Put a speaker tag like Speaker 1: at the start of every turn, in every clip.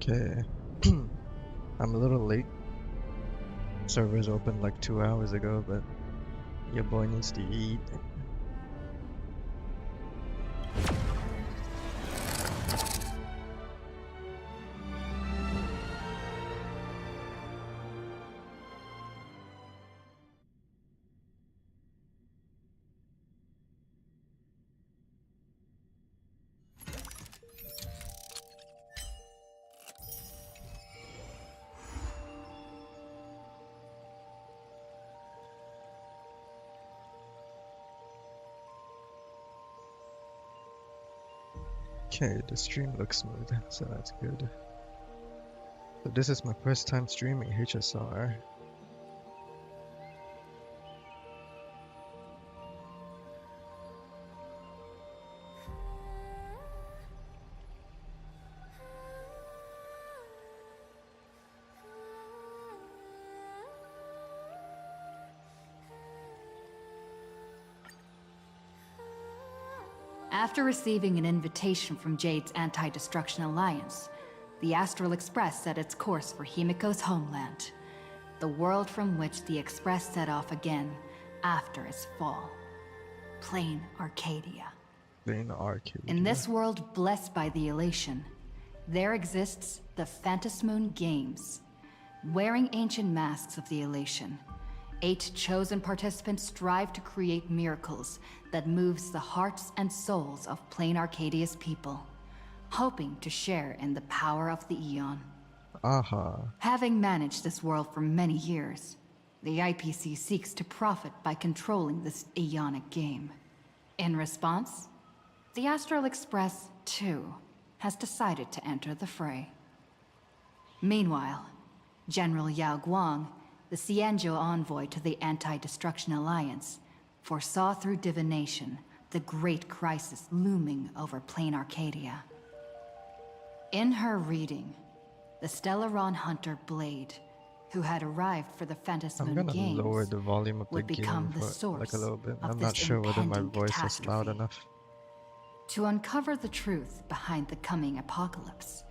Speaker 1: Okay. I'm a little late. Servers opened like 2 hours ago, but your boy needs to eat. Okay, the stream looks smooth, so that's good. So this is my first time streaming HSR.
Speaker 2: After receiving an invitation from Jade's Anti-Destruction Alliance, the Astral Express set its course for Himiko's homeland, the world from which the Express set off again after its fall. Planarcadia.
Speaker 1: Planarcadia.
Speaker 2: In this world blessed by the elation, there exists the Phantasmoon Games. Wearing ancient masks of the elation, 8 chosen participants strive to create miracles that moves the hearts and souls of Planarcadia's people, hoping to share in the power of the Aeon.
Speaker 1: Aha.
Speaker 2: Having managed this world for many years, the IPC seeks to profit by controlling this Aeonic game. In response, the Astral Express, too, has decided to enter the fray. Meanwhile, General Yao Guang, the Xianzhou envoy to the Anti-Destruction Alliance, foresaw through divination the great crisis looming over Planarcadia. In her reading, the Stellaron hunter Blade, who had arrived for the
Speaker 1: I'm
Speaker 2: Phantasmoon
Speaker 1: gonna
Speaker 2: Games,
Speaker 1: lower the volume of the
Speaker 2: would become
Speaker 1: game
Speaker 2: the
Speaker 1: for like a
Speaker 2: source
Speaker 1: little bit.
Speaker 2: of
Speaker 1: I'm
Speaker 2: this
Speaker 1: not sure whether my
Speaker 2: impending
Speaker 1: voice is loud
Speaker 2: catastrophe.
Speaker 1: enough.
Speaker 2: To uncover the truth behind the coming apocalypse,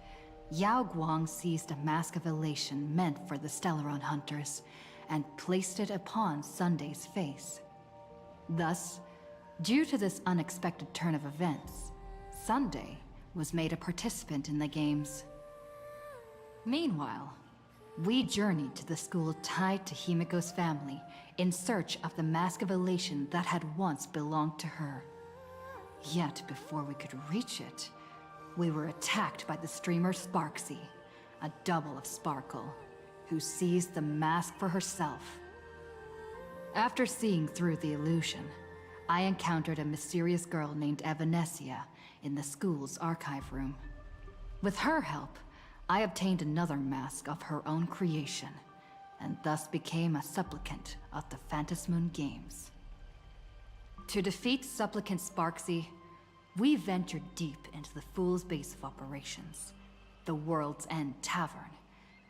Speaker 2: Yao Guang seized a mask of elation meant for the Stellaron hunters and placed it upon Sunday's face. Thus, due to this unexpected turn of events, Sunday was made a participant in the games. Meanwhile, we journeyed to the school tied to Himiko's family in search of the mask of elation that had once belonged to her. Yet before we could reach it, we were attacked by the streamer Sparksy, a double of Sparkle, who seized the mask for herself. After seeing through the illusion, I encountered a mysterious girl named Evanesia in the school's archive room. With her help, I obtained another mask of her own creation, and thus became a supplicant of the Phantasmoon Games. To defeat Supplicant Sparksy, we ventured deep into the Fool's base of operations, the World's End Tavern,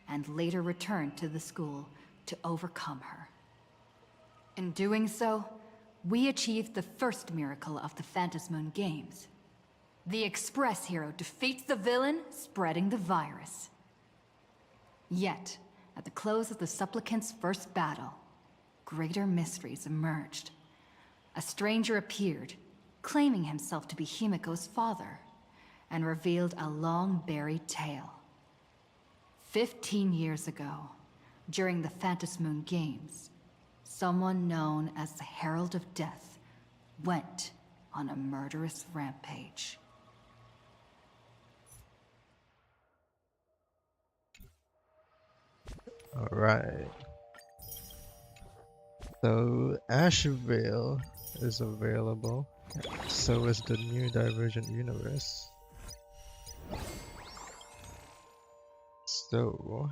Speaker 2: and later returned to the school to overcome her. In doing so, we achieved the first miracle of the Phantasmoon Games. The Express hero defeats the villain, spreading the virus. Yet, at the close of the Supplicant's first battle, greater mysteries emerged. A stranger appeared, claiming himself to be Himiko's father, and revealed a long-buried tale. 15 years ago, during the Phantasmoon Games, someone known as the Herald of Death went on a murderous rampage.
Speaker 1: Alright. So Ashvale is available. So is the new Divergent Universe. So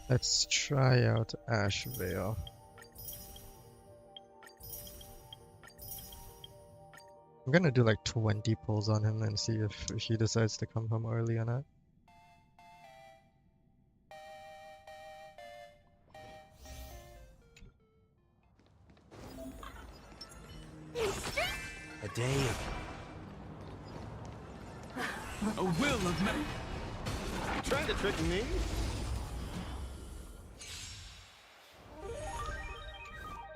Speaker 1: let's try out Ashvale. I'm gonna do like 20 pulls on him and see if he decides to come home early or not.
Speaker 3: A day of... A will of man. trying to trick me?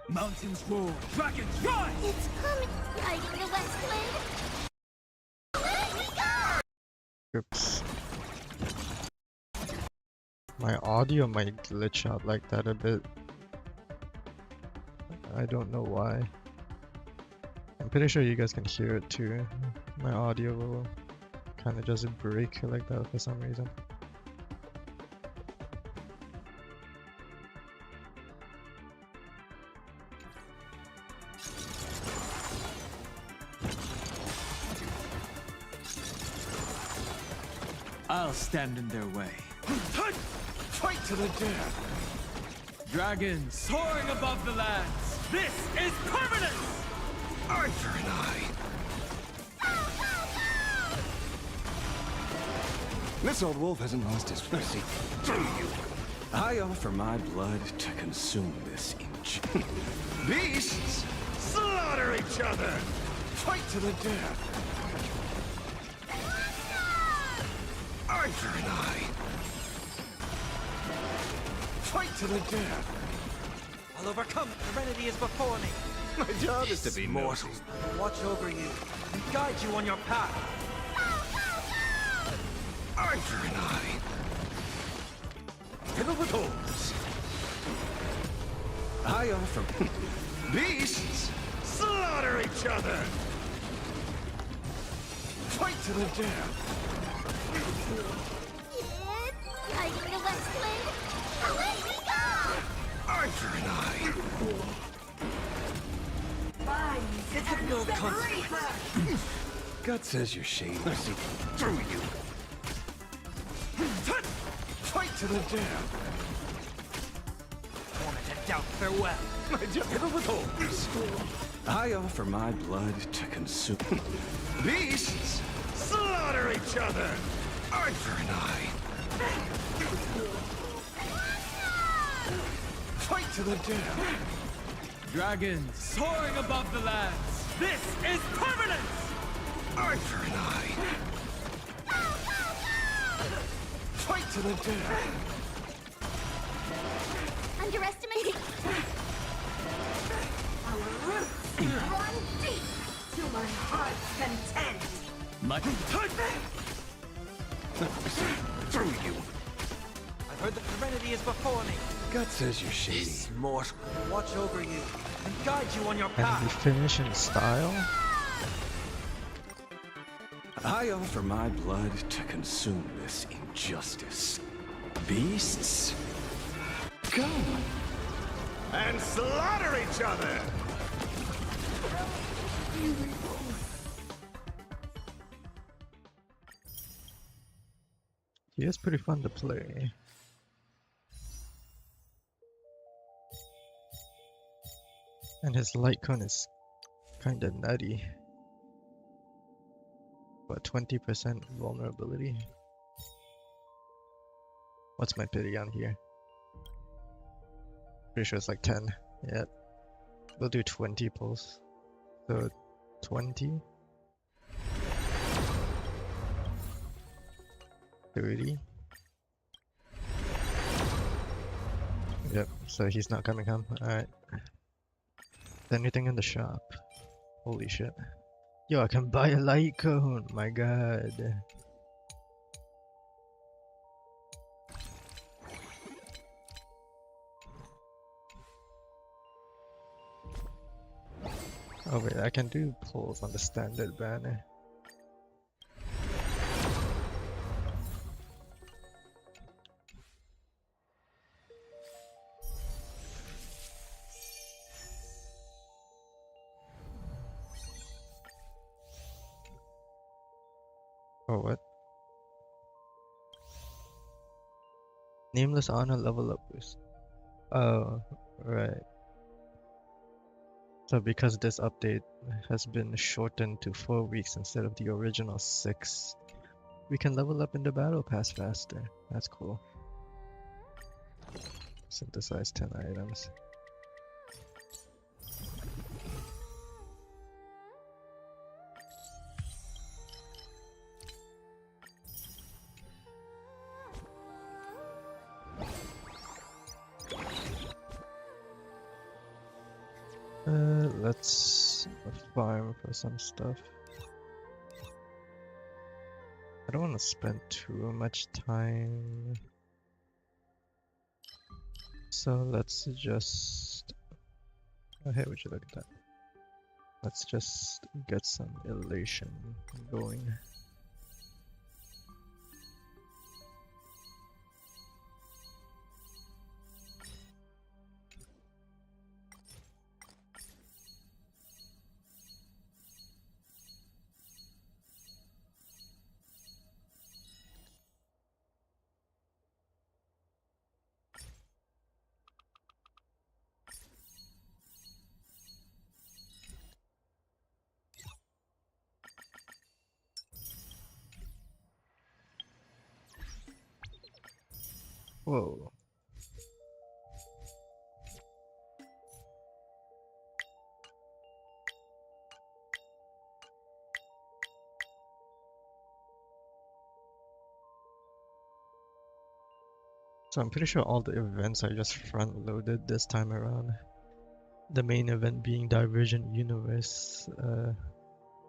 Speaker 4: Mountains roar, dragons rise!
Speaker 5: It's coming! Riding the west wind! Let me go!
Speaker 1: Oops. My audio might glitch out like that a bit. I don't know why. I'm pretty sure you guys can hear it too. My audio will kind of just break like that for some reason.
Speaker 4: I'll stand in their way.
Speaker 3: Fight to the death!
Speaker 4: Dragons soaring above the lands. This is permanence!
Speaker 3: Eye for an eye! This old wolf hasn't lost his mercy. Do you? I offer my blood to consume this inch. Beasts! Slaughter each other! Fight to the death! Eye for an eye! Fight to the death!
Speaker 6: I'll overcome. Serenity is before me.
Speaker 3: My job is to be mortal.
Speaker 6: Watch over you and guide you on your path.
Speaker 3: Eye for an eye! Fiddle with holes! I offer... Beasts! Slaughter each other! Fight to the death!
Speaker 5: It's riding the west wind! Let me go!
Speaker 3: Eye for an eye!
Speaker 6: It's of no consequence.
Speaker 3: God says you're shady. Mercy through you! Fight to the death!
Speaker 6: Torment and doubt farewell.
Speaker 3: My job... Fiddle with holes! I offer my blood to consume... Beasts! Slaughter each other! Eye for an eye! Fight to the death!
Speaker 4: Dragons soaring above the lands. This is permanence!
Speaker 3: Eye for an eye! Fight to the death!
Speaker 5: Underestimate...
Speaker 7: Our roots run deep to my heart's content.
Speaker 4: My
Speaker 3: Through you!
Speaker 6: I've heard that serenity is before me.
Speaker 3: God says you're shady.
Speaker 6: Mortal. Watch over you and guide you on your
Speaker 1: And we
Speaker 6: path.
Speaker 1: finish in style.
Speaker 3: I offer my blood to consume this injustice. Beasts, come and slaughter each other!
Speaker 1: He is pretty fun to play. And his light cone is kinda nutty. But 20% vulnerability. What's my pity on here? Pretty sure it's like 10. Yep. We'll do 20 pulls. So 20. 30. Yep, so he's not coming home. Alright. Anything in the shop? Holy shit. Yo, I can buy a light cone! My god. Oh wait, I can do pulls on the standard banner. Oh, what? Nameless honor level up boost. Oh, right. So because this update has been shortened to 4 weeks instead of the original 6, we can level up in the battle pass faster. That's cool. Synthesize 10 items. Let's farm for some stuff. I don't want to spend too much time. So let's just... Oh, hey, would you look at that? Let's just get some elation going. Whoa. So I'm pretty sure all the events are just front loaded this time around. The main event being Divergent Universe,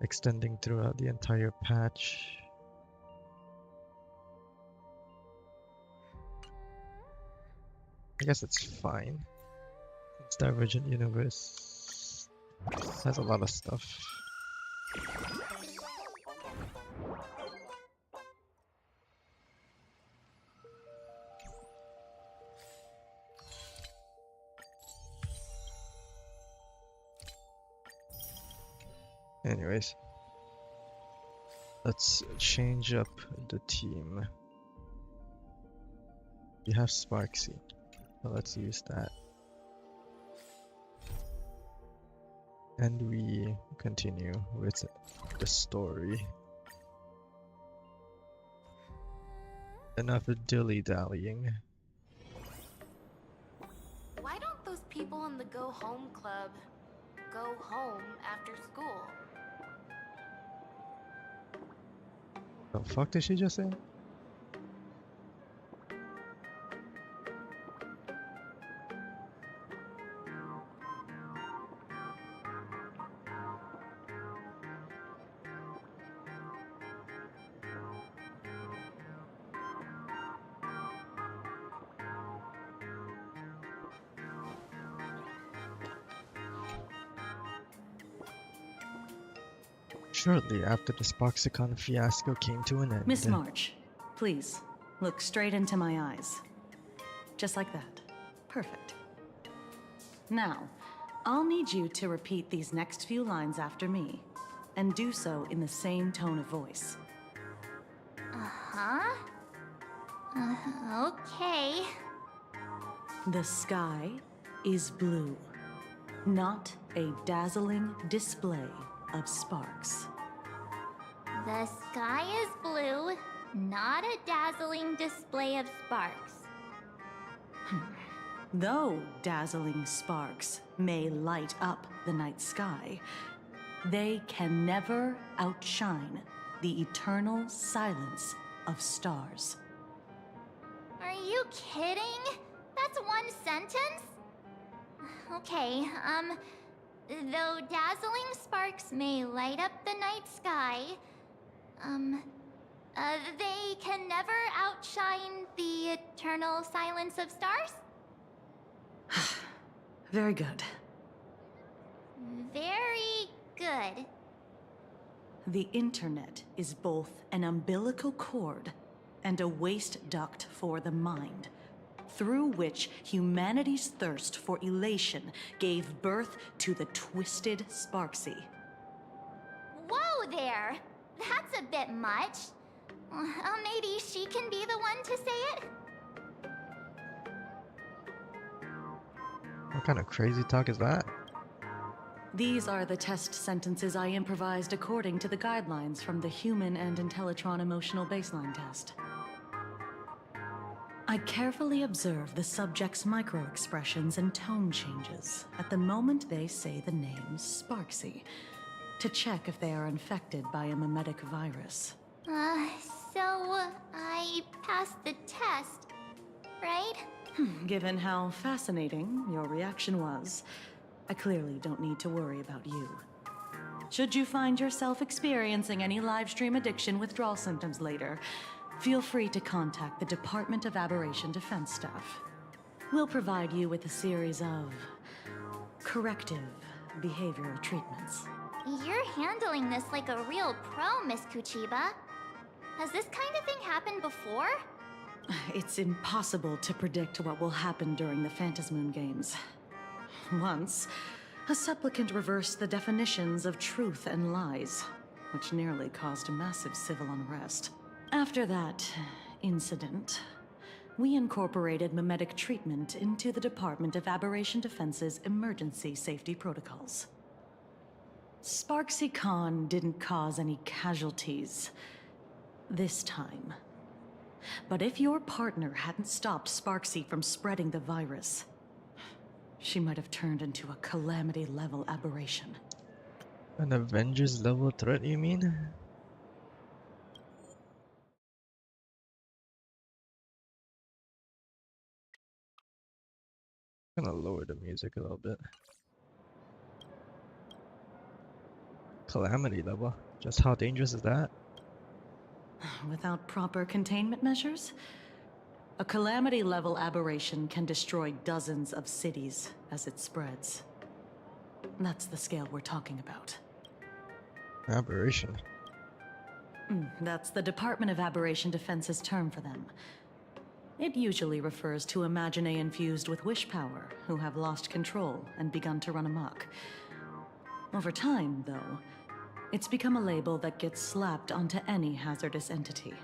Speaker 1: extending throughout the entire patch. I guess it's fine. It's Divergent Universe has a lot of stuff. Anyways, let's change up the team. We have Sparksy, so let's use that. And we continue with the story. Enough dilly-dallying.
Speaker 5: Why don't those people in the Go Home Club go home after school?
Speaker 1: The fuck did she just say? Shortly after the Sparksicon fiasco came to an end.
Speaker 8: Miss March, please, look straight into my eyes. Just like that. Perfect. Now, I'll need you to repeat these next few lines after me, and do so in the same tone of voice.
Speaker 5: Huh? Okay.
Speaker 8: The sky is blue, not a dazzling display of sparks.
Speaker 5: The sky is blue, not a dazzling display of sparks.
Speaker 8: Though dazzling sparks may light up the night sky, they can never outshine the eternal silence of stars.
Speaker 5: Are you kidding? That's one sentence? Okay, though dazzling sparks may light up the night sky, they can never outshine the eternal silence of stars?
Speaker 8: Very good.
Speaker 5: Very good.
Speaker 8: The internet is both an umbilical cord and a waste duct for the mind, through which humanity's thirst for elation gave birth to the twisted Sparksy.
Speaker 5: Whoa there! That's a bit much. Maybe she can be the one to say it?
Speaker 1: What kind of crazy talk is that?
Speaker 8: These are the test sentences I improvised according to the guidelines from the Human and Intellitron Emotional Baseline Test. I carefully observe the subject's micro-expressions and tone changes at the moment they say the name Sparksy, to check if they are infected by a mimetic virus.
Speaker 5: So I passed the test, right?
Speaker 8: Given how fascinating your reaction was, I clearly don't need to worry about you. Should you find yourself experiencing any live stream addiction withdrawal symptoms later, feel free to contact the Department of Aberration Defense staff. We'll provide you with a series of corrective behavioral treatments.
Speaker 5: You're handling this like a real pro, Miss Kuchiba. Has this kind of thing happened before?
Speaker 8: It's impossible to predict what will happen during the Phantasmoon Games. Once, a supplicant reversed the definitions of truth and lies, which nearly caused massive civil unrest. After that incident, we incorporated mimetic treatment into the Department of Aberration Defense's emergency safety protocols. Sparksy Khan didn't cause any casualties this time. But if your partner hadn't stopped Sparksy from spreading the virus, she might have turned into a calamity-level aberration.
Speaker 1: An Avengers level threat, you mean? Gonna lower the music a little bit. Calamity level? Just how dangerous is that?
Speaker 8: Without proper containment measures, a calamity-level aberration can destroy dozens of cities as it spreads. That's the scale we're talking about.
Speaker 1: Aberration.
Speaker 8: That's the Department of Aberration Defense's term for them. It usually refers to Imaginae infused with wish power who have lost control and begun to run amok. Over time, though, it's become a label that gets slapped onto any hazardous entity.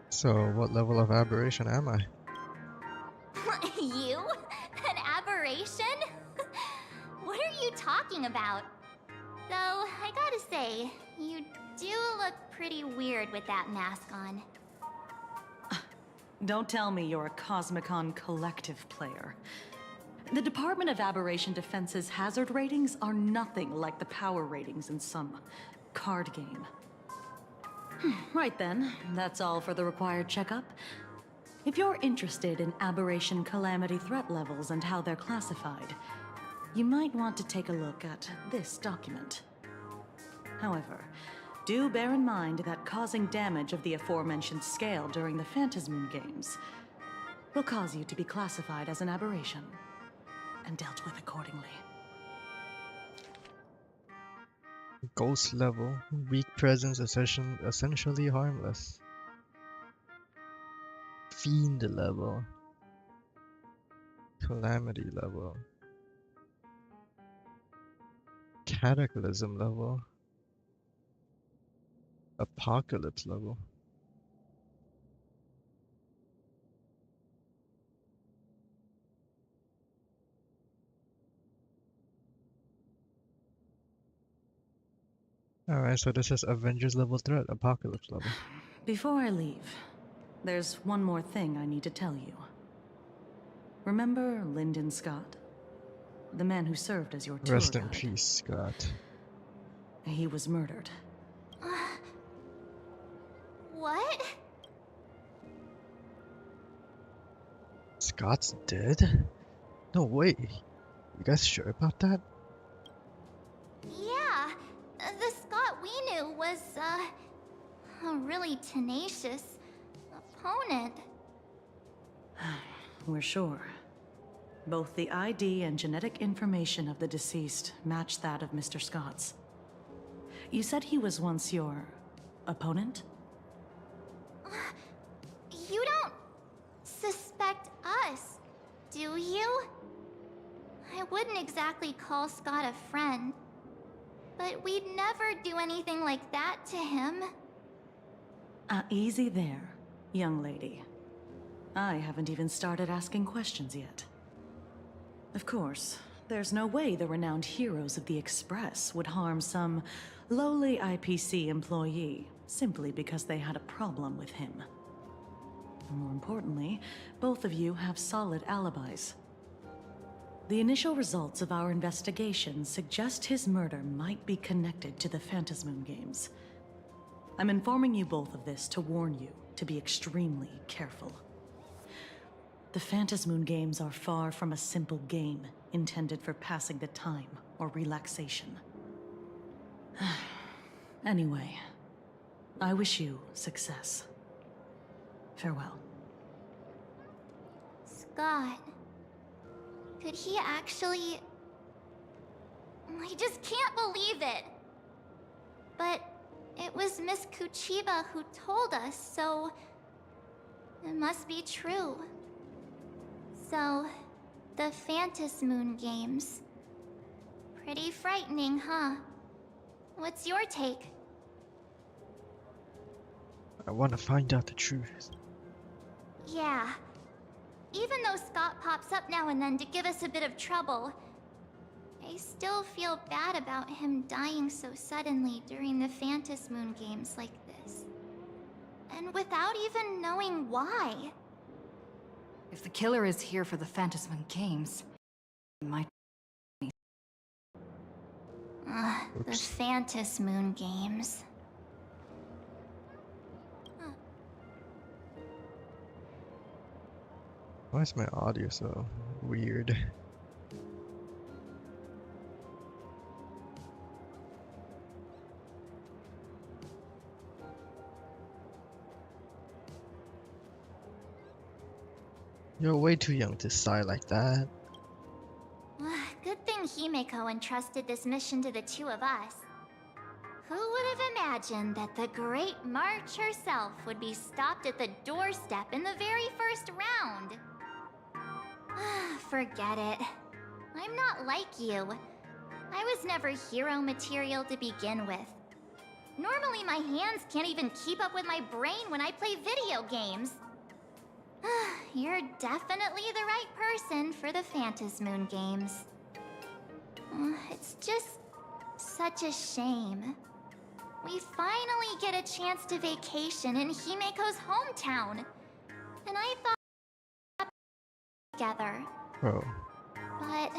Speaker 1: So, what level of aberration am I?
Speaker 5: You? An aberration? What are you talking about? Though, I gotta say, you do look pretty weird with that mask on.
Speaker 8: Don't tell me you're a Cosmicon Collective player. The Department of Aberration Defense's hazard ratings are nothing like the power ratings in some card game. Right then, that's all for the required checkup. If you're interested in aberration calamity threat levels and how they're classified, you might want to take a look at this document. However, do bear in mind that causing damage of the aforementioned scale during the Phantasmoon Games will cause you to be classified as an aberration and dealt with accordingly.
Speaker 1: Ghost level. Weak presence essentially harmless. Fiend level. Calamity level. Cataclysm level. Apocalypse level. Alright, so this is Avengers level threat, Apocalypse level.
Speaker 8: Before I leave, there's one more thing I need to tell you. Remember Lyndon Scott? The man who served as your tour
Speaker 1: Rest in
Speaker 8: guide?
Speaker 1: peace, Scott.
Speaker 8: He was murdered.
Speaker 5: What?
Speaker 1: Scott's dead? No way. You guys sure about that?
Speaker 5: Yeah, the Scott we knew was, a really tenacious opponent.
Speaker 8: We're sure. Both the ID and genetic information of the deceased match that of Mr. Scott's. You said he was once your opponent?
Speaker 5: You don't suspect us, do you? I wouldn't exactly call Scott a friend, but we'd never do anything like that to him.
Speaker 8: Easy there, young lady. I haven't even started asking questions yet. Of course, there's no way the renowned heroes of the Express would harm some lowly IPC employee simply because they had a problem with him. More importantly, both of you have solid alibis. The initial results of our investigation suggest his murder might be connected to the Phantasmoon Games. I'm informing you both of this to warn you to be extremely careful. The Phantasmoon Games are far from a simple game intended for passing the time or relaxation. Anyway, I wish you success. Farewell.
Speaker 5: Scott. Could he actually... I just can't believe it! But it was Miss Kuchiba who told us, so... it must be true. So, the Phantas Moon games. Pretty frightening, huh? What's your take?
Speaker 1: I want to find out the truth.
Speaker 5: Yeah. Even though Scott pops up now and then to give us a bit of trouble, I still feel bad about him dying so suddenly during the Phantas Moon games like this. And without even knowing why.
Speaker 2: If the killer is here for the Phantas Moon games, it might...
Speaker 5: The Phantas Moon games.
Speaker 1: Why is my audio so weird? You're way too young to sigh like that.
Speaker 5: Good thing Himeko entrusted this mission to the two of us. Who would have imagined that the Great March herself would be stopped at the doorstep in the very first round? Forget it. I'm not like you. I was never hero material to begin with. Normally my hands can't even keep up with my brain when I play video games. You're definitely the right person for the Phantas Moon games. It's just such a shame. We finally get a chance to vacation in Himeko's hometown. And I thought together.
Speaker 1: Oh.
Speaker 5: But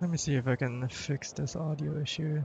Speaker 1: Let me see if I can fix this audio issue.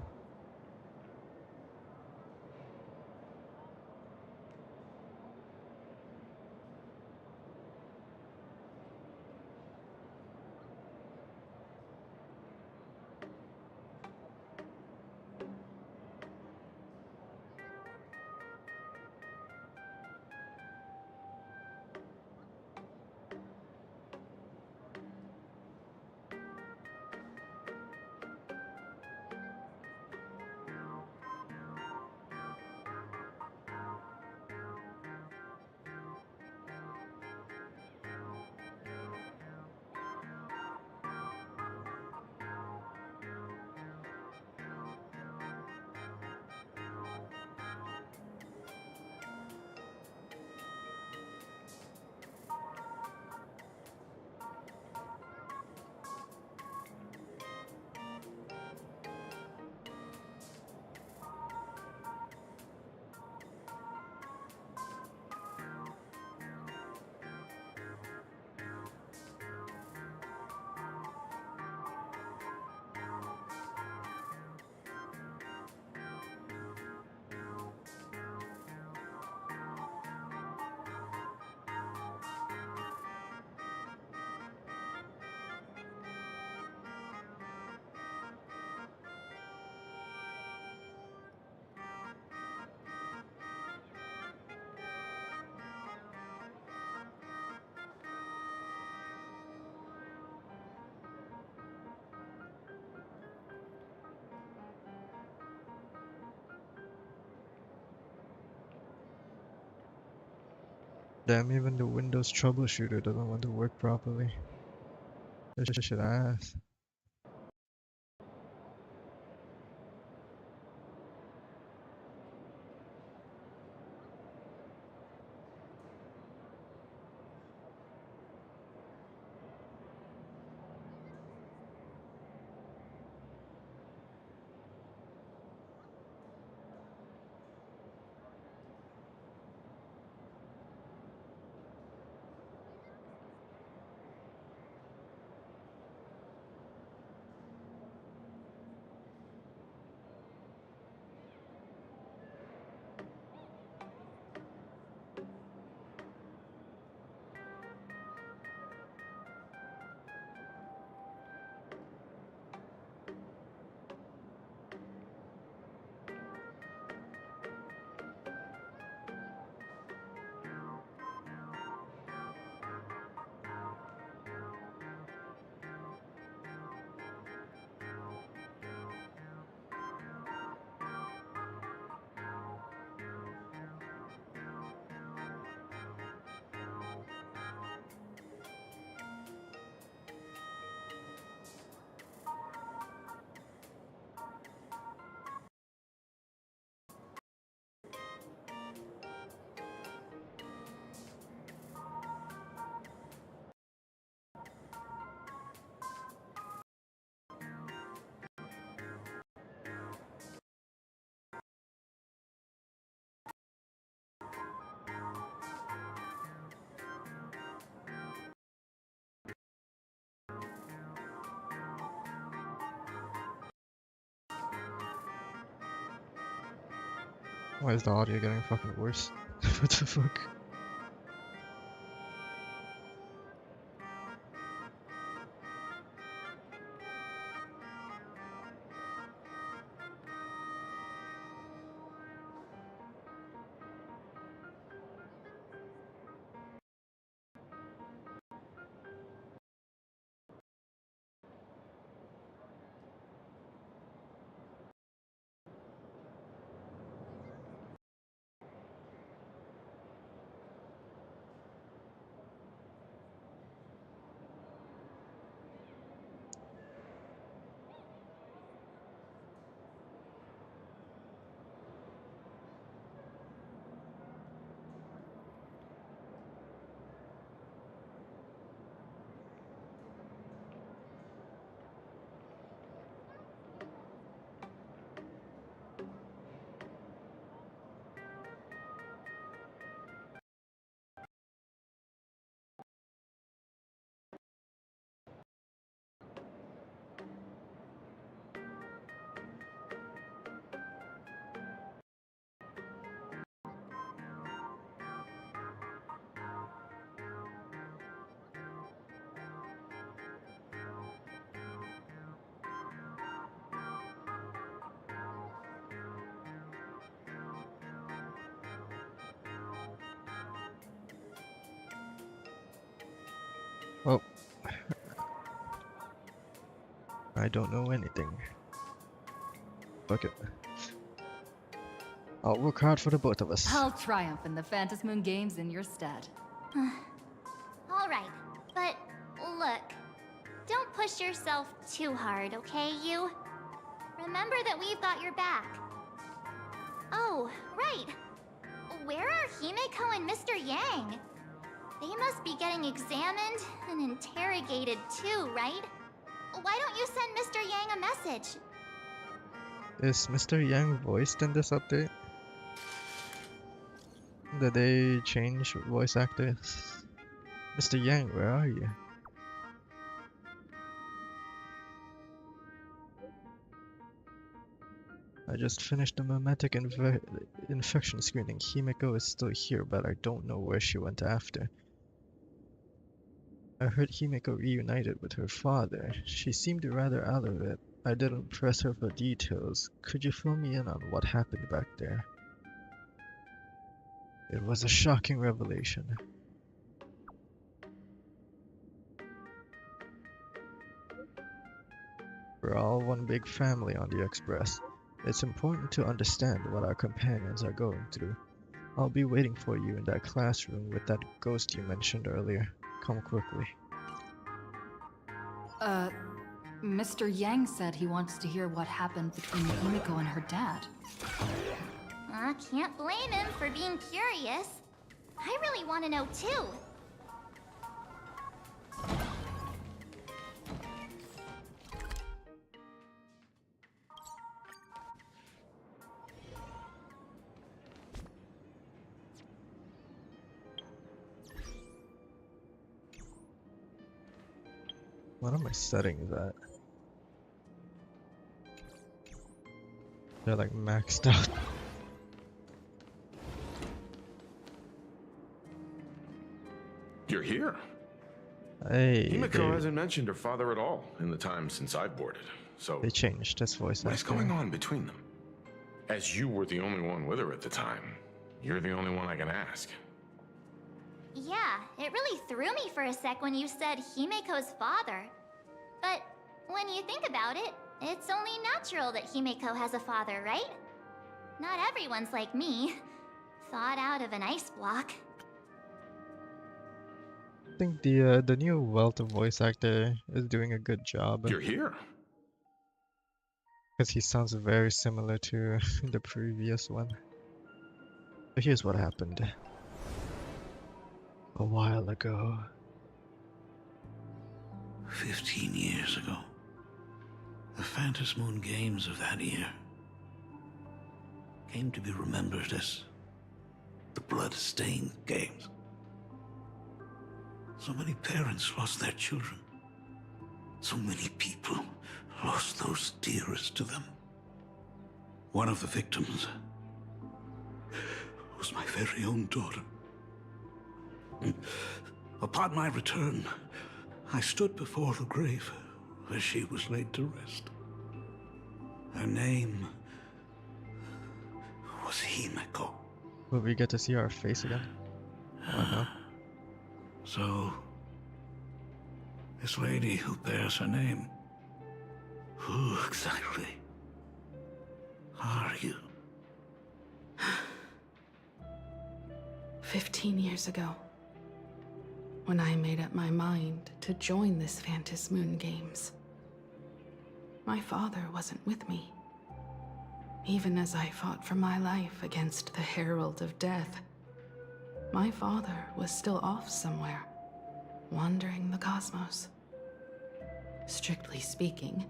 Speaker 1: Damn, even the Windows troubleshooter doesn't want to work properly. I should ask. Why is the audio getting fucking worse? What the fuck? Well, I don't know anything. Fuck it. I'll work hard for the both of us.
Speaker 2: I'll triumph in the Phantasm Moon Games in your stead.
Speaker 5: Alright, but look. Don't push yourself too hard, okay, you? Remember that we've got your back. Oh, right. Where are Himeko and Mr. Yang? They must be getting examined and interrogated too, right? Why don't you send Mr. Yang a message?
Speaker 1: Is Mr. Yang voiced in this update? Did they change voice actors? Mr. Yang, where are you? I just finished the mimetic infection screening. Himeko is still here, but I don't know where she went after. I heard Himeko reunited with her father. She seemed rather out of it. I didn't press her for details. Could you fill me in on what happened back there? It was a shocking revelation. We're all one big family on the Express. It's important to understand what our companions are going through. I'll be waiting for you in that classroom with that ghost you mentioned earlier. Come quickly.
Speaker 2: Mr. Yang said he wants to hear what happened between Himeko and her dad.
Speaker 5: I can't blame him for being curious. I really want to know too.
Speaker 1: What are my settings at? They're like maxed out.
Speaker 9: You're here.
Speaker 1: Hey,
Speaker 9: Himeko hasn't mentioned her father at all in the time since I boarded. So
Speaker 1: they changed this voice
Speaker 9: what is
Speaker 1: actor.
Speaker 9: going on between them? As you were the only one with her at the time, you're the only one I can ask.
Speaker 5: Yeah, it really threw me for a sec when you said Himeko's father. But when you think about it, it's only natural that Himeko has a father, right? Not everyone's like me, thawed out of an ice block.
Speaker 1: I think the new Welta voice actor is doing a good job.
Speaker 9: You're here.
Speaker 1: Because he sounds very similar to the previous one. But here's what happened. A while ago.
Speaker 10: 15 years ago. The Phantasm Moon Games of that year came to be remembered as the Blood-Stained Games. So many parents lost their children. So many people lost those dearest to them. One of the victims my very own daughter. Upon my return, I stood before the grave where she was laid to rest. Her name was Himeko.
Speaker 1: Will we get to see our face again? Oh no.
Speaker 10: So, this lady who bears her name, who exactly are you?
Speaker 11: 15 years ago, when I made up my mind to join this Phantom Moon Games, my father wasn't with me. Even as I fought for my life against the Herald of Death, my father was still off somewhere, wandering the cosmos. Strictly speaking,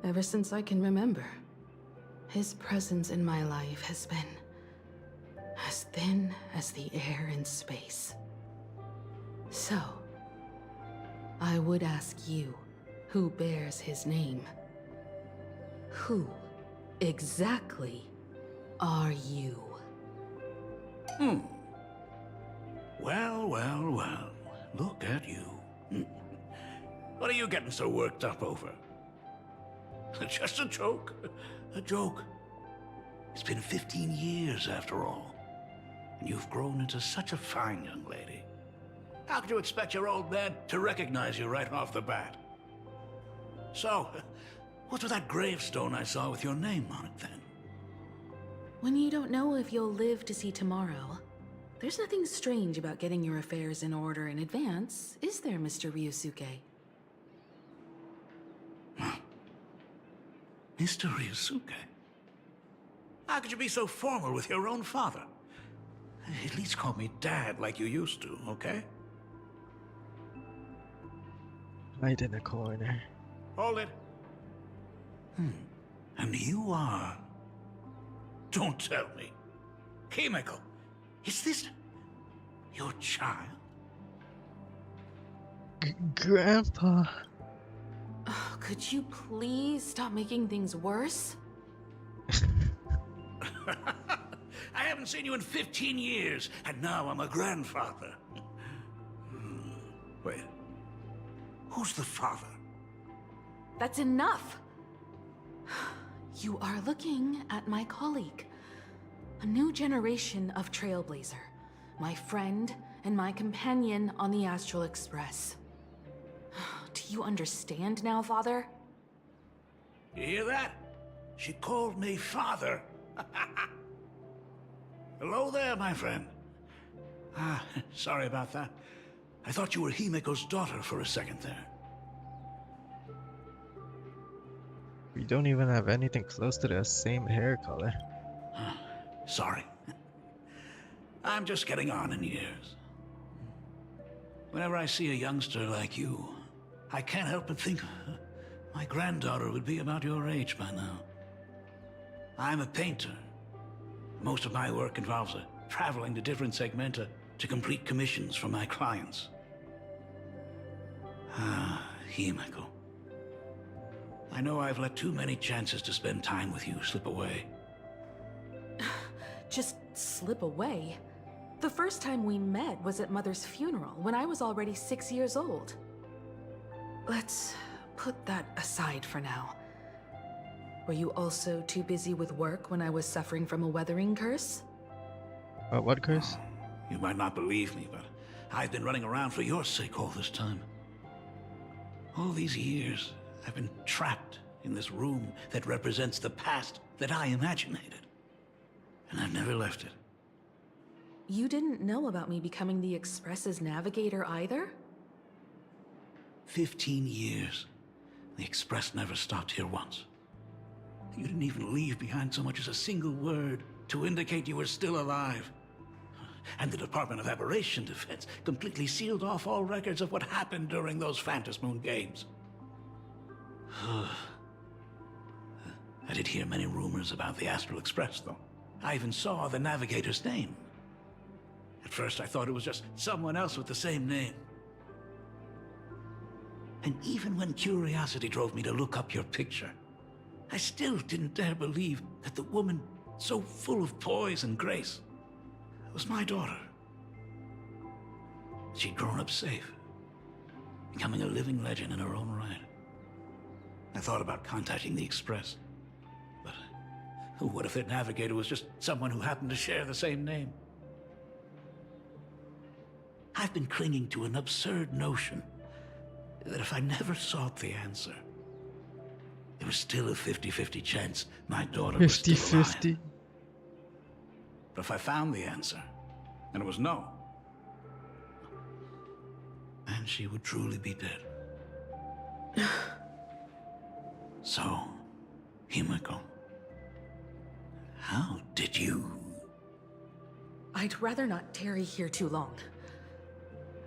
Speaker 11: ever since I can remember, his presence in my life has been as thin as the air in space. So, I would ask you, who bears his name, who exactly are you?
Speaker 10: Well, well, well. Look at you. What are you getting so worked up over? Just a joke. A joke. It's been 15 years after all. And you've grown into such a fine young lady. How could you expect your old man to recognize you right off the bat? So, what's with that gravestone I saw with your name on it then?
Speaker 11: When you don't know if you'll live to see tomorrow, there's nothing strange about getting your affairs in order in advance, is there, Mr. Ryusuke?
Speaker 10: Mr. Ryusuke? How could you be so formal with your own father? At least call me Dad like you used to, okay?
Speaker 1: Right in the corner.
Speaker 10: Hold it. And you are... Don't tell me. Himeko, is this your child?
Speaker 1: Grandpa.
Speaker 11: Oh, could you please stop making things worse?
Speaker 10: I haven't seen you in 15 years, and now I'm a grandfather. Wait. Who's the father?
Speaker 11: That's enough! You are looking at my colleague. A new generation of Trailblazer. My friend and my companion on the Astral Express. Do you understand now, Father?
Speaker 10: You hear that? She called me father. Hello there, my friend. Sorry about that. I thought you were Himeko's daughter for a second there.
Speaker 1: We don't even have anything close to the same hair color.
Speaker 10: Sorry. I'm just getting on in years. Whenever I see a youngster like you, I can't help but think my granddaughter would be about your age by now. I'm a painter. Most of my work involves traveling to different segmenta to complete commissions for my clients. Himeko. I know I've let too many chances to spend time with you slip away.
Speaker 11: Just slip away? The first time we met was at Mother's funeral, when I was already 6 years old. Let's put that aside for now. Were you also too busy with work when I was suffering from a weathering curse?
Speaker 1: What curse?
Speaker 10: You might not believe me, but I've been running around for your sake all this time. All these years, I've been trapped in this room that represents the past that I imaginated. And I've never left it.
Speaker 11: You didn't know about me becoming the Express's navigator either?
Speaker 10: 15 years. The Express never stopped here once. You didn't even leave behind so much as a single word to indicate you were still alive. And the Department of Aberration Defense completely sealed off all records of what happened during those Phantom Moon Games. I did hear many rumors about the Astral Express, though. I even saw the navigator's name. At first, I thought it was just someone else with the same name. And even when curiosity drove me to look up your picture, I still didn't dare believe that the woman so full of poise and grace was my daughter. She'd grown up safe, becoming a living legend in her own right. I thought about contacting the Express, but what if their navigator was just someone who happened to share the same name? I've been clinging to an absurd notion that if I never sought the answer, there was still a 50-50 chance my daughter was still alive.
Speaker 1: 50-50.
Speaker 10: But if I found the answer, and it was no, then she would truly be dead. So, Himiko, how did you...
Speaker 12: I'd rather not tarry here too long.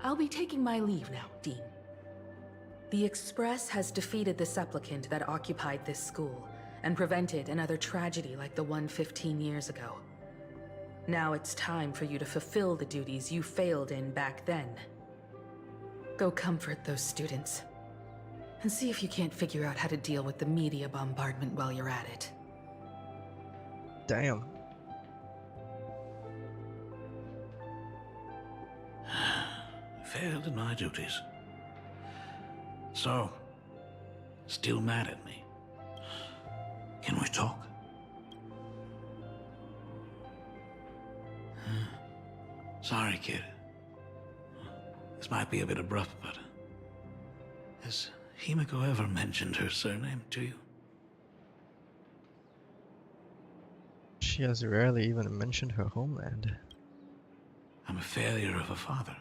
Speaker 12: I'll be taking my leave now, Dean. The Express has defeated the supplicant that occupied this school and prevented another tragedy like the one 15 years ago. Now it's time for you to fulfill the duties you failed in back then. Go comfort those students, and see if you can't figure out how to deal with the media bombardment while you're at it.
Speaker 1: Damn.
Speaker 10: Failed in my duties. So, still mad at me. Can we talk? Sorry, kid. This might be a bit abrupt, but... has Himiko ever mentioned her surname to you?
Speaker 1: She has rarely even mentioned her homeland.
Speaker 10: I'm a failure of a father.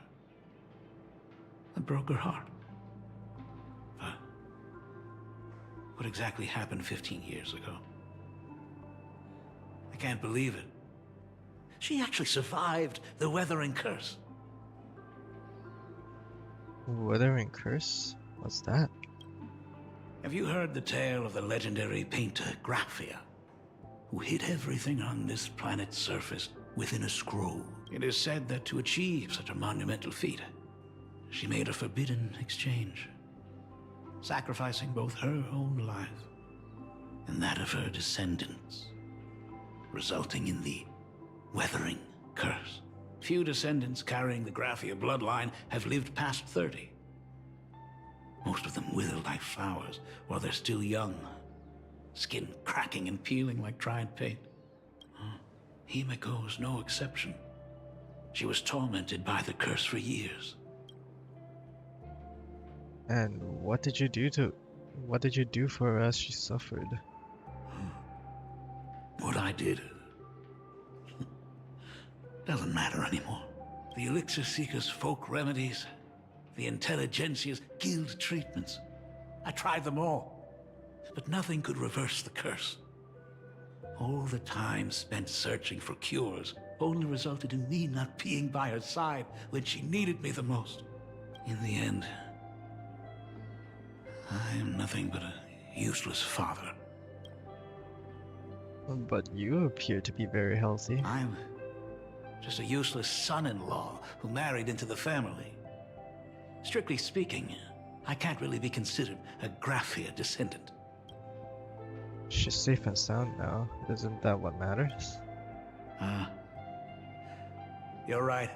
Speaker 10: I broke her heart. But what exactly happened 15 years ago? I can't believe it. She actually survived the Weathering Curse.
Speaker 1: Weathering Curse? What's that?
Speaker 10: Have you heard the tale of the legendary painter Graphia, who hid everything on this planet's surface within a scroll? It is said that to achieve such a monumental feat, she made a forbidden exchange, sacrificing both her own life and that of her descendants, resulting in the Weathering Curse. Few descendants carrying the Graphia bloodline have lived past 30. Most of them wither like flowers while they're still young, skin cracking and peeling like dried paint. Himiko was no exception. She was tormented by the curse for years.
Speaker 1: And what did you do for her as she suffered?
Speaker 10: What I did doesn't matter anymore. The Elixir Seekers' folk remedies, the Intelligentsia's guild treatments. I tried them all, but nothing could reverse the curse. All the time spent searching for cures only resulted in me not being by her side when she needed me the most. In the end, I am nothing but a useless father.
Speaker 1: But you appear to be very healthy.
Speaker 10: I'm just a useless son-in-law who married into the family. Strictly speaking, I can't really be considered a Graphia descendant.
Speaker 1: She's safe and sound now. Isn't that what matters?
Speaker 10: You're right.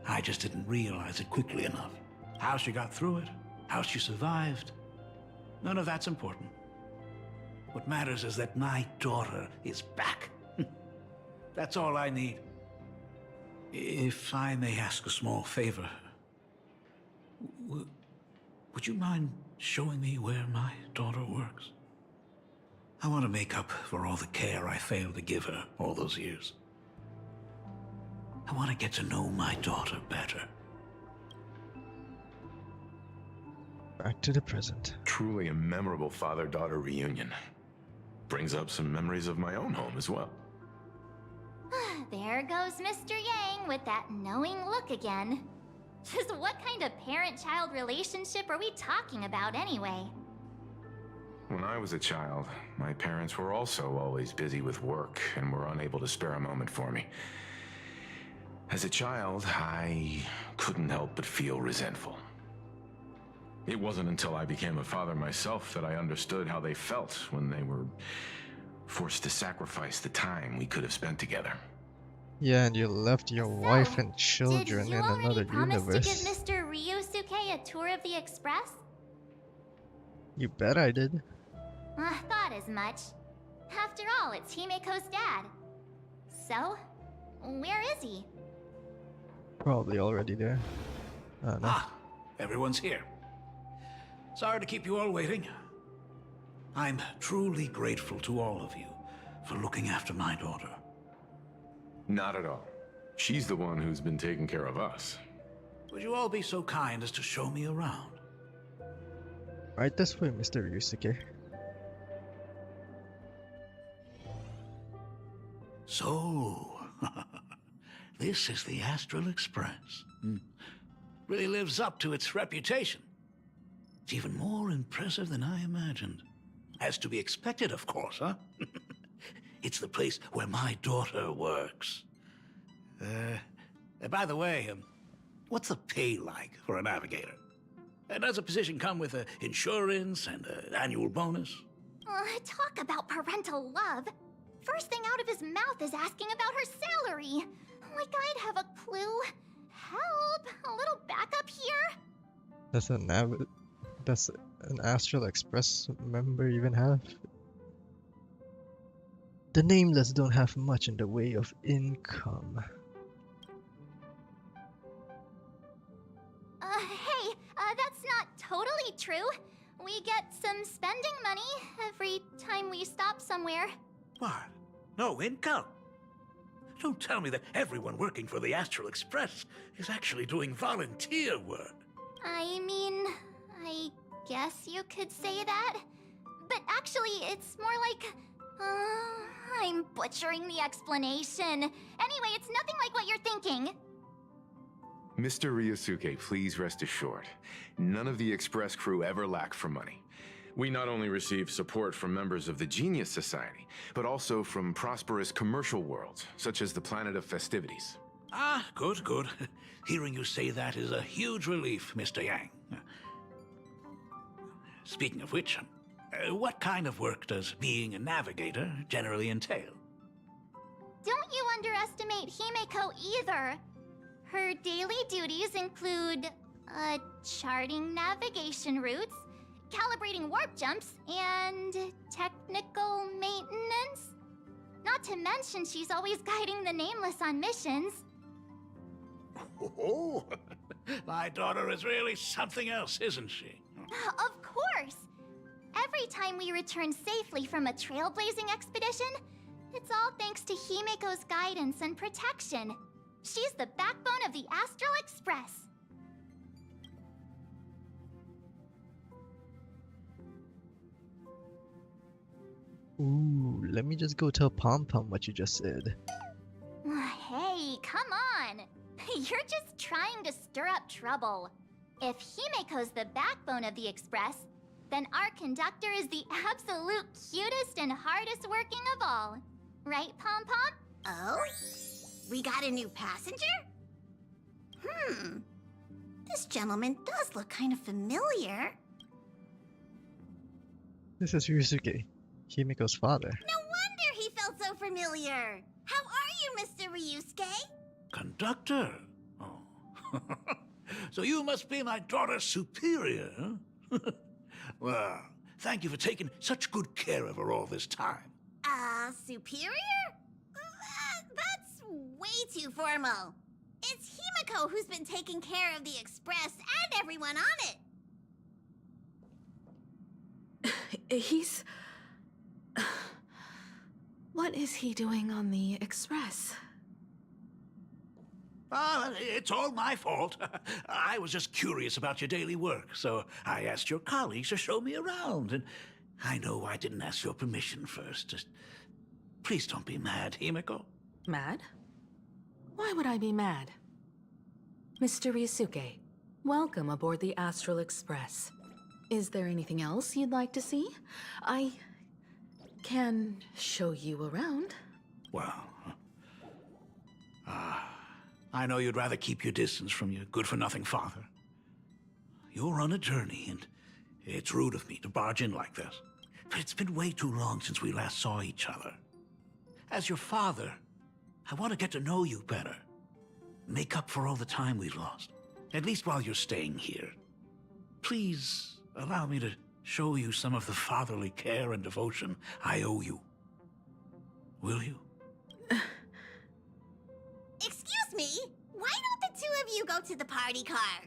Speaker 10: I just didn't realize it quickly enough. How she got through it, how she survived, none of that's important. What matters is that my daughter is back. That's all I need. If I may ask a small favor, would you mind showing me where my daughter works? I want to make up for all the care I failed to give her all those years. I want to get to know my daughter better.
Speaker 1: Back to the present.
Speaker 9: Truly a memorable father-daughter reunion. Brings up some memories of my own home as well.
Speaker 5: There goes Mr. Yang with that knowing look again. Just what kind of parent-child relationship are we talking about anyway?
Speaker 9: When I was a child, my parents were also always busy with work and were unable to spare a moment for me. As a child, I couldn't help but feel resentful. It wasn't until I became a father myself that I understood how they felt when they were forced to sacrifice the time we could have spent together.
Speaker 1: Yeah, and you left your wife and
Speaker 5: Did
Speaker 1: children
Speaker 5: you
Speaker 1: in
Speaker 5: already
Speaker 1: another
Speaker 5: promise to give
Speaker 1: universe.
Speaker 5: Mr. Ryusuke a tour of the Express?
Speaker 1: You bet I did.
Speaker 5: I thought as much. After all, it's Himeko's dad. So, where is he?
Speaker 1: Probably already there. I don't know.
Speaker 10: Ah, everyone's here. Sorry to keep you all waiting. I'm truly grateful to all of you for looking after my daughter.
Speaker 9: Not at all. She's the one who's been taking care of us.
Speaker 10: Would you all be so kind as to show me around?
Speaker 1: Right this way, Mr. Ryusuke.
Speaker 10: So, this is the Astral Express. Really lives up to its reputation. It's even more impressive than I imagined. As to be expected, of course, huh? It's the place where my daughter works. By the way, what's the pay like for a navigator? Does a position come with insurance and an annual bonus?
Speaker 5: Talk about parental love. First thing out of his mouth is asking about her salary. Like I'd have a clue. Help! A little backup here?
Speaker 1: Does an Astral Express member even have? The nameless don't have much in the way of income.
Speaker 5: Hey, that's not totally true. We get some spending money every time we stop somewhere.
Speaker 10: What? No income? Don't tell me that everyone working for the Astral Express is actually doing volunteer work.
Speaker 5: I mean, I guess you could say that. But actually, it's more like... I'm butchering the explanation. Anyway, it's nothing like what you're thinking.
Speaker 9: Mr. Ryusuke, please rest assured. None of the Express crew ever lack for money. We not only receive support from members of the Genius Society, but also from prosperous commercial worlds, such as the Planet of Festivities.
Speaker 10: Ah, good, good. Hearing you say that is a huge relief, Mr. Yang. Speaking of which, what kind of work does being a navigator generally entail?
Speaker 5: Don't you underestimate Himeko either. Her daily duties include, charting navigation routes, calibrating warp jumps, and technical maintenance. Not to mention she's always guiding the Nameless on missions.
Speaker 10: Oh, my daughter is really something else, isn't she?
Speaker 5: Of course! Every time we return safely from a trailblazing expedition, it's all thanks to Himeko's guidance and protection. She's the backbone of the Astral Express.
Speaker 1: Ooh, let me just go tell Pom Pom what you just said.
Speaker 5: Hey, come on! You're just trying to stir up trouble. If Himeko's the backbone of the Express, then our conductor is the absolute cutest and hardest working of all. Right, Pom Pom?
Speaker 7: Oh? We got a new passenger? This gentleman does look kind of familiar.
Speaker 1: This is Ryusuke, Himiko's father.
Speaker 7: No wonder he felt so familiar. How are you, Mr. Ryusuke?
Speaker 10: Conductor? Oh. So you must be my daughter's superior, huh? Well, thank you for taking such good care of her all this time.
Speaker 7: Superior? That's way too formal. It's Himeko who's been taking care of the Express and everyone on it.
Speaker 11: He's... What is he doing on the Express?
Speaker 10: It's all my fault. I was just curious about your daily work, so I asked your colleagues to show me around. And I know I didn't ask your permission first. Just please don't be mad, Himeko.
Speaker 11: Mad? Why would I be mad? Mr. Ryusuke, welcome aboard the Astral Express. Is there anything else you'd like to see? I can show you around.
Speaker 10: Well, I know you'd rather keep your distance from your good-for-nothing father. You're on a journey, and it's rude of me to barge in like this. But it's been way too long since we last saw each other. As your father, I want to get to know you better. Make up for all the time we've lost. At least while you're staying here. Please allow me to show you some of the fatherly care and devotion I owe you. Will you?
Speaker 7: Excuse me? Why don't the two of you go to the party car?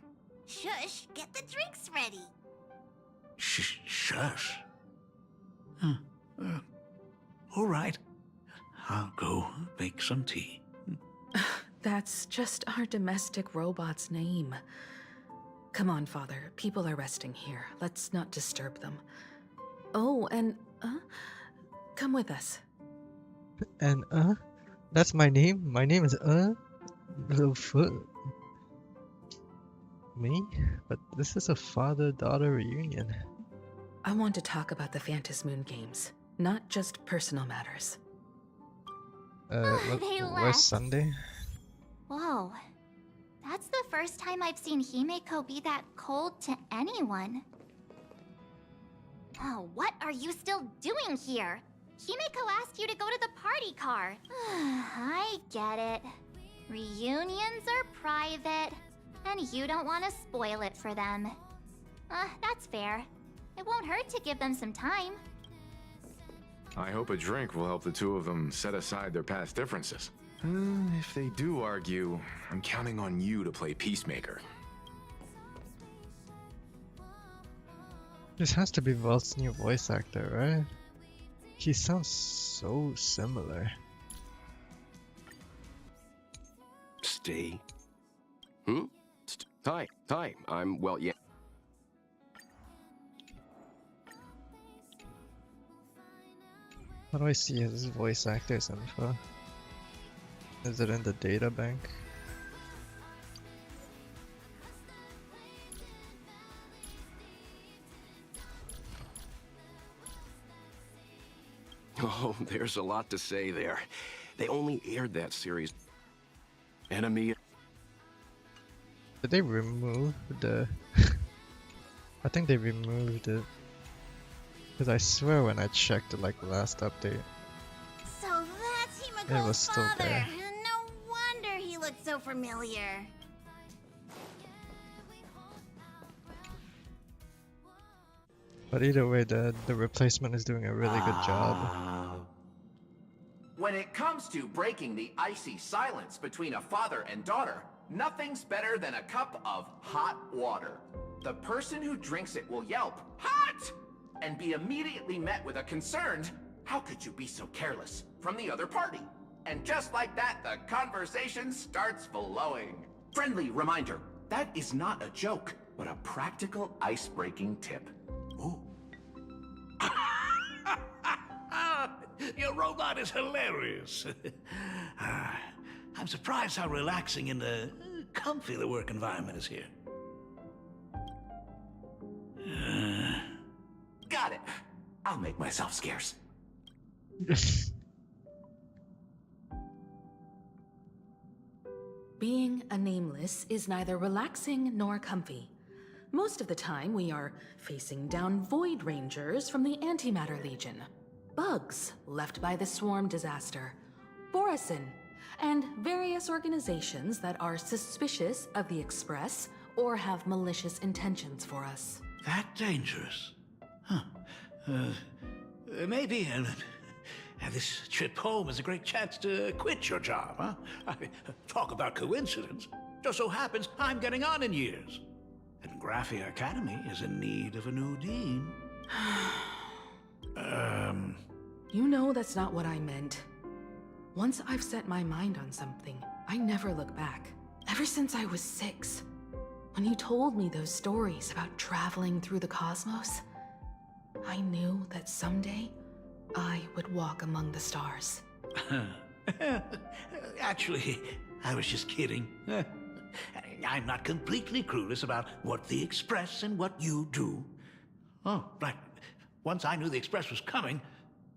Speaker 7: Shush, get the drinks ready.
Speaker 10: Shush. All right. I'll go make some tea.
Speaker 11: That's just our domestic robot's name. Come on, Father. People are resting here. Let's not disturb them. Oh, and, come with us.
Speaker 1: And, that's my name? My name is, Little Foot. Me? But this is a father-daughter reunion.
Speaker 11: I want to talk about the Phantom Moon Games, not just personal matters.
Speaker 5: They left.
Speaker 1: Where's Sunday?
Speaker 5: Whoa. That's the first time I've seen Himeko be that cold to anyone. Oh, what are you still doing here? Himeko asked you to go to the party car. I get it. Reunions are private, and you don't want to spoil it for them. That's fair. It won't hurt to give them some time.
Speaker 9: I hope a drink will help the two of them set aside their past differences. If they do argue, I'm counting on you to play peacemaker.
Speaker 1: This has to be Valt's new voice actor, right? He sounds so similar.
Speaker 13: Stay. Hi, well, yeah.
Speaker 1: How do I see his voice actor's info? Is it in the data bank?
Speaker 13: Oh, there's a lot to say there. They only aired that series. Enemy.
Speaker 1: Did they remove the... I think they removed it. Because I swear when I checked the last update,
Speaker 7: So that's Himeko's
Speaker 1: it was still
Speaker 7: father.
Speaker 1: there.
Speaker 7: No wonder he looked so familiar.
Speaker 1: But either way, the replacement is doing a really good job.
Speaker 14: When it comes to breaking the icy silence between a father and daughter, nothing's better than a cup of hot water. The person who drinks it will yelp, "Hot!" and be immediately met with a concerned, "How could you be so careless?" from the other party. And just like that, the conversation starts flowing. Friendly reminder, that is not a joke, but a practical ice-breaking tip.
Speaker 10: Ooh. Your robot is hilarious. I'm surprised how relaxing and comfy the work environment is here.
Speaker 14: Got it. I'll make myself scarce.
Speaker 11: Being a nameless is neither relaxing nor comfy. Most of the time, we are facing down Void Rangers from the Antimatter Legion, bugs left by the Swarm disaster, Borisin, and various organizations that are suspicious of the Express or have malicious intentions for us.
Speaker 10: That dangerous? Huh. Maybe this trip home is a great chance to quit your job, huh? Talk about coincidence. Just so happens I'm getting on in years. And Graphia Academy is in need of a new dean.
Speaker 11: You know that's not what I meant. Once I've set my mind on something, I never look back. Ever since I was 6, when you told me those stories about traveling through the cosmos, I knew that someday I would walk among the stars.
Speaker 10: Actually, I was just kidding. I'm not completely clueless about what the Express and what you do. Oh, right. Once I knew the Express was coming,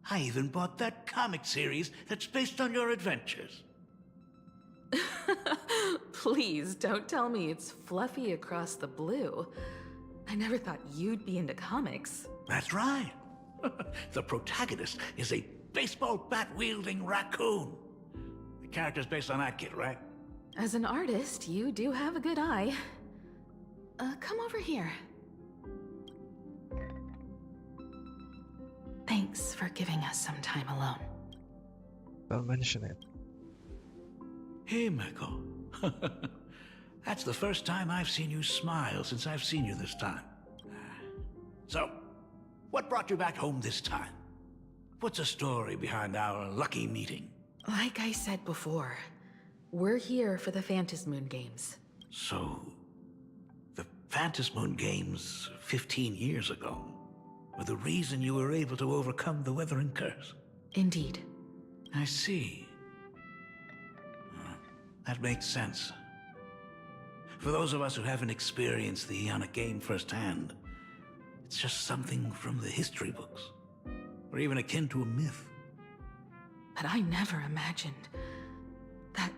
Speaker 10: I even bought that comic series that's based on your adventures.
Speaker 11: Please don't tell me it's fluffy across the blue. I never thought you'd be into comics.
Speaker 10: That's right. The protagonist is a baseball bat-wielding raccoon. character's based on that kid, right?
Speaker 11: As an artist, you do have a good eye. Come over here. Thanks for giving us some time alone.
Speaker 1: Don't mention it.
Speaker 10: Hey, Miko. That's the first time I've seen you smile since I've seen you this time. So, what brought you back home this time? What's the story behind our lucky meeting?
Speaker 11: Like I said before, we're here for the Phantasmoon Games.
Speaker 10: So, the Phantasmoon Games 15 years ago were the reason you were able to overcome the Weathering Curse?
Speaker 11: Indeed.
Speaker 10: I see. That makes sense. For those of us who haven't experienced the Ionic game firsthand, it's just something from the history books, or even akin to a myth.
Speaker 11: But I never imagined that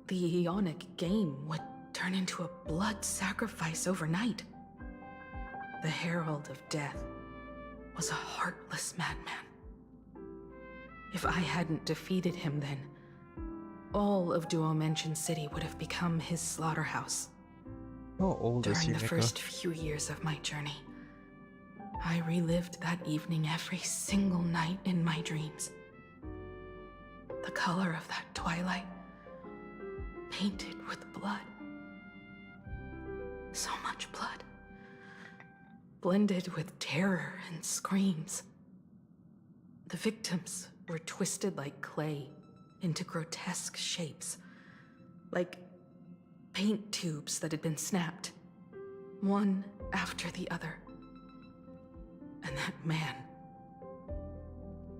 Speaker 11: the Ionic game would turn into a blood sacrifice overnight. The Herald of Death was a heartless madman. If I hadn't defeated him then, all of Duomension City would have become his slaughterhouse.
Speaker 1: How old is he,
Speaker 11: During the
Speaker 1: Miko?
Speaker 11: first few years of my journey, I relived that evening every single night in my dreams. The color of that twilight, painted with blood. So much blood. Blended with terror and screams. The victims were twisted like clay into grotesque shapes, like paint tubes that had been snapped, one after the other. And that man,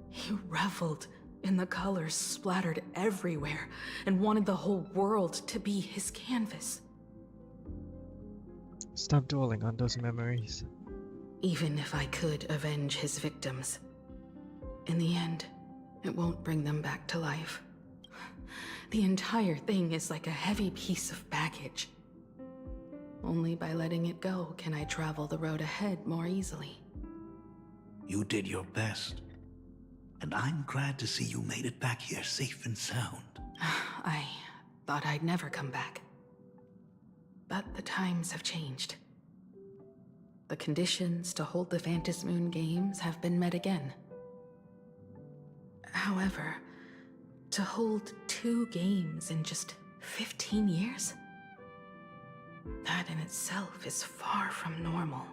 Speaker 11: he reveled in the colors splattered everywhere and wanted the whole world to be his canvas.
Speaker 1: Stop dwelling on those memories.
Speaker 11: Even if I could avenge his victims, in the end, it won't bring them back to life. The entire thing is like a heavy piece of baggage. Only by letting it go can I travel the road ahead more easily.
Speaker 10: You did your best, and I'm glad to see you made it back here safe and sound.
Speaker 11: I thought I'd never come back. But the times have changed. The conditions to hold the Phantasmoon Games have been met again. However, to hold 2 games in just 15 years? That in itself is far from normal.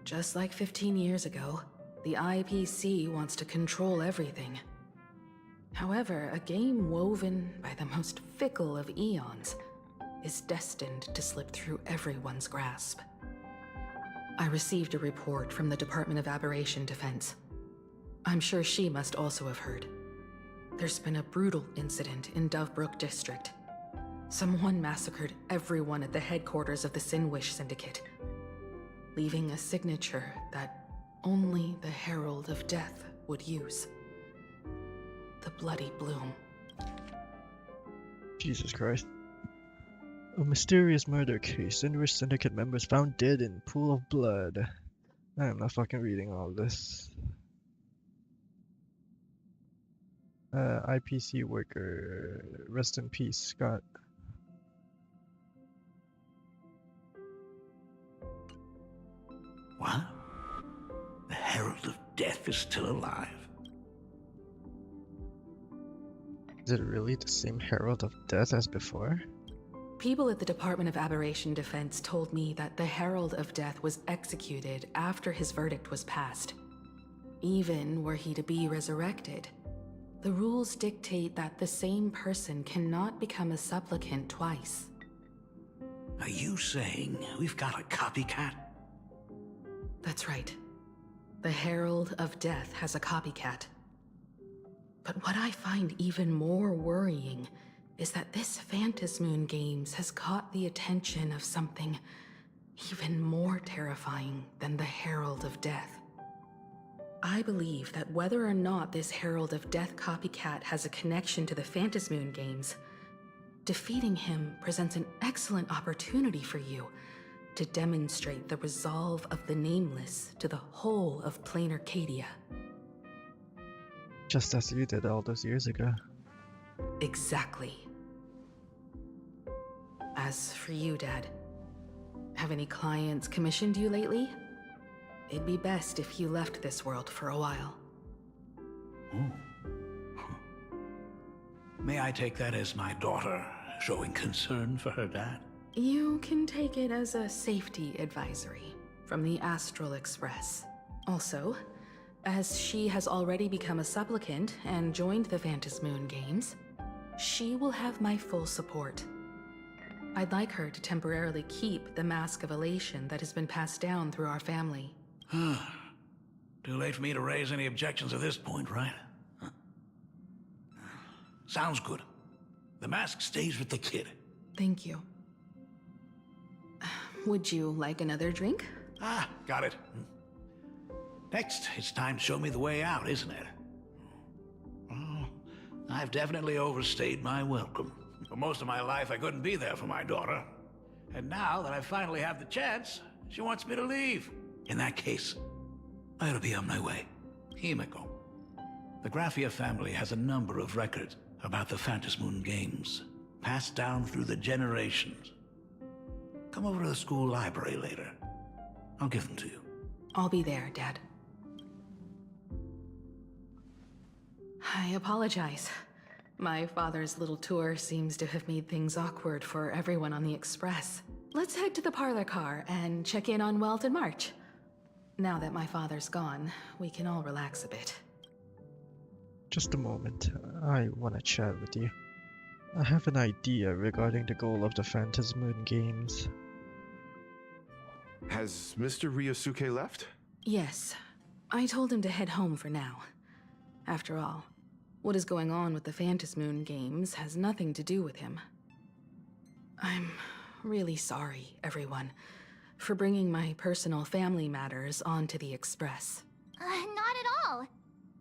Speaker 11: Just like 15 years ago, the IPC wants to control everything. However, a game woven by the most fickle of eons is destined to slip through everyone's grasp. I received a report from the Department of Aberration Defense. I'm sure she must also have heard. There's been a brutal incident in Dovebrook District. Someone massacred everyone at the headquarters of the Sinwish Syndicate, leaving a signature that only the Herald of Death would use. The Bloody Bloom.
Speaker 1: Jesus Christ. A mysterious murder case in which syndicate members found dead in pool of blood. I am not fucking reading all this. IPC worker, rest in peace, Scott.
Speaker 10: What? The Herald of Death is still alive.
Speaker 1: Is it really the same Herald of Death as before?
Speaker 11: People at the Department of Aberration Defense told me that the Herald of Death was executed after his verdict was passed. Even were he to be resurrected, the rules dictate that the same person cannot become a supplicant twice.
Speaker 10: Are you saying we've got a copycat?
Speaker 11: That's right. The Herald of Death has a copycat. But what I find even more worrying is that this Phantasmoon Games has caught the attention of something even more terrifying than the Herald of Death. I believe that whether or not this Herald of Death copycat has a connection to the Phantasmoon Games, defeating him presents an excellent opportunity for you to demonstrate the resolve of the Nameless to the whole of Planarcadia.
Speaker 1: Just as you did all those years ago.
Speaker 11: Exactly. As for you, Dad, have any clients commissioned you lately? It'd be best if you left this world for a while.
Speaker 10: May I take that as my daughter showing concern for her dad?
Speaker 11: You can take it as a safety advisory from the Astral Express. Also, as she has already become a supplicant and joined the Phantasmoon Games, she will have my full support. I'd like her to temporarily keep the Mask of Elation that has been passed down through our family.
Speaker 10: Too late for me to raise any objections at this point, right? Huh. Sounds good. The mask stays with the kid.
Speaker 11: Thank you. Would you like another drink?
Speaker 10: Got it. Next, it's time to show me the way out, isn't it? Oh, I've definitely overstayed my welcome. For most of my life, I couldn't be there for my daughter. And now that I finally have the chance, she wants me to leave. In that case, I ought to be on my way. Himiko. The Graphia family has a number of records about the Phantasmoon Games, passed down through the generations. Come over to the school library later. I'll give them to you.
Speaker 11: I'll be there, Dad. I apologize. My father's little tour seems to have made things awkward for everyone on the Express. Let's head to the parlor car and check in on Welt and March. Now that my father's gone, we can all relax a bit.
Speaker 1: Just a moment. I want to chat with you. I have an idea regarding the goal of the Phantasmoon Games.
Speaker 9: Has Mr. Ryosuke left?
Speaker 11: Yes. I told him to head home for now. After all, what is going on with the Phantasmoon Games has nothing to do with him. I'm really sorry, everyone, for bringing my personal family matters onto the Express.
Speaker 5: Not at all.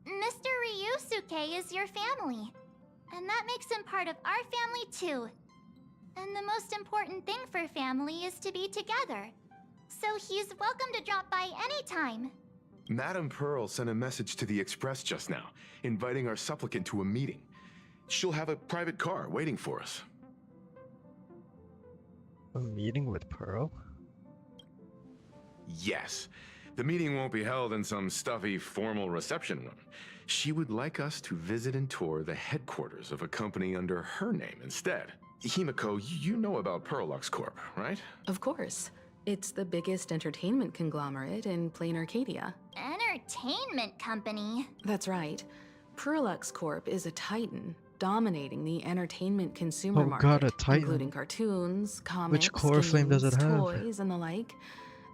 Speaker 5: Mr. Ryusuke is your family. And that makes him part of our family too. And the most important thing for family is to be together. So he's welcome to drop by anytime.
Speaker 9: Madame Pearl sent a message to the Express just now, inviting our supplicant to a meeting. She'll have a private car waiting for us.
Speaker 1: A meeting with Pearl?
Speaker 9: Yes. The meeting won't be held in some stuffy, formal reception room. She would like us to visit and tour the headquarters of a company under her name instead. Himiko, you know about Pearlux Corp, right?
Speaker 11: Of course. It's the biggest entertainment conglomerate in Planarcadia.
Speaker 5: Entertainment company?
Speaker 11: That's right. Pearlux Corp is a titan, dominating the entertainment consumer market,
Speaker 1: God, a titan.
Speaker 11: including cartoons, comics,
Speaker 1: Which core flame does it have?
Speaker 11: toys, and the like.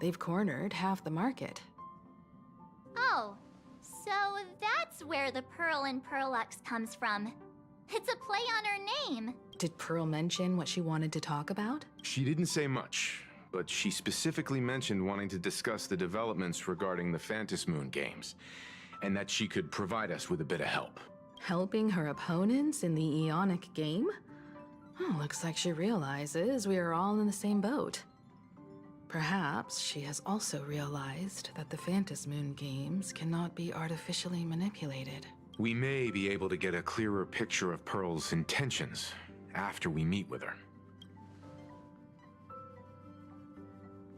Speaker 11: They've cornered half the market.
Speaker 5: Oh, so that's where the Pearl in Pearlux comes from. It's a play on her name.
Speaker 11: Did Pearl mention what she wanted to talk about?
Speaker 9: She didn't say much, but she specifically mentioned wanting to discuss the developments regarding the Phantasmoon Games, and that she could provide us with a bit of help.
Speaker 11: Helping her opponents in the Eonic game? Oh, looks like she realizes we are all in the same boat. Perhaps she has also realized that the Phantasmoon Games cannot be artificially manipulated.
Speaker 9: We may be able to get a clearer picture of Pearl's intentions after we meet with her.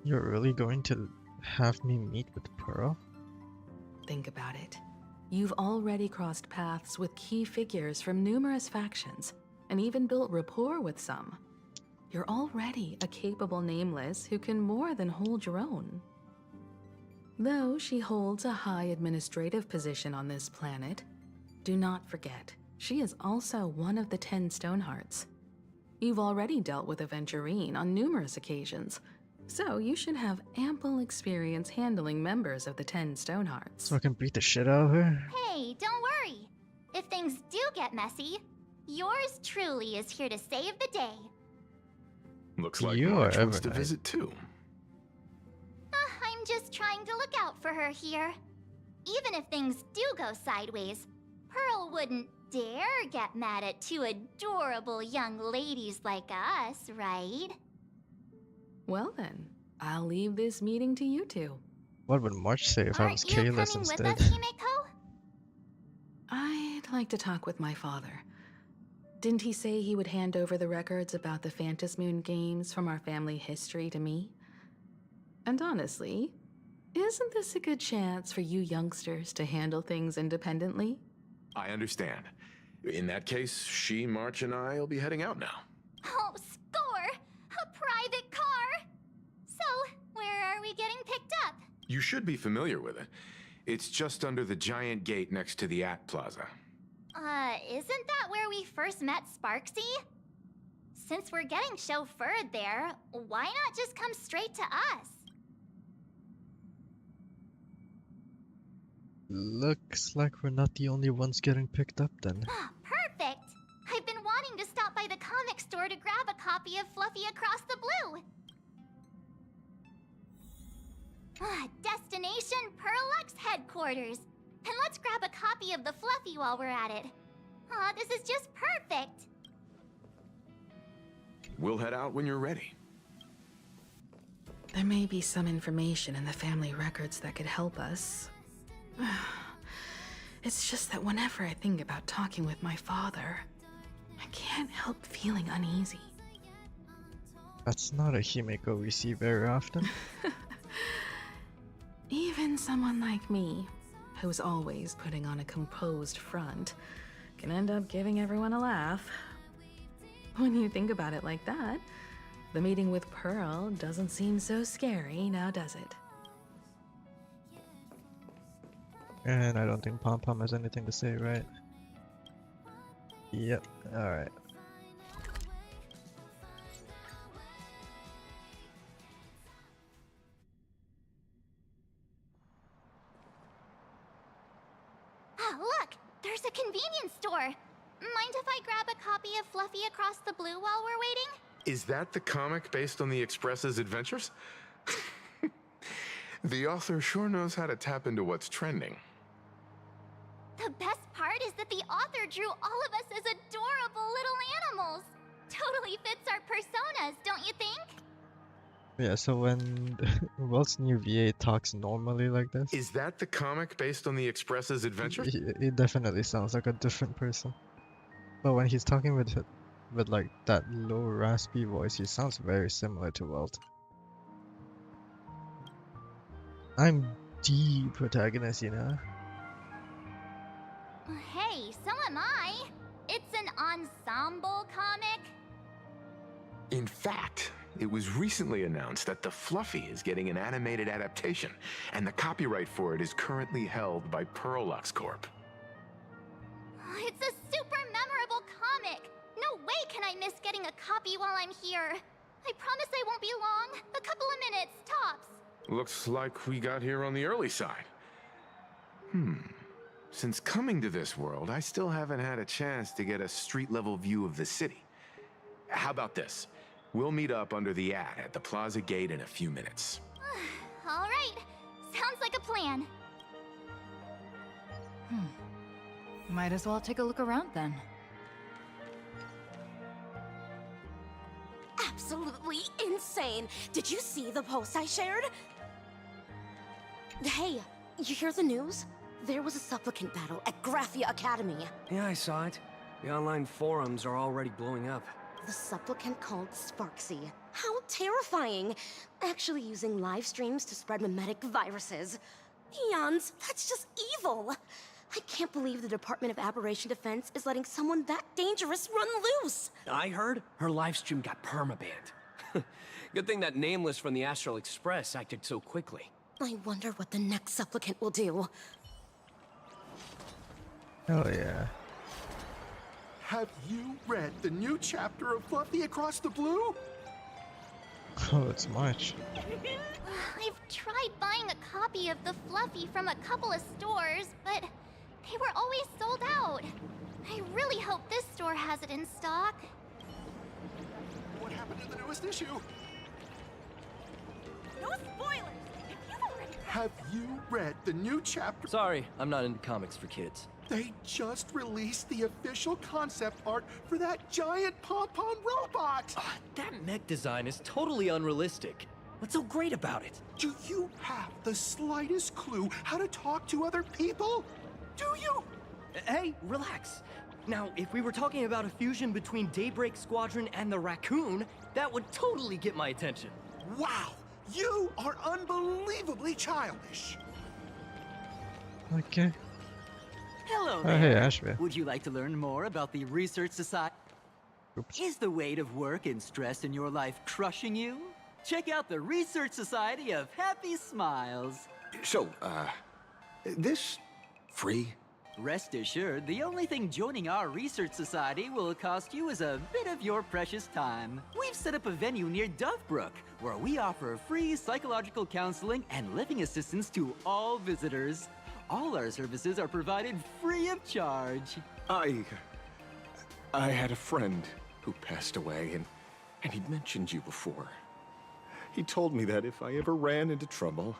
Speaker 1: You're really going to have me meet with Pearl?
Speaker 11: Think about it. You've already crossed paths with key figures from numerous factions, and even built rapport with some. You're already a capable Nameless who can more than hold your own. Though she holds a high administrative position on this planet, do not forget, she is also one of the 10 Stonehearts. You've already dealt with Aventurine on numerous occasions, so you should have ample experience handling members of the 10 Stonehearts.
Speaker 1: So I can beat the shit out of her?
Speaker 5: Hey, don't worry. If things do get messy, yours truly is here to save the day.
Speaker 9: Looks like
Speaker 1: You
Speaker 9: March
Speaker 1: are
Speaker 9: wants to
Speaker 1: ever nice.
Speaker 9: visit too.
Speaker 5: I'm just trying to look out for her here. Even if things do go sideways, Pearl wouldn't dare get mad at two adorable young ladies like us, right?
Speaker 11: Well then, I'll leave this meeting to you two.
Speaker 1: What would March say if I was
Speaker 5: Aren't you
Speaker 1: Kalis
Speaker 5: coming with
Speaker 1: instead?
Speaker 5: us, Himeko?
Speaker 11: I'd like to talk with my father. Didn't he say he would hand over the records about the Phantasmoon games from our family history to me? And honestly, isn't this a good chance for you youngsters to handle things independently?
Speaker 9: I understand. In that case, she, March, and I will be heading out now.
Speaker 5: Oh, score! A private car! So, where are we getting picked up?
Speaker 9: You should be familiar with it. It's just under the giant gate next to the At Plaza.
Speaker 5: Isn't that where we first met Sparksy? Since we're getting chauffeured there, why not just come straight to us?
Speaker 1: Looks like we're not the only ones getting picked up then.
Speaker 5: Perfect! I've been wanting to stop by the comic store to grab a copy of Fluffy Across the Blue. Destination Perlux headquarters. And let's grab a copy of the Fluffy while we're at it. This is just perfect.
Speaker 9: We'll head out when you're ready.
Speaker 11: There may be some information in the family records that could help us. It's just that whenever I think about talking with my father, I can't help feeling uneasy.
Speaker 1: That's not a Himeko we see very often.
Speaker 11: Even someone like me, who's always putting on a composed front, can end up giving everyone a laugh. When you think about it like that, the meeting with Pearl doesn't seem so scary, now does it?
Speaker 1: And I don't think Pom Pom has anything to say, right? Yep, alright.
Speaker 5: Look! There's a convenience store! Mind if I grab a copy of Fluffy Across the Blue while we're waiting?
Speaker 9: Is that the comic based on the Express's adventures? The author sure knows how to tap into what's trending.
Speaker 5: The best part is that the author drew all of us as adorable little animals. Totally fits our personas, don't you think?
Speaker 1: Yeah, so when Walt's new VA talks normally like this,
Speaker 9: Is that the comic based on the Express's adventures?
Speaker 1: it definitely sounds like a different person. But when he's talking with like that low raspy voice, he sounds very similar to Walt. I'm the protagonist, you know?
Speaker 5: Hey, so am I. It's an ensemble comic.
Speaker 9: In fact, it was recently announced that the Fluffy is getting an animated adaptation, and the copyright for it is currently held by Perlux Corp.
Speaker 5: It's a super memorable comic. No way can I miss getting a copy while I'm here. I promise I won't be long. A couple of minutes, tops.
Speaker 9: Looks like we got here on the early side. Since coming to this world, I still haven't had a chance to get a street-level view of the city. How about this? We'll meet up under the at the plaza gate in a few minutes.
Speaker 5: All right. Sounds like a plan.
Speaker 2: Might as well take a look around then.
Speaker 7: Absolutely insane. Did you see the post I shared? Hey, you hear the news? There was a supplicant battle at Graphia Academy.
Speaker 6: Yeah, I saw it. The online forums are already blowing up.
Speaker 7: The supplicant called Sparksy. How terrifying! Actually using live streams to spread mimetic viruses. Eons, that's just evil! I can't believe the Department of Aberration Defense is letting someone that dangerous run loose!
Speaker 6: I heard her livestream got permabanned. Good thing that Nameless from the Astral Express acted so quickly.
Speaker 7: I wonder what the next supplicant will do.
Speaker 1: Oh yeah.
Speaker 3: Have you read the new chapter of Fluffy Across the Blue?
Speaker 1: Oh, it's March.
Speaker 5: I've tried buying a copy of the Fluffy from a couple of stores, but they were always sold out. I really hope this store has it in stock.
Speaker 3: What happened to the newest issue?
Speaker 7: No spoilers! If you've already
Speaker 3: Have you read the new chapter?
Speaker 6: Sorry, I'm not into comics for kids.
Speaker 3: They just released the official concept art for that giant pom-pom robot!
Speaker 6: That mech design is totally unrealistic. What's so great about it?
Speaker 3: Do you have the slightest clue how to talk to other people? Do you?
Speaker 6: Hey, relax.
Speaker 15: Now, if we were talking about a fusion between Daybreak Squadron and the Raccoon, that would totally get my attention.
Speaker 16: Wow! You are unbelievably childish!
Speaker 1: Okay.
Speaker 17: Hello
Speaker 1: Oh,
Speaker 17: there.
Speaker 1: hey, Ashby.
Speaker 17: Would you like to learn more about the Research Society?
Speaker 1: Oops.
Speaker 17: Is the weight of work and stress in your life crushing you? Check out the Research Society of Happy Smiles.
Speaker 3: So, this free?
Speaker 17: Rest assured, the only thing joining our Research Society will cost you is a bit of your precious time. We've set up a venue near Dovebrook, where we offer free psychological counseling and living assistance to all visitors. All our services are provided free of charge.
Speaker 3: I had a friend who passed away, and he'd mentioned you before. He told me that if I ever ran into trouble,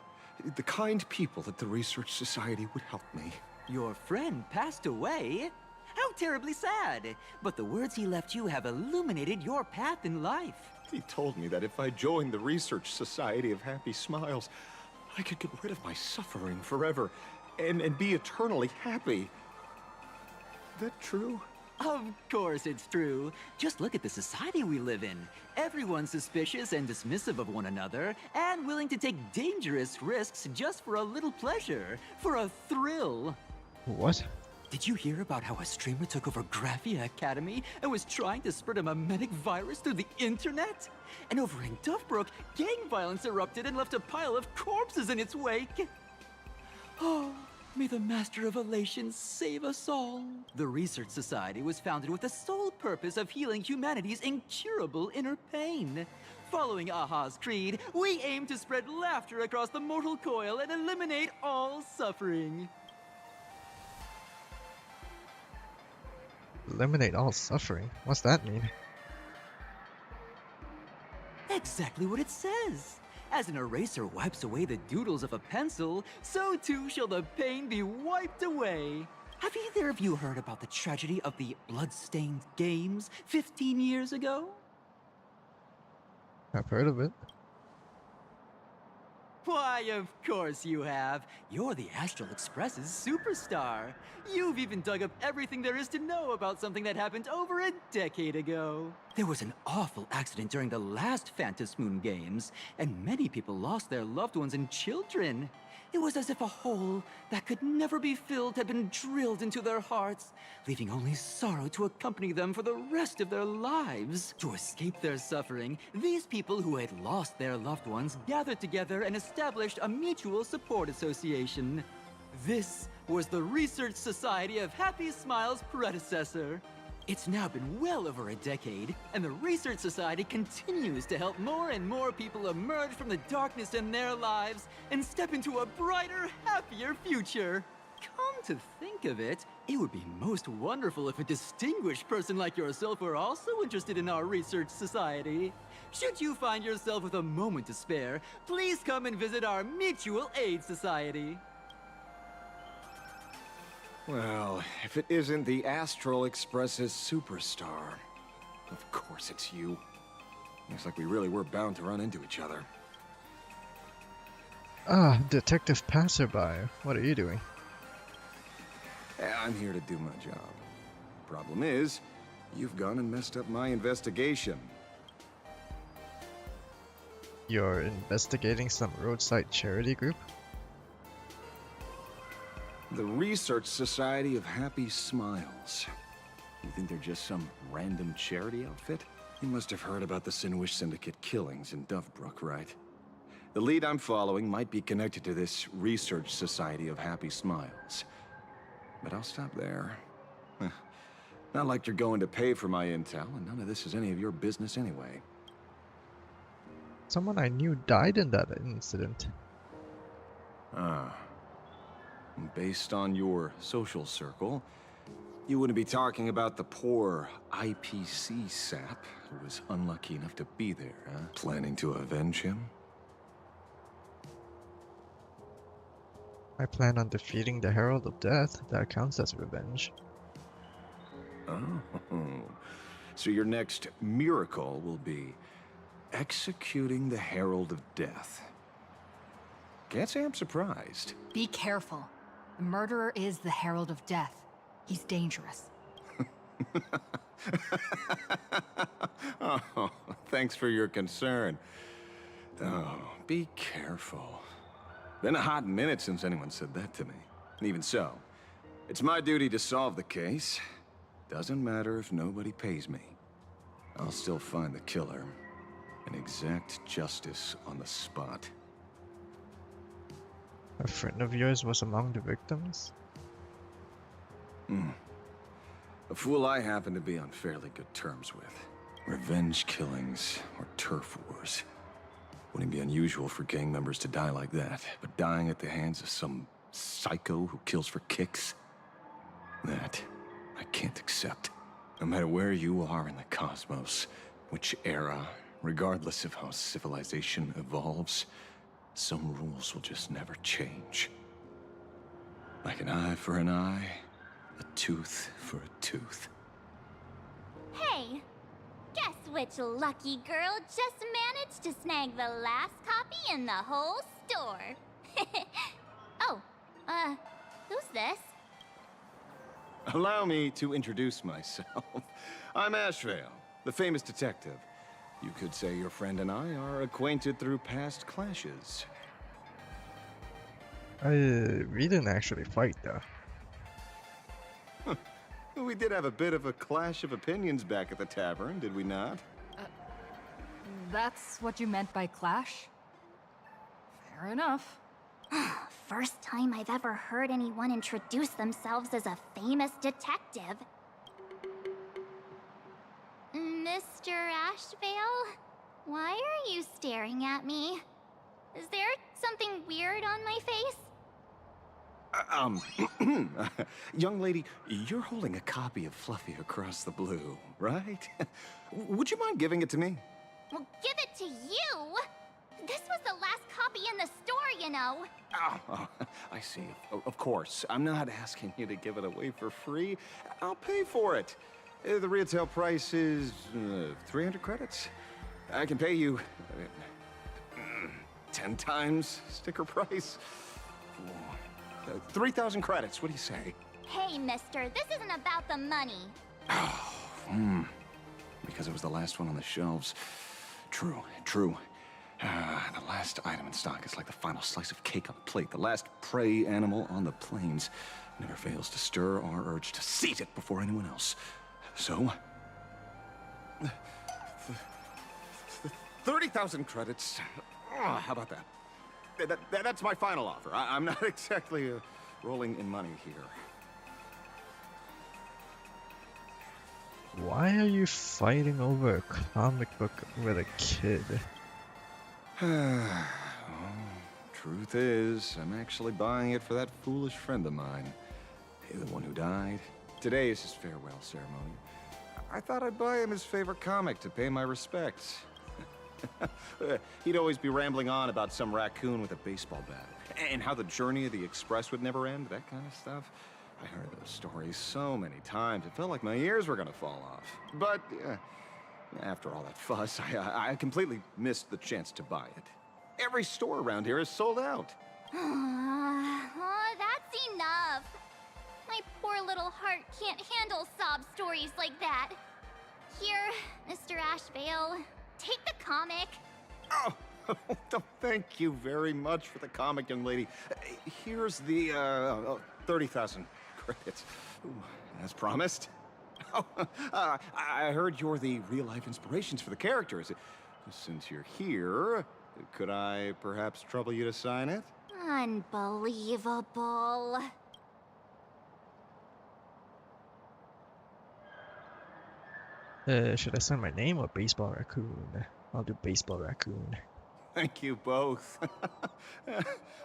Speaker 3: the kind people at the Research Society would help me.
Speaker 17: Your friend passed away? How terribly sad. But the words he left you have illuminated your path in life.
Speaker 3: He told me that if I joined the Research Society of Happy Smiles, I could get rid of my suffering forever and be eternally happy. That true?
Speaker 17: Of course it's true. Just look at the society we live in. Everyone's suspicious and dismissive of one another, and willing to take dangerous risks just for a little pleasure, for a thrill.
Speaker 1: What?
Speaker 17: Did you hear about how a streamer took over Graphia Academy and was trying to spread a mimetic virus through the internet? And over in Dovebrook, gang violence erupted and left a pile of corpses in its wake. Oh, may the Master of Elation save us all. The Research Society was founded with the sole purpose of healing humanity's incurable inner pain. Following Aha's creed, we aim to spread laughter across the mortal coil and eliminate all suffering.
Speaker 1: Eliminate all suffering? What's that mean?
Speaker 17: Exactly what it says. As an eraser wipes away the doodles of a pencil, so too shall the pain be wiped away. Have either of you heard about the tragedy of the Bloodstained Games 15 years ago?
Speaker 1: I've heard of it.
Speaker 17: Why, of course you have. You're the Astral Express's superstar. You've even dug up everything there is to know about something that happened over a decade ago. There was an awful accident during the last Phantom Moon Games, and many people lost their loved ones and children. It was as if a hole that could never be filled had been drilled into their hearts, leaving only sorrow to accompany them for the rest of their lives. To escape their suffering, these people who had lost their loved ones gathered together and established a mutual support association. This was the Research Society of Happy Smiles' predecessor. It's now been well over a decade, and the Research Society continues to help more and more people emerge from the darkness in their lives and step into a brighter, happier future. Come to think of it, it would be most wonderful if a distinguished person like yourself were also interested in our Research Society. Should you find yourself with a moment to spare, please come and visit our Mutual Aid Society.
Speaker 3: Well, if it isn't the Astral Express's superstar, of course it's you. Looks like we really were bound to run into each other.
Speaker 1: Ah, Detective Passerby. What are you doing?
Speaker 3: I'm here to do my job. Problem is, you've gone and messed up my investigation.
Speaker 1: You're investigating some roadside charity group?
Speaker 3: The Research Society of Happy Smiles. You think they're just some random charity outfit? You must have heard about the Sinuish Syndicate killings in Dovebrook, right? The lead I'm following might be connected to this Research Society of Happy Smiles. But I'll stop there. Not like you're going to pay for my intel, and none of this is any of your business anyway.
Speaker 1: Someone I knew died in that incident.
Speaker 3: Ah. Based on your social circle, you wouldn't be talking about the poor IPC sap who was unlucky enough to be there, huh? Planning to avenge him?
Speaker 1: I plan on defeating the Herald of Death. That counts as revenge.
Speaker 3: Oh. So your next miracle will be executing the Herald of Death. Can't say I'm surprised.
Speaker 2: Be careful. The murderer is the Herald of Death. He's dangerous.
Speaker 3: Oh, thanks for your concern. Oh, be careful. Been a hot minute since anyone said that to me. And even so, it's my duty to solve the case. Doesn't matter if nobody pays me. I'll still find the killer and exact justice on the spot.
Speaker 1: A friend of yours was among the victims?
Speaker 3: A fool I happen to be on fairly good terms with. Revenge killings or turf wars. Wouldn't be unusual for gang members to die like that, but dying at the hands of some psycho who kills for kicks? That I can't accept. No matter where you are in the cosmos, which era, regardless of how civilization evolves, some rules will just never change. Like an eye for an eye, a tooth for a tooth.
Speaker 5: Hey, guess which lucky girl just managed to snag the last copy in the whole store? Oh, who's this?
Speaker 3: Allow me to introduce myself. I'm Ashvale, the famous detective. You could say your friend and I are acquainted through past clashes.
Speaker 1: We didn't actually fight though.
Speaker 3: We did have a bit of a clash of opinions back at the tavern, did we not?
Speaker 2: That's what you meant by clash? Fair enough.
Speaker 5: First time I've ever heard anyone introduce themselves as a famous detective. Mr. Ashvale? Why are you staring at me? Is there something weird on my face?
Speaker 3: Young lady, you're holding a copy of Fluffy Across the Blue, right? Would you mind giving it to me?
Speaker 5: Well, give it to you! This was the last copy in the store, you know.
Speaker 3: Oh, I see. Of course. I'm not asking you to give it away for free. I'll pay for it. The retail price is 300 credits. I can pay you 10 times sticker price. 3,000 credits. What do you say?
Speaker 5: Hey, mister, this isn't about the money.
Speaker 3: Because it was the last one on the shelves. True. The last item in stock is like the final slice of cake on the plate. The last prey animal on the plains never fails to stir our urge to seize it before anyone else. So, 30,000 credits. How about that? That's my final offer. I'm not exactly rolling in money here.
Speaker 1: Why are you fighting over a comic book with a kid?
Speaker 3: Truth is, I'm actually buying it for that foolish friend of mine. The one who died. Today is his farewell ceremony. I thought I'd buy him his favorite comic to pay my respects. He'd always be rambling on about some raccoon with a baseball bat, and how the journey of the Express would never end, that kind of stuff. I heard those stories so many times, it felt like my ears were gonna fall off. But after all that fuss, I completely missed the chance to buy it. Every store around here is sold out.
Speaker 5: Oh, that's enough. My poor little heart can't handle sob stories like that. Here, Mr. Ashvale, take the comic.
Speaker 3: Oh, thank you very much for the comic, young lady. Here's the 30,000 credits. Ooh, as promised. Oh, I heard you're the real-life inspirations for the characters. Since you're here, could I perhaps trouble you to sign it?
Speaker 5: Unbelievable.
Speaker 1: Should I sign my name or Baseball Raccoon? I'll do Baseball Raccoon.
Speaker 3: Thank you both.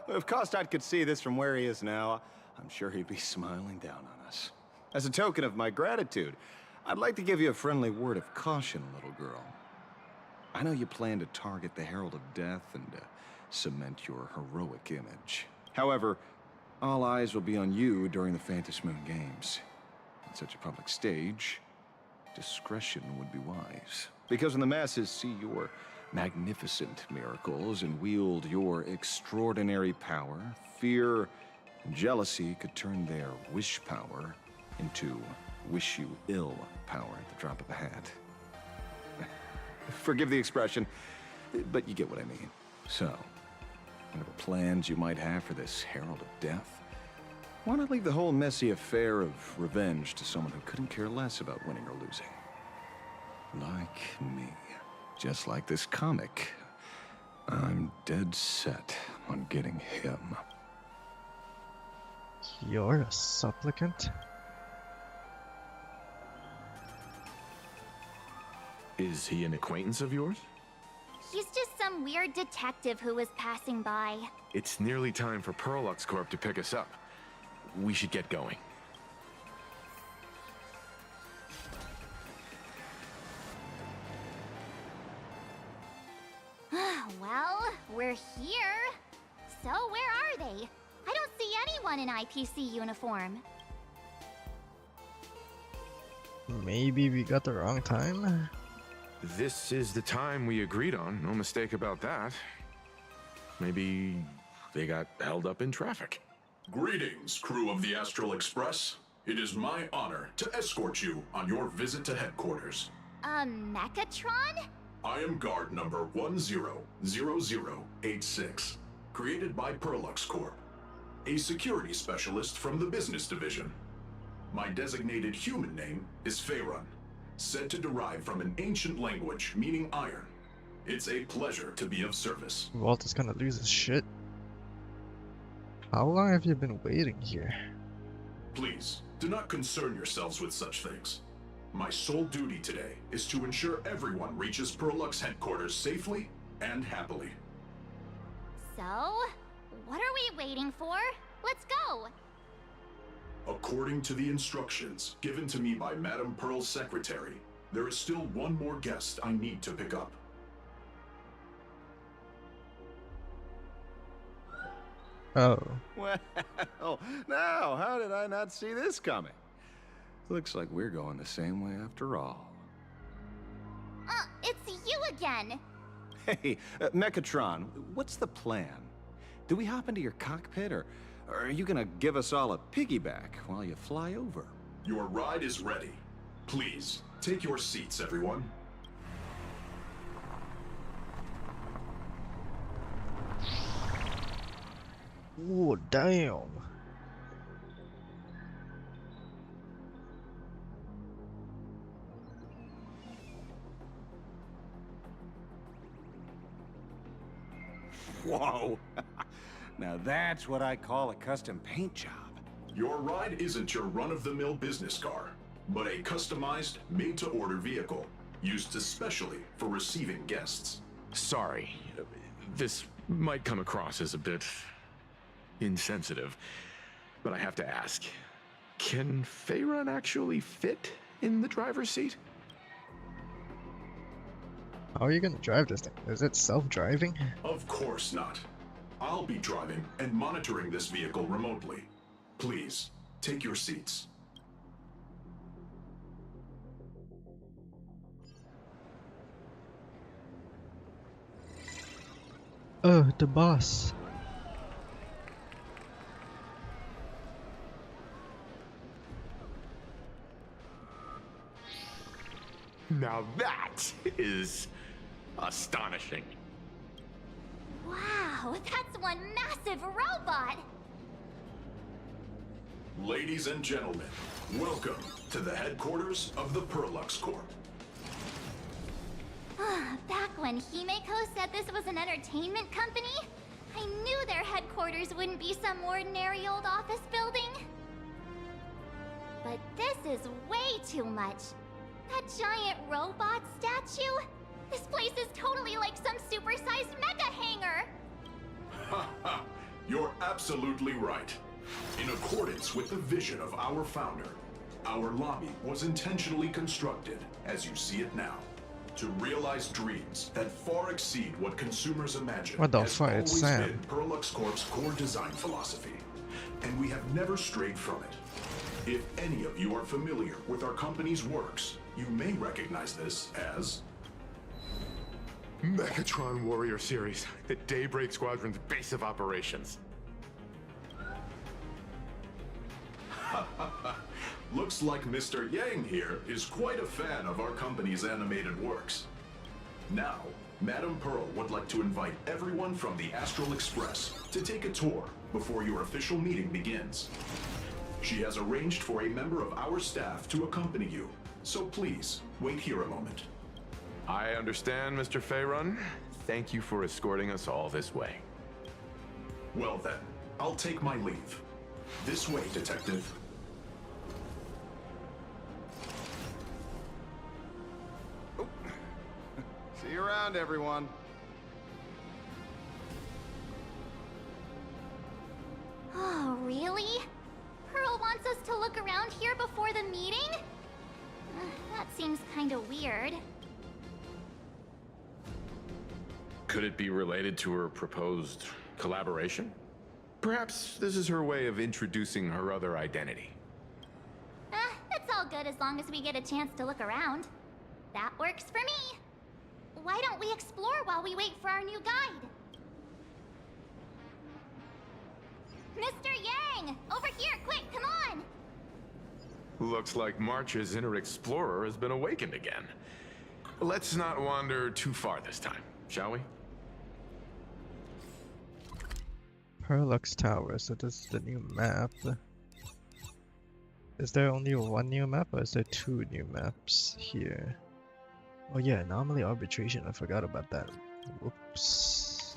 Speaker 3: If Kostad could see this from where he is now, I'm sure he'd be smiling down on us. As a token of my gratitude, I'd like to give you a friendly word of caution, little girl. I know you plan to target the Herald of Death and cement your heroic image. However, all eyes will be on you during the Phantom Moon Games. On such a public stage, discretion would be wise. Because when the masses see your magnificent miracles and wield your extraordinary power, fear and jealousy could turn their wish power into wish you ill power at the drop of a hat. Forgive the expression, but you get what I mean. So, whatever plans you might have for this Herald of Death, why not leave the whole messy affair of revenge to someone who couldn't care less about winning or losing? Like me. Just like this comic. I'm dead set on getting him.
Speaker 1: You're a supplicant?
Speaker 9: Is he an acquaintance of yours?
Speaker 5: He's just some weird detective who was passing by.
Speaker 9: It's nearly time for Perlux Corp to pick us up. We should get going.
Speaker 5: Well, we're here. So where are they? I don't see anyone in IPC uniform.
Speaker 1: Maybe we got the wrong time?
Speaker 9: This is the time we agreed on, no mistake about that. Maybe they got held up in traffic.
Speaker 18: Greetings, crew of the Astral Express. It is my honor to escort you on your visit to headquarters.
Speaker 5: Mechatron?
Speaker 18: I am guard number 100086, created by Perlux Corp, a security specialist from the business division. My designated human name is Faerun, said to derive from an ancient language meaning iron. It's a pleasure to be of service.
Speaker 1: Walt is gonna lose his shit. How long have you been waiting here?
Speaker 18: Please, do not concern yourselves with such things. My sole duty today is to ensure everyone reaches Perlux headquarters safely and happily.
Speaker 5: So, what are we waiting for? Let's go!
Speaker 18: According to the instructions given to me by Madame Pearl's secretary, there is still one more guest I need to pick up.
Speaker 1: Oh.
Speaker 3: Well, now, how did I not see this coming? Looks like we're going the same way after all.
Speaker 5: It's you again!
Speaker 3: Hey, Mechatron, what's the plan? Do we hop into your cockpit, or are you gonna give us all a piggyback while you fly over?
Speaker 18: Your ride is ready. Please, take your seats, everyone.
Speaker 1: Oh, damn.
Speaker 3: Whoa! Now that's what I call a custom paint job.
Speaker 18: Your ride isn't your run-of-the-mill business car, but a customized, made-to-order vehicle, used especially for receiving guests.
Speaker 9: Sorry, this might come across as a bit insensitive, but I have to ask. Can Faerun actually fit in the driver's seat?
Speaker 1: How are you gonna drive this thing? Is it self-driving?
Speaker 18: Of course not. I'll be driving and monitoring this vehicle remotely. Please, take your seats.
Speaker 1: Oh, the boss.
Speaker 9: Now that is astonishing.
Speaker 5: Wow, that's one massive robot!
Speaker 18: Ladies and gentlemen, welcome to the headquarters of the Perlux Corp.
Speaker 5: Back when Himeko said this was an entertainment company, I knew their headquarters wouldn't be some ordinary old office building. But this is way too much. That giant robot statue? This place is totally like some supersized mecha hangar!
Speaker 18: Ha ha! You're absolutely right. In accordance with the vision of our founder, our lobby was intentionally constructed, as you see it now, to realize dreams that far exceed what consumers imagine.
Speaker 1: What the
Speaker 18: has
Speaker 1: fuck? It's
Speaker 18: always
Speaker 1: Sam.
Speaker 18: been Perlux Corp's core design philosophy, and we have never strayed from it. If any of you are familiar with our company's works, you may recognize this as
Speaker 9: Mechatron Warrior Series, the Daybreak Squadron's base of operations.
Speaker 18: Looks like Mr. Yang here is quite a fan of our company's animated works. Now, Madame Pearl would like to invite everyone from the Astral Express to take a tour before your official meeting begins. She has arranged for a member of our staff to accompany you, so please, wait here a moment.
Speaker 9: I understand, Mr. Faerun. Thank you for escorting us all this way.
Speaker 18: Well then, I'll take my leave. This way, Detective.
Speaker 19: See you around, everyone.
Speaker 5: Oh, really? Pearl wants us to look around here before the meeting? That seems kinda weird.
Speaker 9: Could it be related to her proposed collaboration? Perhaps this is her way of introducing her other identity.
Speaker 5: It's all good as long as we get a chance to look around. That works for me. Why don't we explore while we wait for our new guide? Mr. Yang! Over here, quick, come on!
Speaker 9: Looks like March's inner explorer has been awakened again. Let's not wander too far this time, shall we?
Speaker 1: Perlux Tower, so this is the new map. Is there only one new map or is there two new maps here? Oh yeah, anomaly arbitration, I forgot about that. Whoops.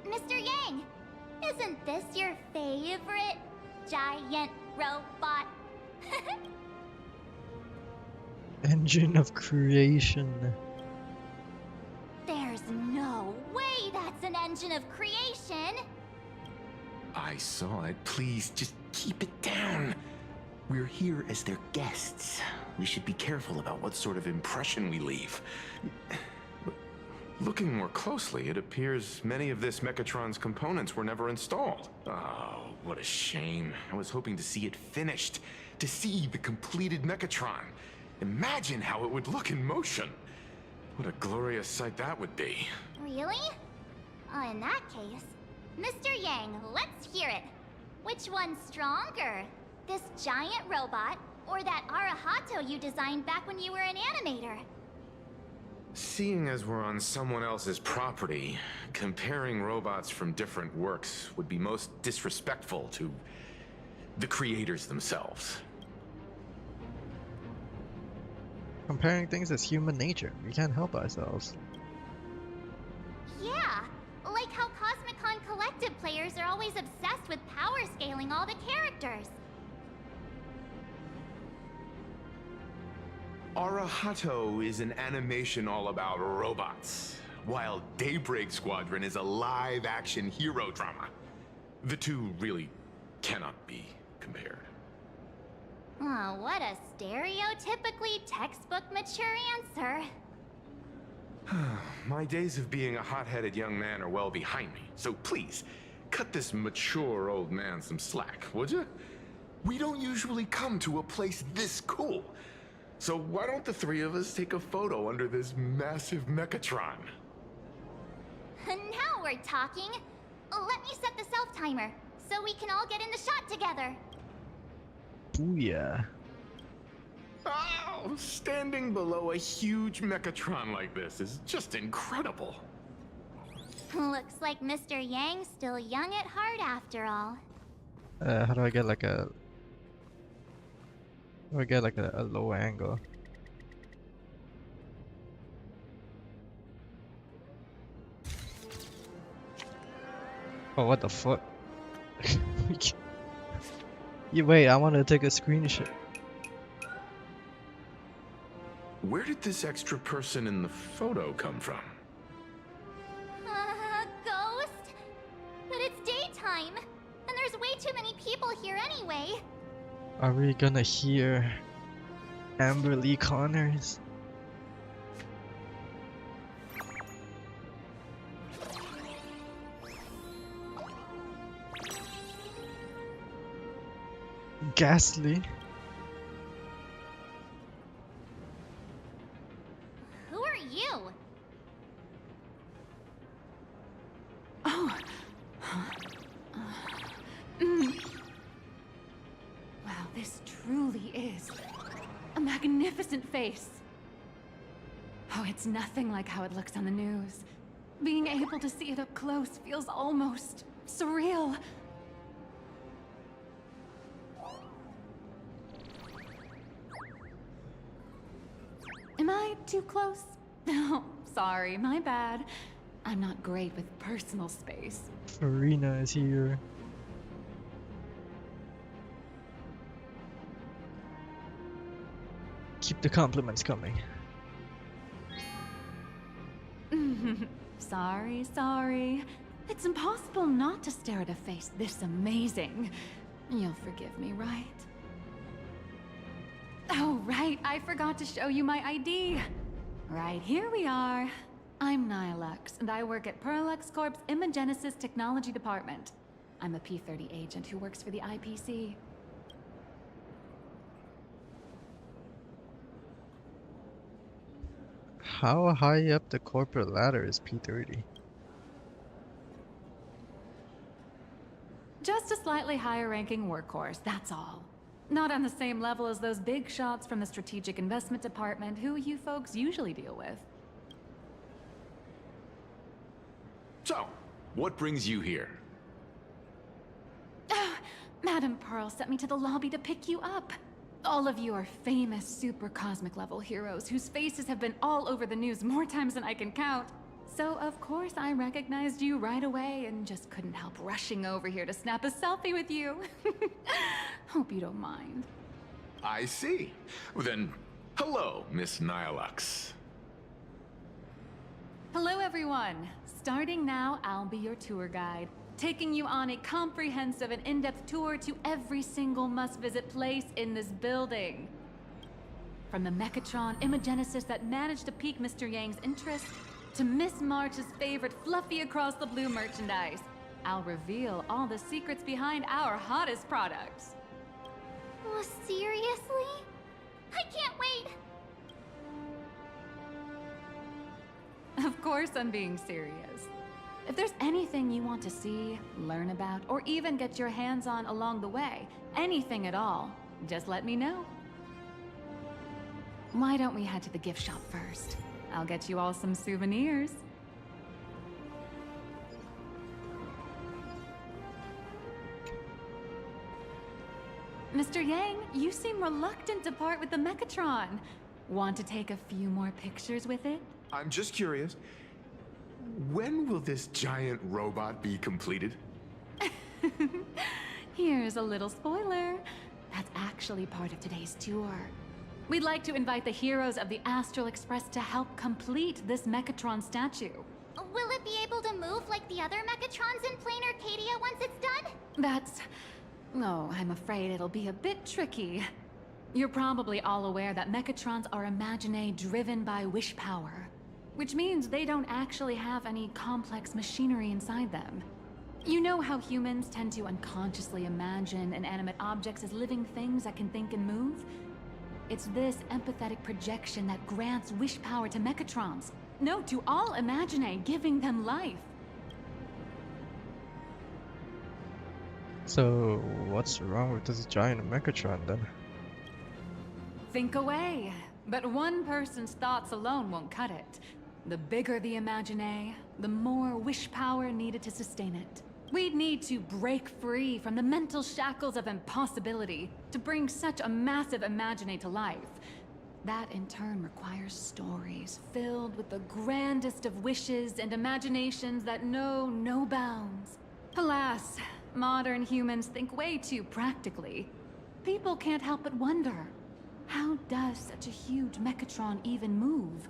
Speaker 5: Mr. Yang! Isn't this your favorite giant robot?
Speaker 1: Engine of creation.
Speaker 5: There's no way that's an engine of creation!
Speaker 9: I saw it. Please, just keep it down. We're here as their guests. We should be careful about what sort of impression we leave. Looking more closely, it appears many of this Mechatron's components were never installed. Oh, what a shame. I was hoping to see it finished, to see the completed Mechatron. Imagine how it would look in motion. What a glorious sight that would be.
Speaker 5: Really? In that case, Mr. Yang, let's hear it. Which one's stronger? This giant robot, or that Arahato you designed back when you were an animator?
Speaker 9: Seeing as we're on someone else's property, comparing robots from different works would be most disrespectful to the creators themselves.
Speaker 1: Comparing things is human nature. We can't help ourselves.
Speaker 5: Yeah, like how Cosmicon Collective players are always obsessed with power scaling all the characters.
Speaker 9: Arahato is an animation all about robots, while Daybreak Squadron is a live-action hero drama. The two really cannot be compared.
Speaker 5: Oh, what a stereotypically textbook mature answer.
Speaker 9: My days of being a hot-headed young man are well behind me, so please, cut this mature old man some slack, would you? We don't usually come to a place this cool. So why don't the three of us take a photo under this massive Mechatron?
Speaker 5: Now we're talking. Let me set the self-timer, so we can all get in the shot together.
Speaker 1: Booyah.
Speaker 9: Oh, standing below a huge Mechatron like this is just incredible.
Speaker 5: Looks like Mr. Yang's still young at heart after all.
Speaker 1: How do I get like a... How do I get like a low angle? Oh, what the fuck? You wait, I want to take a screenshot.
Speaker 9: Where did this extra person in the photo come from?
Speaker 5: Ghost? But it's daytime, and there's way too many people here anyway.
Speaker 1: Are we gonna hear Amber Lee Connors? Ghastly.
Speaker 5: Who are you?
Speaker 8: Oh.
Speaker 2: this truly is a magnificent face. Oh, it's nothing like how it looks on the news. Being able to see it up close feels almost surreal. Am I too close? Oh, sorry, my bad. I'm not great with personal space.
Speaker 1: Farina is here. Keep the compliments coming.
Speaker 2: Sorry. It's impossible not to stare at a face this amazing. You'll forgive me, right? Oh, right, I forgot to show you my ID. Right, here we are. I'm Nihilux, and I work at Parallax Corp's Imagenesis Technology Department. I'm a P-30 agent who works for the IPC.
Speaker 1: How high up the corporate ladder is P-30?
Speaker 2: Just a slightly higher ranking workhorse, that's all. Not on the same level as those big shots from the Strategic Investment Department who you folks usually deal with.
Speaker 9: So, what brings you here?
Speaker 2: Madam Pearl sent me to the lobby to pick you up. All of you are famous super cosmic level heroes whose faces have been all over the news more times than I can count. So of course I recognized you right away and just couldn't help rushing over here to snap a selfie with you. Hope you don't mind.
Speaker 9: I see. Well, then, hello, Miss Nihilux.
Speaker 2: Hello everyone. Starting now, I'll be your tour guide, taking you on a comprehensive and in-depth tour to every single must-visit place in this building. From the Mechatron Imagenesis that managed to pique Mr. Yang's interest, to Miss March's favorite fluffy across the blue merchandise, I'll reveal all the secrets behind our hottest products.
Speaker 5: Oh, seriously? I can't wait!
Speaker 2: Of course I'm being serious. If there's anything you want to see, learn about, or even get your hands on along the way, anything at all, just let me know. Why don't we head to the gift shop first? I'll get you all some souvenirs. Mr. Yang, you seem reluctant to part with the Mechatron. Want to take a few more pictures with it?
Speaker 9: I'm just curious. When will this giant robot be completed?
Speaker 2: Here's a little spoiler. That's actually part of today's tour. We'd like to invite the heroes of the Astral Express to help complete this Mechatron statue.
Speaker 5: Will it be able to move like the other Mechatrons in Planarcadia once it's done?
Speaker 2: That's... oh, I'm afraid it'll be a bit tricky. You're probably all aware that Mechatrons are imaginae driven by wish power, which means they don't actually have any complex machinery inside them. You know how humans tend to unconsciously imagine inanimate objects as living things that can think and move? It's this empathetic projection that grants wish power to Mechatrons. No, to all imaginae, giving them life.
Speaker 1: So, what's wrong with this giant Mechatron then?
Speaker 2: Think away. But one person's thoughts alone won't cut it. The bigger the imaginae, the more wish power needed to sustain it. We'd need to break free from the mental shackles of impossibility to bring such a massive imaginae to life. That in turn requires stories filled with the grandest of wishes and imaginations that know no bounds. Alas, modern humans think way too practically. People can't help but wonder, how does such a huge Mechatron even move?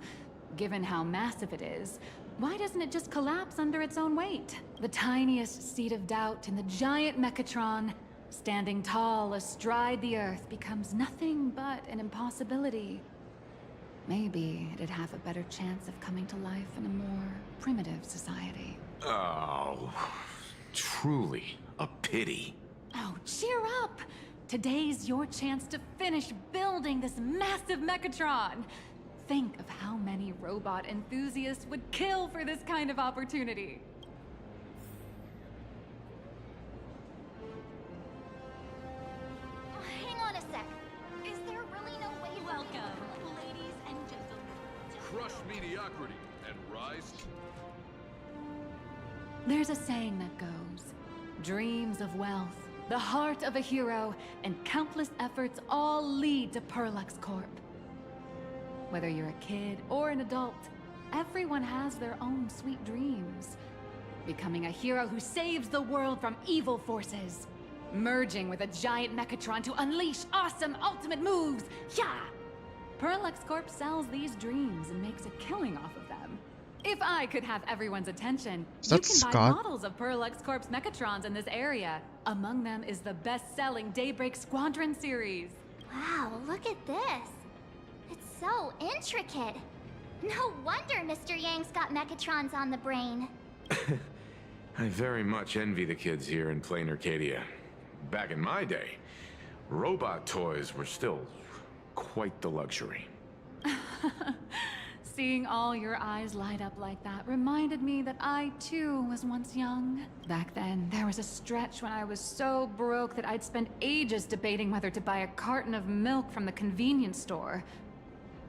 Speaker 2: Given how massive it is, why doesn't it just collapse under its own weight? The tiniest seed of doubt in the giant Mechatron, standing tall astride the Earth, becomes nothing but an impossibility. Maybe it'd have a better chance of coming to life in a more primitive society.
Speaker 9: Oh, truly a pity.
Speaker 2: Oh, cheer up! Today's your chance to finish building this massive Mechatron! Think of how many robot enthusiasts would kill for this kind of opportunity.
Speaker 5: Hang on a
Speaker 18: crush mediocrity and rise.
Speaker 2: There's a saying that goes, dreams of wealth, the heart of a hero, and countless efforts all lead to Perlux Corp. Whether you're a kid or an adult, everyone has their own sweet dreams. Becoming a hero who saves the world from evil forces. Merging with a giant Mechatron to unleash awesome ultimate moves. Yeah! Perlux Corp sells these dreams and makes a killing off of them. If I could have everyone's attention, you can buy models of Perlux Corp's Mechatrons in this area. Among them is the best-selling Daybreak Squadron series.
Speaker 5: Wow, look at this. It's so intricate. No wonder Mr. Yang's got Mechatrons on the brain.
Speaker 9: I very much envy the kids here in Planarcadia. Back in my day, robot toys were still quite the luxury.
Speaker 2: Seeing all your eyes light up like that reminded me that I, too, was once young. Back then, there was a stretch when I was so broke that I'd spend ages debating whether to buy a carton of milk from the convenience store.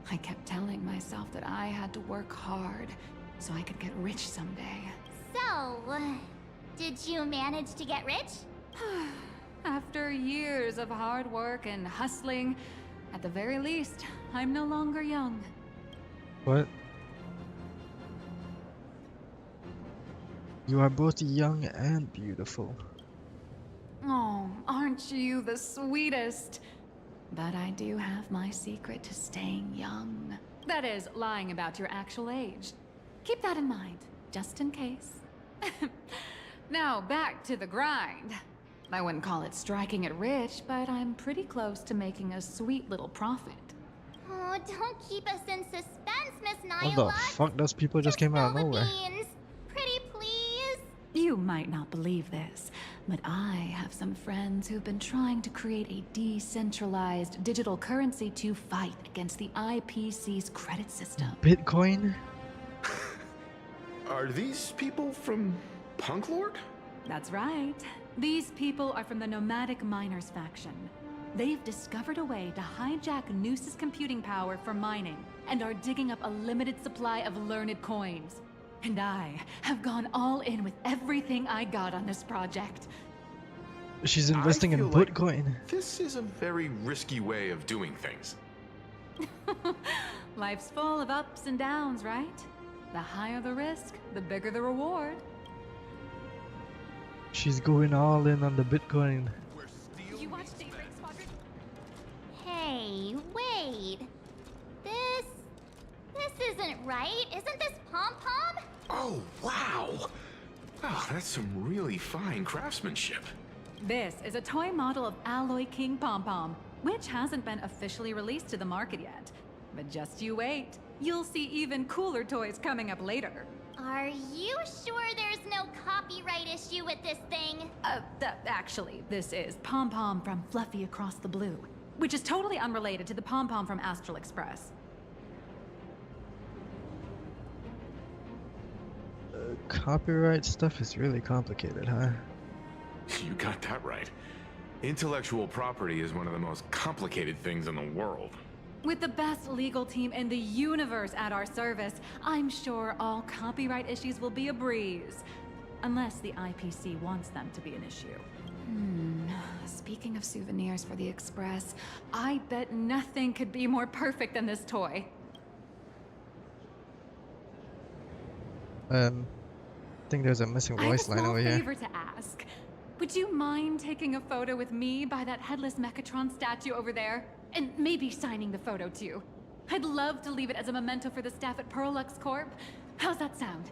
Speaker 2: I kept telling myself that I had to work hard so I could get rich someday.
Speaker 5: So, did you manage to get rich?
Speaker 2: After years of hard work and hustling, at the very least, I'm no longer young.
Speaker 1: What? You are both young and beautiful.
Speaker 2: Oh, aren't you the sweetest? But I do have my secret to staying young. That is, lying about your actual age. Keep that in mind, just in case. Now, back to the grind. I wouldn't call it striking it rich, but I'm pretty close to making a sweet little profit.
Speaker 5: Oh, don't keep us in suspense, Miss
Speaker 1: What the fuck? Those people just came out of nowhere.
Speaker 5: Pretty please.
Speaker 2: You might not believe this, but I have some friends who've been trying to create a decentralized digital currency to fight against the IPC's credit system.
Speaker 1: Bitcoin?
Speaker 9: Are these people from Punk Lord?
Speaker 2: That's right. These people are from the Nomadic Miners faction. They've discovered a way to hijack Noose's computing power for mining, and are digging up a limited supply of learned coins. And I have gone all in with everything I got on this project.
Speaker 1: She's investing in Bitcoin.
Speaker 9: This is a very risky way of doing things.
Speaker 2: Life's full of ups and downs, right? The higher the risk, the bigger the reward.
Speaker 1: She's going all in on the Bitcoin.
Speaker 2: You watch Daybreak Squadron?
Speaker 5: Hey, wait. This isn't right. Isn't this Pom-Pom?
Speaker 9: Oh, wow! Oh, that's some really fine craftsmanship.
Speaker 2: This is a toy model of Alloy King Pom-Pom, which hasn't been officially released to the market yet. But just you wait. You'll see even cooler toys coming up later.
Speaker 5: Are you sure there's no copyright issue with this thing?
Speaker 2: Actually, this is Pom-Pom from Fluffy Across the Blue, which is totally unrelated to the Pom-Pom from Astral Express.
Speaker 1: Copyright stuff is really complicated, huh?
Speaker 9: You got that right. Intellectual property is one of the most complicated things in the world.
Speaker 2: With the best legal team in the universe at our service, I'm sure all copyright issues will be a breeze. Unless the IPC wants them to be an issue. Speaking of souvenirs for the Express, I bet nothing could be more perfect than this toy.
Speaker 1: I think there's a missing voice line over
Speaker 2: I have a
Speaker 1: here.
Speaker 2: small favor to ask. Would you mind taking a photo with me by that headless Mechatron statue over there? And maybe signing the photo too. I'd love to leave it as a memento for the staff at Perlux Corp. How's that sound?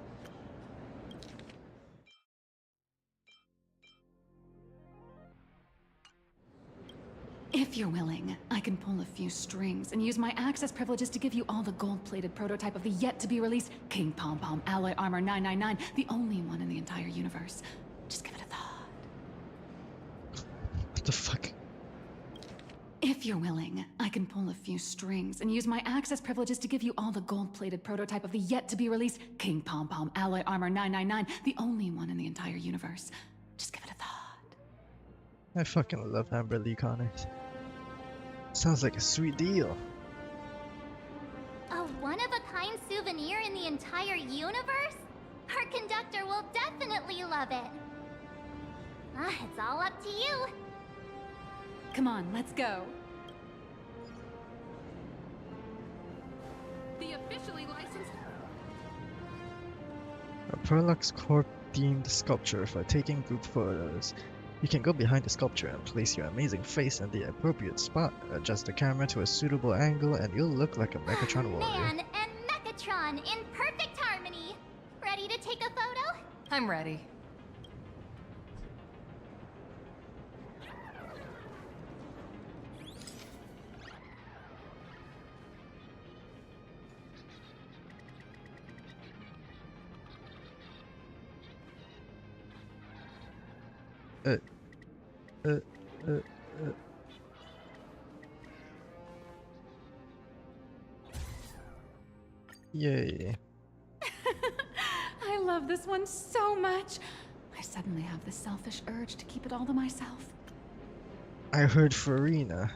Speaker 2: If you're willing, I can pull a few strings and use my access privileges to give you all the gold-plated prototype of the yet-to-be-released King Pom-Pom Alloy Armor 999, the only one in the entire universe. Just give it a thought.
Speaker 1: What the fuck?
Speaker 2: If you're willing, I can pull a few strings and use my access privileges to give you all the gold-plated prototype of the yet-to-be-released King Pom-Pom Alloy Armor 999, the only one in the entire universe. Just give it a thought.
Speaker 1: I fucking love Amber Lee Connors. Sounds like a sweet deal.
Speaker 5: A one-of-a-kind souvenir in the entire universe? Our conductor will definitely love it. It's all up to you.
Speaker 2: Come on, let's go.
Speaker 11: The officially licensed.
Speaker 1: A Perlux Corp themed sculpture for taking group photos. You can go behind the sculpture and place your amazing face in the appropriate spot. Adjust the camera to a suitable angle and you'll look like a Mechatron warrior.
Speaker 5: Man and Mechatron in perfect harmony. Ready to take a photo?
Speaker 2: I'm ready.
Speaker 1: Yay.
Speaker 2: I love this one so much. I suddenly have this selfish urge to keep it all to myself.
Speaker 1: I heard Farina.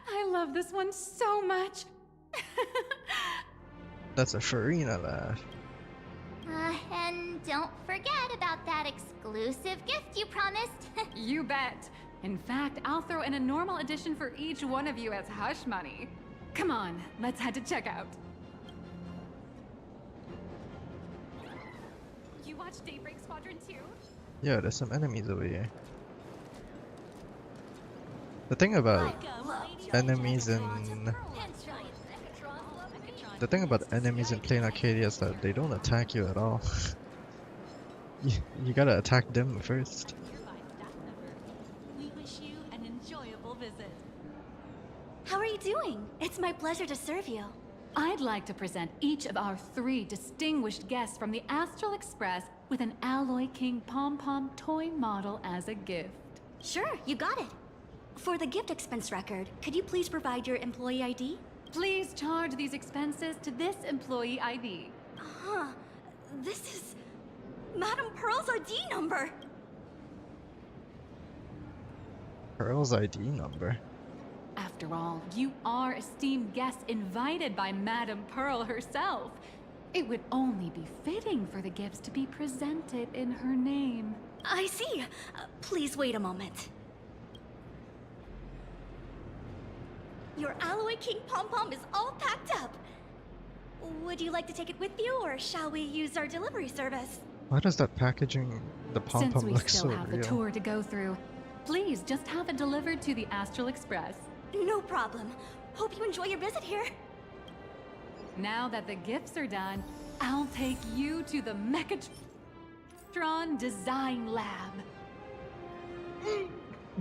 Speaker 2: I love this one so much.
Speaker 1: That's a Farina laugh.
Speaker 5: And don't forget about that exclusive gift you promised.
Speaker 2: You bet. In fact, I'll throw in a normal edition for each one of you as hush money. Come on, let's head to checkout. You watch Daybreak Squadron 2?
Speaker 1: Yeah, there's some enemies over here. The thing about enemies in Planarcadia is that they don't attack you at all. you gotta attack them first.
Speaker 8: We wish you an enjoyable visit.
Speaker 20: How are you doing? It's my pleasure to serve you.
Speaker 2: I'd like to present each of our 3 distinguished guests from the Astral Express with an Alloy King pom-pom toy model as a gift.
Speaker 20: Sure, you got it. For the gift expense record, could you please provide your employee ID?
Speaker 2: Please charge these expenses to this employee ID.
Speaker 20: Huh. This is Madame Pearl's ID number.
Speaker 1: Pearl's ID number?
Speaker 2: After all, you are esteemed guests invited by Madame Pearl herself. It would only be fitting for the gifts to be presented in her name.
Speaker 20: I see. Please wait a moment. Your Alloy King pom-pom is all packed up. Would you like to take it with you, or shall we use our delivery service?
Speaker 1: Why does that packaging, the pom-pom,
Speaker 2: Since we
Speaker 1: look
Speaker 2: still
Speaker 1: so
Speaker 2: have
Speaker 1: real?
Speaker 2: the tour to go through, please just have it delivered to the Astral Express.
Speaker 20: No problem. Hope you enjoy your visit here.
Speaker 2: Now that the gifts are done, I'll take you to the Mechatron Design Lab.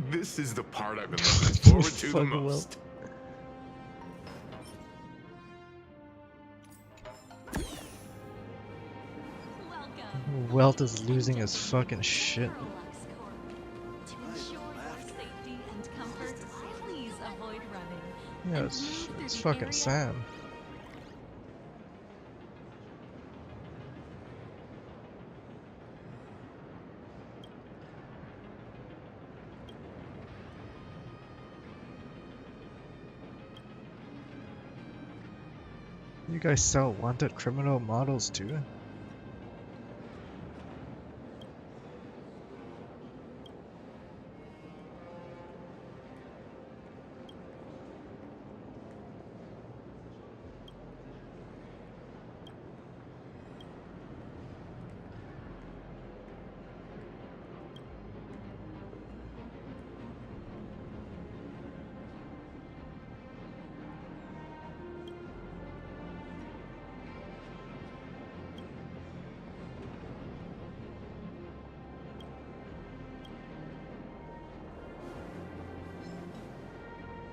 Speaker 9: This is the part I've been looking forward to the
Speaker 1: Fuck
Speaker 9: most.
Speaker 1: Welt is losing his fucking shit.
Speaker 8: To ensure your safety and comfort, please avoid running.
Speaker 1: Yeah, it's fucking Sam. You guys sell wanted criminal models too?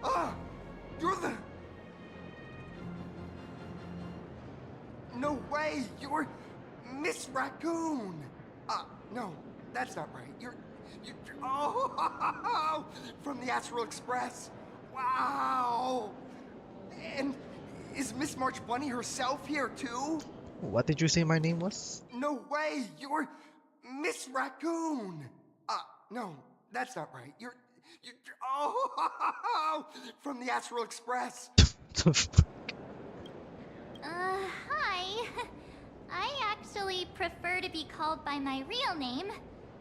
Speaker 16: Ah! You're the... No way! You're Miss Raccoon! No, that's not right. You're oh! From the Astral Express! Wow! And is Miss March Bunny herself here too?
Speaker 1: What did you say my name was?
Speaker 16: No way! You're Miss Raccoon! No, that's not right. Oh, from the Astral Express.
Speaker 5: Hi. I actually prefer to be called by my real name,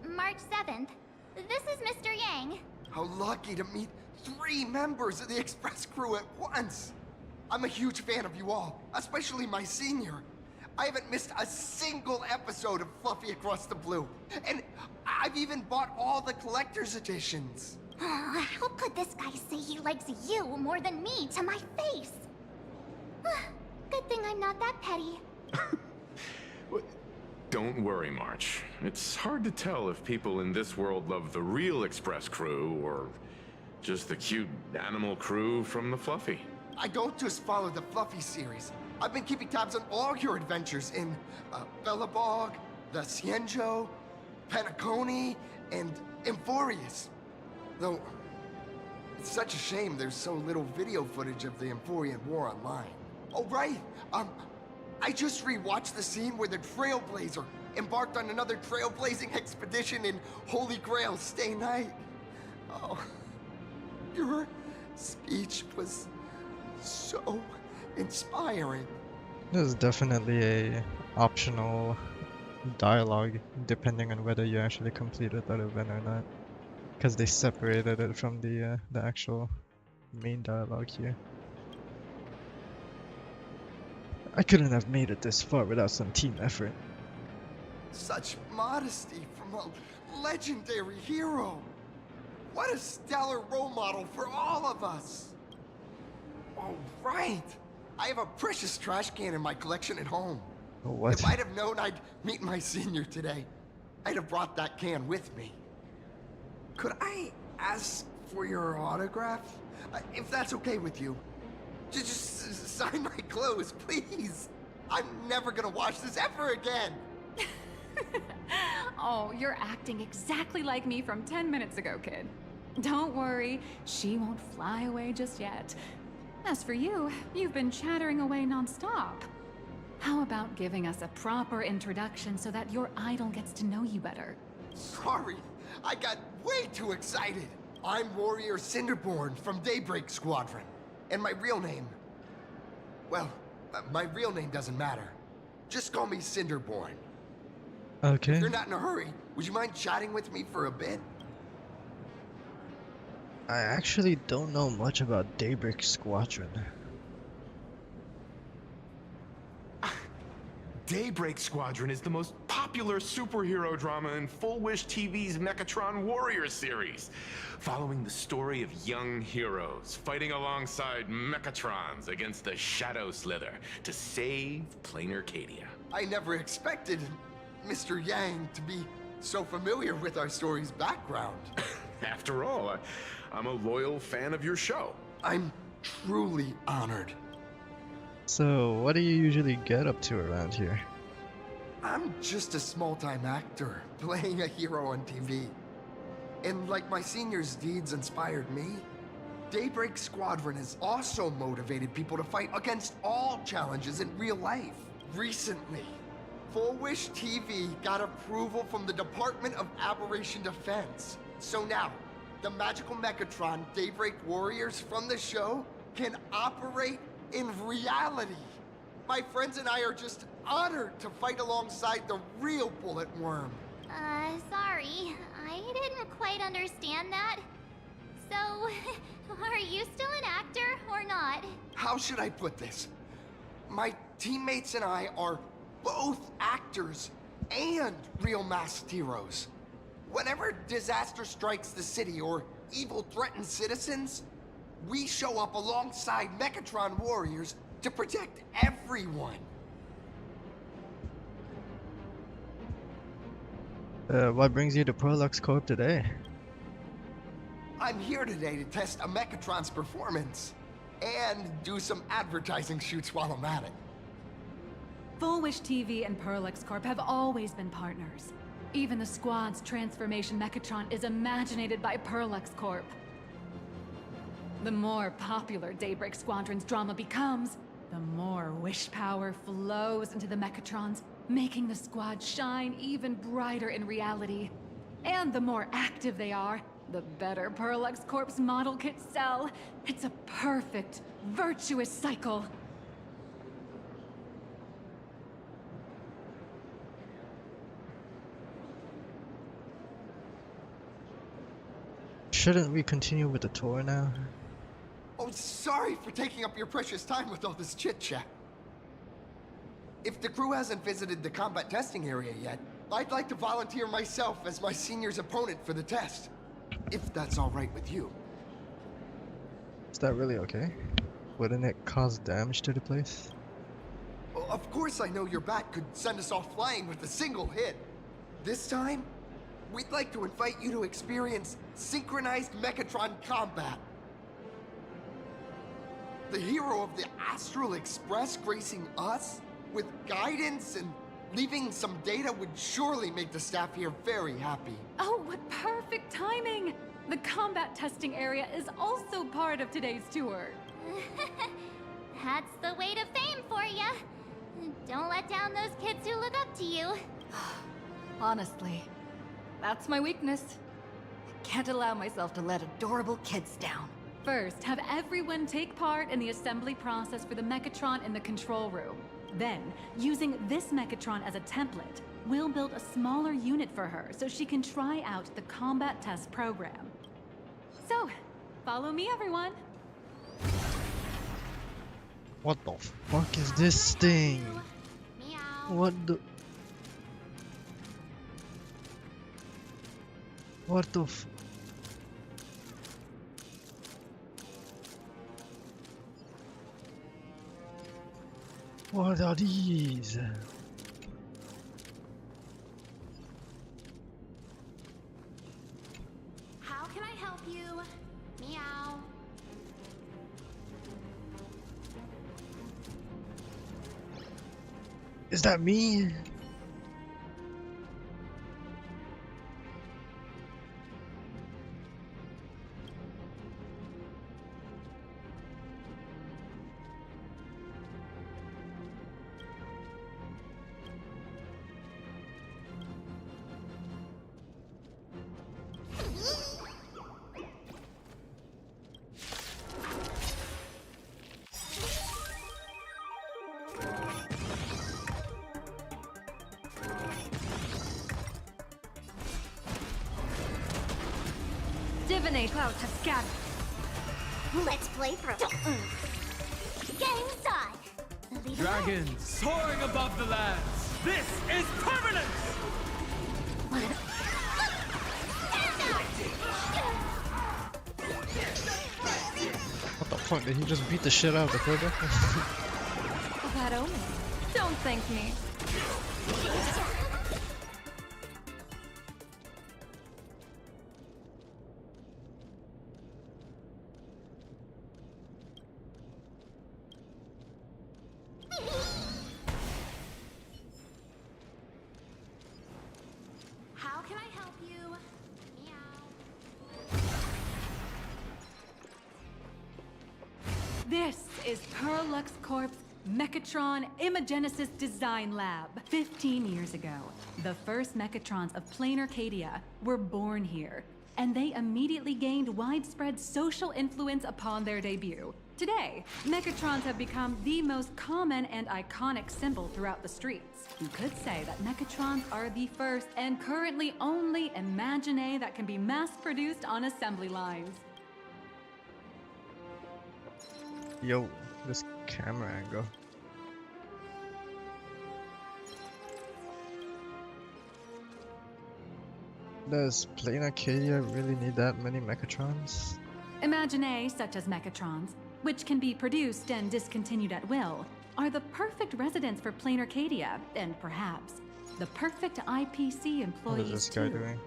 Speaker 5: March 7th. This is Mr. Yang.
Speaker 16: How lucky to meet 3 members of the Express crew at once. I'm a huge fan of you all, especially my senior. I haven't missed a single episode of Fluffy Across the Blue. And I've even bought all the collector's editions.
Speaker 5: How could this guy say he likes you more than me to my face? Good thing I'm not that petty.
Speaker 9: Don't worry, March. It's hard to tell if people in this world love the real Express crew or just the cute animal crew from the Fluffy.
Speaker 16: I don't just follow the Fluffy series. I've been keeping tabs on all your adventures in Bellabog, the Cienjo, Penacony, and Emphorius. Though, it's such a shame there's so little video footage of the Emphorian War online. Oh, right. I just rewatched the scene where the Trailblazer embarked on another trailblazing expedition in Holy Grail Stay Night. Oh, your speech was so inspiring.
Speaker 1: There's definitely a optional dialogue depending on whether you actually completed that event or not, because they separated it from the actual main dialogue here. I couldn't have made it this far without some team effort.
Speaker 16: Such modesty from a legendary hero. What a stellar role model for all of us. Oh, right. I have a precious trash can in my collection at home.
Speaker 1: What?
Speaker 16: If I'd have known I'd meet my senior today, I'd have brought that can with me. Could I ask for your autograph? If that's okay with you. Just sign my clothes, please. I'm never gonna watch this ever again.
Speaker 2: Oh, you're acting exactly like me from 10 minutes ago, kid. Don't worry, she won't fly away just yet. As for you, you've been chattering away non-stop. How about giving us a proper introduction so that your idol gets to know you better?
Speaker 16: Sorry, I got way too excited. I'm Warrior Cinderborn from Daybreak Squadron. And my real name... Well, my real name doesn't matter. Just call me Cinderborn.
Speaker 1: Okay.
Speaker 16: If you're not in a hurry, would you mind chatting with me for a bit?
Speaker 1: I actually don't know much about Daybreak Squadron.
Speaker 9: Daybreak Squadron is the most popular superhero drama in Full Wish TV's Mechatron Warrior series, following the story of young heroes fighting alongside Mechatrons against the Shadow Slither to save Planarcadia.
Speaker 16: I never expected Mr. Yang to be so familiar with our story's background.
Speaker 9: After all, I'm a loyal fan of your show.
Speaker 16: I'm truly honored.
Speaker 1: So, what do you usually get up to around here?
Speaker 16: I'm just a small-time actor, playing a hero on TV. And like my senior's deeds inspired me, Daybreak Squadron has also motivated people to fight against all challenges in real life. Recently, Full Wish TV got approval from the Department of Aberration Defense. So now, the magical Mechatron Daybreak Warriors from the show can operate in reality. My friends and I are just honored to fight alongside the real Bullet Worm.
Speaker 5: Sorry. I didn't quite understand that. So, are you still an actor or not?
Speaker 16: How should I put this? My teammates and I are both actors and real masked heroes. Whenever disaster strikes the city or evil threatens citizens, we show up alongside Mechatron warriors to protect everyone.
Speaker 1: What brings you to Prolux Corp today?
Speaker 16: I'm here today to test a Mechatron's performance and do some advertising shoots while I'm at it.
Speaker 2: Full Wish TV and Prolux Corp have always been partners. Even the squad's transformation Mechatron is imaginated by Prolux Corp. The more popular Daybreak Squadron's drama becomes, the more wish power flows into the Mechatrons, making the squad shine even brighter in reality. And the more active they are, The better Parallax Corp's model kits sell. It's a perfect, virtuous cycle.
Speaker 1: Shouldn't we continue with the tour now?
Speaker 16: Oh, sorry for taking up your precious time with all this chit-chat. If the crew hasn't visited the combat testing area yet, I'd like to volunteer myself as my senior's opponent for the test. If that's all right with you.
Speaker 1: Is that really okay? Wouldn't it cause damage to the place?
Speaker 16: Of course I know your bat could send us all flying with a single hit. This time, we'd like to invite you to experience synchronized Mechatron combat. The hero of the Astral Express gracing us with guidance and leaving some data would surely make the staff here very happy.
Speaker 2: Oh, what perfect timing! The combat testing area is also part of today's tour.
Speaker 5: That's the way to fame for ya. Don't let down those kids who look up to you.
Speaker 2: Honestly, that's my weakness. I can't allow myself to let adorable kids down. First, have everyone take part in the assembly process for the Mechatron in the control room. Then, using this Mechatron as a template, we'll build a smaller unit for her so she can try out the combat test program. So, follow me, everyone.
Speaker 1: What the fuck is this thing? What the... What the f... What are these?
Speaker 5: How can I help you? Meow.
Speaker 1: Is that me?
Speaker 2: Divinate clouds have scattered.
Speaker 20: Let's play pro. Game's on. Lead
Speaker 4: Dragons soaring above the lands. This is permanent!
Speaker 1: What the fuck? Did he just beat the shit out of the Cobra?
Speaker 2: That omen. Don't thank me.
Speaker 5: How can I help you? Meow.
Speaker 2: This is Parallax Corp's Mechatron Imagenesis Design Lab. 15 years ago, the first Mechatrons of Planarcadia were born here, and they immediately gained widespread social influence upon their debut. Today, Mechatrons have become the most common and iconic symbol throughout the streets. You could say that Mechatrons are the first and currently only Imagine that can be mass-produced on assembly lines.
Speaker 1: Yo, this camera angle. Does Planarcadia really need that many Mechatrons?
Speaker 2: Imagine such as Mechatrons, which can be produced and discontinued at will, are the perfect residents for Planarcadia, and perhaps the perfect IPC employees
Speaker 1: What is this guy
Speaker 2: too.
Speaker 1: doing?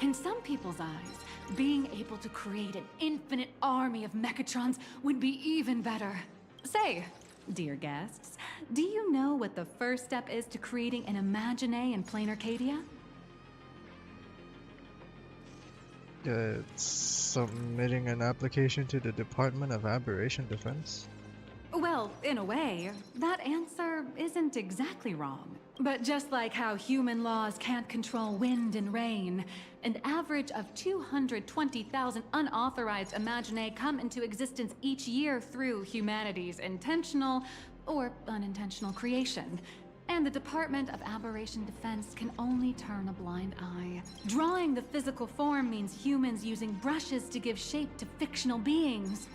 Speaker 2: In some people's eyes, being able to create an infinite army of Mechatrons would be even better. Say, dear guests, do you know what the first step is to creating an Imagine in Planarcadia?
Speaker 1: It's submitting an application to the Department of Aberration Defense.
Speaker 2: Well, in a way, that answer isn't exactly wrong. But just like how human laws can't control wind and rain, an average of 220,000 unauthorized Imaginae come into existence each year through humanity's intentional or unintentional creation. And the Department of Aberration Defense can only turn a blind eye. Drawing the physical form means humans using brushes to give shape to fictional beings,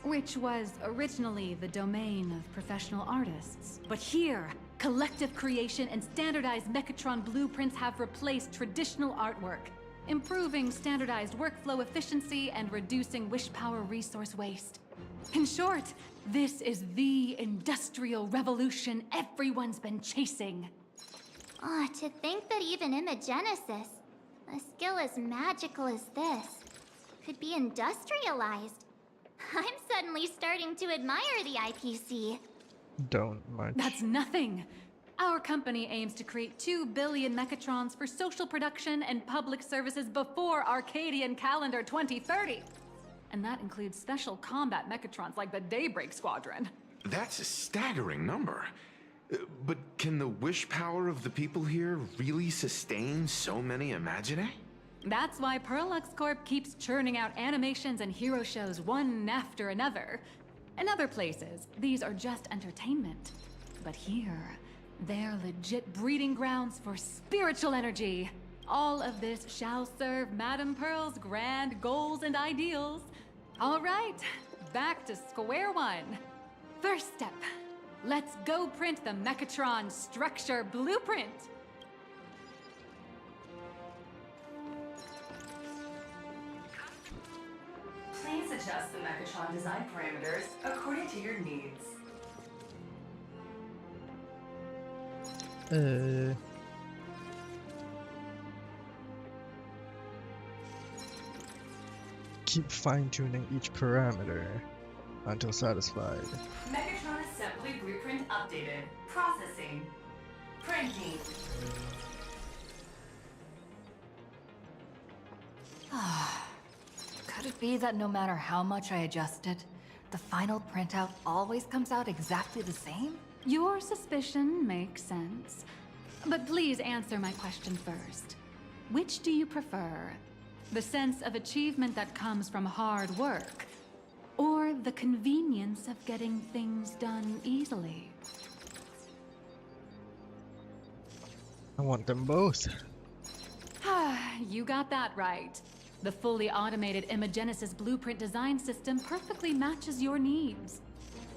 Speaker 2: which was originally the domain of professional artists. But here, collective creation and standardized Mechatron blueprints have replaced traditional artwork, improving standardized workflow efficiency and reducing wish power resource waste. In short, this is the industrial revolution everyone's been chasing.
Speaker 5: Oh, to think that even Imagenesis, a skill as magical as this, could be industrialized. I'm suddenly starting to admire the IPC.
Speaker 1: Don't much.
Speaker 2: That's nothing. Our company aims to create 2 billion Mechatrons for social production and public services before Arcadian calendar 2030. And that includes special combat Mechatrons like the Daybreak Squadron.
Speaker 9: That's a staggering number. But can the wish power of the people here really sustain so many Imaginae?
Speaker 2: That's why Perlux Corp keeps churning out animations and hero shows one after another. In other places, these are just entertainment. But here, they're legit breeding grounds for spiritual energy. All of this shall serve Madame Pearl's grand goals and ideals. All right, back to square one. First step, let's go print the Mechatron structure blueprint.
Speaker 8: Please adjust the Mechatron design parameters according to your needs.
Speaker 1: Keep fine-tuning each parameter until satisfied.
Speaker 8: Mechatron assembly blueprint updated. Processing. Printing.
Speaker 2: Could it be that no matter how much I adjust it, the final printout always comes out exactly the same? Your suspicion makes sense. But please answer my question first. Which do you prefer? The sense of achievement that comes from hard work, or the convenience of getting things done easily?
Speaker 1: I want them both.
Speaker 2: You got that right. The fully automated Imagenesis blueprint design system perfectly matches your needs.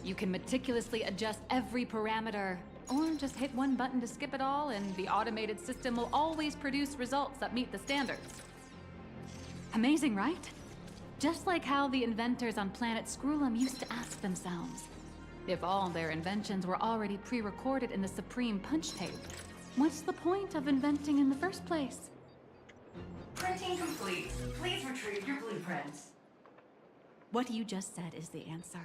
Speaker 2: You can meticulously adjust every parameter, or just hit one button to skip it all, and the automated system will always produce results that meet the standards. Amazing, right? Just like how the inventors on planet Scrulum used to ask themselves, if all their inventions were already pre-recorded in the Supreme Punch Tape, what's the point of inventing in the first place?
Speaker 8: Printing complete. Please retrieve your blueprints.
Speaker 2: What you just said is the answer.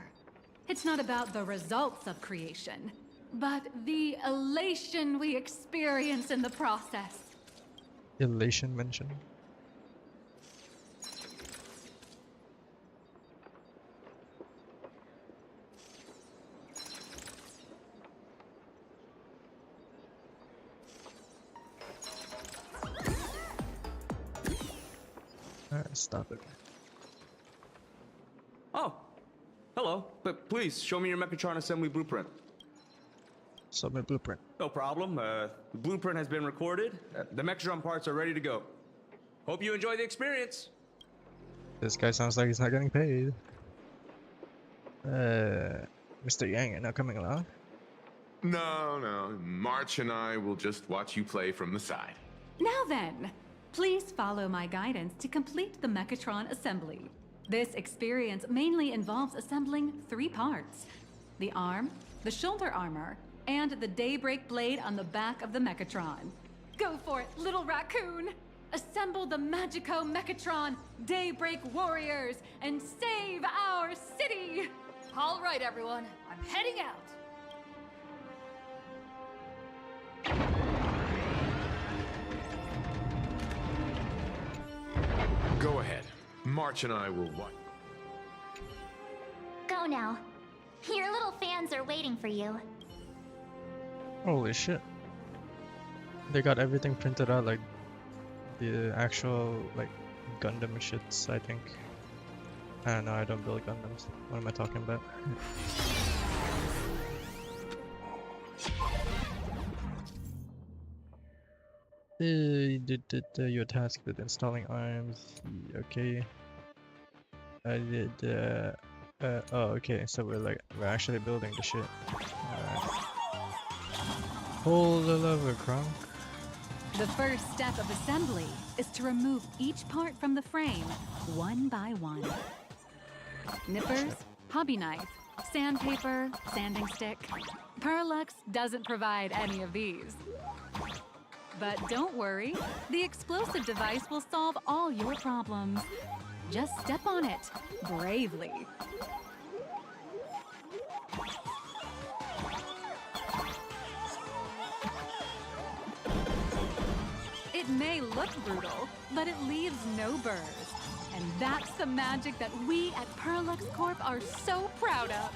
Speaker 2: It's not about the results of creation, but the elation we experience in the process.
Speaker 1: Elation mentioned. Stop it.
Speaker 21: Oh, hello. But please, show me your Mechatron assembly blueprint.
Speaker 1: Submit blueprint.
Speaker 21: No problem. The blueprint has been recorded. The Mechatron parts are ready to go. Hope you enjoy the experience.
Speaker 1: This guy sounds like he's not getting paid. Mr. Yang, you're not coming along?
Speaker 9: No. March and I will just watch you play from the side.
Speaker 2: Now then, please follow my guidance to complete the Mechatron assembly. This experience mainly involves assembling 3 parts: the arm, the shoulder armor, and the Daybreak blade on the back of the Mechatron. Go for it, little raccoon! Assemble the Magico Mechatron Daybreak Warriors and save our city!
Speaker 22: All right, everyone, I'm heading out.
Speaker 9: Go ahead. March and I will watch.
Speaker 5: Go now. Your little fans are waiting for you.
Speaker 1: Holy shit. They got everything printed out, like the actual like Gundam shits, I think. No, I don't build Gundams. What am I talking about? Did your task with installing arms? Okay. I did. Oh, okay. So we're actually building the shit. Alright. Pull the lever, Kronk.
Speaker 2: The first step of assembly is to remove each part from the frame, one by one. Nippers, hobby knife, sandpaper, sanding stick. Parallax doesn't provide any of these. But don't worry, the explosive device will solve all your problems. Just step on it, bravely. It may look brutal, but it leaves no burrs. And that's the magic that we at Parallax Corp are so proud of.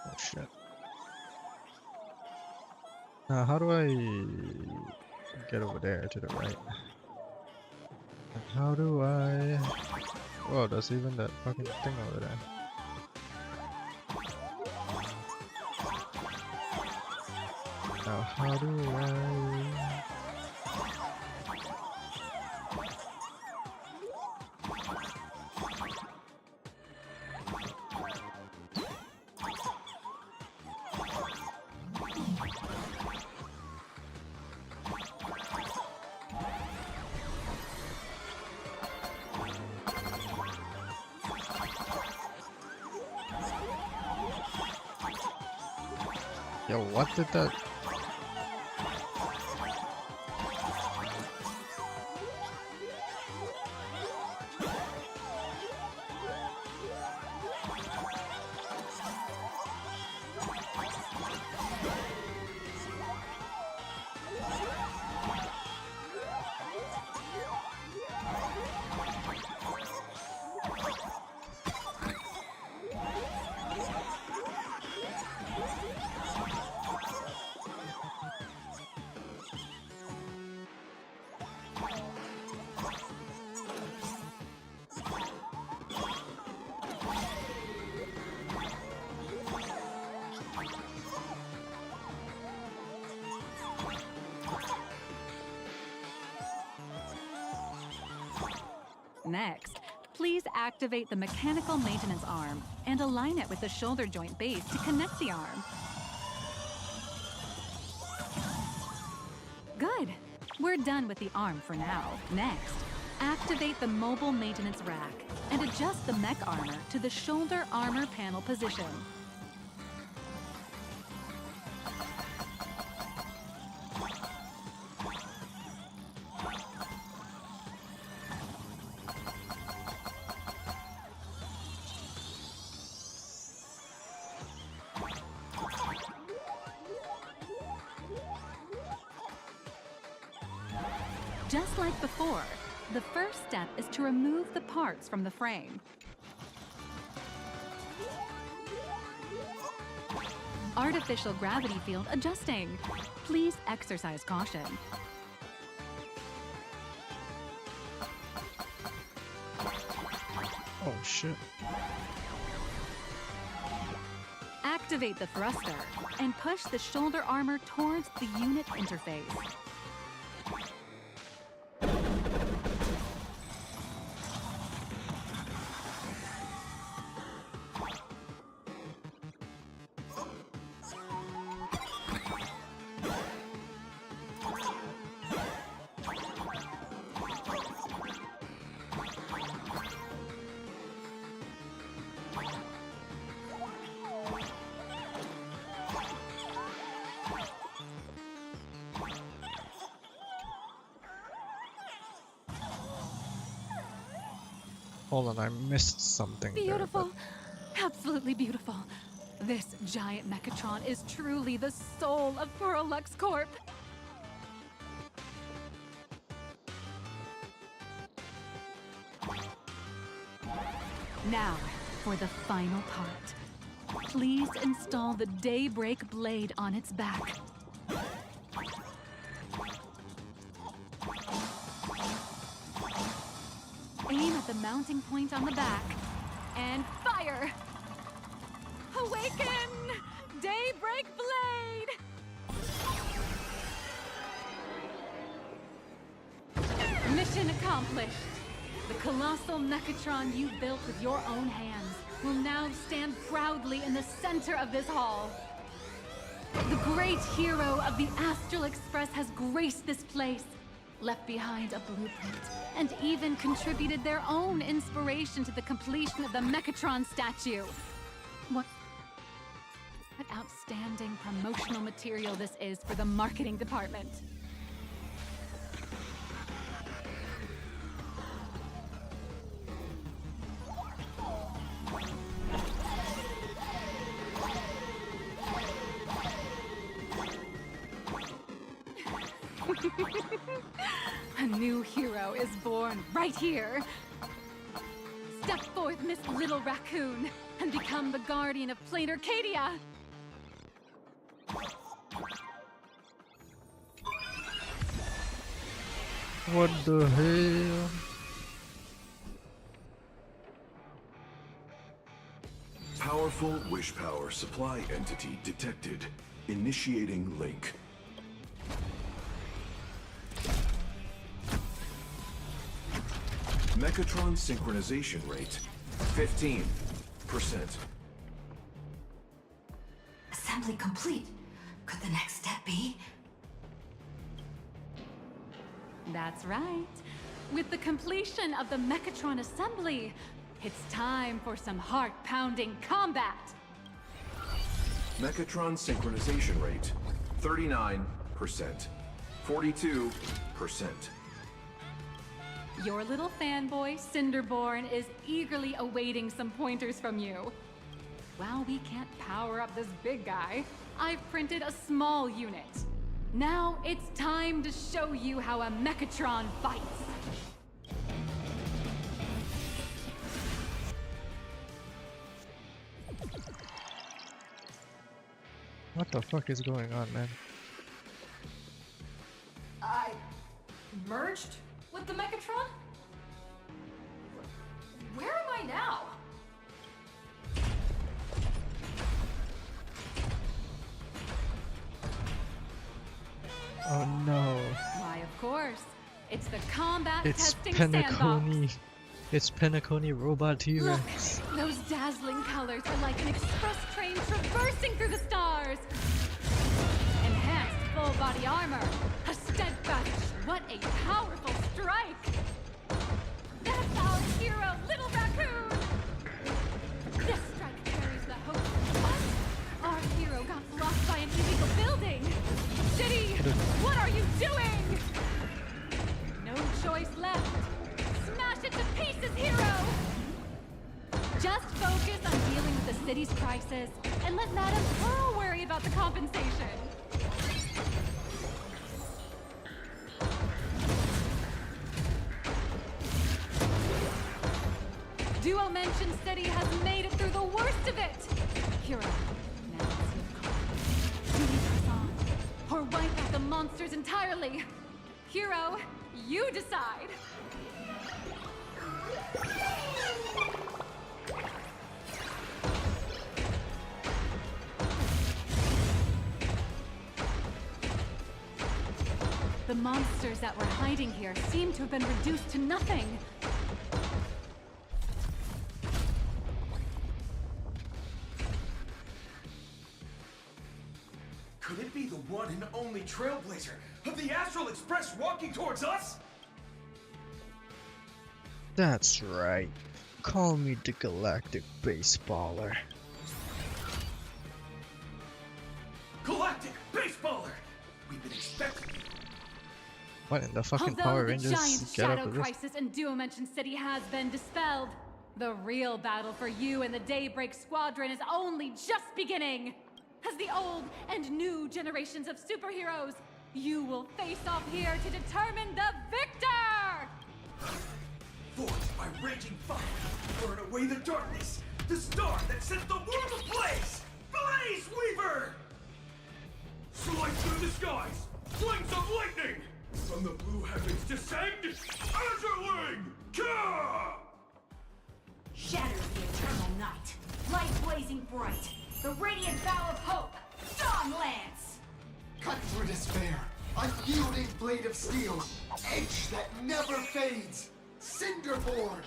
Speaker 1: Oh shit. Now how do I get over there to the right? And how do I... Whoa, there's even that fucking thing over there. Now how do I... Yo, what did that...
Speaker 2: Next, please activate the mechanical maintenance arm and align it with the shoulder joint base to connect the arm. Good. We're done with the arm for now. Next, activate the mobile maintenance rack and adjust the mech armor to the shoulder armor panel position. Just like before, the first step is to remove the parts from the frame. Artificial gravity field adjusting. Please exercise caution.
Speaker 1: Oh shit.
Speaker 2: Activate the thruster and push the shoulder armor towards the unit interface.
Speaker 1: Hold on, I missed something
Speaker 22: Beautiful.
Speaker 1: there.
Speaker 22: Absolutely beautiful. This giant Mechatron is truly the soul of Lux Corp. Now, for the final part. Please install the Daybreak blade on its back. Aim at the mounting point on the back, and fire! Awaken! Daybreak blade! Mission accomplished. The colossal Mechatron you built with your own hands will now stand proudly in the center of this hall. The great hero of the Astral Express has graced this place, left behind a blueprint, and even contributed their own inspiration to the completion of the Mechatron statue. What outstanding promotional material this is for the marketing department. A new hero is born right here. Step forth, Miss Little Raccoon, and become the guardian of Planarcadia.
Speaker 1: What the hell?
Speaker 18: Powerful wish power supply entity detected. Initiating link. Mechatron synchronization rate 15%.
Speaker 2: Assembly complete. Could the next step be?
Speaker 22: That's right. With the completion of the Mechatron assembly, it's time for some heart-pounding combat.
Speaker 18: Mechatron synchronization rate 39%. 42%.
Speaker 22: Your little fanboy, Cinderborn, is eagerly awaiting some pointers from you. While we can't power up this big guy, I've printed a small unit. Now it's time to show you how a Mechatron fights.
Speaker 1: What the fuck is going on, man?
Speaker 22: I merged with the Mechatron? Where am I now?
Speaker 1: Oh no.
Speaker 22: Why, of course. It's the combat
Speaker 1: It's
Speaker 22: testing sandbox.
Speaker 1: Penacony. It's Penacony Robot T-Rex.
Speaker 22: Look, those dazzling colors are like an express train traversing through the stars. Enhanced full body armor. A steadfast. What a powerful strike. That's our hero, Little Raccoon. This strike carries the hope. What? Our hero got blocked by an illegal building. City, what are you doing? No choice left. Smash it to pieces, hero! Just focus on dealing with the city's crisis, and let Madame Pearl worry about the compensation. Duo Mention City has made it through the worst of it! Hero, now it's your call. Do we press on, or wipe out the monsters entirely? Hero, you decide! The monsters that were hiding here seem to have been reduced to nothing.
Speaker 3: Could it be the one and only Trailblazer of the Astral Express walking towards us?
Speaker 1: That's right. Call me the Galactic Baseballer.
Speaker 3: Galactic Baseballer! We've been expecting you.
Speaker 1: What in the fucking
Speaker 22: Although
Speaker 1: Power
Speaker 22: the
Speaker 1: Rangers
Speaker 22: giant
Speaker 1: get up
Speaker 22: shadow
Speaker 1: with this?
Speaker 22: crisis in Duo-Mention City has been dispelled, the real battle for you and the Daybreak Squadron is only just beginning. As the old and new generations of superheroes, you will face off here to determine the victor!
Speaker 3: Forged by raging fire, burn away the darkness, the star that sets the world ablaze! Blaze Weaver!
Speaker 4: Slice through the skies! Flames of lightning! From the blue heavens descend, Azurling! Ka!
Speaker 12: Shatter the eternal night, light blazing bright, the radiant bow of hope, Dawn Lance!
Speaker 16: Cut through despair, unyielding blade of steel, edge that never fades, Cinderborn!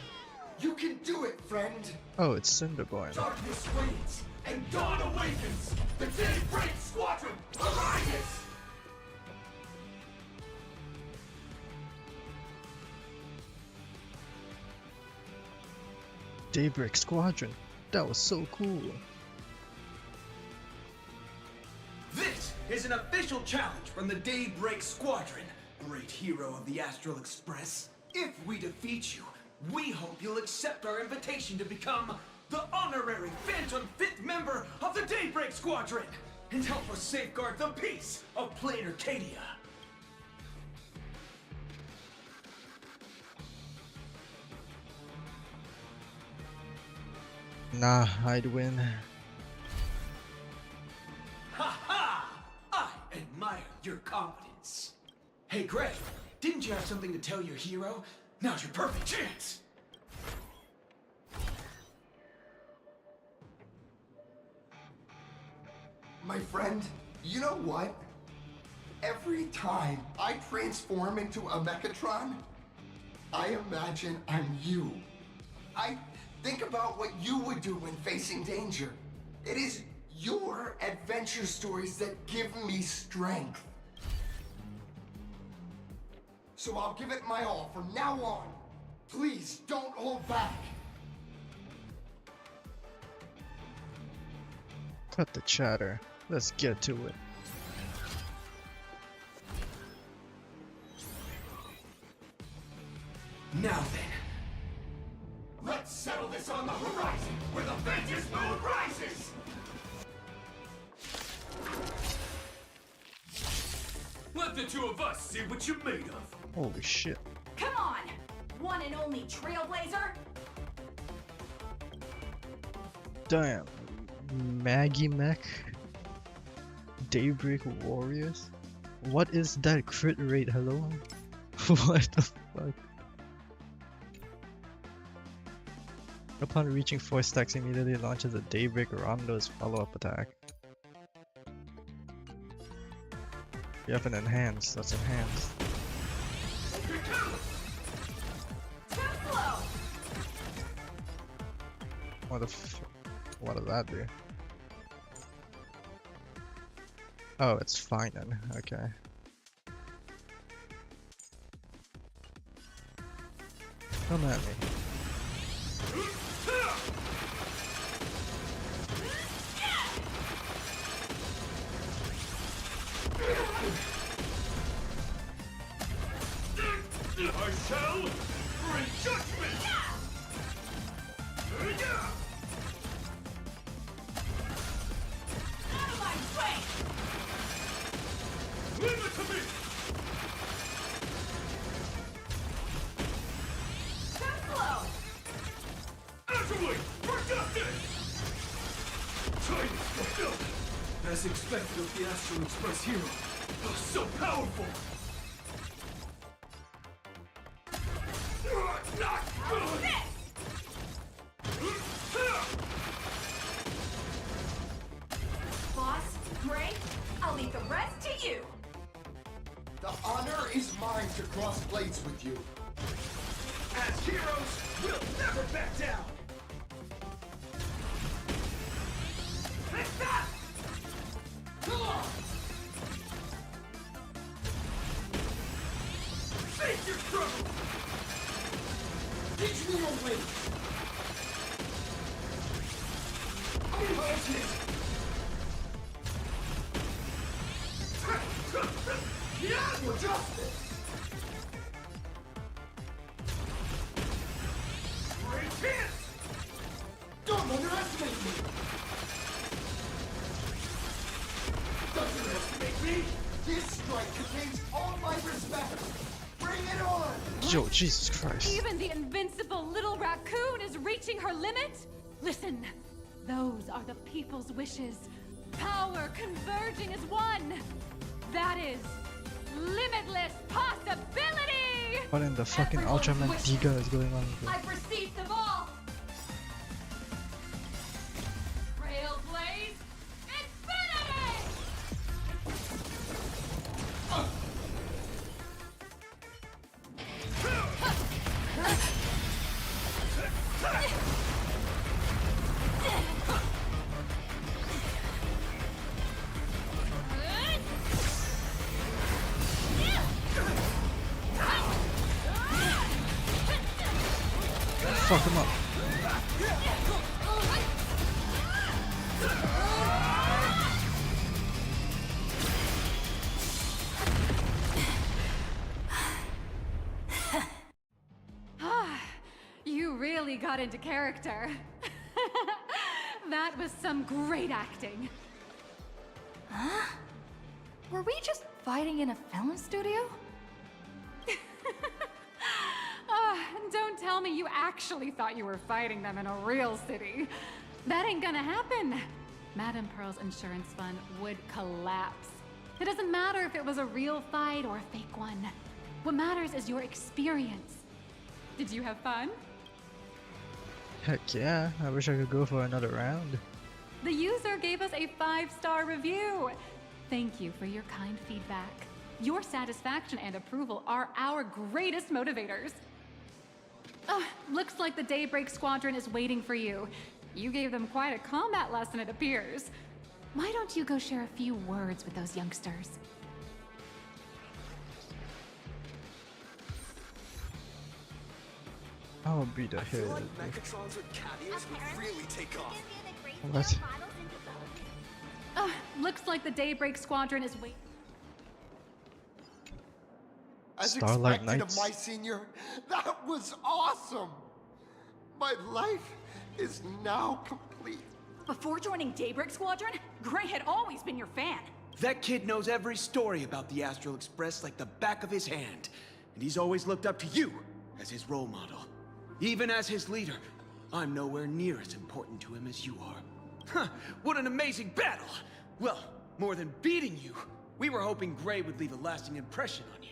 Speaker 16: You can do it, friend!
Speaker 1: Oh, it's Cinderborn.
Speaker 3: Darkness wanes, and dawn awakens! The Daybreak Squadron arises!
Speaker 1: Daybreak Squadron. That was so cool.
Speaker 3: This is an official challenge from the Daybreak Squadron, great hero of the Astral Express. If we defeat you, we hope you'll accept our invitation to become the honorary Phantom 5th member of the Daybreak Squadron and help us safeguard the peace of Planarcadia.
Speaker 1: Nah, I'd win.
Speaker 3: Ha ha! I admire your confidence. Hey Greg, didn't you have something to tell your hero? Now's your perfect chance!
Speaker 16: My friend, you know what? Every time I transform into a Mechatron, I imagine I'm you. I think about what you would do when facing danger. It is your adventure stories that give me strength. So I'll give it my all from now on. Please don't hold back.
Speaker 1: Cut the chatter. Let's get to it.
Speaker 3: Now then, let's settle this on the horizon, where the Vengeance Moon rises!
Speaker 4: Let the two of us see what you're made of.
Speaker 1: Holy shit.
Speaker 12: Come on! One and only Trailblazer!
Speaker 1: Damn. Maggie Mech? Daybreak Warriors? What is that crit rate? Hello? What the fuck? Upon reaching 4 stacks, immediately launches a Daybreak Rondo's follow-up attack. You have an enhance, that's enhanced. What does that do? Oh, it's fine then, okay. Come at me.
Speaker 4: I shall bring judgment!
Speaker 12: Out of my way!
Speaker 4: Leave it to me!
Speaker 12: Too slow!
Speaker 4: Actually, for justice! Time is fulfilled!
Speaker 3: As expected of the Astral Express hero.
Speaker 4: Oh, so powerful! Not good!
Speaker 12: Boss, Gray, I'll leave the rest to you!
Speaker 16: The honor is mine to cross blades with you.
Speaker 3: As heroes, we'll never back down! Come on! Face your struggle! Teach me your ways! Yeah, for justice!
Speaker 16: See? This strike contains all my respect! Bring it on!
Speaker 1: Yo, Jesus Christ.
Speaker 22: Even the invincible little raccoon is reaching her limit? Listen, those are the people's wishes. Power converging as one. That is limitless possibility!
Speaker 1: What in the fucking Ultraman Giga is going on here?
Speaker 12: I've received them all! Trailblaze, infinity!
Speaker 1: Fuck him up.
Speaker 22: You really got into character. That was some great acting.
Speaker 2: Huh? Were we just fighting in a film studio?
Speaker 22: Don't tell me you actually thought you were fighting them in a real city. That ain't gonna happen. Madame Pearl's insurance fund would collapse. It doesn't matter if it was a real fight or a fake one. What matters is your experience. Did you have fun?
Speaker 1: Heck yeah, I wish I could go for another round.
Speaker 22: The user gave us a 5-star review. Thank you for your kind feedback. Your satisfaction and approval are our greatest motivators. Looks like the Daybreak Squadron is waiting for you. You gave them quite a combat lesson, it appears. Why don't you go share a few words with those youngsters?
Speaker 1: I'll be the head.
Speaker 3: Mechatrons with caviars would really take off.
Speaker 1: What?
Speaker 22: Looks like the Daybreak Squadron is waiting.
Speaker 16: As
Speaker 1: Starlight
Speaker 16: expected
Speaker 1: Nights.
Speaker 16: of my senior, that was awesome! My life is now complete.
Speaker 12: Before joining Daybreak Squadron, Gray had always been your fan.
Speaker 17: That kid knows every story about the Astral Express like the back of his hand. And he's always looked up to you as his role model. Even as his leader, I'm nowhere near as important to him as you are. Huh, what an amazing battle! Well, more than beating you, we were hoping Gray would leave a lasting impression on you.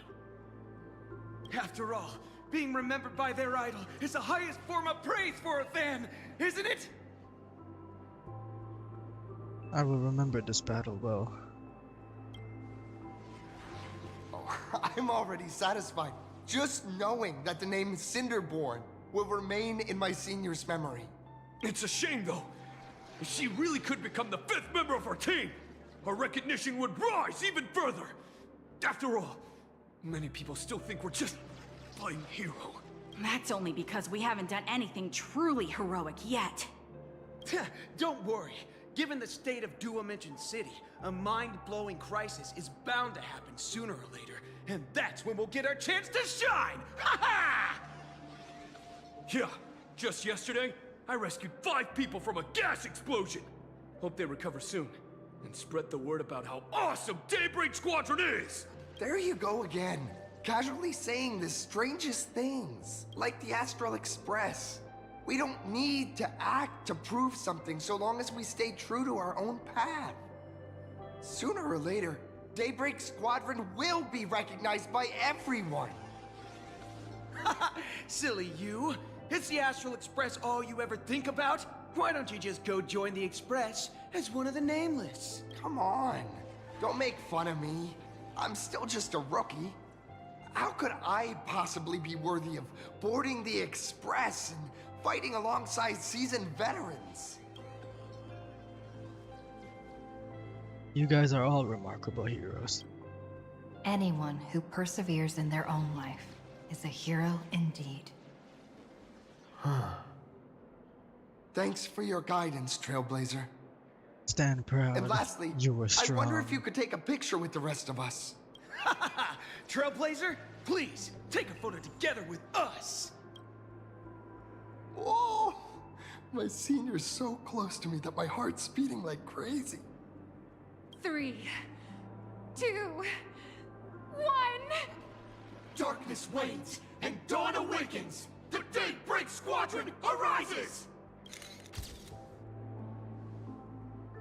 Speaker 17: After all, being remembered by their idol is the highest form of praise for a fan, isn't it?
Speaker 1: I will remember this battle well.
Speaker 16: Oh, I'm already satisfied, just knowing that the name Cinderborn will remain in my senior's memory.
Speaker 4: It's a shame, though. If she really could become the 5th member of our team, our recognition would rise even further. After all, many people still think we're just plain hero.
Speaker 12: That's only because we haven't done anything truly heroic yet.
Speaker 17: Don't worry. Given the state of Dual-Dimension City, a mind-blowing crisis is bound to happen sooner or later, and that's when we'll get our chance to shine! Ha ha!
Speaker 4: Yeah, just yesterday, I rescued 5 people from a gas explosion. Hope they recover soon, and spread the word about how awesome Daybreak Squadron is!
Speaker 16: There you go again, casually saying the strangest things, like the Astral Express. We don't need to act to prove something so long as we stay true to our own path. Sooner or later, Daybreak Squadron will be recognized by everyone.
Speaker 17: Silly you. Is the Astral Express all you ever think about? Why don't you just go join the Express as one of the Nameless?
Speaker 16: Come on, don't make fun of me. I'm still just a rookie. How could I possibly be worthy of boarding the Express and fighting alongside seasoned veterans?
Speaker 1: You guys are all remarkable heroes.
Speaker 2: Anyone who perseveres in their own life is a hero indeed.
Speaker 16: Thanks for your guidance, Trailblazer.
Speaker 1: Stand proud.
Speaker 16: And lastly,
Speaker 1: you were
Speaker 16: I
Speaker 1: strong.
Speaker 16: wonder if you could take a picture with the rest of us.
Speaker 17: Trailblazer, please, take a photo together with us!
Speaker 16: Oh, my senior's so close to me that my heart's beating like crazy.
Speaker 22: 3, 2, 1.
Speaker 3: Darkness wanes and dawn awakens. The Daybreak Squadron arises!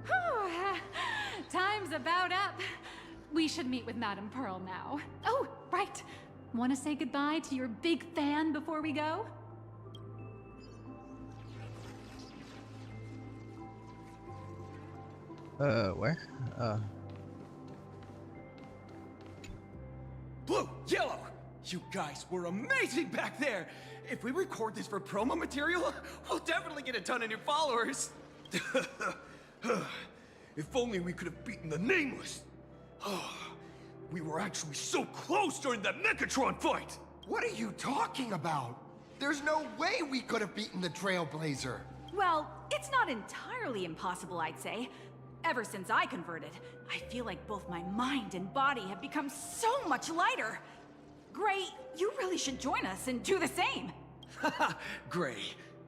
Speaker 22: Whew. Time's about up. We should meet with Madame Pearl now. Oh, right. Want to say goodbye to your big fan before we go?
Speaker 1: Where?
Speaker 3: Blue, yellow! You guys were amazing back there! If we record this for promo material, we'll definitely get a ton of new followers! If only we could have beaten the Nameless! We were actually so close during that Mechatron fight!
Speaker 16: What are you talking about? There's no way we could have beaten the Trailblazer.
Speaker 12: Well, it's not entirely impossible, I'd say. Ever since I converted, I feel like both my mind and body have become so much lighter. Gray, you really should join us and do the same.
Speaker 3: Haha, Gray.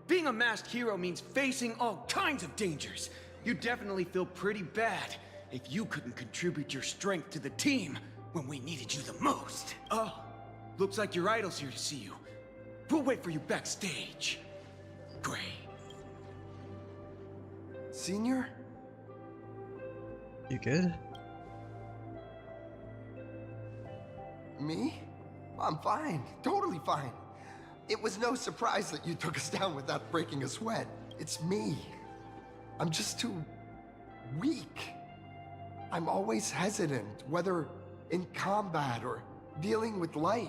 Speaker 3: Being a masked hero means facing all kinds of dangers. You definitely feel pretty bad if you couldn't contribute your strength to the team when we needed you the most. Oh, looks like your idol's here to see you. We'll wait for you backstage. Gray.
Speaker 16: Senior?
Speaker 1: You good?
Speaker 16: Me? I'm fine. Totally fine. It was no surprise that you took us down without breaking a sweat. It's me. I'm just too weak. I'm always hesitant, whether in combat or dealing with life.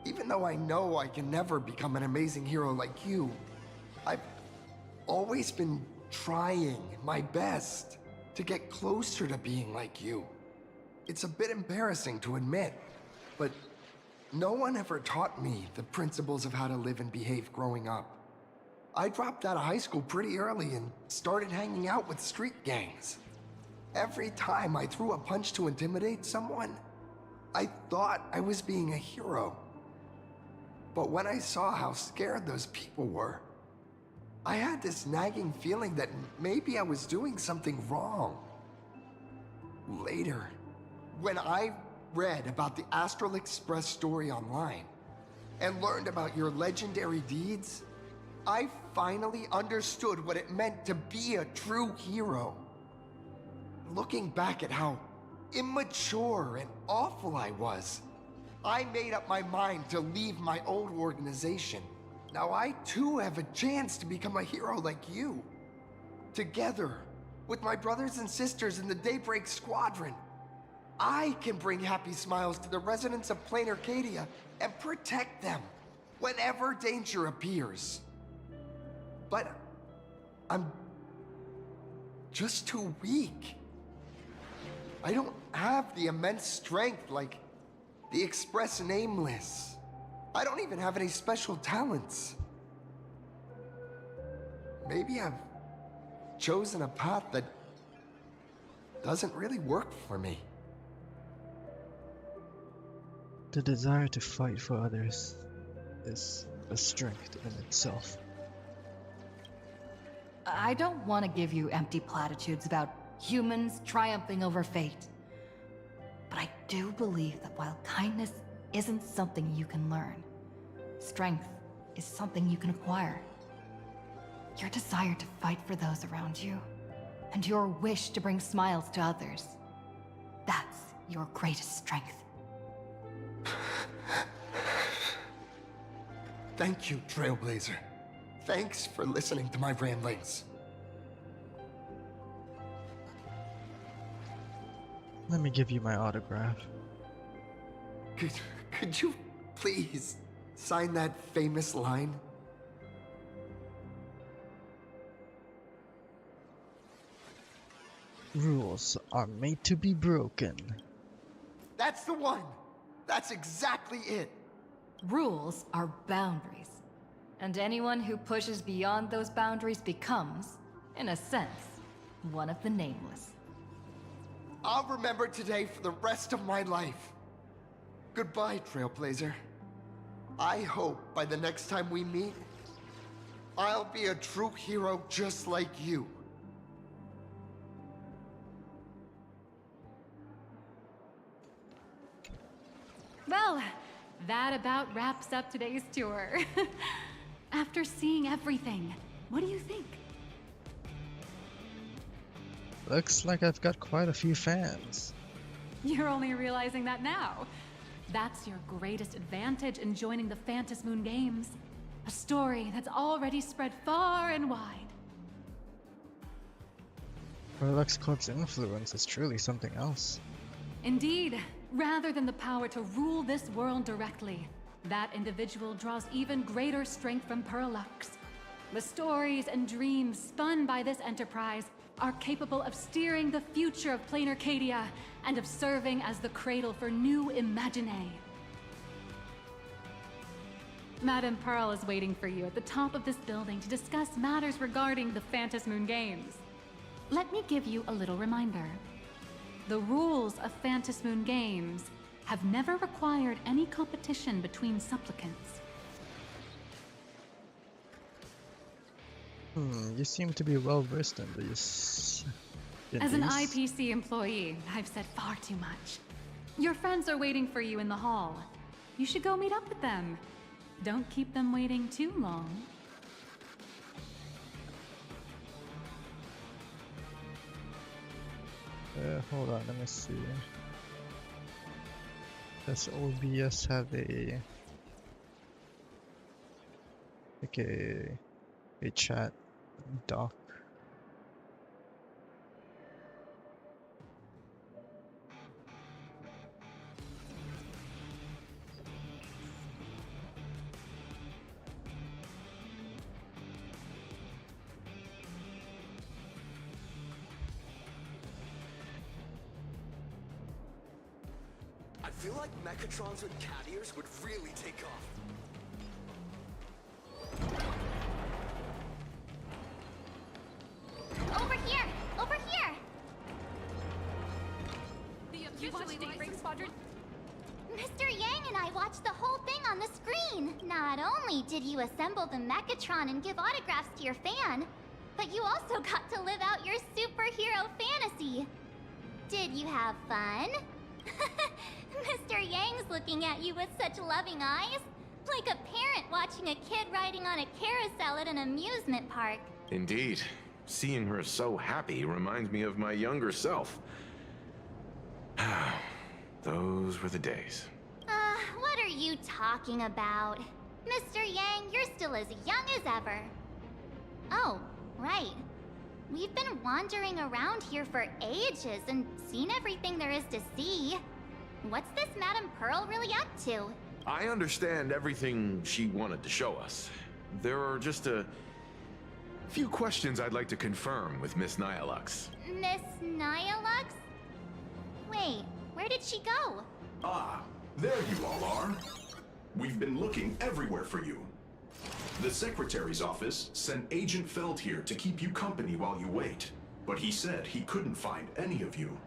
Speaker 16: Even though I know I can never become an amazing hero like you, I've always been trying my best to get closer to being like you. It's a bit embarrassing to admit, but no one ever taught me the principles of how to live and behave growing up. I dropped out of high school pretty early and started hanging out with street gangs. Every time I threw a punch to intimidate someone, I thought I was being a hero. But when I saw how scared those people were, I had this nagging feeling that maybe I was doing something wrong. Later, when I read about the Astral Express story online and learned about your legendary deeds, I finally understood what it meant to be a true hero. Looking back at how immature and awful I was, I made up my mind to leave my old organization. Now I too have a chance to become a hero like you. Together, with my brothers and sisters in the Daybreak Squadron, I can bring happy smiles to the residents of Planarcadia and protect them whenever danger appears. But I'm just too weak. I don't have the immense strength like the Express Nameless. I don't even have any special talents. Maybe I've chosen a path that doesn't really work for me.
Speaker 1: The desire to fight for others is a strength in itself.
Speaker 2: I don't want to give you empty platitudes about humans triumphing over fate. But I do believe that while kindness isn't something you can learn, strength is something you can acquire. Your desire to fight for those around you, and your wish to bring smiles to others, that's your greatest strength.
Speaker 16: Thank you, Trailblazer. Thanks for listening to my ramblings.
Speaker 1: Let me give you my autograph.
Speaker 16: Could you please sign that famous line?
Speaker 1: Rules are made to be broken.
Speaker 16: That's the one! That's exactly it!
Speaker 2: Rules are boundaries. And anyone who pushes beyond those boundaries becomes, in a sense, one of the Nameless.
Speaker 16: I'll remember today for the rest of my life. Goodbye, Trailblazer. I hope by the next time we meet, I'll be a true hero just like you.
Speaker 22: Well, that about wraps up today's tour. After seeing everything, what do you think?
Speaker 1: Looks like I've got quite a few fans.
Speaker 22: You're only realizing that now. That's your greatest advantage in joining the Phantom Moon Games. A story that's already spread far and wide.
Speaker 1: Parallax Corp's influence is truly something else.
Speaker 22: Indeed, rather than the power to rule this world directly, that individual draws even greater strength from Parallax. The stories and dreams spun by this enterprise are capable of steering the future of Planarcadia and of serving as the cradle for new imaginae. Madame Pearl is waiting for you at the top of this building to discuss matters regarding the Phantom Moon Games. Let me give you a little reminder. The rules of Phantom Moon Games have never required any competition between supplicants.
Speaker 1: You seem to be well versed in these.
Speaker 22: As an IPC employee, I've said far too much. Your friends are waiting for you in the hall. You should go meet up with them. Don't keep them waiting too long.
Speaker 1: Hold on, let me see. Does OBS have a chat doc?
Speaker 3: I feel like Mechatrons with cat ears would really take off.
Speaker 5: Over here! Over here!
Speaker 22: You watched Daybreak Squadron?
Speaker 5: Mr. Yang and I watched the whole thing on the screen. Not only did you assemble the Mechatron and give autographs to your fan, but you also got to live out your superhero fantasy. Did you have fun? Mr. Yang's looking at you with such loving eyes, like a parent watching a kid riding on a carousel at an amusement park.
Speaker 9: Indeed. Seeing her so happy reminds me of my younger self. Those were the days.
Speaker 5: What are you talking about? Mr. Yang, you're still as young as ever. Oh, right. We've been wandering around here for ages and seen everything there is to see. What's this Madame Pearl really up to?
Speaker 9: I understand everything she wanted to show us. There are just a few questions I'd like to confirm with Miss Nihilux.
Speaker 5: Miss Nihilux? Wait, where did she go?
Speaker 18: Ah, there you all are. We've been looking everywhere for you. The Secretary's office sent Agent Feld here to keep you company while you wait, but he said he couldn't find any of you.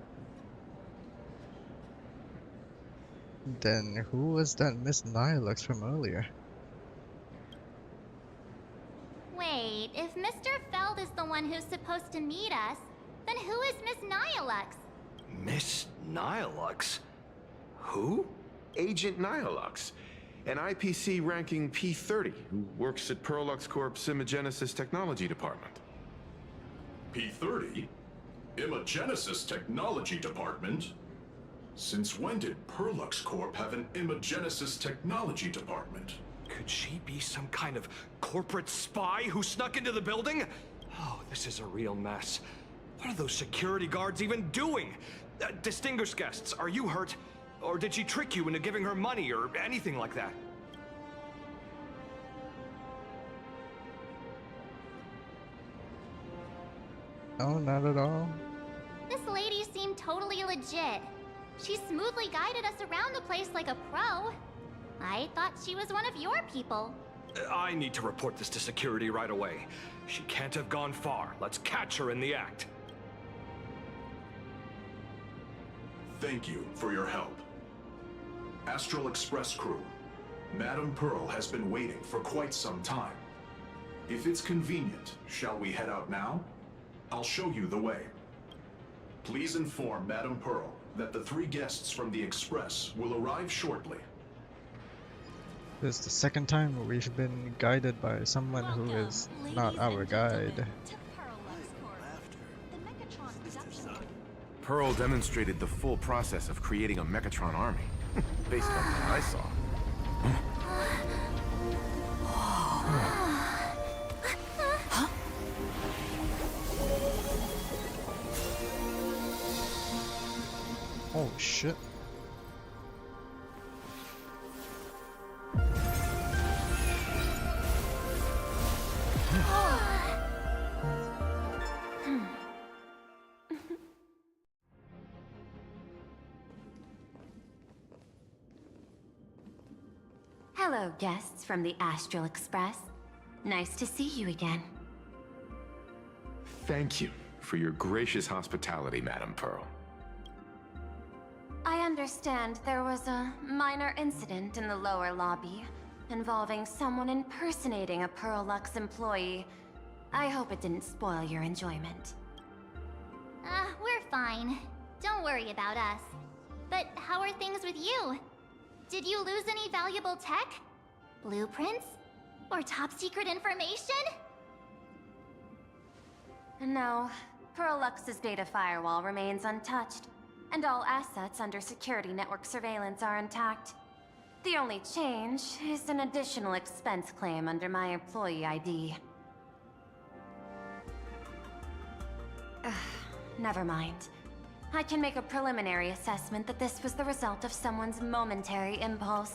Speaker 1: Then who was that Miss Nihilux from earlier?
Speaker 5: Wait, if Mr. Feld is the one who's supposed to meet us, then who is Miss Nihilux?
Speaker 3: Miss Nihilux? Who?
Speaker 9: Agent Nihilux, an IPC ranking P30 who works at Parallax Corp's Imagenesis Technology Department.
Speaker 18: P30? Imagenesis Technology Department? Since when did Parallax Corp have an Imagenesis Technology Department?
Speaker 3: Could she be some kind of corporate spy who snuck into the building? Oh, this is a real mess. What are those security guards even doing? Distinguished guests, are you hurt? Or did she trick you into giving her money or anything like that?
Speaker 1: No, not at all.
Speaker 5: This lady seemed totally legit. She smoothly guided us around the place like a pro. I thought she was one of your people.
Speaker 3: I need to report this to security right away. She can't have gone far. Let's catch her in the act.
Speaker 18: Thank you for your help. Astral Express crew, Madame Pearl has been waiting for quite some time. If it's convenient, shall we head out now? I'll show you the way. Please inform Madame Pearl that the 3 guests from the Express will arrive shortly.
Speaker 1: This is the second time we've been guided by someone who is not our guide.
Speaker 9: Pearl demonstrated the full process of creating a Mechatron army, based on what I saw.
Speaker 1: Oh shit.
Speaker 13: Hello, guests from the Astral Express. Nice to see you again.
Speaker 9: Thank you for your gracious hospitality, Madam Pearl.
Speaker 13: I understand there was a minor incident in the lower lobby involving someone impersonating a Pearl Lux employee. I hope it didn't spoil your enjoyment.
Speaker 5: We're fine. Don't worry about us. But how are things with you? Did you lose any valuable tech? Blueprints? Or top secret information?
Speaker 13: No, Pearl Lux's data firewall remains untouched, and all assets under security network surveillance are intact. The only change is an additional expense claim under my employee ID. Never mind. I can make a preliminary assessment that this was the result of someone's momentary impulse.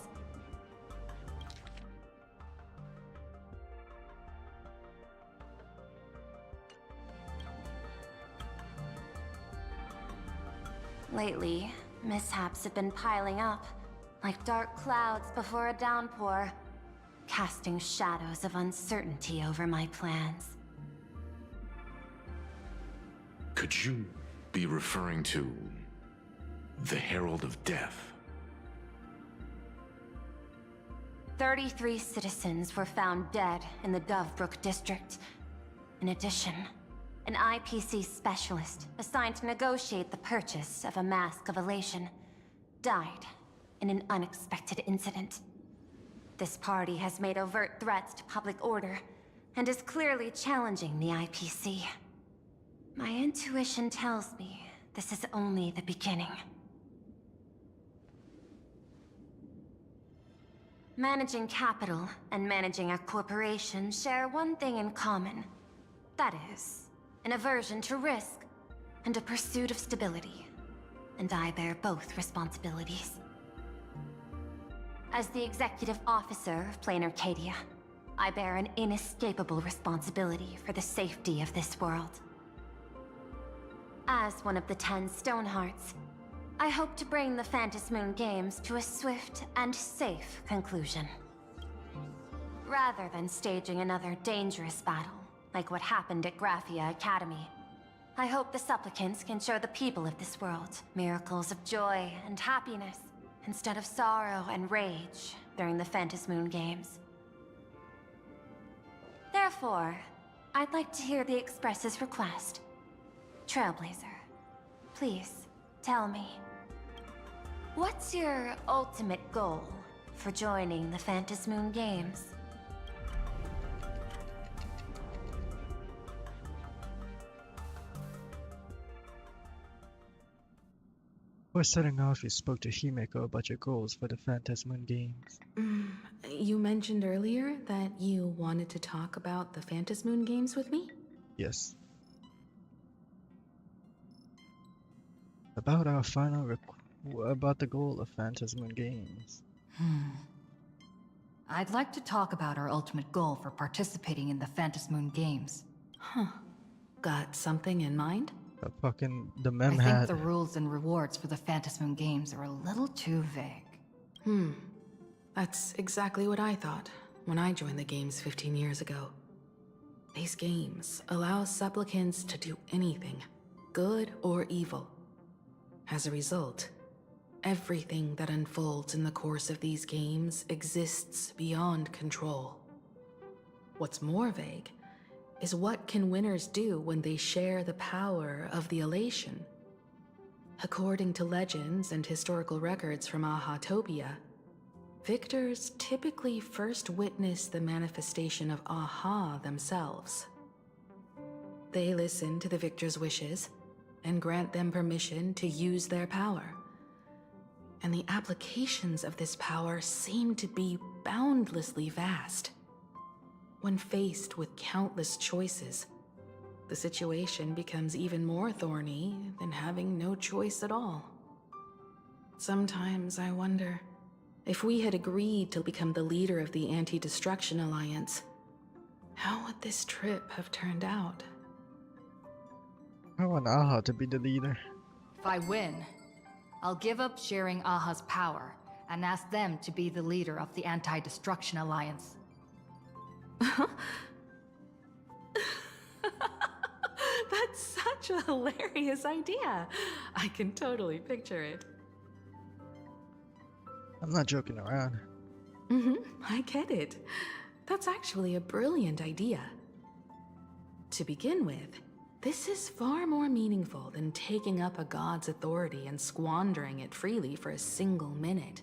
Speaker 13: Lately, mishaps have been piling up, like dark clouds before a downpour, casting shadows of uncertainty over my plans.
Speaker 9: Could you be referring to the Herald of Death?
Speaker 13: 33 citizens were found dead in the Dovebrook district. In addition, an IPC specialist assigned to negotiate the purchase of a Mask of Elation died in an unexpected incident. This party has made overt threats to public order and is clearly challenging the IPC. My intuition tells me this is only the beginning. Managing capital and managing a corporation share one thing in common. That is, an aversion to risk and a pursuit of stability. And I bear both responsibilities. As the executive officer of Planarcadia, I bear an inescapable responsibility for the safety of this world. As one of the 10 Stonehearts, I hope to bring the Phantom Moon Games to a swift and safe conclusion. Rather than staging another dangerous battle, like what happened at Graphia Academy, I hope the supplicants can show the people of this world miracles of joy and happiness, instead of sorrow and rage during the Phantom Moon Games. Therefore, I'd like to hear the Express's request. Trailblazer, please, tell me. What's your ultimate goal for joining the Phantom Moon Games?
Speaker 1: Before setting off, you spoke to Himeko about your goals for the Phantom Moon Games.
Speaker 11: You mentioned earlier that you wanted to talk about the Phantom Moon Games with me?
Speaker 1: Yes. About our final about the goal of Phantom Moon Games.
Speaker 2: I'd like to talk about our ultimate goal for participating in the Phantom Moon Games.
Speaker 11: Huh. Got something in mind?
Speaker 1: The mem
Speaker 2: I
Speaker 1: had.
Speaker 2: think the rules and rewards for the Phantom Moon Games are a little too vague.
Speaker 11: That's exactly what I thought when I joined the games 15 years ago. These games allow supplicants to do anything, good or evil. As a result, everything that unfolds in the course of these games exists beyond control. What's more vague is what can winners do when they share the power of the elation? According to legends and historical records from Ahatopia, victors typically first witness the manifestation of Aha themselves. They listen to the victor's wishes and grant them permission to use their power. And the applications of this power seem to be boundlessly vast. When faced with countless choices, the situation becomes even more thorny than having no choice at all. Sometimes I wonder, if we had agreed to become the leader of the Anti-Destruction Alliance, how would this trip have turned out?
Speaker 1: I want Aha to be the leader.
Speaker 2: If I win, I'll give up sharing Aha's power and ask them to be the leader of the Anti-Destruction Alliance.
Speaker 11: That's such a hilarious idea. I can totally picture it.
Speaker 1: I'm not joking around.
Speaker 11: I get it. That's actually a brilliant idea. To begin with, this is far more meaningful than taking up a god's authority and squandering it freely for a single minute.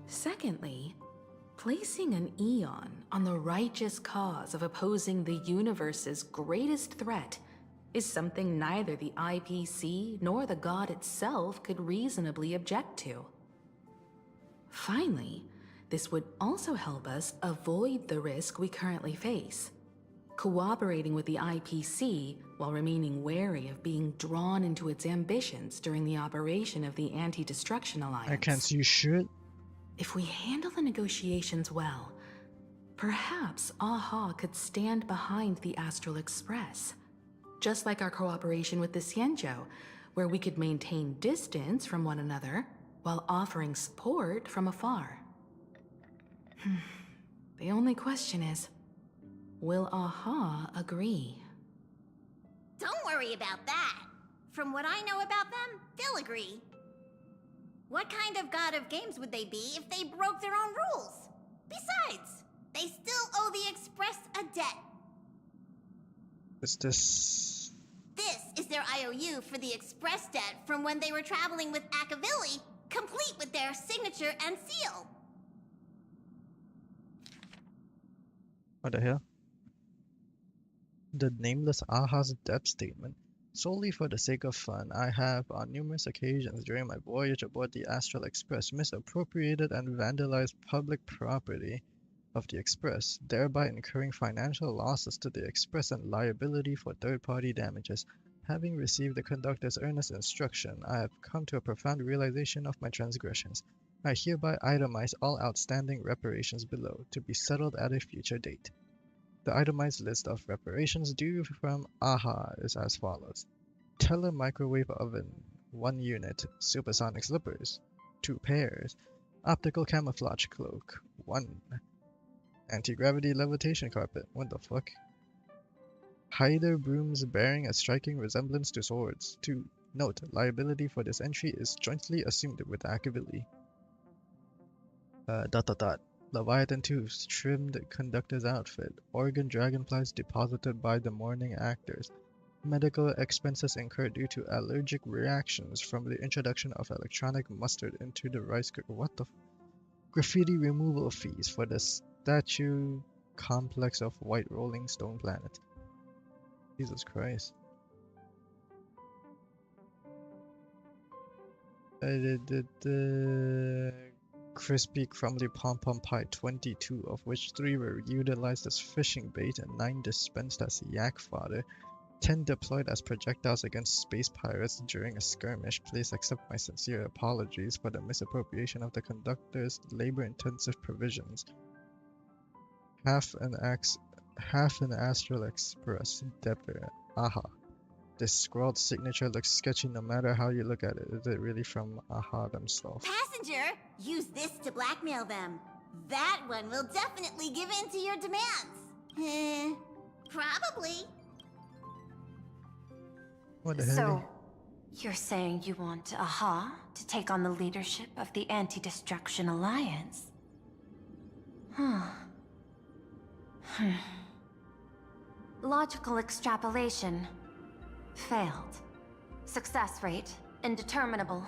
Speaker 11: Secondly, placing an Eon on the righteous cause of opposing the universe's greatest threat is something neither the IPC nor the god itself could reasonably object to. Finally, this would also help us avoid the risk we currently face. Cooperating with the IPC while remaining wary of being drawn into its ambitions during the operation of the Anti-Destruction Alliance.
Speaker 1: I can't see shit.
Speaker 11: If we handle the negotiations well, perhaps Aha could stand behind the Astral Express. Just like our cooperation with the Xianzhou, where we could maintain distance from one another while offering support from afar. The only question is, will Aha agree?
Speaker 20: Don't worry about that. From what I know about them, they'll agree. What kind of god of games would they be if they broke their own rules? Besides, they still owe the Express a debt.
Speaker 1: Is this...
Speaker 20: This is their IOU for the Express debt from when they were traveling with Akavilli, complete with their signature and seal.
Speaker 1: What the hell? The nameless Aha's debt statement. Solely for the sake of fun, I have, on numerous occasions during my voyage aboard the Astral Express, misappropriated and vandalized public property of the Express, thereby incurring financial losses to the Express and liability for third-party damages. Having received the conductor's earnest instruction, I have come to a profound realization of my transgressions. I hereby itemize all outstanding reparations below, to be settled at a future date. The itemized list of reparations due from Aha is as follows. Telemicrowave oven, 1 unit. Supersonic slippers, 2 pairs. Optical camouflage cloak, 1. Anti-gravity levitation carpet, what the fuck? Hider brooms bearing a striking resemblance to swords, 2. Note, liability for this entry is jointly assumed with Akavilli. Leviathan 2's trimmed conductor's outfit, organ dragonflies deposited by the mourning actors, medical expenses incurred due to allergic reactions from the introduction of electronic mustard into the rice cooker. What the graffiti removal fees for the statue complex of White Rolling Stone Planet. Jesus Christ. Crispy crumbly pom-pom pie, 22, of which 3 were utilized as fishing bait and 9 dispensed as yak fodder, 10 deployed as projectiles against space pirates during a skirmish. Please accept my sincere apologies for the misappropriation of the conductor's labor-intensive provisions. Half an Astral Express, Depper, Aha. This scrawled signature looks sketchy no matter how you look at it. Is it really from Aha themselves?
Speaker 20: Passenger, use this to blackmail them. That one will definitely give in to your demands. Probably.
Speaker 1: What the hell?
Speaker 13: So, you're saying you want Aha to take on the leadership of the Anti-Destruction Alliance? Logical extrapolation. Failed. Success rate, indeterminable.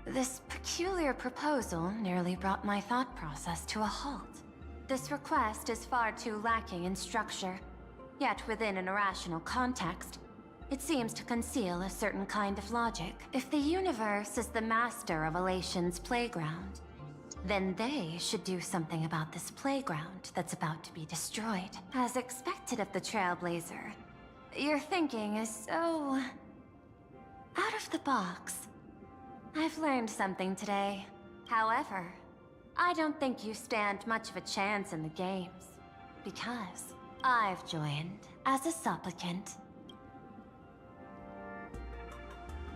Speaker 13: This peculiar proposal nearly brought my thought process to a halt. This request is far too lacking in structure, yet within an irrational context, it seems to conceal a certain kind of logic. If the universe is the master of Elation's playground, then they should do something about this playground that's about to be destroyed. As expected of the Trailblazer, your thinking is so... out of the box. I've learned something today. However, I don't think you stand much of a chance in the games, because I've joined as a supplicant.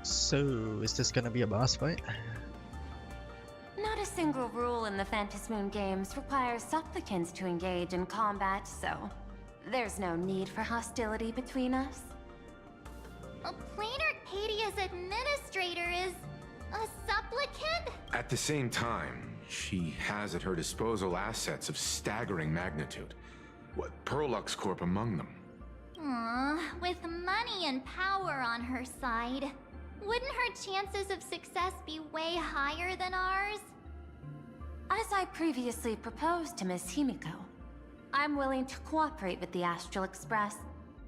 Speaker 1: So, is this gonna be a boss fight?
Speaker 13: Not a single rule in the Phantasmoon games requires supplicants to engage in combat, so there's no need for hostility between us.
Speaker 5: Planarcadia's administrator is a supplicant?
Speaker 9: At the same time, she has at her disposal assets of staggering magnitude. What, Perlux Corp among them.
Speaker 5: With money and power on her side, wouldn't her chances of success be way higher than ours?
Speaker 13: As I previously proposed to Miss Himiko, I'm willing to cooperate with the Astral Express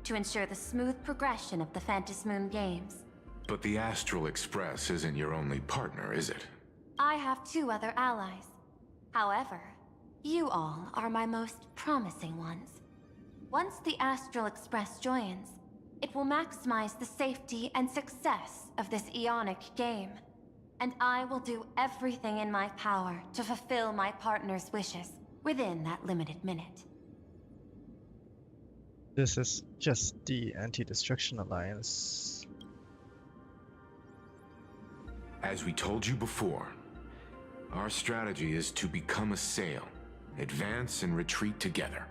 Speaker 13: to ensure the smooth progression of the Phantasmoon games.
Speaker 9: But the Astral Express isn't your only partner, is it?
Speaker 13: I have 2 other allies. However, you all are my most promising ones. Once the Astral Express joins, it will maximize the safety and success of this Ionic game. And I will do everything in my power to fulfill my partner's wishes within that limited minute.
Speaker 1: This is just the Anti-Destruction Alliance.
Speaker 9: As we told you before, our strategy is to become a sail, advance and retreat together.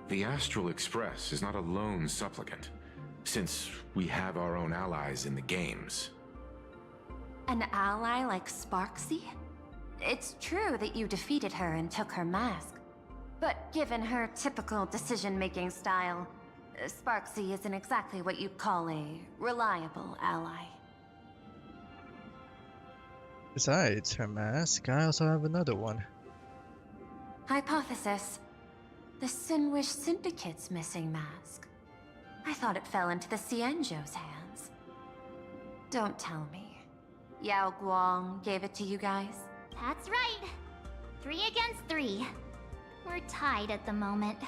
Speaker 9: The Astral Express is not a lone supplicant, since we have our own allies in the games.
Speaker 13: An ally like Sparksy? It's true that you defeated her and took her mask. But given her typical decision-making style, Sparksy isn't exactly what you'd call a reliable ally.
Speaker 1: Besides her mask, I also have another one.
Speaker 13: Hypothesis. The Sinwish Syndicate's missing mask. I thought it fell into the Cienjo's hands. Don't tell me. Yao Guang gave it to you guys?
Speaker 5: That's right. 3 against 3. We're tied at the moment.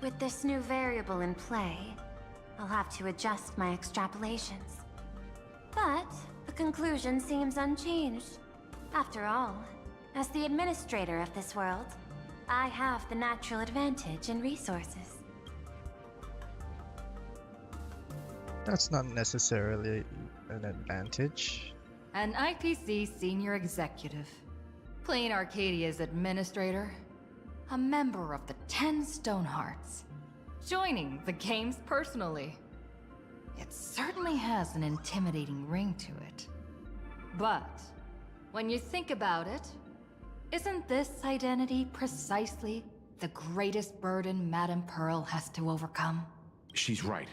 Speaker 13: With this new variable in play, I'll have to adjust my extrapolations. But the conclusion seems unchanged. After all, as the administrator of this world, I have the natural advantage in resources.
Speaker 1: That's not necessarily an advantage.
Speaker 2: An IPC senior executive, Planarcadia's administrator, a member of the 10 Stonehearts, joining the games personally. It certainly has an intimidating ring to it. But when you think about it, isn't this identity precisely the greatest burden Madame Pearl has to overcome?
Speaker 9: She's right.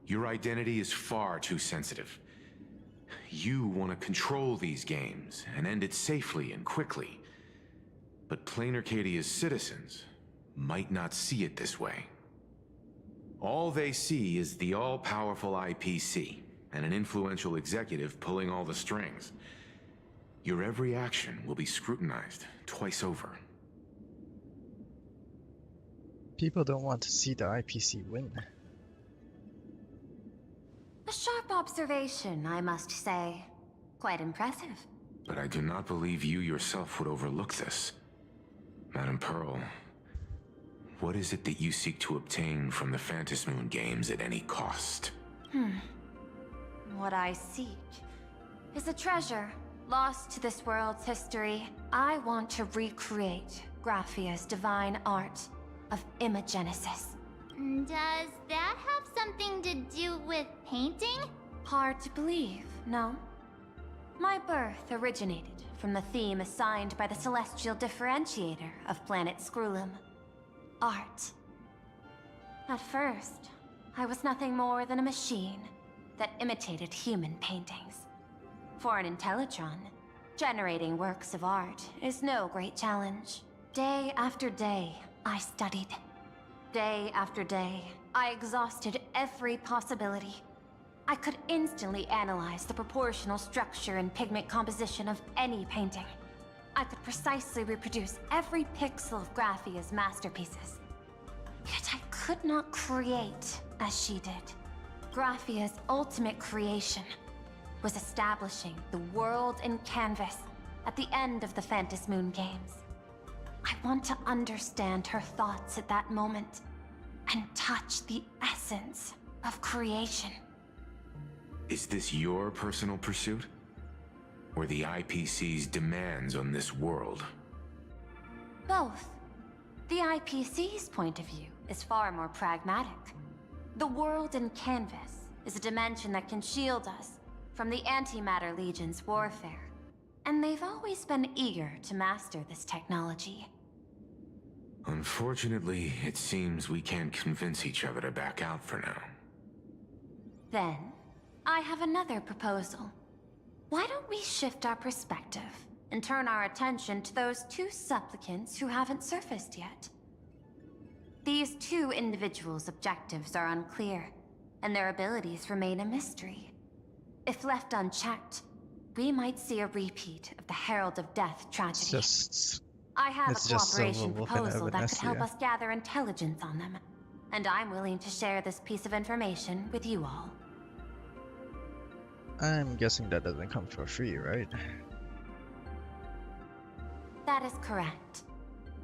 Speaker 9: Your identity is far too sensitive. You want to control these games and end it safely and quickly. But Planarcadia's citizens might not see it this way. All they see is the all-powerful IPC and an influential executive pulling all the strings. Your every action will be scrutinized twice over.
Speaker 1: People don't want to see the IPC win.
Speaker 13: A sharp observation, I must say. Quite impressive.
Speaker 9: But I do not believe you yourself would overlook this. Madame Pearl, what is it that you seek to obtain from the Phantasmoon games at any cost?
Speaker 13: What I seek is a treasure lost to this world's history. I want to recreate Graphia's divine art of imagenesis.
Speaker 5: Does that have something to do with painting?
Speaker 13: Hard to believe, no? My birth originated from the theme assigned by the celestial differentiator of planet Scrulum. Art. At first, I was nothing more than a machine that imitated human paintings. For an Intellitron, generating works of art is no great challenge. Day after day, I studied. Day after day, I exhausted every possibility. I could instantly analyze the proportional structure and pigment composition of any painting. I could precisely reproduce every pixel of Graphia's masterpieces. Yet I could not create as she did. Graphia's ultimate creation was establishing the world in canvas at the end of the Phantom Moon Games. I want to understand her thoughts at that moment and touch the essence of creation.
Speaker 9: Is this your personal pursuit? Or the IPC's demands on this world?
Speaker 13: Both. The IPC's point of view is far more pragmatic. The world in canvas is a dimension that can shield us from the Antimatter Legion's warfare, and they've always been eager to master this technology.
Speaker 9: Unfortunately, it seems we can't convince each other to back out for now.
Speaker 13: Then, I have another proposal. Why don't we shift our perspective and turn our attention to those two supplicants who haven't surfaced yet? These two individuals' objectives are unclear, and their abilities remain a mystery. If left unchecked, we might see a repeat of the Herald of Death tragedy. I have a cooperation proposal that could help us gather intelligence on them, and I'm willing to share this piece of information with you all.
Speaker 1: I'm guessing that doesn't come for free, right?
Speaker 13: That is correct.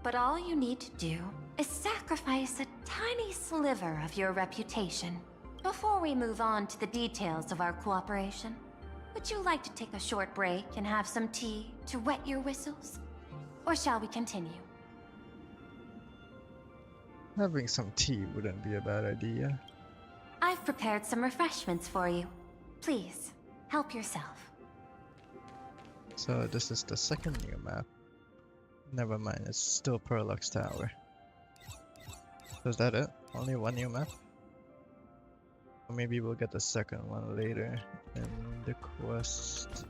Speaker 13: But all you need to do is sacrifice a tiny sliver of your reputation. Before we move on to the details of our cooperation, would you like to take a short break and have some tea to wet your whistles? Or shall we continue?
Speaker 1: Having some tea wouldn't be a bad idea.
Speaker 13: I've prepared some refreshments for you. Please, help yourself.
Speaker 1: So this is the second new map. Never mind, it's still Perlux Tower. So is that it? Only one new map? Or maybe we'll get the second one later in the quest.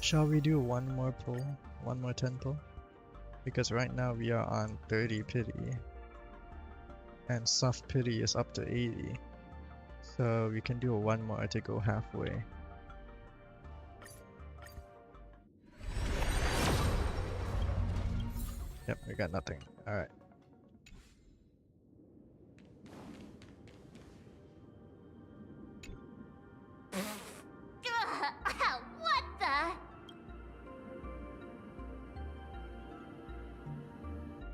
Speaker 1: Shall we do one more pull? One more 10 pull? Because right now we are on 30 pity. And soft pity is up to 80. So we can do one more to go halfway. Yep, we got nothing. Alright.
Speaker 5: What the?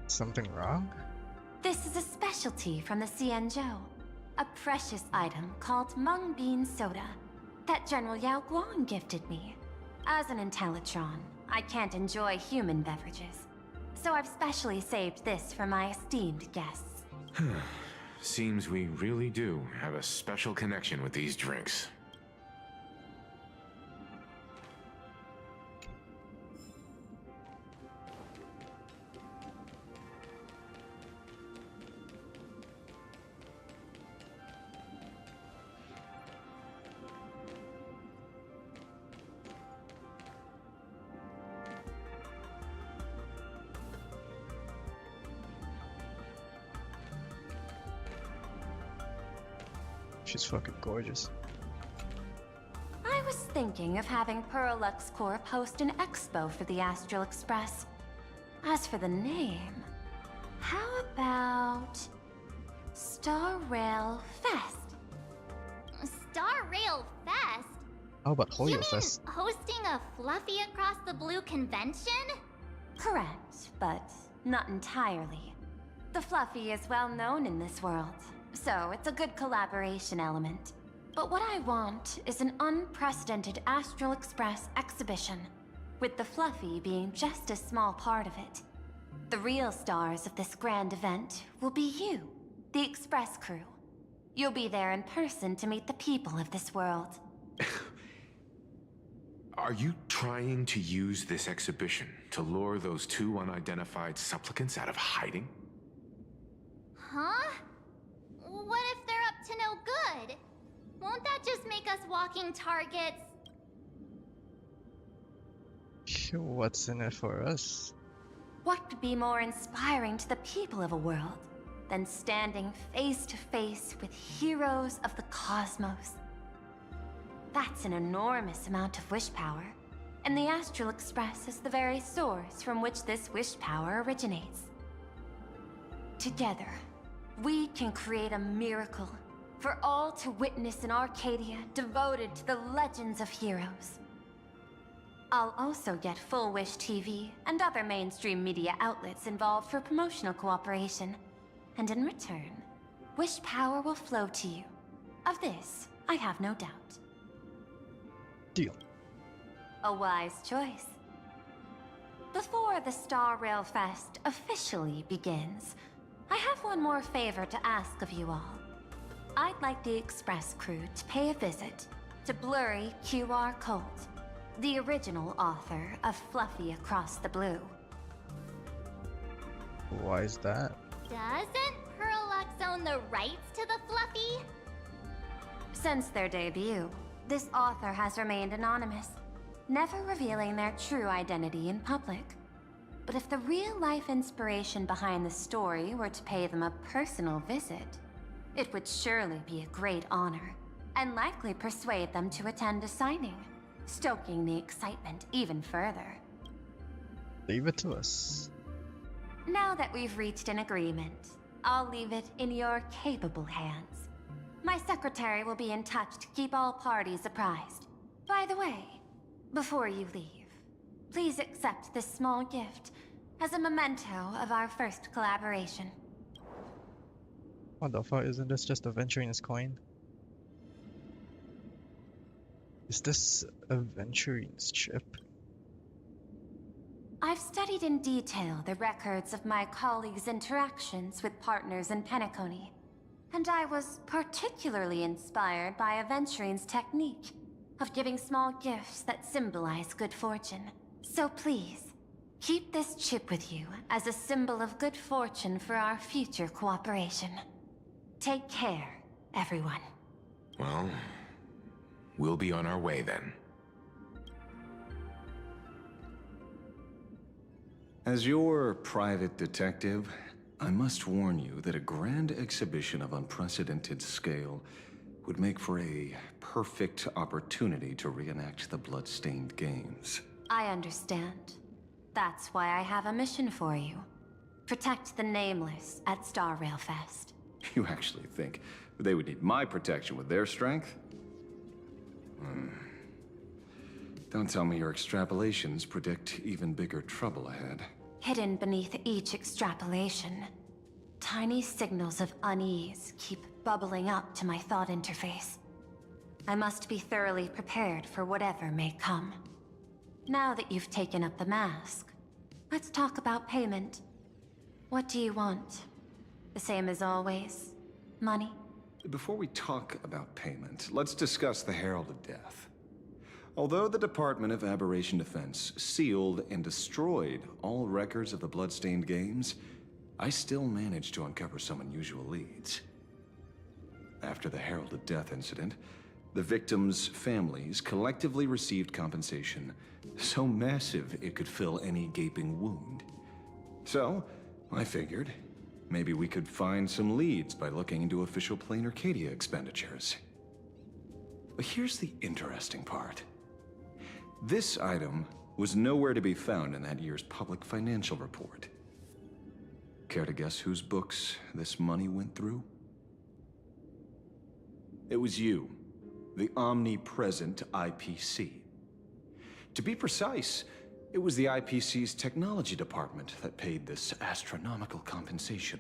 Speaker 1: Something wrong?
Speaker 13: This is a specialty from the Xianzhou. A precious item called mung bean soda that General Yao Guang gifted me. As an Intellitron, I can't enjoy human beverages, so I've specially saved this for my esteemed guests.
Speaker 9: Seems we really do have a special connection with these drinks.
Speaker 1: She's fucking gorgeous.
Speaker 13: I was thinking of having Perlux Corp host an expo for the Astral Express. As for the name, how about Star Rail Fest?
Speaker 5: Star Rail Fest?
Speaker 1: How about
Speaker 5: You
Speaker 1: Hoyo
Speaker 5: mean
Speaker 1: Fest?
Speaker 5: hosting a Fluffy Across the Blue convention?
Speaker 13: Correct, but not entirely. The Fluffy is well known in this world, so it's a good collaboration element. But what I want is an unprecedented Astral Express exhibition, with the Fluffy being just a small part of it. The real stars of this grand event will be you, the Express crew. You'll be there in person to meet the people of this world.
Speaker 9: Are you trying to use this exhibition to lure those two unidentified supplicants out of hiding?
Speaker 5: Huh? What if they're up to no good? Won't that just make us walking targets?
Speaker 1: What's in it for us?
Speaker 13: What could be more inspiring to the people of a world than standing face to face with heroes of the cosmos? That's an enormous amount of wish power, and the Astral Express is the very source from which this wish power originates. Together, we can create a miracle for all to witness in Arcadia devoted to the legends of heroes. I'll also get Full Wish TV and other mainstream media outlets involved for promotional cooperation. And in return, wish power will flow to you. Of this, I have no doubt.
Speaker 1: Deal.
Speaker 13: A wise choice. Before the Star Rail Fest officially begins, I have one more favor to ask of you all. I'd like the Express crew to pay a visit to Blurry QR Colt, the original author of Fluffy Across the Blue.
Speaker 1: Why is that?
Speaker 5: Doesn't Pearlux own the rights to the Fluffy?
Speaker 13: Since their debut, this author has remained anonymous, never revealing their true identity in public. But if the real-life inspiration behind the story were to pay them a personal visit, it would surely be a great honor, and likely persuade them to attend a signing, stoking the excitement even further.
Speaker 1: Leave it to us.
Speaker 13: Now that we've reached an agreement, I'll leave it in your capable hands. My secretary will be in touch to keep all parties apprised. By the way, before you leave, please accept this small gift as a memento of our first collaboration.
Speaker 1: What the fuck, isn't this just Aventurine's coin? Is this Aventurine's chip?
Speaker 13: I've studied in detail the records of my colleagues' interactions with partners in Penacony, and I was particularly inspired by Aventurine's technique of giving small gifts that symbolize good fortune. So please, keep this chip with you as a symbol of good fortune for our future cooperation. Take care, everyone.
Speaker 9: Well, we'll be on our way then.
Speaker 3: As your private detective, I must warn you that a grand exhibition of unprecedented scale would make for a perfect opportunity to reenact the blood-stained games.
Speaker 13: I understand. That's why I have a mission for you. Protect the Nameless at Star Rail Fest.
Speaker 3: You actually think they would need my protection with their strength? Don't tell me your extrapolations predict even bigger trouble ahead.
Speaker 13: Hidden beneath each extrapolation, tiny signals of unease keep bubbling up to my thought interface. I must be thoroughly prepared for whatever may come. Now that you've taken up the mask, let's talk about payment. What do you want? The same as always? Money?
Speaker 3: Before we talk about payment, let's discuss the Herald of Death. Although the Department of Aberration Defense sealed and destroyed all records of the Bloodstained Games, I still managed to uncover some unusual leads. After the Herald of Death incident, the victims' families collectively received compensation so massive it could fill any gaping wound. So, I figured, maybe we could find some leads by looking into official Planarcadia expenditures. But here's the interesting part. This item was nowhere to be found in that year's public financial report. Care to guess whose books this money went through? It was you, the omnipresent IPC. To be precise, it was the IPC's technology department that paid this astronomical compensation.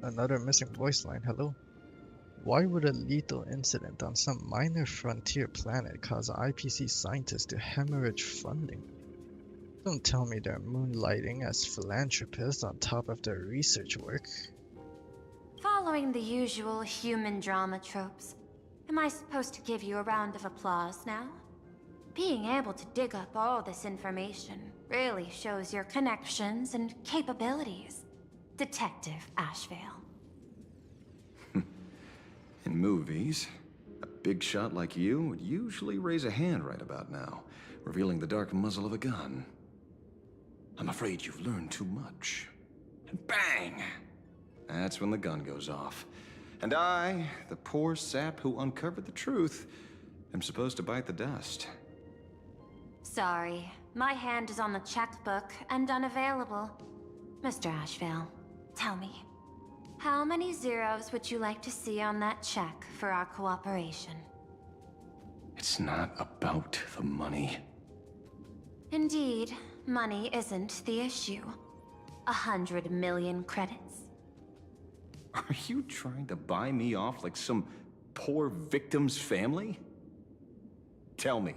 Speaker 1: Another missing voice line, hello? Why would a lethal incident on some minor frontier planet cause IPC scientists to hemorrhage funding? Don't tell me they're moonlighting as philanthropists on top of their research work.
Speaker 13: Following the usual human drama tropes, am I supposed to give you a round of applause now? Being able to dig up all this information really shows your connections and capabilities. Detective Ashvale.
Speaker 3: In movies, a big shot like you would usually raise a hand right about now, revealing the dark muzzle of a gun. I'm afraid you've learned too much. And bang! That's when the gun goes off. And I, the poor sap who uncovered the truth, am supposed to bite the dust.
Speaker 13: Sorry, my hand is on the checkbook and unavailable. Mr. Ashvale, tell me, how many zeros would you like to see on that check for our cooperation?
Speaker 3: It's not about the money.
Speaker 13: Indeed, money isn't the issue. 100 million credits.
Speaker 3: Are you trying to buy me off like some poor victim's family? Tell me,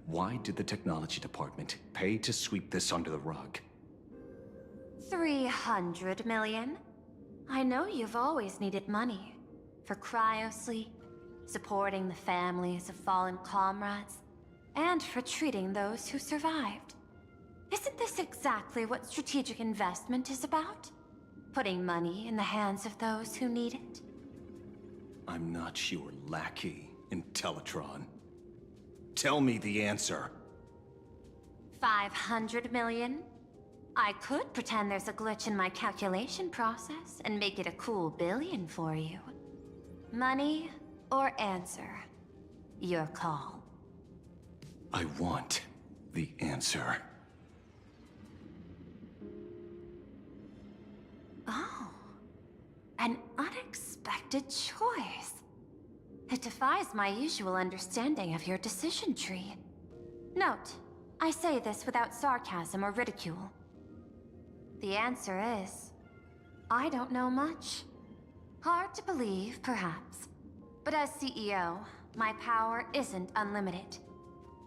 Speaker 3: why did the technology department pay to sweep this under the rug?
Speaker 13: 300 million? I know you've always needed money. For cryosleep, supporting the families of fallen comrades, and for treating those who survived. Isn't this exactly what strategic investment is about? Putting money in the hands of those who need it?
Speaker 3: I'm not your lackey, Intellitron. Tell me the answer.
Speaker 13: 500 million? I could pretend there's a glitch in my calculation process and make it a cool billion for you. Money or answer? Your call.
Speaker 3: I want the answer.
Speaker 13: Oh, an unexpected choice. It defies my usual understanding of your decision tree. Note, I say this without sarcasm or ridicule. The answer is, I don't know much. Hard to believe, perhaps. But as CEO, my power isn't unlimited.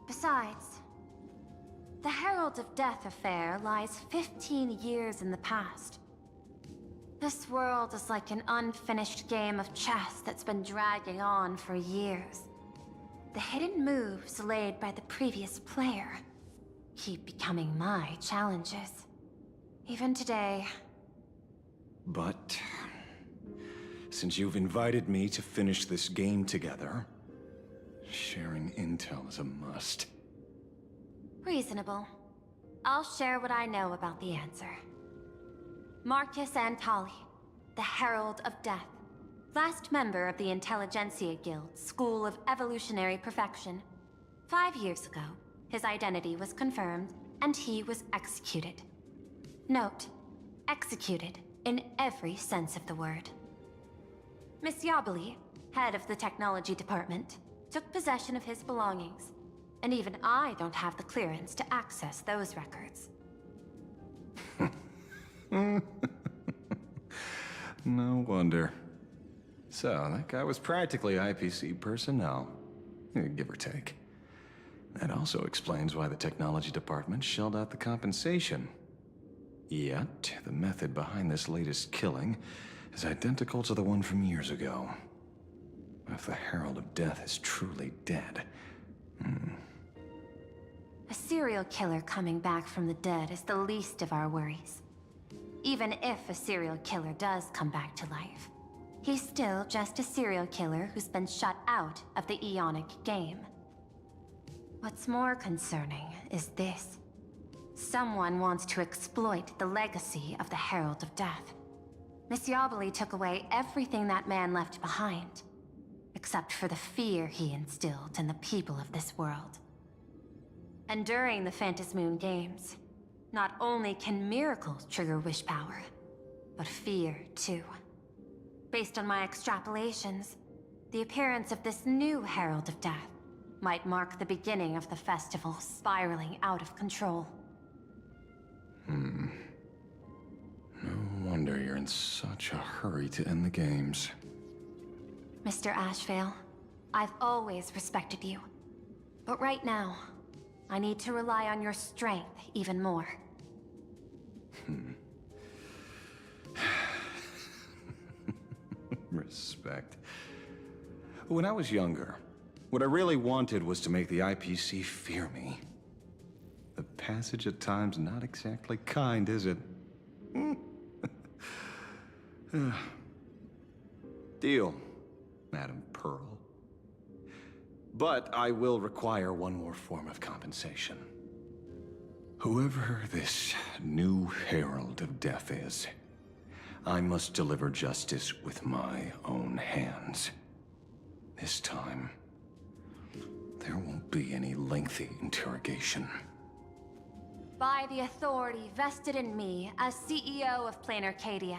Speaker 13: Besides, the Herald of Death affair lies 15 years in the past. This world is like an unfinished game of chess that's been dragging on for years. The hidden moves laid by the previous player keep becoming my challenges. Even today.
Speaker 3: But since you've invited me to finish this game together, sharing intel is a must.
Speaker 13: Reasonable. I'll share what I know about the answer. Marcus Antali, the Herald of Death, last member of the Intelligentsia Guild School of Evolutionary Perfection. 5 years ago, his identity was confirmed, and he was executed. Note, executed in every sense of the word. Miss Yabali, head of the technology department, took possession of his belongings, and even I don't have the clearance to access those records.
Speaker 3: No wonder. So, that guy was practically IPC personnel, give or take. That also explains why the technology department shelled out the compensation. Yet, the method behind this latest killing is identical to the one from years ago. If the Herald of Death is truly dead...
Speaker 13: A serial killer coming back from the dead is the least of our worries. Even if a serial killer does come back to life, he's still just a serial killer who's been shut out of the Ionic game. What's more concerning is this. Someone wants to exploit the legacy of the Herald of Death. Miss Yabali took away everything that man left behind, except for the fear he instilled in the people of this world. And during the Phantasmoon Games, not only can miracles trigger wish power, but fear too. Based on my extrapolations, the appearance of this new Herald of Death might mark the beginning of the festival spiraling out of control.
Speaker 3: No wonder you're in such a hurry to end the games.
Speaker 13: Mr. Ashvale, I've always respected you. But right now, I need to rely on your strength even more.
Speaker 3: Respect. When I was younger, what I really wanted was to make the IPC fear me. The passage at times not exactly kind, is it? Deal, Madam Pearl. But I will require one more form of compensation. Whoever this new Herald of Death is, I must deliver justice with my own hands. This time, there won't be any lengthy interrogation.
Speaker 13: By the authority vested in me as CEO of Planarcadia,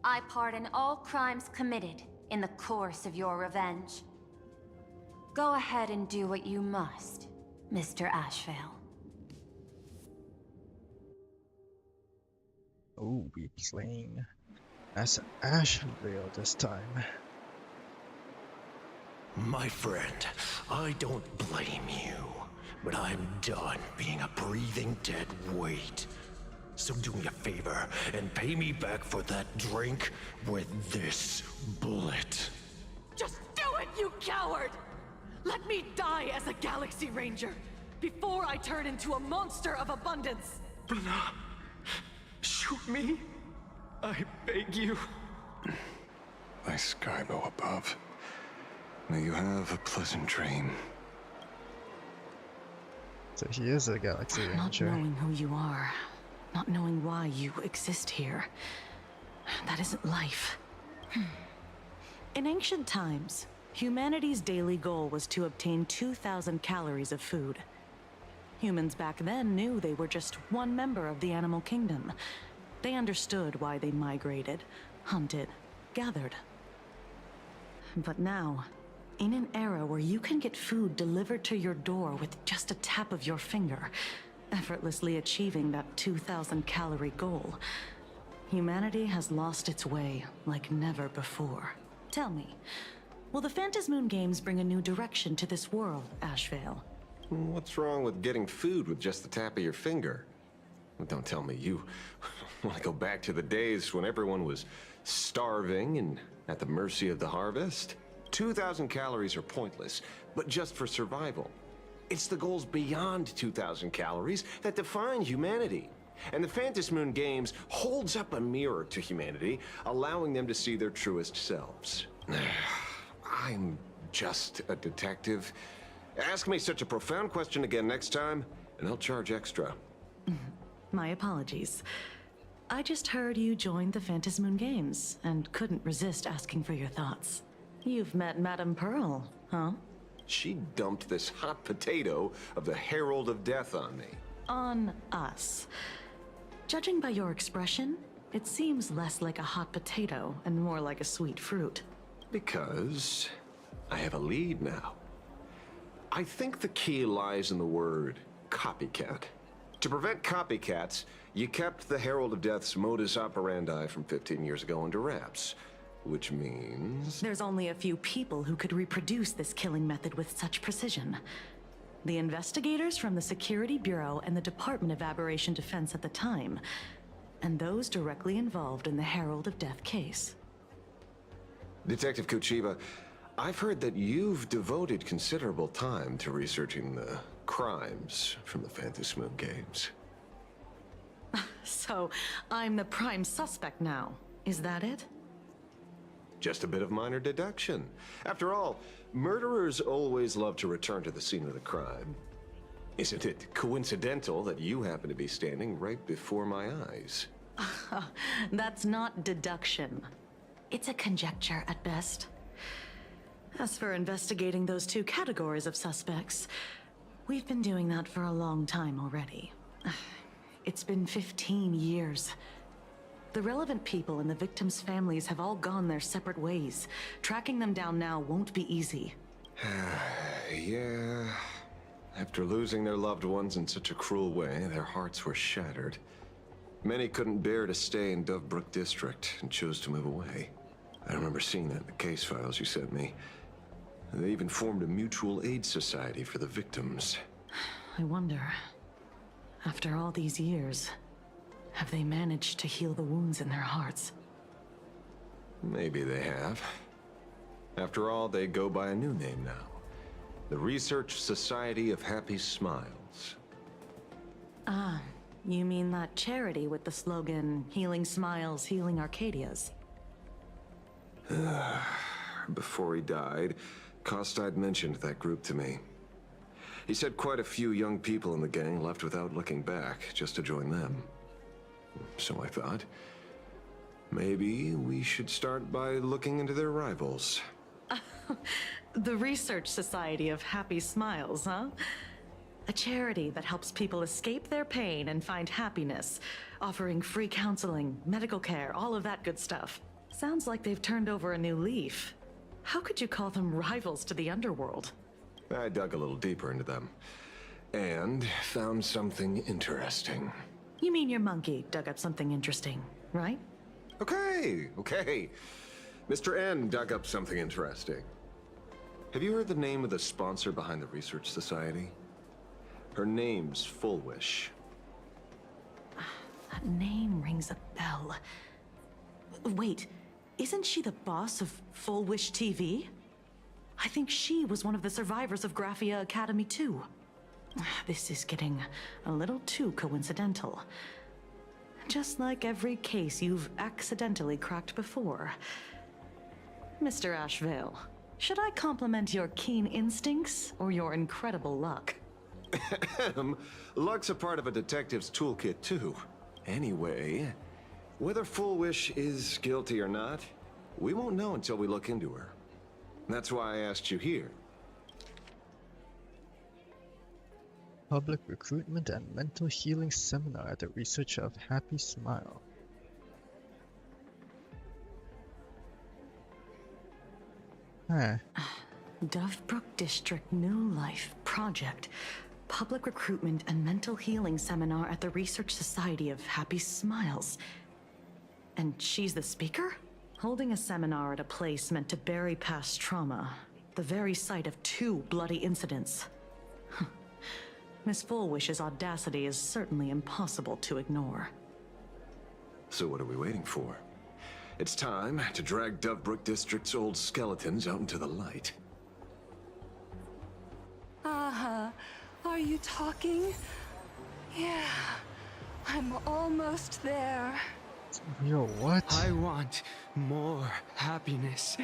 Speaker 13: I pardon all crimes committed in the course of your revenge. Go ahead and do what you must, Mr. Ashvale.
Speaker 1: Oh, we're playing as Ashvale this time.
Speaker 10: My friend, I don't blame you, but I'm done being a breathing dead weight. So do me a favor and pay me back for that drink with this bullet.
Speaker 8: Just do it, you coward! Let me die as a Galaxy Ranger before I turn into a monster of abundance!
Speaker 3: Blah. Shoot me. I beg you. My Skybow above. May you have a pleasant dream.
Speaker 1: So he is a Galaxy Ranger.
Speaker 8: Not knowing who you are, not knowing why you exist here, that isn't life. In ancient times, humanity's daily goal was to obtain 2,000 calories of food. Humans back then knew they were just one member of the animal kingdom. They understood why they migrated, hunted, gathered. But now, in an era where you can get food delivered to your door with just a tap of your finger, effortlessly achieving that 2,000 calorie goal, humanity has lost its way like never before. Tell me, will the Phantasmoon Games bring a new direction to this world, Ashvale?
Speaker 3: What's wrong with getting food with just the tap of your finger? Well, don't tell me you want to go back to the days when everyone was starving and at the mercy of the harvest? 2,000 calories are pointless, but just for survival. It's the goals beyond 2,000 calories that define humanity. And the Phantasmoon Games holds up a mirror to humanity, allowing them to see their truest selves. I'm just a detective. Ask me such a profound question again next time, and I'll charge extra.
Speaker 8: My apologies. I just heard you joined the Phantasmoon Games, and couldn't resist asking for your thoughts. You've met Madame Pearl, huh?
Speaker 3: She dumped this hot potato of the Herald of Death on me.
Speaker 8: On us. Judging by your expression, it seems less like a hot potato and more like a sweet fruit.
Speaker 3: Because I have a lead now. I think the key lies in the word copycat. To prevent copycats, you kept the Herald of Death's modus operandi from 15 years ago under wraps. Which means...
Speaker 8: There's only a few people who could reproduce this killing method with such precision. The investigators from the Security Bureau and the Department of Aberration Defense at the time, and those directly involved in the Herald of Death case.
Speaker 3: Detective Kuchiba, I've heard that you've devoted considerable time to researching the crimes from the Phantasmoon Games.
Speaker 8: So, I'm the prime suspect now. Is that it?
Speaker 3: Just a bit of minor deduction. After all, murderers always love to return to the scene of the crime. Isn't it coincidental that you happen to be standing right before my eyes?
Speaker 8: That's not deduction. It's a conjecture at best. As for investigating those two categories of suspects, we've been doing that for a long time already. It's been 15 years. The relevant people and the victims' families have all gone their separate ways. Tracking them down now won't be easy.
Speaker 3: Yeah. After losing their loved ones in such a cruel way, their hearts were shattered. Many couldn't bear to stay in Dovebrook District and chose to move away. I remember seeing that in the case files you sent me. They even formed a mutual aid society for the victims.
Speaker 8: I wonder, after all these years, have they managed to heal the wounds in their hearts?
Speaker 3: Maybe they have. After all, they go by a new name now. The Research Society of Happy Smiles.
Speaker 8: Ah, you mean that charity with the slogan, Healing Smiles, Healing Arcadias?
Speaker 3: Before he died, Kostide mentioned that group to me. He said quite a few young people in the gang left without looking back, just to join them. So I thought, maybe we should start by looking into their rivals.
Speaker 8: The Research Society of Happy Smiles, huh? A charity that helps people escape their pain and find happiness, offering free counseling, medical care, all of that good stuff. Sounds like they've turned over a new leaf. How could you call them rivals to the underworld?
Speaker 3: I dug a little deeper into them, and found something interesting.
Speaker 8: You mean your monkey dug up something interesting, right?
Speaker 3: Okay. Mr. N dug up something interesting. Have you heard the name of the sponsor behind the Research Society? Her name's Full Wish.
Speaker 8: That name rings a bell. Wait, isn't she the boss of Full Wish TV? I think she was one of the survivors of Graphia Academy too. This is getting a little too coincidental. Just like every case you've accidentally cracked before. Mr. Ashvale, should I compliment your keen instincts or your incredible luck?
Speaker 3: Luck's a part of a detective's toolkit too. Anyway, whether Full Wish is guilty or not, we won't know until we look into her. That's why I asked you here.
Speaker 1: Public Recruitment and Mental Healing Seminar at the Research of Happy Smile. Huh.
Speaker 8: Dovebrook District New Life Project. Public Recruitment and Mental Healing Seminar at the Research Society of Happy Smiles. And she's the speaker? Holding a seminar at a place meant to bury past trauma. The very site of 2 bloody incidents. Miss Fullwish's audacity is certainly impossible to ignore.
Speaker 3: So what are we waiting for? It's time to drag Dovebrook District's old skeletons out into the light.
Speaker 7: Are you talking? Yeah, I'm almost there.
Speaker 1: Yo, what?
Speaker 17: I want more happiness.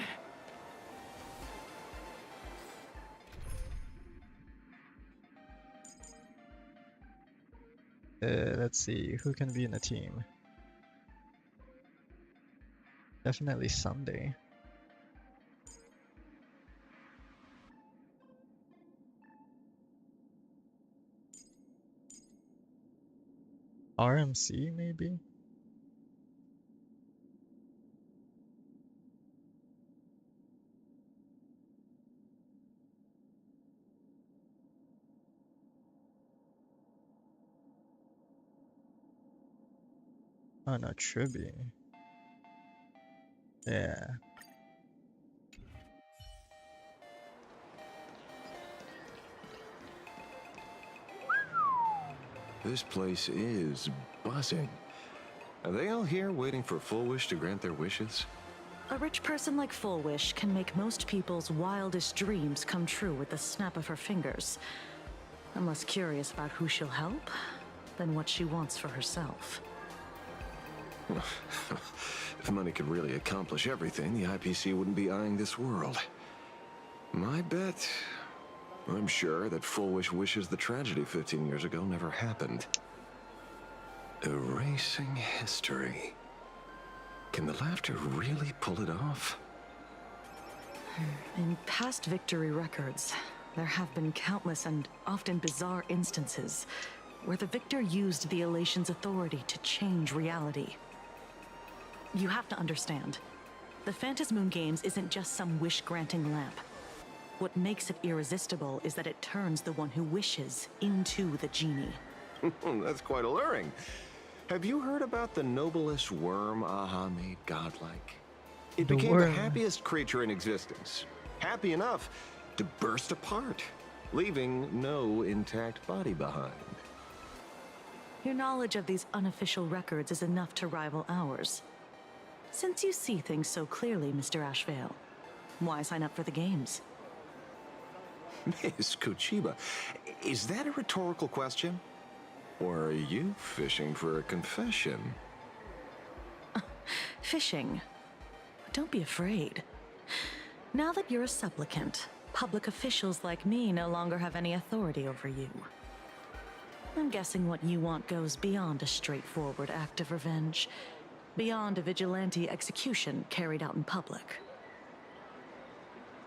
Speaker 1: Let's see, who can be in a team? Definitely Sunday. RMC, maybe? Oh no, Tribby. Yeah.
Speaker 3: This place is buzzing. Are they all here waiting for Full Wish to grant their wishes?
Speaker 8: A rich person like Full Wish can make most people's wildest dreams come true with the snap of her fingers. I'm less curious about who she'll help than what she wants for herself.
Speaker 3: If money could really accomplish everything, the IPC wouldn't be eyeing this world. My bet, I'm sure that Full Wish wishes the tragedy 15 years ago never happened. Erasing history. Can the laughter really pull it off?
Speaker 8: In past victory records, there have been countless and often bizarre instances where the victor used the elation's authority to change reality. You have to understand, the Phantasmoon Games isn't just some wish-granting lamp. What makes it irresistible is that it turns the one who wishes into the genie.
Speaker 3: That's quite alluring. Have you heard about the noblest worm Aha made godlike? It became the happiest creature in existence. Happy enough to burst apart, leaving no intact body behind.
Speaker 8: Your knowledge of these unofficial records is enough to rival ours. Since you see things so clearly, Mr. Ashvale, why sign up for the games?
Speaker 3: Miss Kochiba, is that a rhetorical question? Or are you fishing for a confession?
Speaker 8: Fishing? Don't be afraid. Now that you're a supplicant, public officials like me no longer have any authority over you. I'm guessing what you want goes beyond a straightforward act of revenge, beyond a vigilante execution carried out in public.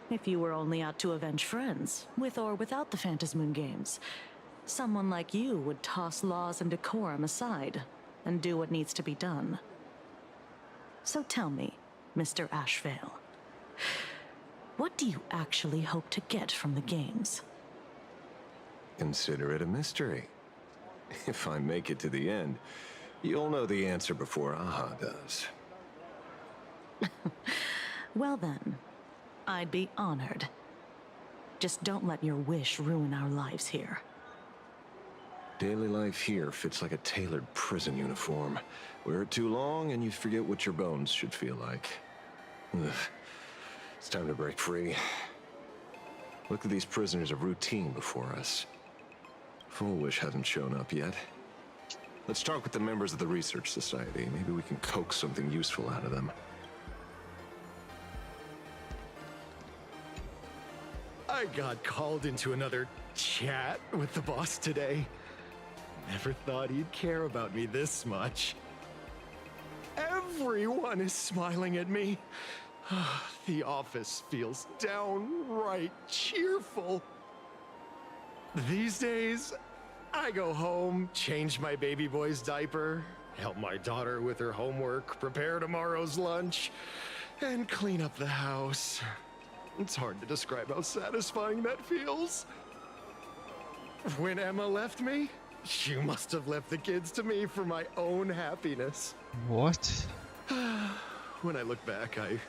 Speaker 8: If you were only out to avenge friends, with or without the Phantasmoon Games, someone like you would toss laws and decorum aside and do what needs to be done. So tell me, Mr. Ashvale, what do you actually hope to get from the games?
Speaker 3: Consider it a mystery. If I make it to the end, you'll know the answer before Aha does.
Speaker 8: Well then, I'd be honored. Just don't let your wish ruin our lives here.
Speaker 3: Daily life here fits like a tailored prison uniform. Wear it too long and you forget what your bones should feel like. Ugh. It's time to break free. Look at these prisoners of routine before us. Foolish hasn't shown up yet. Let's talk with the members of the Research Society. Maybe we can coax something useful out of them.
Speaker 6: I got called into another chat with the boss today. Never thought he'd care about me this much. Everyone is smiling at me. The office feels downright cheerful. These days, I go home, change my baby boy's diaper, help my daughter with her homework, prepare tomorrow's lunch, and clean up the house. It's hard to describe how satisfying that feels. When Emma left me, she must have left the kids to me for my own happiness.
Speaker 1: What?
Speaker 6: When I look back, I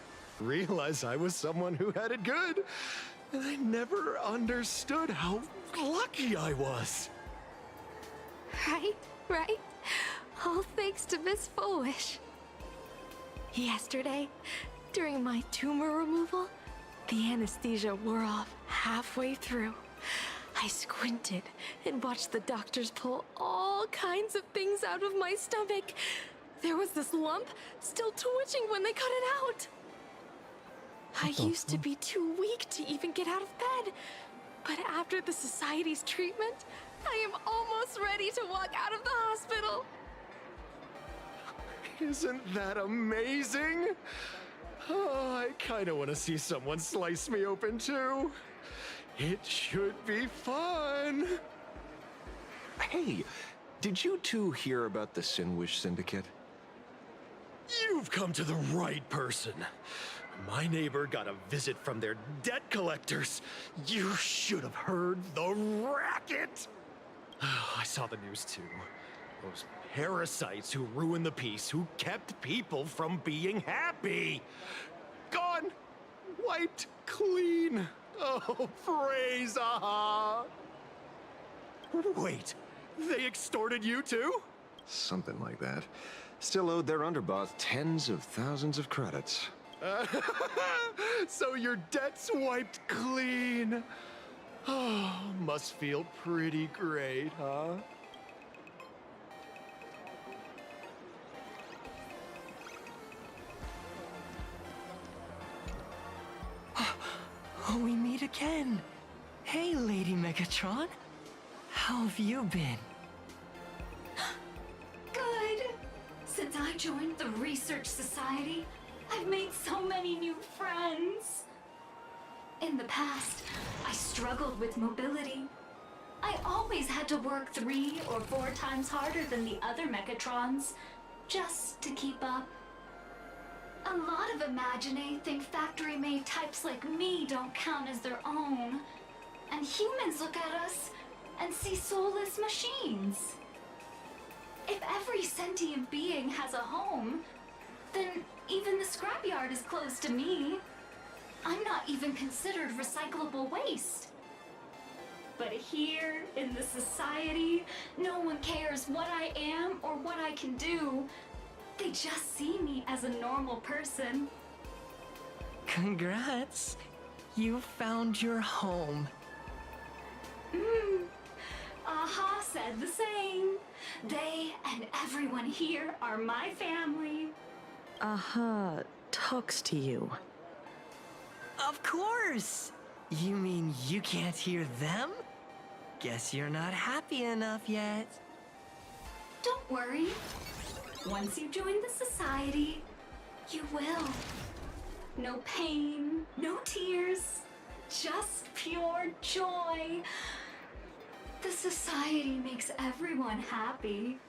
Speaker 6: realize I was someone who had it good, and I never understood how lucky I was.
Speaker 7: Right? All thanks to Miss Foolish. Yesterday, during my tumor removal, the anesthesia wore off halfway through. I squinted and watched the doctors pull all kinds of things out of my stomach. There was this lump still twitching when they cut it out. I used to be too weak to even get out of bed. But after the Society's treatment, I am almost ready to walk out of the hospital.
Speaker 6: Isn't that amazing? Oh, I kinda wanna see someone slice me open too. It should be fun.
Speaker 3: Hey, did you two hear about the Sinwish Syndicate?
Speaker 6: You've come to the right person. My neighbor got a visit from their debt collectors. You should have heard the racket. I saw the news too. Those parasites who ruined the peace, who kept people from being happy. Gone. Wiped clean. Oh, praise Aha. Wait, they extorted you too?
Speaker 3: Something like that. Still owed their underboss tens of thousands of credits.
Speaker 6: So your debt's wiped clean. Oh, must feel pretty great, huh?
Speaker 17: We meet again. Hey, Lady Megatron. How have you been?
Speaker 2: Good. Since I joined the Research Society, I've made so many new friends. In the past, I struggled with mobility. I always had to work 3 or 4 times harder than the other Megatrons, just to keep up. A lot of Imaginae think factory-made types like me don't count as their own. And humans look at us and see soulless machines. If every sentient being has a home, then even the scrapyard is closed to me. I'm not even considered recyclable waste. But here, in the society, no one cares what I am or what I can do. They just see me as a normal person.
Speaker 17: Congrats. You found your home.
Speaker 2: Aha said the same. They and everyone here are my family.
Speaker 8: Aha talks to you.
Speaker 17: Of course! You mean you can't hear them? Guess you're not happy enough yet.
Speaker 14: Don't worry. Once you join the society, you will. No pain, no tears, just pure joy. The society makes everyone happy.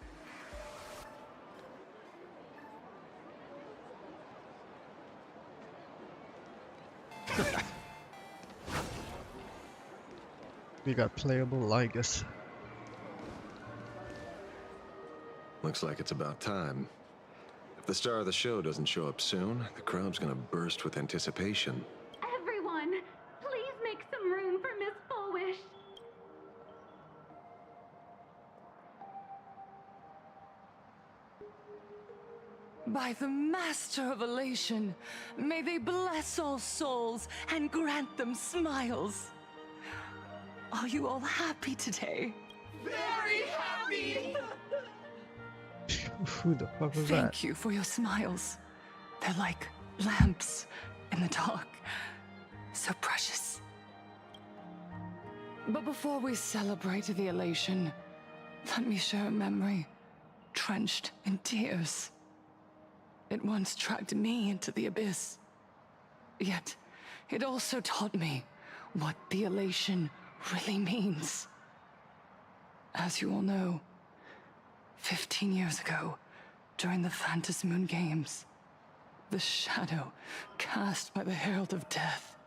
Speaker 1: We got playable Lygus.
Speaker 3: Looks like it's about time. If the star of the show doesn't show up soon, the crowd's gonna burst with anticipation.
Speaker 22: Everyone, please make some room for Miss Fullwish.
Speaker 15: By the Master of Elation, may they bless all souls and grant them smiles. Are you all happy today?
Speaker 14: Very happy!
Speaker 1: Who the fuck was that?
Speaker 15: Thank you for your smiles. They're like lamps in the dark. So precious. But before we celebrate the elation, let me share a memory drenched in tears. It once dragged me into the abyss. Yet, it also taught me what the elation really means. As you all know, 15 years ago, during the Phantasmoon Games, the shadow cast by the Herald of Death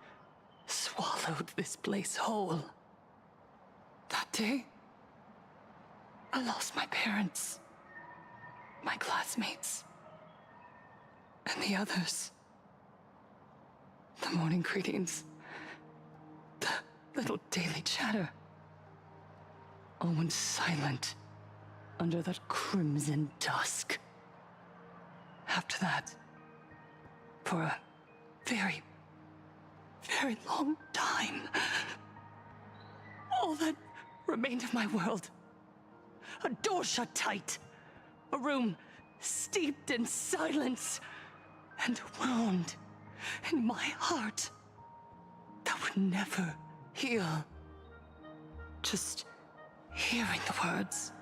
Speaker 15: swallowed this place whole. That day, I lost my parents, my classmates, and the others. The morning greetings, the little daily chatter, all went silent under that crimson dusk. After that, for a very, very long time, all that remained of my world, a door shut tight, a room steeped in silence, and a wound in my heart that would never heal. Just hearing the words,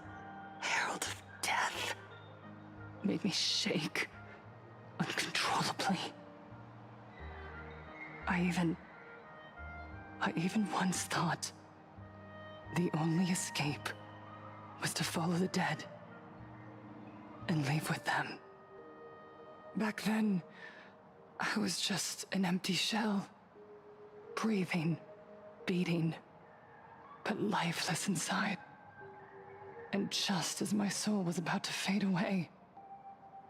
Speaker 15: Herald of Death, made me shake uncontrollably. I even once thought the only escape was to follow the dead and leave with them. Back then, I was just an empty shell, breathing, beating, but lifeless inside. And just as my soul was about to fade away,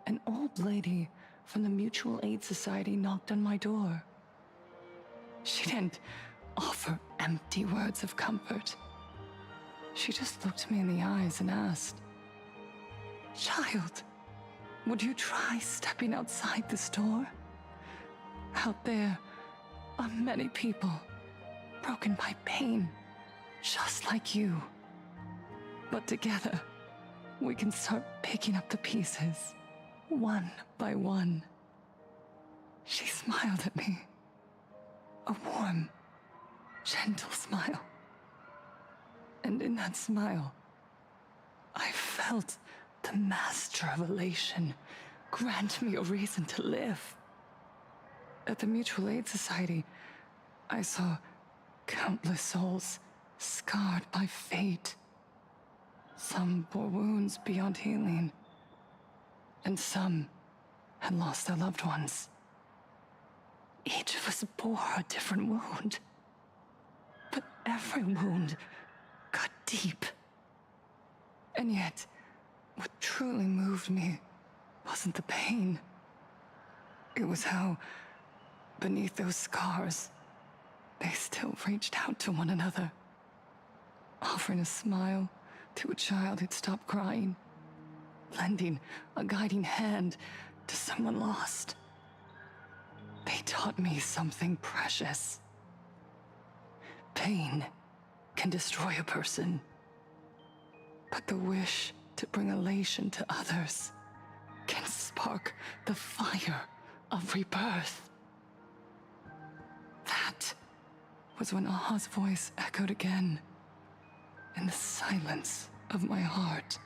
Speaker 15: an old lady from the Mutual Aid Society knocked on my door. She didn't offer empty words of comfort. She just looked me in the eyes and asked, "Child, would you try stepping outside this door? Out there are many people broken by pain, just like you. But together, we can start picking up the pieces, one by one." She smiled at me. A warm, gentle smile. And in that smile, I felt the Master of Elation grant me a reason to live. At the Mutual Aid Society, I saw countless souls scarred by fate. Some bore wounds beyond healing, and some had lost their loved ones. Each of us bore a different wound, but every wound got deep. And yet, what truly moved me wasn't the pain. It was how, beneath those scars, they still reached out to one another, offering a smile to a child who'd stopped crying, lending a guiding hand to someone lost. They taught me something precious. Pain can destroy a person, but the wish to bring elation to others can spark the fire of rebirth. That was when Aha's voice echoed again in the silence of my heart.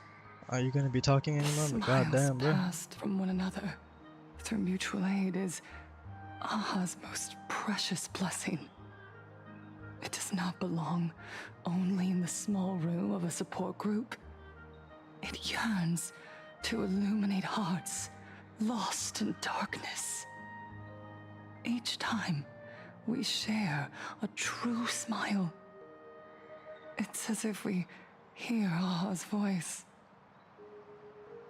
Speaker 1: Are you gonna be talking anymore?
Speaker 15: Smiles
Speaker 1: Goddamn, bro.
Speaker 15: passed from one another through mutual aid is Aha's most precious blessing. It does not belong only in the small room of a support group. It yearns to illuminate hearts lost in darkness. Each time we share a true smile, it's as if we hear Aha's voice.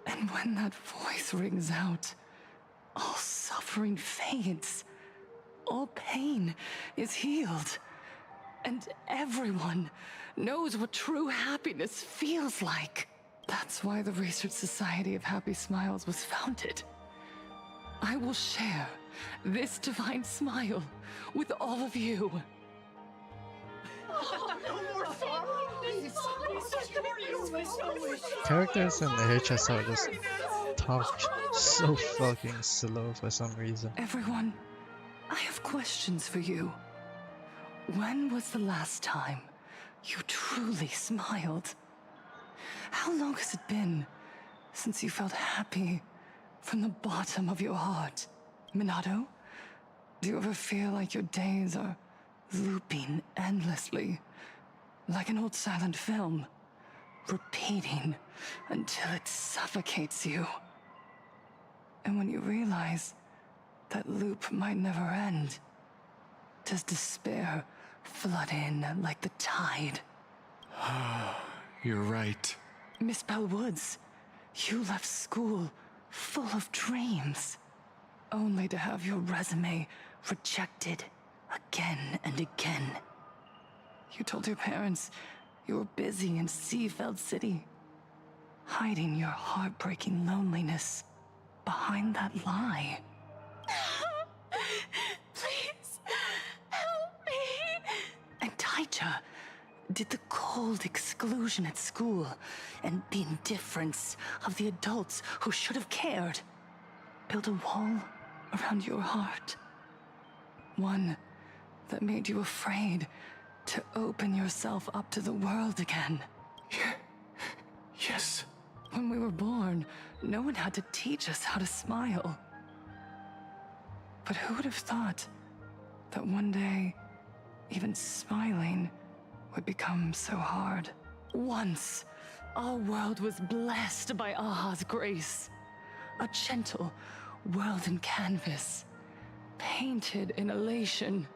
Speaker 15: And when that voice rings out, all suffering fades, all pain is healed, and everyone knows what true happiness feels like. That's why the Research Society of Happy Smiles was founded. I will share this divine smile with all of you.
Speaker 1: Characters in the HSR just talk so fucking slow for some reason.
Speaker 15: Everyone, I have questions for you. When was the last time you truly smiled? How long has it been since you felt happy from the bottom of your heart? Minato, do you ever feel like your days are looping endlessly, like an old silent film, repeating until it suffocates you? And when you realize that loop might never end, does despair flood in like the tide?
Speaker 6: You're right.
Speaker 15: Miss Bellwoods, you left school full of dreams, only to have your resume rejected again and again. You told your parents you were busy in Seafeld City, hiding your heartbreaking loneliness behind that lie.
Speaker 7: Please, help me.
Speaker 15: And Taija did the cold exclusion at school and the indifference of the adults who should have cared build a wall around your heart. One that made you afraid to open yourself up to the world again.
Speaker 6: Yes.
Speaker 15: When we were born, no one had to teach us how to smile. But who would have thought that one day, even smiling would become so hard? Once, our world was blessed by Aha's grace. A gentle world in canvas, painted in elation.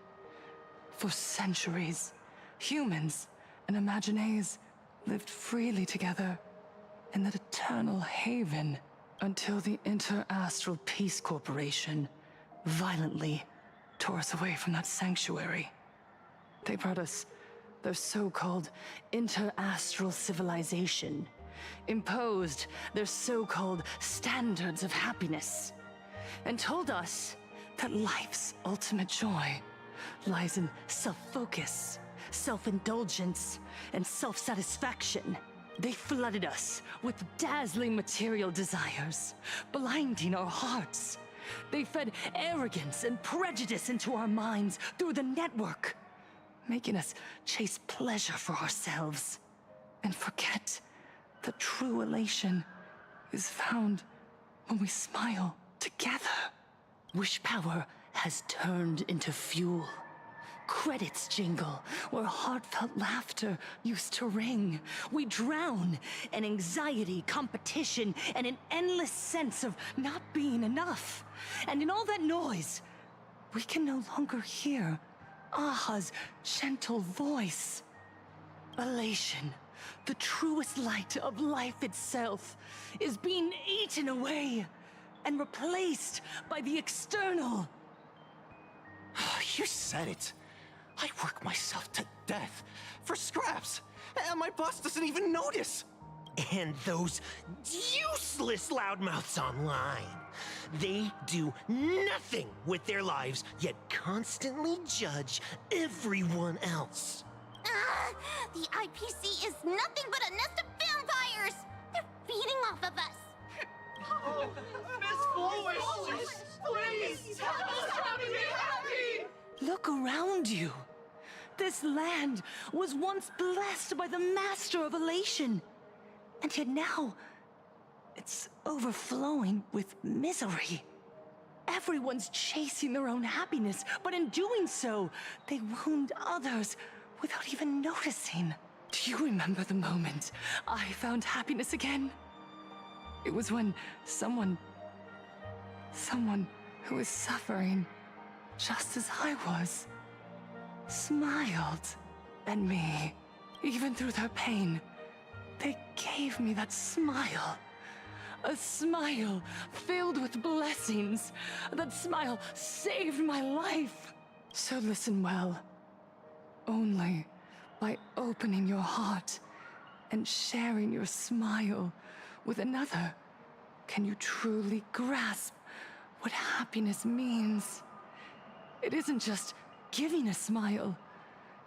Speaker 15: For centuries, humans and Imaginaes lived freely together in that eternal haven until the Inter-Astral Peace Corporation violently tore us away from that sanctuary. They brought us their so-called inter-astral civilization, imposed their so-called standards of happiness, and told us that life's ultimate joy lies in self-focus, self-indulgence, and self-satisfaction. They flooded us with dazzling material desires, blinding our hearts. They fed arrogance and prejudice into our minds through the network, making us chase pleasure for ourselves and forget that true elation is found when we smile together. Wish power has turned into fuel. Credits jingle where heartfelt laughter used to ring. We drown in anxiety, competition, and an endless sense of not being enough. And in all that noise, we can no longer hear Aha's gentle voice. Elation, the truest light of life itself, is being eaten away and replaced by the external.
Speaker 10: You said it. I work myself to death for scraps, and my boss doesn't even notice. And those useless loudmouths online. They do nothing with their lives, yet constantly judge everyone else.
Speaker 20: The IPC is nothing but a nest of vampires! They're feeding off of us!
Speaker 14: Oh, Miss Foolish! Please, tell us how to be happy!
Speaker 8: Look around you. This land was once blessed by the Master of Elation. And yet now, it's overflowing with misery. Everyone's chasing their own happiness, but in doing so, they wound others without even noticing. Do you remember the moment I found happiness again? It was when someone who was suffering just as I was, smiled at me. Even through their pain, they gave me that smile. A smile filled with blessings. That smile saved my life. So listen well. Only by opening your heart and sharing your smile with another can you truly grasp what happiness means. It isn't just giving a smile.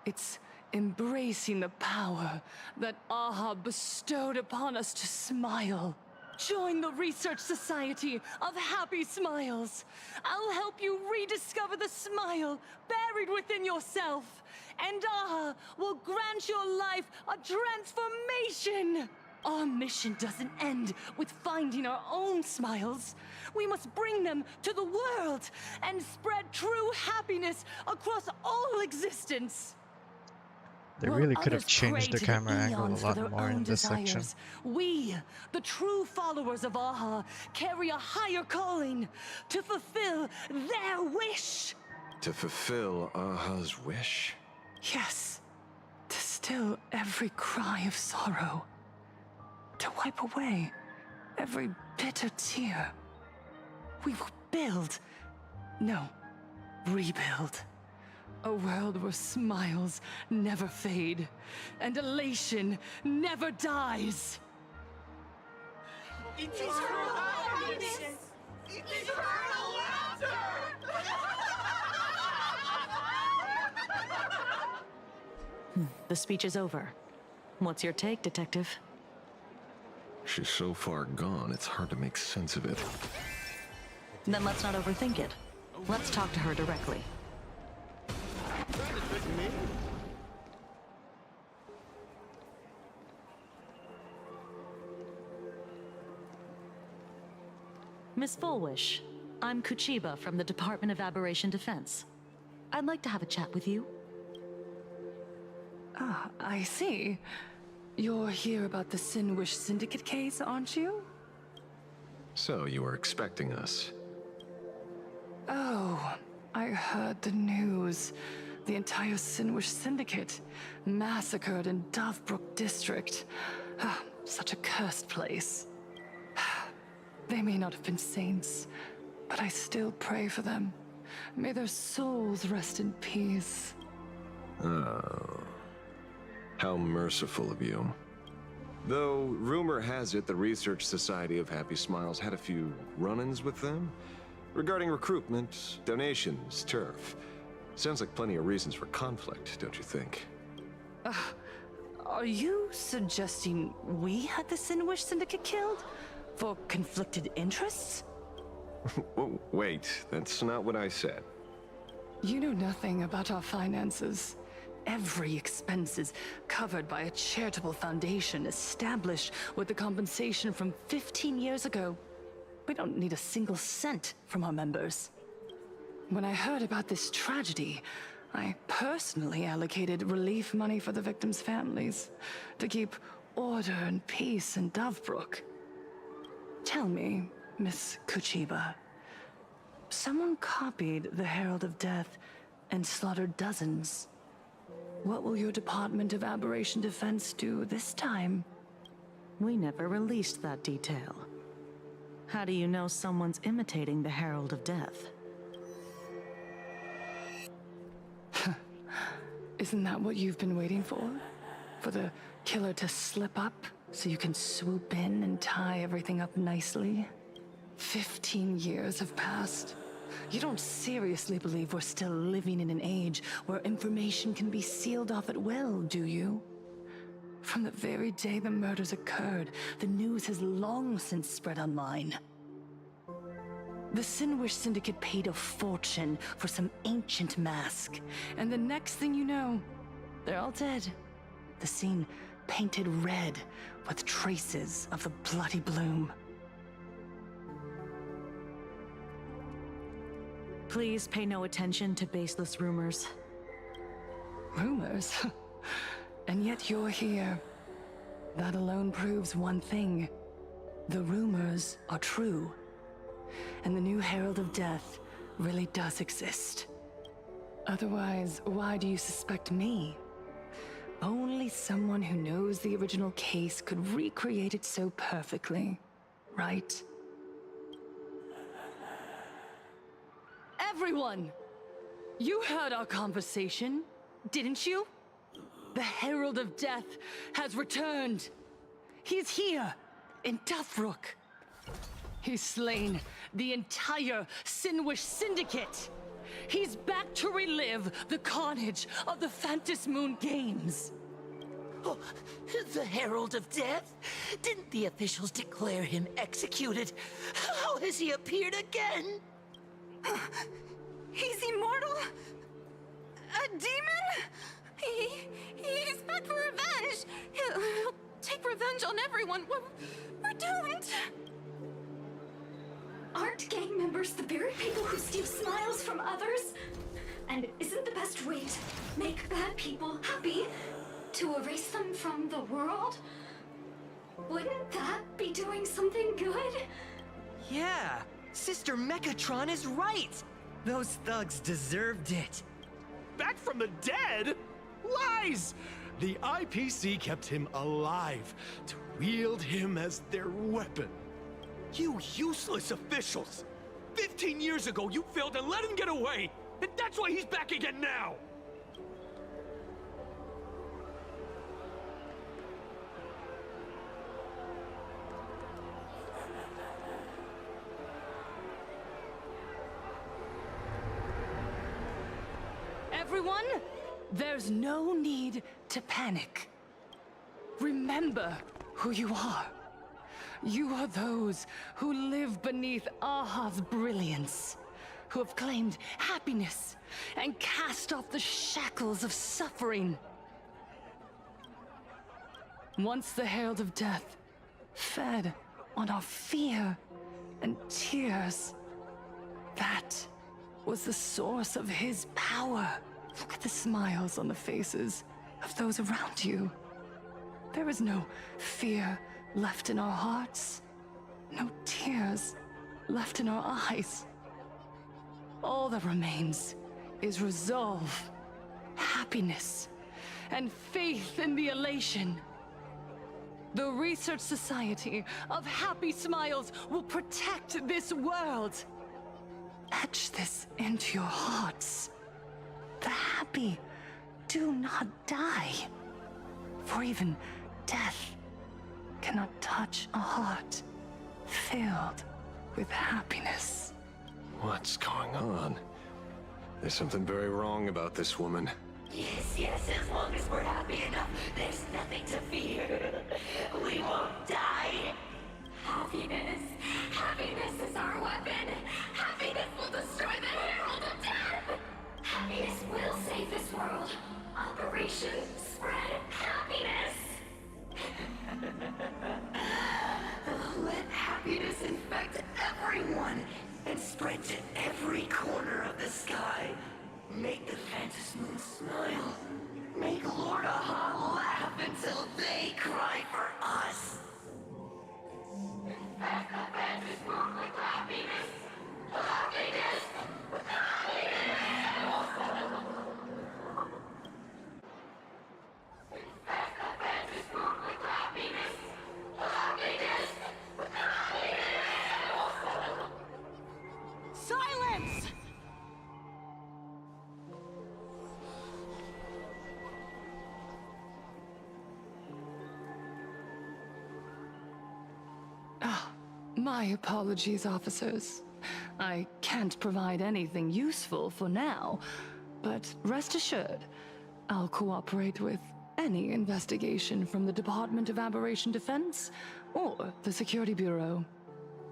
Speaker 8: It's embracing the power that Aha bestowed upon us to smile. Join the Research Society of Happy Smiles. I'll help you rediscover the smile buried within yourself. And Aha will grant your life a transformation. Our mission doesn't end with finding our own smiles. We must bring them to the world and spread true happiness across all existence.
Speaker 1: They really could have changed the camera angle a lot more in this section.
Speaker 8: We, the true followers of Aha, carry a higher calling to fulfill their wish.
Speaker 9: To fulfill Aha's wish?
Speaker 8: Yes, to still every cry of sorrow. To wipe away every bitter tear. We will build, no, rebuild. A world where smiles never fade, and elation never dies.
Speaker 14: Eternal happiness! Eternal laughter!
Speaker 8: The speech is over. What's your take, Detective?
Speaker 3: She's so far gone, it's hard to make sense of it.
Speaker 8: Then let's not overthink it. Let's talk to her directly. Miss Fullwish, I'm Kuchiba from the Department of Aberration Defense. I'd like to have a chat with you.
Speaker 15: Ah, I see. You're here about the Sinwish Syndicate case, aren't you?
Speaker 3: So, you were expecting us.
Speaker 15: Oh, I heard the news. The entire Sinwish Syndicate massacred in Dovebrook District. Ah, such a cursed place. They may not have been saints, but I still pray for them. May their souls rest in peace.
Speaker 3: Oh. How merciful of you. Though, rumor has it the Research Society of Happy Smiles had a few run-ins with them regarding recruitment, donations, turf. Sounds like plenty of reasons for conflict, don't you think?
Speaker 8: Are you suggesting we had the Sinwish Syndicate killed? For conflicted interests?
Speaker 3: Whoa, wait, that's not what I said.
Speaker 15: You know nothing about our finances. Every expense is covered by a charitable foundation established with the compensation from 15 years ago. We don't need a single cent from our members. When I heard about this tragedy, I personally allocated relief money for the victims' families to keep order and peace in Dovebrook. Tell me, Miss Kuchiba, someone copied the Herald of Death and slaughtered dozens. What will your Department of Aberration Defense do this time?
Speaker 8: We never released that detail. How do you know someone's imitating the Herald of Death?
Speaker 15: Isn't that what you've been waiting for? For the killer to slip up so you can swoop in and tie everything up nicely? 15 years have passed. You don't seriously believe we're still living in an age where information can be sealed off at will, do you? From the very day the murders occurred, the news has long since spread online. The Sinwish Syndicate paid a fortune for some ancient mask, and the next thing you know, they're all dead. The scene painted red with traces of the bloody bloom.
Speaker 8: Please pay no attention to baseless rumors.
Speaker 15: Rumors? And yet you're here. That alone proves one thing. The rumors are true. And the new Herald of Death really does exist. Otherwise, why do you suspect me? Only someone who knows the original case could recreate it so perfectly, right? Everyone! You heard our conversation, didn't you? The Herald of Death has returned. He's here, in Dufrook. He's slain the entire Sinwish Syndicate. He's back to relive the carnage of the Phantom Moon Games.
Speaker 10: Oh, the Herald of Death? Didn't the officials declare him executed? How has he appeared again?
Speaker 7: He's immortal? A demon? He's back for revenge. He'll take revenge on everyone. We're doomed.
Speaker 2: Aren't gang members the very people who steal smiles from others? And isn't the best way to make bad people happy to erase them from the world? Wouldn't that be doing something good?
Speaker 17: Yeah, Sister Mechatron is right. Those thugs deserved it.
Speaker 6: Back from the dead? Lies! The IPC kept him alive to wield him as their weapon.
Speaker 4: You useless officials! 15 years ago, you failed and let him get away! And that's why he's back again now!
Speaker 15: Everyone, there's no need to panic. Remember who you are. You are those who live beneath Aha's brilliance, who have claimed happiness and cast off the shackles of suffering. Once the Herald of Death fed on our fear and tears, that was the source of his power. Look at the smiles on the faces of those around you. There is no fear left in our hearts, no tears left in our eyes. All that remains is resolve, happiness, and faith in the elation. The Research Society of Happy Smiles will protect this world. Etch this into your hearts. The happy do not die, for even death cannot touch a heart filled with happiness.
Speaker 6: What's going on? There's something very wrong about this woman.
Speaker 10: Yes, as long as we're happy enough, there's nothing to fear. We won't die.
Speaker 2: Happiness. Happiness is our weapon. Happiness will destroy the Herald of Death. Happiness will save this world. Operation Spread Happiness.
Speaker 10: Let happiness infect everyone and spread to every corner of the sky. Make the Phantom Moon smile. Make Lord Aha laugh until they cry for us. Infect the Phantom Moon with happiness. Happiness. Happiness. Infect the Phantom Moon with happiness. Happiness.
Speaker 15: Silence! My apologies, officers. I can't provide anything useful for now, but rest assured, I'll cooperate with any investigation from the Department of Aberration Defense or the Security Bureau.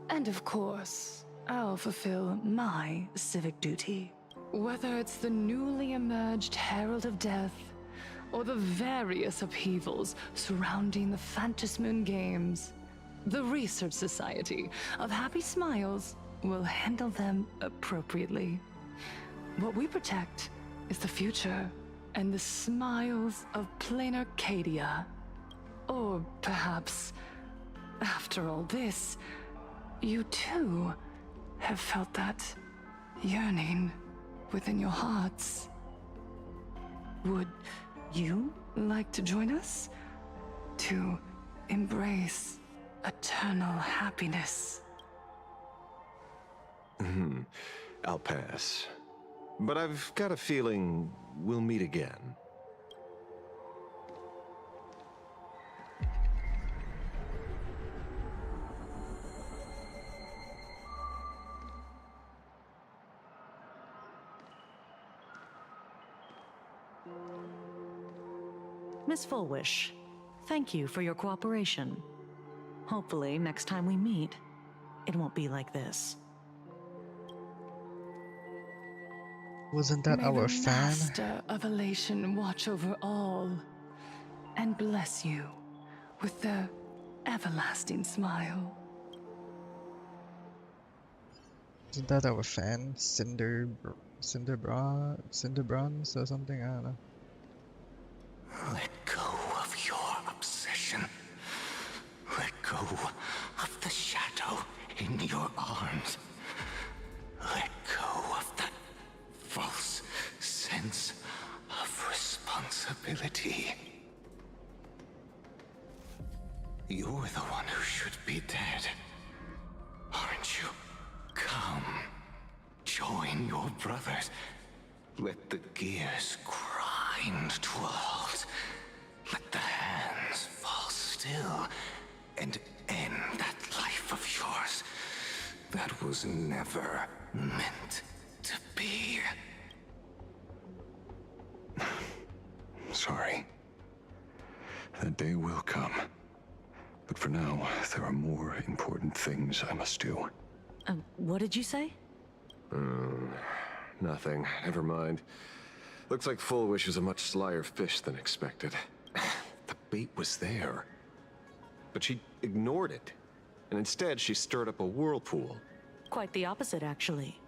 Speaker 15: And of course, I'll fulfill my civic duty. Whether it's the newly emerged Herald of Death, or the various upheavals surrounding the Phantasmoon Games, the Research Society of Happy Smiles will handle them appropriately. What we protect is the future and the smiles of Planarcadia. Or perhaps, after all this, you too have felt that yearning within your hearts. Would you like to join us to embrace eternal happiness?
Speaker 6: I'll pass. But I've got a feeling we'll meet again.
Speaker 8: Miss Fullwish, thank you for your cooperation. Hopefully, next time we meet, it won't be like this.
Speaker 1: Wasn't that
Speaker 15: May
Speaker 1: our
Speaker 15: the
Speaker 1: fan?
Speaker 15: Master of Elation watch over all and bless you with the everlasting smile.
Speaker 1: Isn't that our fan? Cinderbronze or something? I don't know.
Speaker 10: Let go of your obsession. Let go of the shadow in your arms. Let go of that false sense of responsibility. You're the one who should be dead, aren't you? Come, join your brothers. Let the gears grind to a halt. Let the hands fall still and end that life of yours that was never meant to be.
Speaker 6: Sorry. That day will come. But for now, there are more important things I must do.
Speaker 8: What did you say?
Speaker 6: Nothing. Never mind. Looks like Fullwish was a much slyer fish than expected. The bait was there. But she ignored it. And instead, she stirred up a whirlpool.
Speaker 8: Quite the opposite, actually.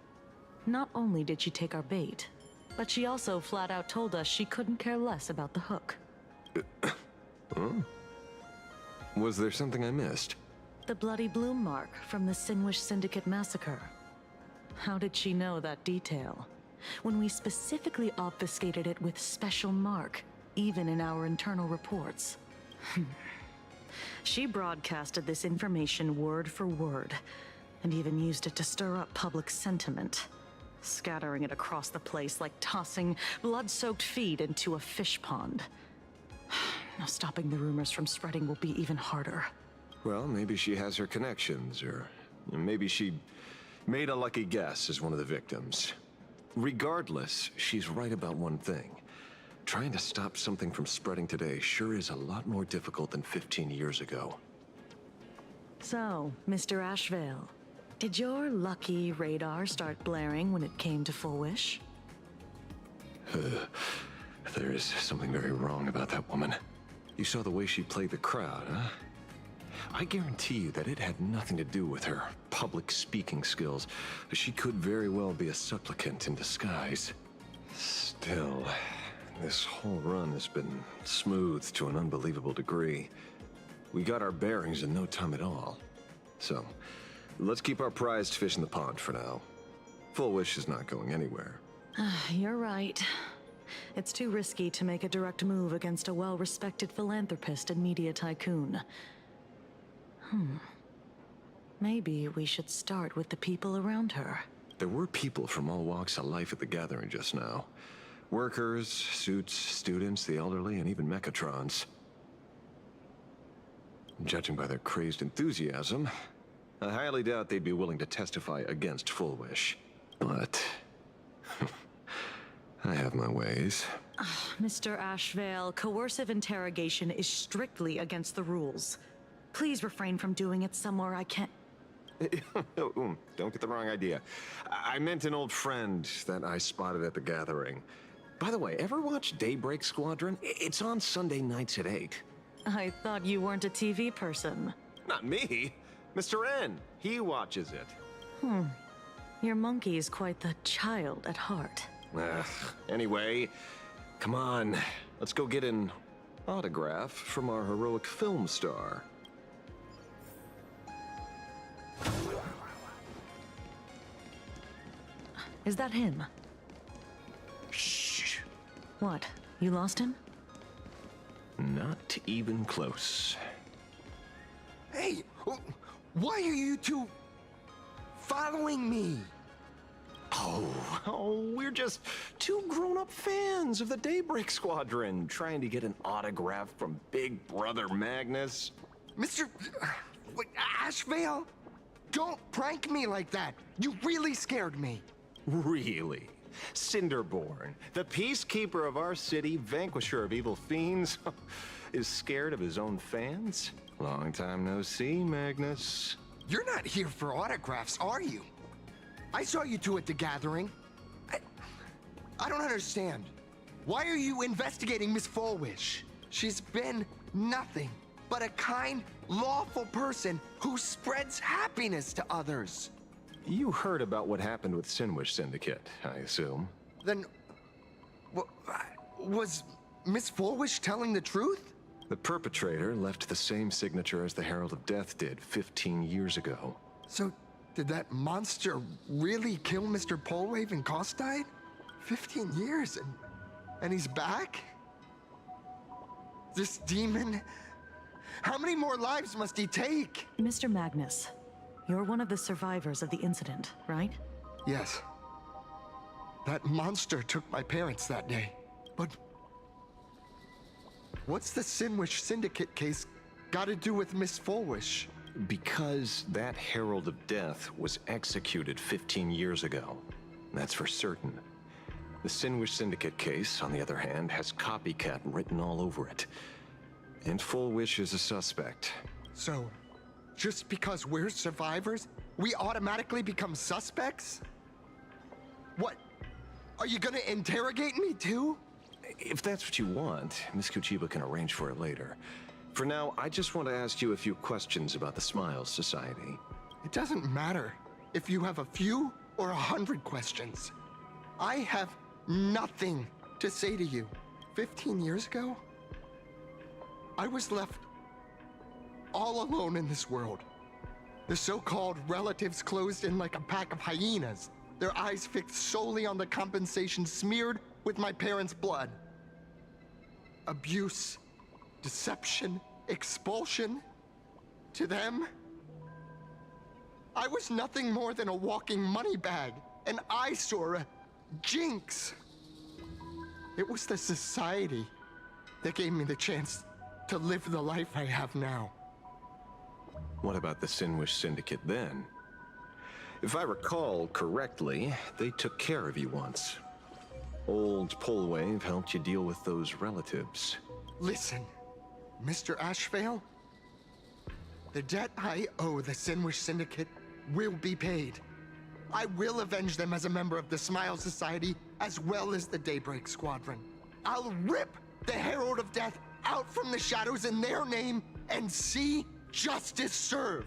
Speaker 8: Not only did she take our bait, but she also flat out told us she couldn't care less about the hook.
Speaker 6: Huh? Was there something I missed?
Speaker 8: The bloody bloom mark from the Sinwish Syndicate massacre. How did she know that detail? When we specifically obfuscated it with special mark, even in our internal reports. She broadcasted this information word for word, and even used it to stir up public sentiment, scattering it across the place like tossing blood-soaked feed into a fish pond. Now stopping the rumors from spreading will be even harder.
Speaker 6: Well, maybe she has her connections, or maybe she made a lucky guess as one of the victims. Regardless, she's right about one thing. Trying to stop something from spreading today sure is a lot more difficult than 15 years ago.
Speaker 8: So, Mr. Ashvale, did your lucky radar start blaring when it came to Fullwish?
Speaker 6: There is something very wrong about that woman. You saw the way she played the crowd, huh? I guarantee you that it had nothing to do with her public speaking skills. She could very well be a supplicant in disguise. Still, this whole run has been smooth to an unbelievable degree. We got our bearings in no time at all. So, let's keep our prized fish in the pond for now. Fullwish is not going anywhere.
Speaker 8: You're right. It's too risky to make a direct move against a well-respected philanthropist and media tycoon. Maybe we should start with the people around her.
Speaker 6: There were people from all walks of life at the gathering just now. Workers, suits, students, the elderly, and even Mechatrons. Judging by their crazed enthusiasm, I highly doubt they'd be willing to testify against Fullwish. But I have my ways.
Speaker 8: Mr. Ashvale, coercive interrogation is strictly against the rules. Please refrain from doing it somewhere I can't...
Speaker 6: Don't get the wrong idea. I meant an old friend that I spotted at the gathering. By the way, ever watch Daybreak Squadron? It's on Sunday nights at 8.
Speaker 8: I thought you weren't a TV person.
Speaker 6: Not me. Mr. N. He watches it.
Speaker 8: Your monkey is quite the child at heart.
Speaker 6: Anyway, come on. Let's go get an autograph from our heroic film star.
Speaker 8: Is that him?
Speaker 6: Shh.
Speaker 8: What? You lost him?
Speaker 6: Not even close.
Speaker 16: Hey, why are you two following me?
Speaker 6: Oh, we're just two grown-up fans of the Daybreak Squadron, trying to get an autograph from Big Brother Magnus.
Speaker 16: Mr. Ashvale? Don't prank me like that. You really scared me.
Speaker 6: Really? Cinderborn, the peacekeeper of our city, vanquisher of evil fiends, is scared of his own fans? Long time no see, Magnus.
Speaker 16: You're not here for autographs, are you? I saw you two at the gathering. I don't understand. Why are you investigating Miss Fullwish? She's been nothing but a kind, lawful person who spreads happiness to others.
Speaker 6: You heard about what happened with Sinwish Syndicate, I assume.
Speaker 16: Then, was Miss Fullwish telling the truth?
Speaker 6: The perpetrator left the same signature as the Herald of Death did 15 years ago.
Speaker 16: So, did that monster really kill Mr. Polwave and Costide? 15 years and he's back? This demon? How many more lives must he take?
Speaker 8: Mr. Magnus, you're one of the survivors of the incident, right?
Speaker 16: Yes. That monster took my parents that day. But what's the Sinwish Syndicate case got to do with Miss Fullwish?
Speaker 6: Because that Herald of Death was executed 15 years ago. That's for certain. The Sinwish Syndicate case, on the other hand, has copycat written all over it. And Fullwish is a suspect.
Speaker 16: So, just because we're survivors, we automatically become suspects? What? Are you gonna interrogate me too?
Speaker 6: If that's what you want, Miss Kuchiba can arrange for it later. For now, I just want to ask you a few questions about the Smiles Society.
Speaker 16: It doesn't matter if you have a few or 100 questions. I have nothing to say to you. 15 years ago, I was left all alone in this world. The so-called relatives closed in like a pack of hyenas, their eyes fixed solely on the compensation smeared with my parents' blood. Abuse, deception, expulsion. To them, I was nothing more than a walking money bag, an eyesore, a jinx. It was the society that gave me the chance to live the life I have now.
Speaker 6: What about the Sinwish Syndicate then? If I recall correctly, they took care of you once. Old Polwave helped you deal with those relatives.
Speaker 16: Listen, Mr. Ashvale, the debt I owe the Sinwish Syndicate will be paid. I will avenge them as a member of the Smile Society, as well as the Daybreak Squadron. I'll rip the Herald of Death out from the shadows in their name and see justice served.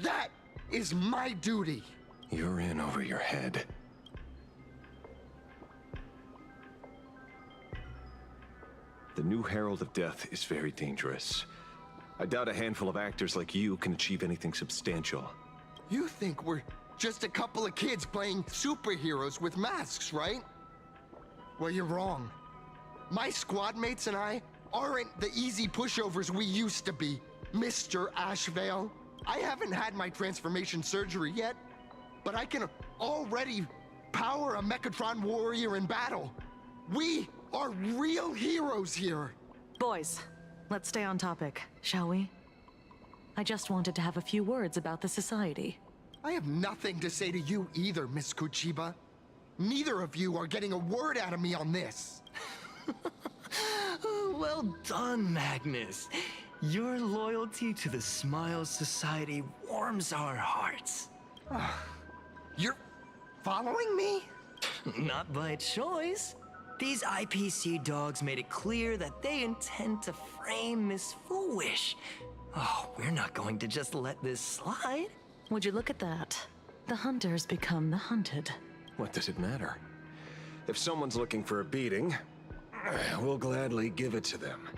Speaker 16: That is my duty.
Speaker 6: You're in over your head. The new Herald of Death is very dangerous. I doubt a handful of actors like you can achieve anything substantial.
Speaker 16: You think we're just a couple of kids playing superheroes with masks, right? Well, you're wrong. My squad mates and I aren't the easy pushovers we used to be, Mr. Ashvale. I haven't had my transformation surgery yet, but I can already power a Mechatron warrior in battle. We are real heroes here.
Speaker 8: Boys, let's stay on topic, shall we? I just wanted to have a few words about the society.
Speaker 16: I have nothing to say to you either, Miss Kuchiba. Neither of you are getting a word out of me on this.
Speaker 17: Well done, Magnus. Your loyalty to the Smile Society warms our hearts.
Speaker 16: You're following me?
Speaker 17: Not by choice. These IPC dogs made it clear that they intend to frame Miss Foolish. Oh, we're not going to just let this slide.
Speaker 8: Would you look at that? The hunters become the hunted.
Speaker 3: What does it matter? If someone's looking for a beating, we'll gladly give it to them.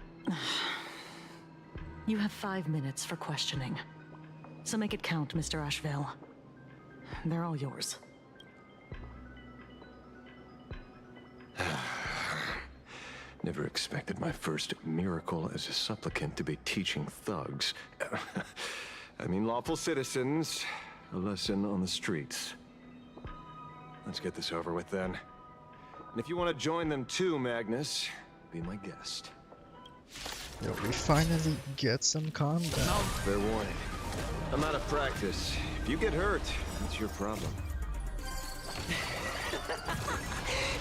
Speaker 8: You have 5 minutes for questioning. So make it count, Mr. Ashvale. They're all yours.
Speaker 3: Never expected my first miracle as a supplicant to be teaching thugs. I mean, lawful citizens, a lesson on the streets. Let's get this over with then. And if you want to join them too, Magnus, be my guest.
Speaker 1: Yo, we finally get some combat.
Speaker 3: Fair warning. I'm out of practice. If you get hurt, that's your problem.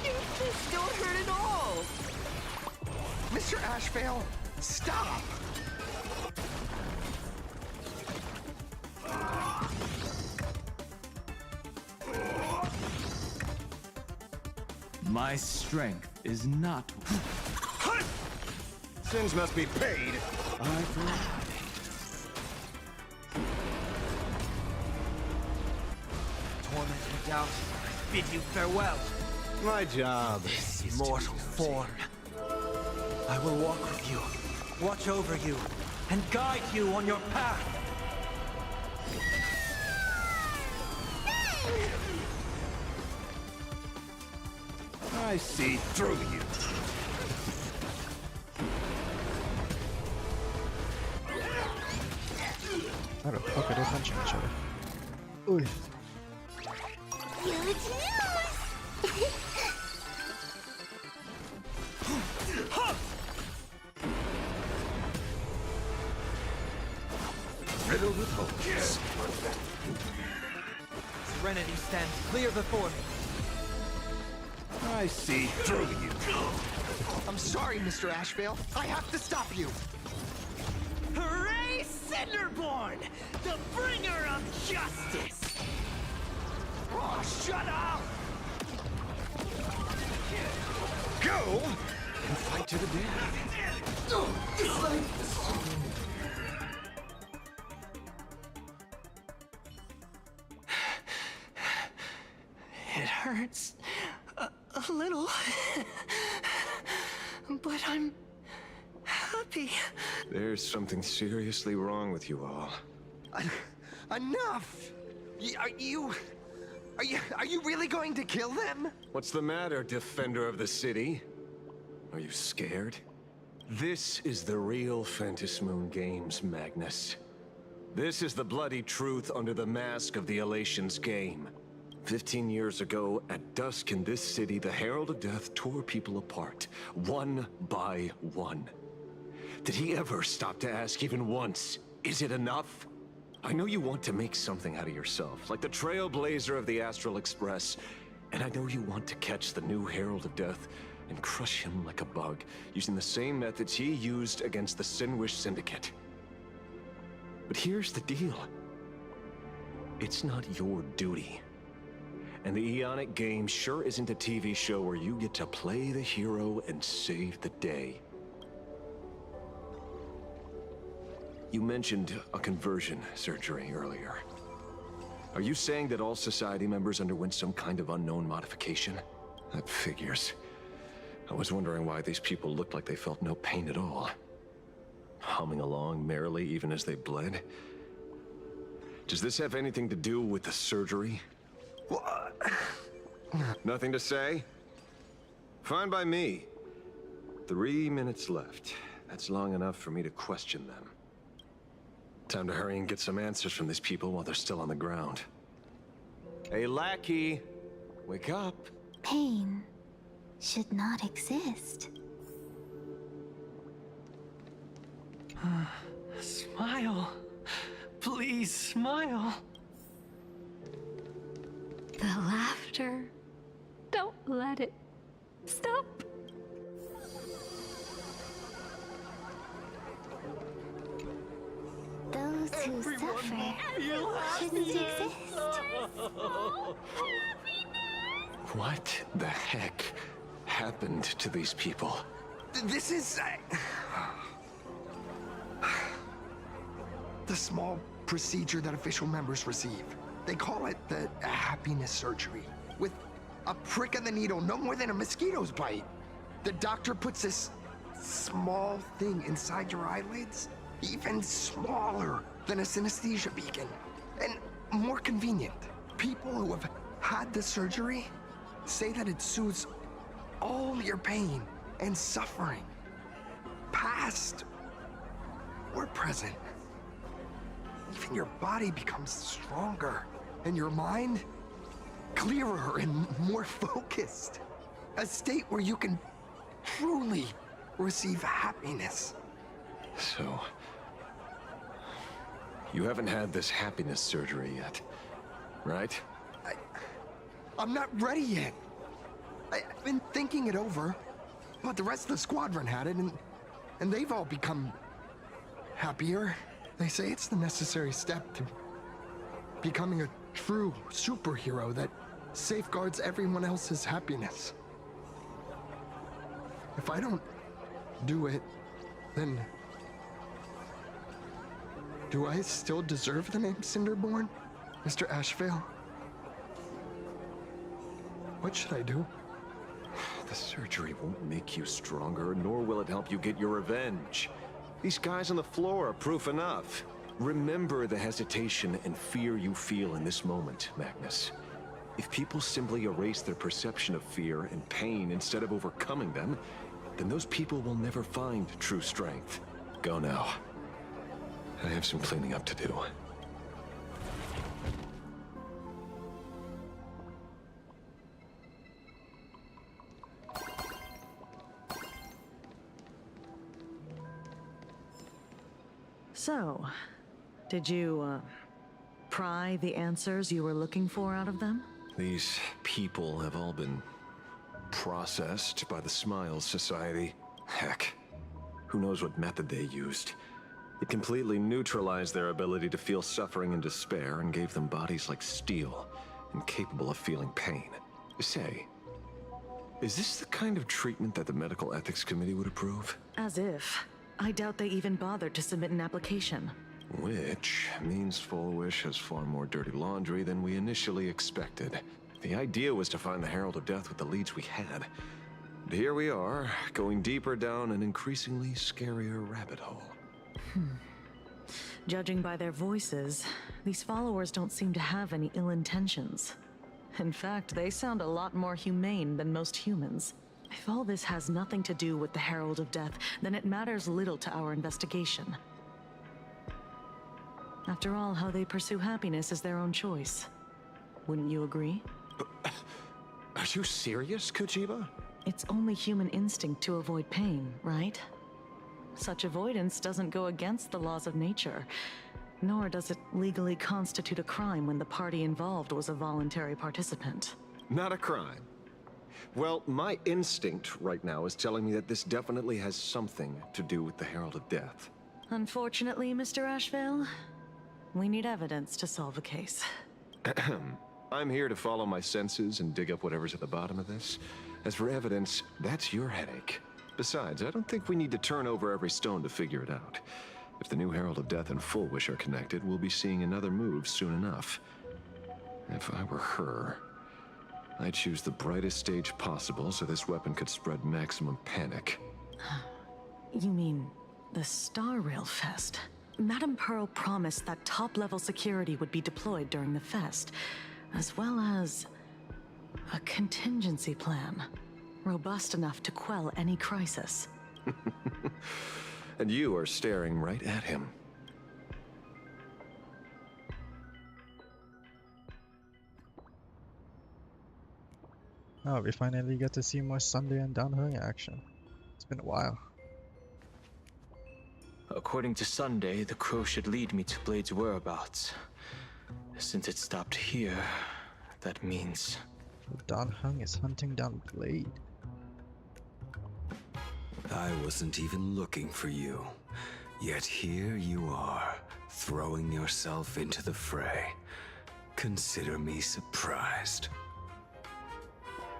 Speaker 17: Your fists don't hurt at all.
Speaker 16: Mr. Ashvale, stop!
Speaker 19: My strength is not...
Speaker 3: Sins must be paid.
Speaker 19: Eye for eye.
Speaker 17: Tormented doubt, I bid you farewell.
Speaker 3: My job.
Speaker 17: This mortal form. I will walk with you, watch over you, and guide you on your path.
Speaker 3: I see through you.
Speaker 1: How the fuck are they punching each other? Ooh.
Speaker 20: Huge news!
Speaker 3: Riddled with hope. Yes.
Speaker 17: Serenity stands clear before me.
Speaker 3: I see through you.
Speaker 16: I'm sorry, Mr. Ashvale. I have to stop you.
Speaker 17: Hooray, Cinderborn! The bringer of justice!
Speaker 16: Oh, shut up!
Speaker 3: Go and fight to the death.
Speaker 17: It hurts a little, but I'm happy.
Speaker 3: There's something seriously wrong with you all.
Speaker 16: Enough! Are you really going to kill them?
Speaker 3: What's the matter, defender of the city? Are you scared? This is the real Phantasmoon Games, Magnus. This is the bloody truth under the mask of the Elation's game. 15 years ago, at dusk in this city, the Herald of Death tore people apart, one by one. Did he ever stop to ask even once, is it enough? I know you want to make something out of yourself, like the Trailblazer of the Astral Express, and I know you want to catch the new Herald of Death and crush him like a bug, using the same methods he used against the Sinwish Syndicate. But here's the deal. It's not your duty. And the Eonic game sure isn't a TV show where you get to play the hero and save the day. You mentioned a conversion surgery earlier. Are you saying that all society members underwent some kind of unknown modification? That figures. I was wondering why these people looked like they felt no pain at all. Humming along merrily even as they bled. Does this have anything to do with the surgery? What? Nothing to say? Fine by me. 3 minutes left. That's long enough for me to question them. Time to hurry and get some answers from these people while they're still on the ground. Hey, lackey! Wake up!
Speaker 5: Pain should not exist.
Speaker 17: Smile. Please smile.
Speaker 7: The laughter. Don't let it stop.
Speaker 12: Those who suffer shouldn't exist.
Speaker 3: What the heck happened to these people?
Speaker 16: This is... the small procedure that official members receive. They call it the happiness surgery. With a prick of the needle, no more than a mosquito's bite. The doctor puts this small thing inside your eyelids, even smaller than a synesthesia beacon, and more convenient. People who have had the surgery say that it soothes all your pain and suffering, past or present. Even your body becomes stronger, and your mind clearer and more focused. A state where you can truly receive happiness.
Speaker 3: So, you haven't had this happiness surgery yet, right?
Speaker 16: I'm not ready yet. I've been thinking it over, but the rest of the squadron had it, and they've all become happier. They say it's the necessary step to becoming a true superhero that safeguards everyone else's happiness. If I don't do it, then do I still deserve the name Cinderborn, Mr. Ashvale? What should I do?
Speaker 3: The surgery won't make you stronger, nor will it help you get your revenge. These guys on the floor are proof enough. Remember the hesitation and fear you feel in this moment, Magnus. If people simply erase their perception of fear and pain instead of overcoming them, then those people will never find true strength. Go now. I have some cleaning up to do.
Speaker 8: So, did you, pry the answers you were looking for out of them?
Speaker 3: These people have all been processed by the Smiles Society. Heck, who knows what method they used. It completely neutralized their ability to feel suffering and despair and gave them bodies like steel, incapable of feeling pain. Say, is this the kind of treatment that the Medical Ethics Committee would approve?
Speaker 8: As if. I doubt they even bothered to submit an application.
Speaker 3: Which means Fullwish has far more dirty laundry than we initially expected. The idea was to find the Herald of Death with the leads we had. But here we are, going deeper down an increasingly scarier rabbit hole.
Speaker 8: Judging by their voices, these followers don't seem to have any ill intentions. In fact, they sound a lot more humane than most humans. If all this has nothing to do with the Herald of Death, then it matters little to our investigation. After all, how they pursue happiness is their own choice. Wouldn't you agree?
Speaker 3: Are you serious, Kojima?
Speaker 8: It's only human instinct to avoid pain, right? Such avoidance doesn't go against the laws of nature, nor does it legally constitute a crime when the party involved was a voluntary participant.
Speaker 3: Not a crime. Well, my instinct right now is telling me that this definitely has something to do with the Herald of Death.
Speaker 8: Unfortunately, Mr. Ashvale, we need evidence to solve a case.
Speaker 3: I'm here to follow my senses and dig up whatever's at the bottom of this. As for evidence, that's your headache. Besides, I don't think we need to turn over every stone to figure it out. If the new Herald of Death and Fullwish are connected, we'll be seeing another move soon enough. If I were her, I'd choose the brightest stage possible so this weapon could spread maximum panic.
Speaker 8: You mean the Star Rail Fest? Madame Pearl promised that top-level security would be deployed during the fest, as well as a contingency plan, robust enough to quell any crisis.
Speaker 3: And you are staring right at him.
Speaker 1: Oh, we finally get to see more Sunday and Danheng action. It's been a while.
Speaker 21: According to Sunday, the crow should lead me to Blade's whereabouts. Since it stopped here, that means...
Speaker 1: Danheng is hunting down Blade.
Speaker 23: I wasn't even looking for you.
Speaker 3: Yet here you are, throwing yourself into the fray. Consider me surprised.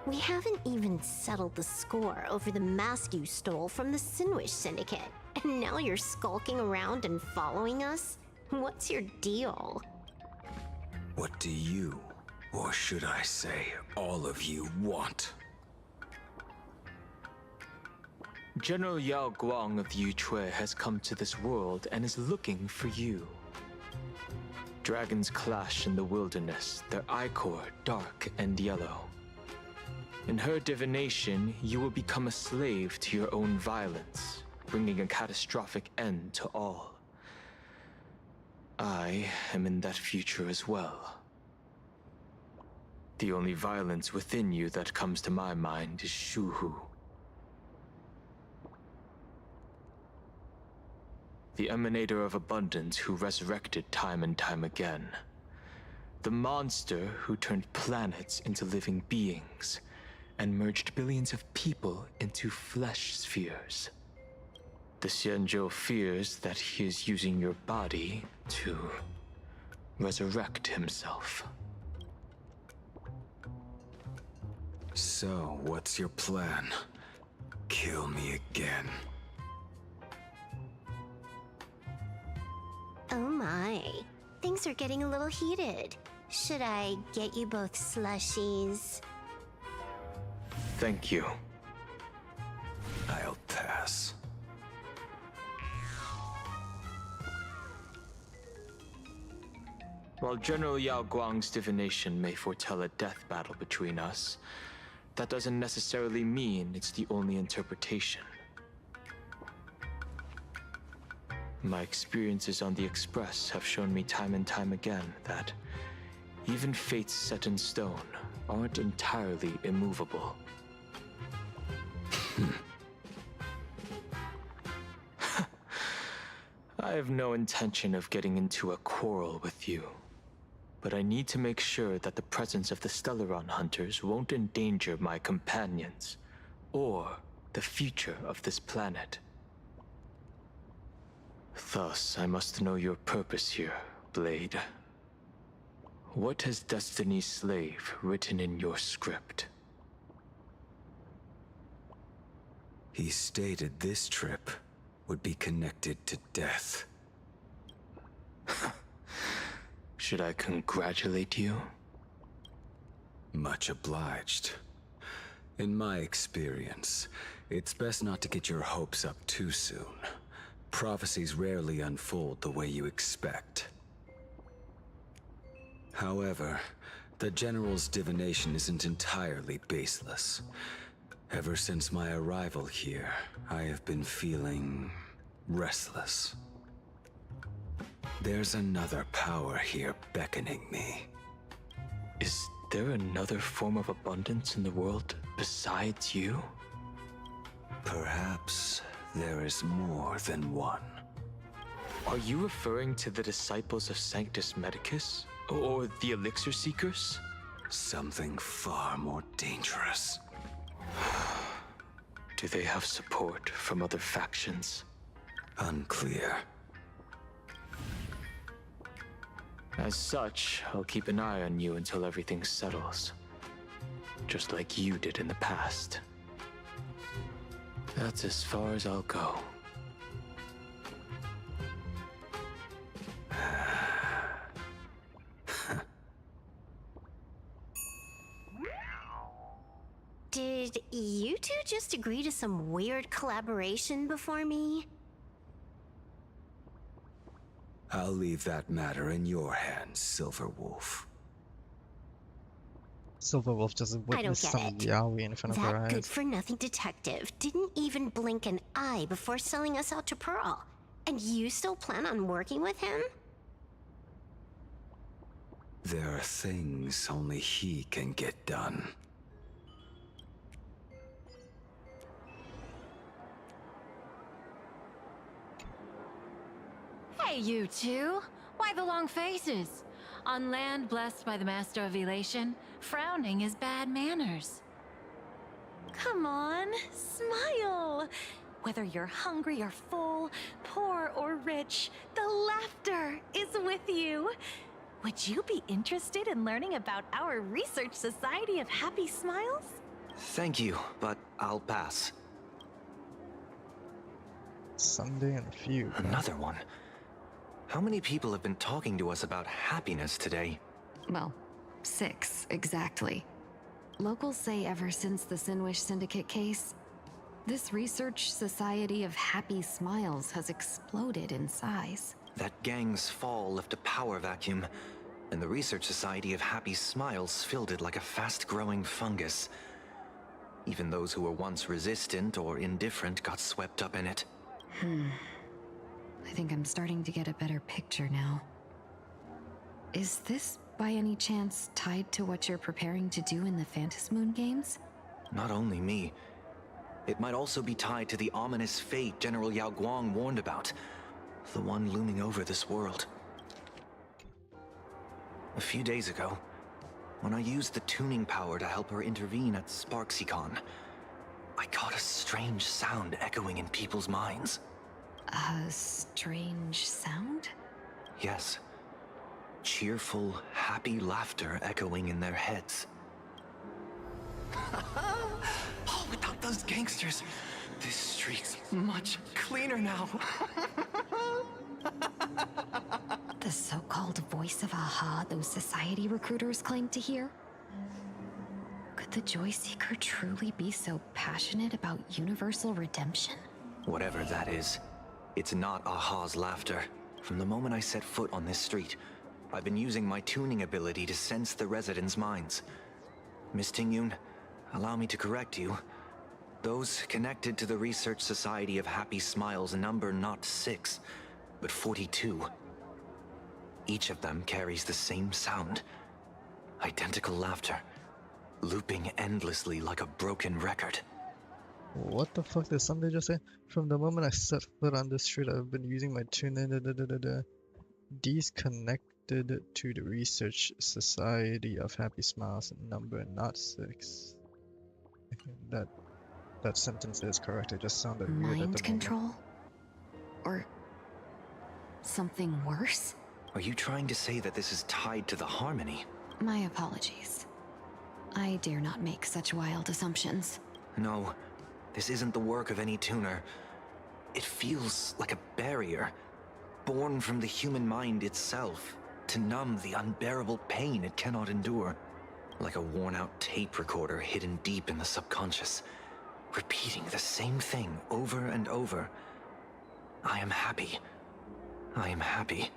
Speaker 12: We haven't even settled the score over the mask you stole from the Sinwish Syndicate. And now you're skulking around and following us? What's your deal?
Speaker 3: What do you, or should I say, all of you, want?
Speaker 21: General Yao Guang of Yu Chui has come to this world and is looking for you. Dragons clash in the wilderness, their ichor dark and yellow. In her divination, you will become a slave to your own violence, bringing a catastrophic end to all. I am in that future as well. The only violence within you that comes to my mind is Shuhu. The emanator of abundance who resurrected time and time again. The monster who turned planets into living beings and merged billions of people into flesh spheres. The Xianzhou fears that he is using your body to resurrect himself.
Speaker 3: So, what's your plan? Kill me again.
Speaker 12: Oh my. Things are getting a little heated. Should I get you both slushies?
Speaker 21: Thank you.
Speaker 3: I'll pass.
Speaker 21: While General Yao Guang's divination may foretell a death battle between us, that doesn't necessarily mean it's the only interpretation. My experiences on the Express have shown me time and time again that even fates set in stone aren't entirely immovable. I have no intention of getting into a quarrel with you, but I need to make sure that the presence of the Stellaron hunters won't endanger my companions or the future of this planet. Thus, I must know your purpose here, Blade. What has Destiny's Slave written in your script?
Speaker 3: He stated this trip would be connected to death.
Speaker 21: Should I congratulate you?
Speaker 3: Much obliged. In my experience, it's best not to get your hopes up too soon. Prophecies rarely unfold the way you expect. However, the General's divination isn't entirely baseless. Ever since my arrival here, I have been feeling restless. There's another power here beckoning me.
Speaker 21: Is there another form of abundance in the world besides you?
Speaker 3: Perhaps there is more than one.
Speaker 21: Are you referring to the disciples of Sanctus Medicus? Or the Elixir Seekers?
Speaker 3: Something far more dangerous.
Speaker 21: Do they have support from other factions?
Speaker 3: Unclear.
Speaker 21: As such, I'll keep an eye on you until everything settles. Just like you did in the past. That's as far as I'll go.
Speaker 12: Did you two just agree to some weird collaboration before me?
Speaker 3: I'll leave that matter in your hands, Silverwolf.
Speaker 1: Silverwolf just witnessed
Speaker 12: get
Speaker 1: some
Speaker 12: it.
Speaker 1: yaoi in front of her
Speaker 12: That
Speaker 1: eyes.
Speaker 12: good-for-nothing detective didn't even blink an eye before selling us out to Pearl. And you still plan on working with him?
Speaker 3: There are things only he can get done.
Speaker 11: Hey, you two! Why the long faces? On land blessed by the Master of Elation, frowning is bad manners.
Speaker 7: Come on, smile.
Speaker 8: Whether you're hungry or full, poor or rich, the laughter is with you. Would you be interested in learning about our Research Society of Happy Smiles?
Speaker 13: Thank you, but I'll pass.
Speaker 1: Sunday and Fugue.
Speaker 13: Another one? How many people have been talking to us about happiness today?
Speaker 2: Well, 6, exactly. Locals say ever since the Sinwish Syndicate case, this Research Society of Happy Smiles has exploded in size.
Speaker 13: That gang's fall left a power vacuum, and the Research Society of Happy Smiles filled it like a fast-growing fungus. Even those who were once resistant or indifferent got swept up in it.
Speaker 2: I think I'm starting to get a better picture now. Is this, by any chance, tied to what you're preparing to do in the Phantasmoon games?
Speaker 13: Not only me. It might also be tied to the ominous fate General Yao Guang warned about. The one looming over this world. A few days ago, when I used the tuning power to help her intervene at SparksyCon, I caught a strange sound echoing in people's minds.
Speaker 2: A strange sound?
Speaker 13: Yes. Cheerful, happy laughter echoing in their heads. Oh, without those gangsters, this street's much cleaner now.
Speaker 2: The so-called voice of Aha those society recruiters claim to hear? Could the Joy Seeker truly be so passionate about universal redemption?
Speaker 13: Whatever that is, it's not Aha's laughter. From the moment I set foot on this street, I've been using my tuning ability to sense the residents' minds. Miss Tingyun, allow me to correct you. Those connected to the Research Society of Happy Smiles number not 6, but 42. Each of them carries the same sound. Identical laughter, looping endlessly like a broken record.
Speaker 1: What the fuck did Sunday just say? From the moment I set foot on this street, I've been using my tune. These connected to the Research Society of Happy Smiles number not 6. That sentence is correct. It just sounded weird at the
Speaker 2: Mind control? Or something worse?
Speaker 13: Are you trying to say that this is tied to the harmony?
Speaker 2: My apologies. I dare not make such wild assumptions.
Speaker 13: No, this isn't the work of any tuner. It feels like a barrier, born from the human mind itself, to numb the unbearable pain it cannot endure. Like a worn-out tape recorder hidden deep in the subconscious, repeating the same thing over and over. I am happy. I am happy.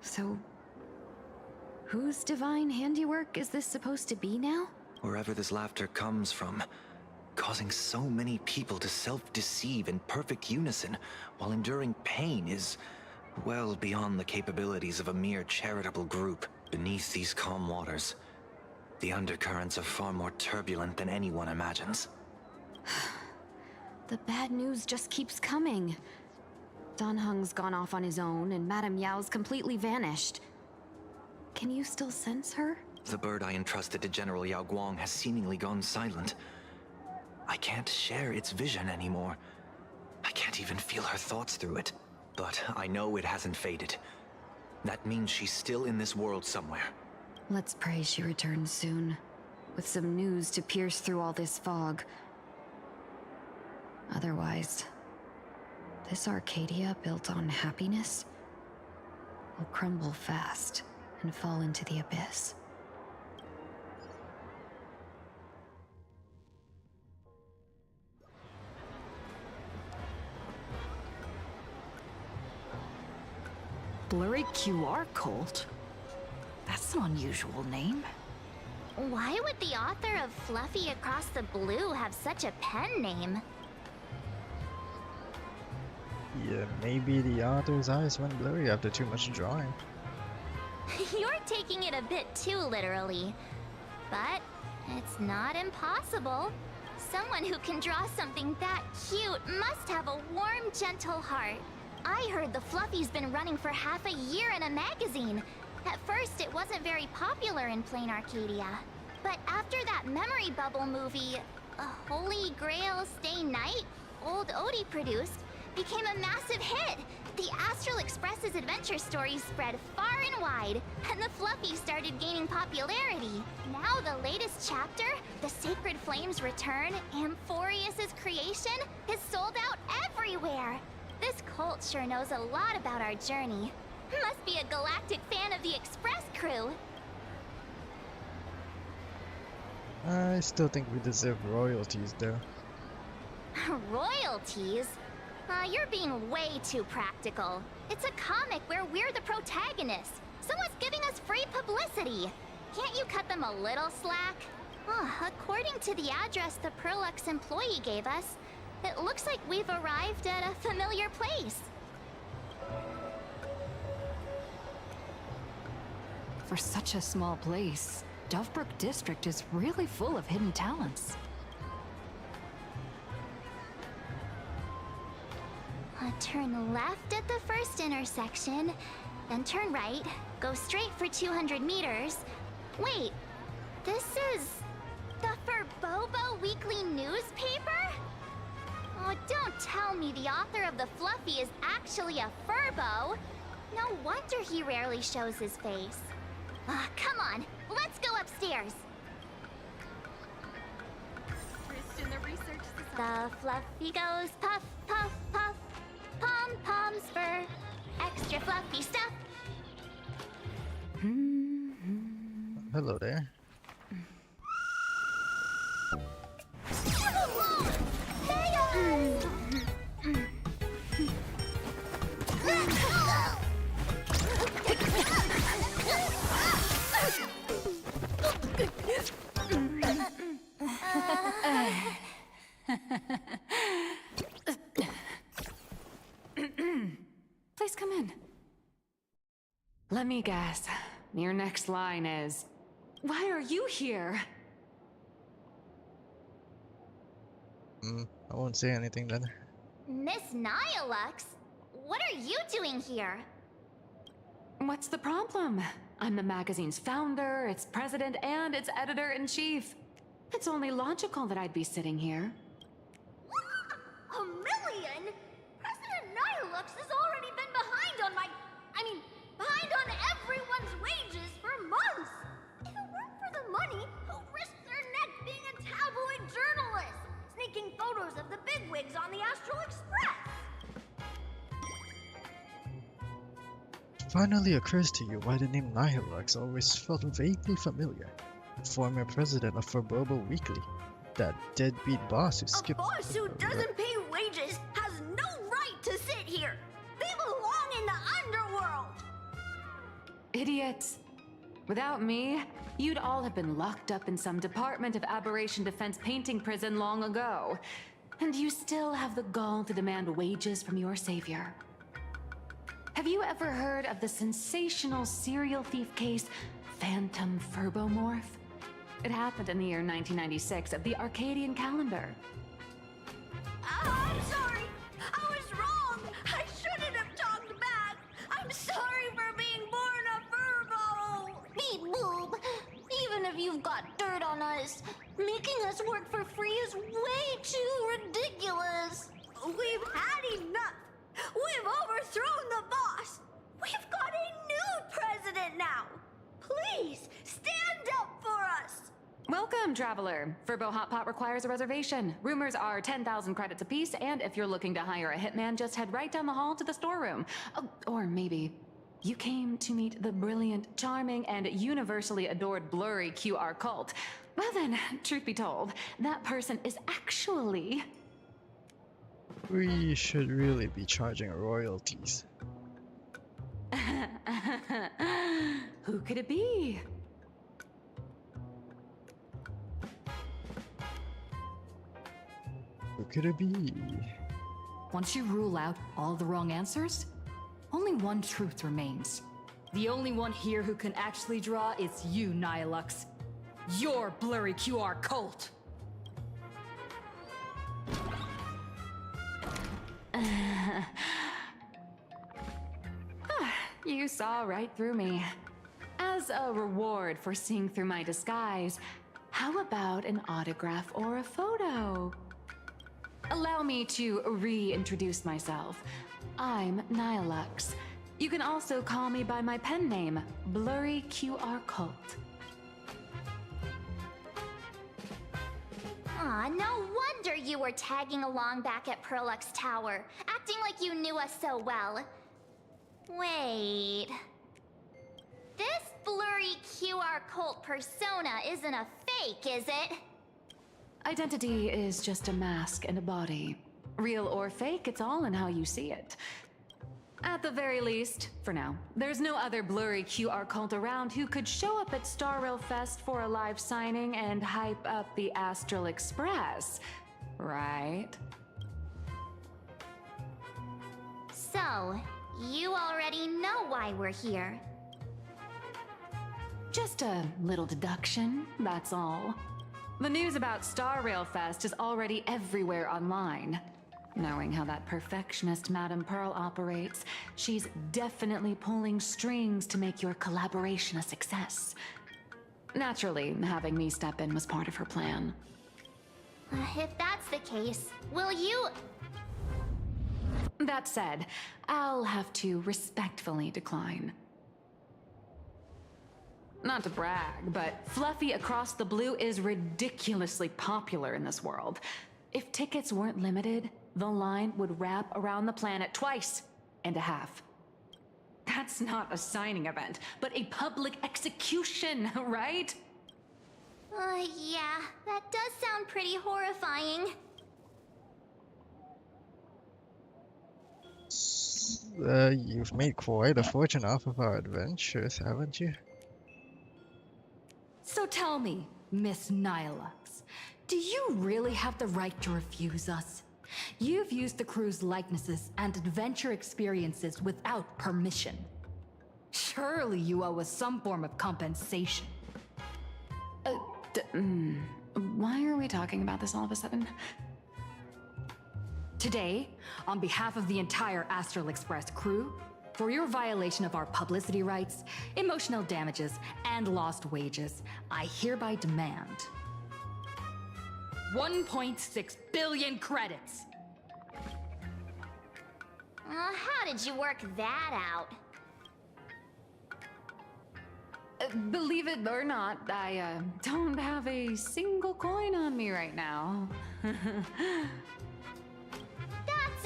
Speaker 2: So, whose divine handiwork is this supposed to be now?
Speaker 13: Wherever this laughter comes from, causing so many people to self-deceive in perfect unison while enduring pain is well beyond the capabilities of a mere charitable group. Beneath these calm waters, the undercurrents are far more turbulent than anyone imagines.
Speaker 2: The bad news just keeps coming. Dan Heng's gone off on his own, and Madame Yao's completely vanished. Can you still sense her?
Speaker 13: The bird I entrusted to General Yao Guang has seemingly gone silent. I can't share its vision anymore. I can't even feel her thoughts through it. But I know it hasn't faded. That means she's still in this world somewhere.
Speaker 2: Let's pray she returns soon, with some news to pierce through all this fog. Otherwise, this Arcadia built on happiness will crumble fast and fall into the abyss.
Speaker 8: Blurry QR Cult? That's an unusual name.
Speaker 5: Why would the author of Fluffy Across the Blue have such a pen name?
Speaker 1: Yeah, maybe the author's eyes went blurry after too much drawing.
Speaker 5: You're taking it a bit too literally. But it's not impossible. Someone who can draw something that cute must have a warm, gentle heart. I heard the Fluffy's been running for half a year in a magazine. At first, it wasn't very popular in Planarcadia. But after that memory bubble movie, Holy Grail Stay Night, old Odie produced, became a massive hit. The Astral Express's adventure stories spread far and wide, and the Fluffy started gaining popularity. Now the latest chapter, The Sacred Flames Return, Amphorius's creation, is sold out everywhere. This cult sure knows a lot about our journey. Must be a galactic fan of the Express crew.
Speaker 1: I still think we deserve royalties though.
Speaker 5: Royalties? You're being way too practical. It's a comic where we're the protagonists. Someone's giving us free publicity. Can't you cut them a little slack? According to the address the Perlux employee gave us, it looks like we've arrived at a familiar place.
Speaker 2: For such a small place, Dovebrook District is really full of hidden talents.
Speaker 5: Turn left at the first intersection, then turn right, go straight for 200 meters. Wait, this is the Furbobo Weekly newspaper? Oh, don't tell me the author of the Fluffy is actually a Furbo. No wonder he rarely shows his face. Come on, let's go upstairs.
Speaker 18: First in the research society.
Speaker 5: The Fluffy goes puff, puff, puff. Pom-poms for extra fluffy stuff.
Speaker 1: Hello there.
Speaker 7: Please come in. Let me guess. Your next line is, "Why are you here?"
Speaker 1: I won't say anything then.
Speaker 5: Miss Nihilux, what are you doing here?
Speaker 7: What's the problem? I'm the magazine's founder, its president, and its editor-in-chief. It's only logical that I'd be sitting here.
Speaker 18: $1 million? President Nihilux has already been behind on behind on everyone's wages for months. If it weren't for the money, who'd risk their neck being a tabloid journalist, sneaking photos of the bigwigs on the Astral Express?
Speaker 1: Finally occurs to you why the name Nihilux always felt vaguely familiar. Former president of Furbobo Weekly. That deadbeat boss who skipped...
Speaker 18: A boss who doesn't pay wages has no right to sit here! They belong in the underworld!
Speaker 7: Idiots. Without me, you'd all have been locked up in some Department of Aberration Defense painting prison long ago. And you still have the gall to demand wages from your savior. Have you ever heard of the sensational serial thief case, Phantom Furbomorph? It happened in the year 1996 of the Arcadian calendar.
Speaker 18: I'm sorry! I was wrong! I shouldn't have talked back! I'm sorry for being born a Furbo!
Speaker 12: Beep boop! Even if you've got dirt on us, making us work for free is way too ridiculous!
Speaker 18: We've had enough! We've overthrown the boss! We've got a new president now! Please, stand up for us!
Speaker 7: Welcome, traveler. Furbo Hot Pot requires a reservation. Rumors are 10,000 credits apiece, and if you're looking to hire a hitman, just head right down the hall to the storeroom. Oh, or maybe you came to meet the brilliant, charming, and universally adored blurry QR cult. Well then, truth be told, that person is actually...
Speaker 1: We should really be charging royalties.
Speaker 7: Who could it be?
Speaker 1: Who could it be?
Speaker 2: Once you rule out all the wrong answers, only one truth remains. The only one here who can actually draw is you, Nihilux. Your blurry QR cult!
Speaker 7: You saw right through me. As a reward for seeing through my disguise, how about an autograph or a photo?
Speaker 2: Allow me to reintroduce myself. I'm Nihilux. You can also call me by my pen name, Blurry QR Cult.
Speaker 5: Aw, no wonder you were tagging along back at Perlux Tower, acting like you knew us so well. Wait... This blurry QR Cult persona isn't a fake, is it?
Speaker 2: Identity is just a mask and a body. Real or fake, it's all in how you see it. At the very least, for now, there's no other blurry QR Cult around who could show up at Star Rail Fest for a live signing and hype up the Astral Express, right?
Speaker 5: So, you already know why we're here.
Speaker 2: Just a little deduction, that's all. The news about Star Rail Fest is already everywhere online. Knowing how that perfectionist Madame Pearl operates, she's definitely pulling strings to make your collaboration a success. Naturally, having me step in was part of her plan.
Speaker 5: If that's the case, will you...
Speaker 2: That said, I'll have to respectfully decline. Not to brag, but Fluffy Across the Blue is ridiculously popular in this world. If tickets weren't limited, the line would wrap around the planet twice and a half. That's not a signing event, but a public execution, right?
Speaker 5: Yeah, that does sound pretty horrifying.
Speaker 1: You've made quite a fortune off of our adventures, haven't you?
Speaker 2: So tell me, Miss Nihilux, do you really have the right to refuse us? You've used the crew's likenesses and adventure experiences without permission. Surely you owe us some form of compensation. Why are we talking about this all of a sudden? Today, on behalf of the entire Astral Express crew, for your violation of our publicity rights, emotional damages, and lost wages, I hereby demand 1.6 billion credits!
Speaker 5: How did you work that out?
Speaker 2: Believe it or not, I don't have a single coin on me right now.
Speaker 5: That's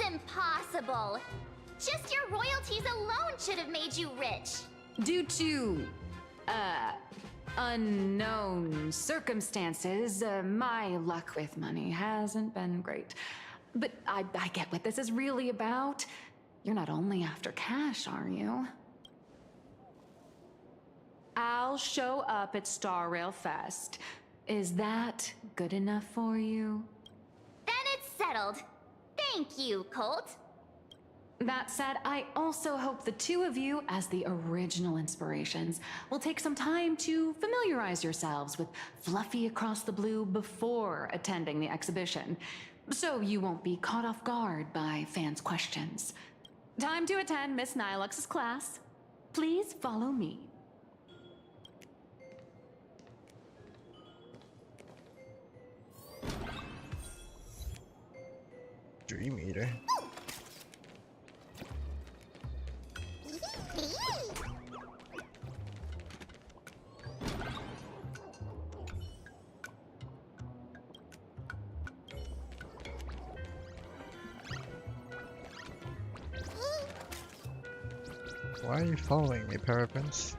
Speaker 5: impossible! Just your royalties alone should have made you rich!
Speaker 2: Due to, unknown circumstances, my luck with money hasn't been great. But I get what this is really about. You're not only after cash, are you? I'll show up at Star Rail Fest. Is that good enough for you?
Speaker 5: Then it's settled. Thank you, Colt.
Speaker 2: That said, I also hope the two of you, as the original inspirations, will take some time to familiarize yourselves with Fluffy Across the Blue before attending the exhibition, so you won't be caught off guard by fans' questions. Time to attend Miss Nihilux's class. Please follow me.
Speaker 1: Dream Eater. Why are you following me, Paraprince?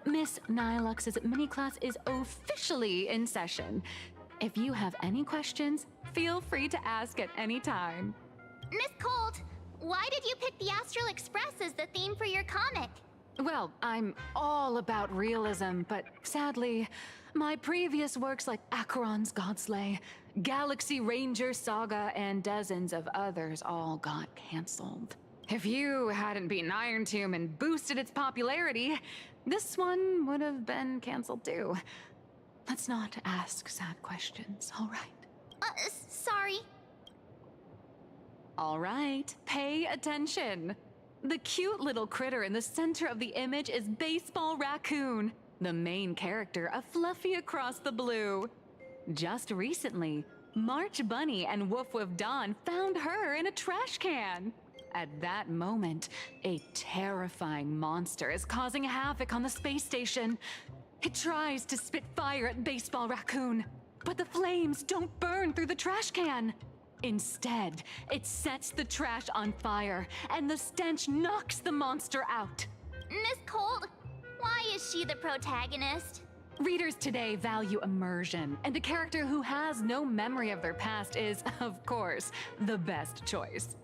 Speaker 2: Miss Nihilux's mini-class is officially in session. If you have any questions, feel free to ask at any time.
Speaker 5: Miss Colt, why did you pick the Astral Express as the theme for your comic?
Speaker 2: Well, I'm all about realism, but sadly, my previous works like Acheron's Godslay, Galaxy Ranger Saga, and dozens of others all got cancelled.
Speaker 9: If you hadn't beaten Iron Tomb and boosted its popularity, this one would have been canceled too. Let's not ask sad questions, all right?
Speaker 5: Sorry.
Speaker 9: All right, pay attention. The cute little critter in the center of the image is Baseball Raccoon, the main character of Fluffy Across the Blue. Just recently, March Bunny and Woof Woof Dawn found her in a trash can. At that moment, a terrifying monster is causing havoc on the space station. It tries to spit fire at Baseball Raccoon, but the flames don't burn through the trash can. Instead, it sets the trash on fire, and the stench knocks the monster out.
Speaker 5: Miss Cold, why is she the protagonist?
Speaker 9: Readers today value immersion, and a character who has no memory of their past is, of course, the best choice.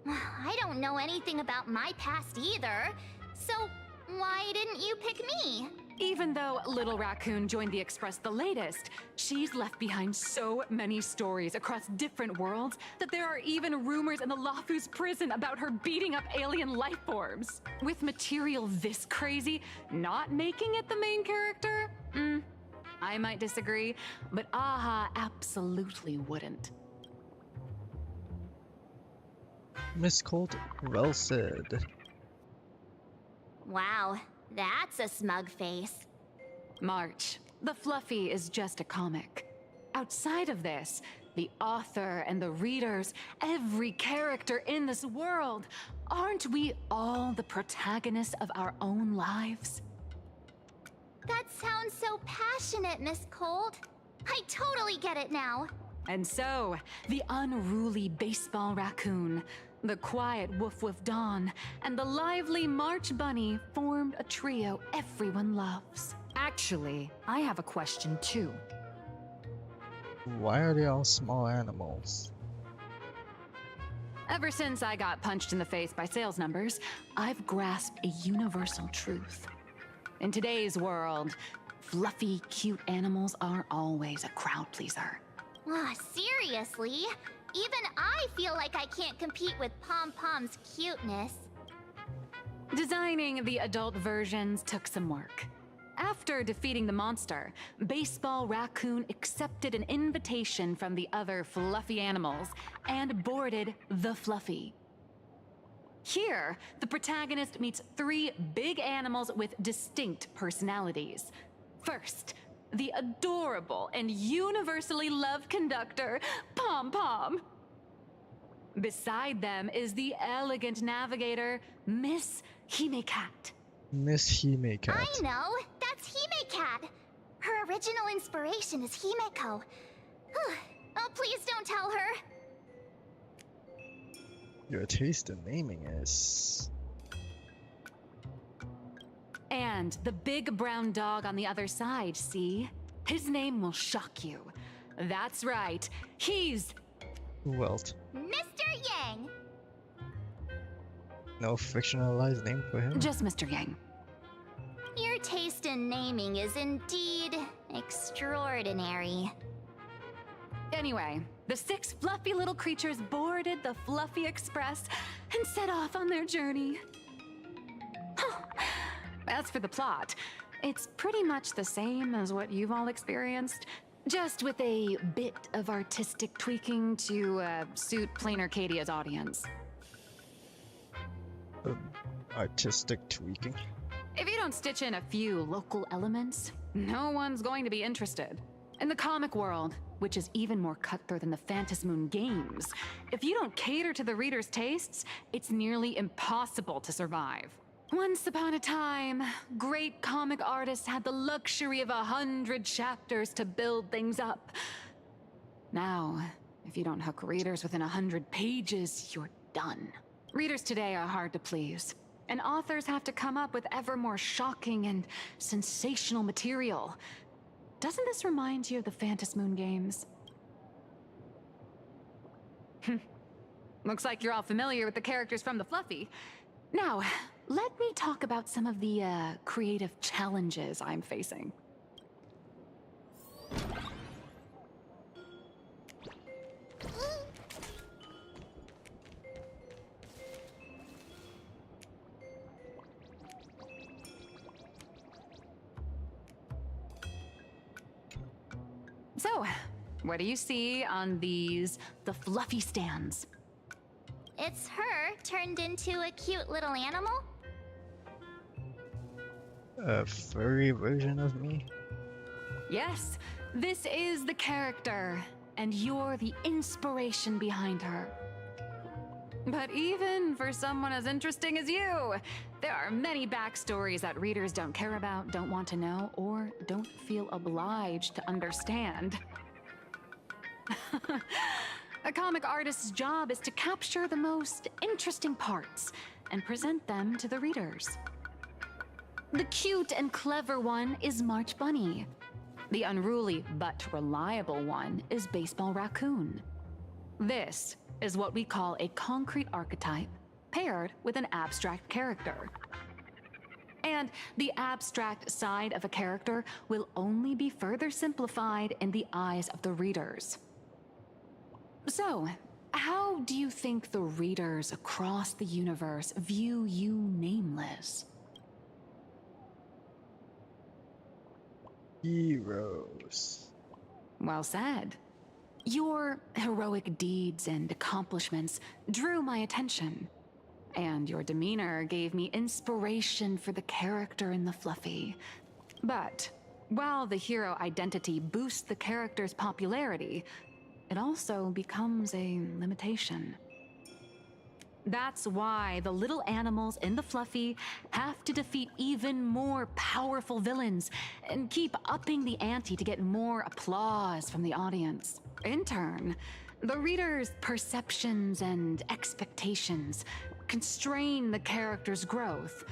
Speaker 5: I don't know anything about my past either, so why didn't you pick me?
Speaker 9: Even though Little Raccoon joined the Express the latest, she's left behind so many stories across different worlds that there are even rumors in the Lafu's prison about her beating up alien life forms. With material this crazy, not making it the main character? I might disagree, but Aha absolutely wouldn't.
Speaker 1: Miss Colt, well said.
Speaker 5: Wow, that's a smug face.
Speaker 9: March, the Fluffy is just a comic. Outside of this, the author and the readers, every character in this world, aren't we all the protagonists of our own lives?
Speaker 5: That sounds so passionate, Miss Cold. I totally get it now.
Speaker 9: And so, the unruly Baseball Raccoon, the quiet Woof Woof Dawn, and the lively March Bunny formed a trio everyone loves. Actually, I have a question too.
Speaker 1: Why are they all small animals?
Speaker 9: Ever since I got punched in the face by sales numbers, I've grasped a universal truth. In today's world, fluffy, cute animals are always a crowd pleaser.
Speaker 5: Seriously? Even I feel like I can't compete with Pom Pom's cuteness.
Speaker 9: Designing the adult versions took some work. After defeating the monster, Baseball Raccoon accepted an invitation from the other fluffy animals and boarded the Fluffy. Here, the protagonist meets 3 big animals with distinct personalities. First, the adorable and universally loved conductor, Pom Pom. Beside them is the elegant navigator, Miss Himecat.
Speaker 1: Miss Himecat.
Speaker 5: I know! That's Himecat! Her original inspiration is Himeko. Oh, please don't tell her!
Speaker 1: Your taste in naming is...
Speaker 9: And the big brown dog on the other side, see? His name will shock you. That's right, he's...
Speaker 1: Who else?
Speaker 5: Mr. Yang!
Speaker 1: No fictionalized name for him?
Speaker 9: Just Mr. Yang.
Speaker 5: Your taste in naming is indeed extraordinary.
Speaker 9: Anyway, the 6 fluffy little creatures boarded the Fluffy Express and set off on their journey. As for the plot, it's pretty much the same as what you've all experienced, just with a bit of artistic tweaking to suit Planarcadia's audience.
Speaker 1: Artistic tweaking?
Speaker 9: If you don't stitch in a few local elements, no one's going to be interested. In the comic world, which is even more cutthroat than the Phantasmoon games, if you don't cater to the reader's tastes, it's nearly impossible to survive. Once upon a time, great comic artists had the luxury of 100 chapters to build things up. Now, if you don't hook readers within 100 pages, you're done. Readers today are hard to please, and authors have to come up with ever more shocking and sensational material. Doesn't this remind you of the Phantasmoon games? Looks like you're all familiar with the characters from the Fluffy. Now, let me talk about some of the creative challenges I'm facing. So, what do you see on the fluffy stands?
Speaker 5: It's her turned into a cute little animal?
Speaker 1: A furry version of me?
Speaker 9: Yes, this is the character, and you're the inspiration behind her. But even for someone as interesting as you, there are many backstories that readers don't care about, don't want to know, or don't feel obliged to understand. A comic artist's job is to capture the most interesting parts and present them to the readers. The cute and clever one is March Bunny. The unruly but reliable one is Baseball Raccoon. This is what we call a concrete archetype paired with an abstract character. And the abstract side of a character will only be further simplified in the eyes of the readers. So, how do you think the readers across the universe view you, Nameless?
Speaker 1: Heroes.
Speaker 9: Well said. Your heroic deeds and accomplishments drew my attention, and your demeanor gave me inspiration for the character in the Fluffy. But while the hero identity boosts the character's popularity, it also becomes a limitation. That's why the little animals in the Fluffy have to defeat even more powerful villains and keep upping the ante to get more applause from the audience. In turn, the reader's perceptions and expectations constrain the character's growth.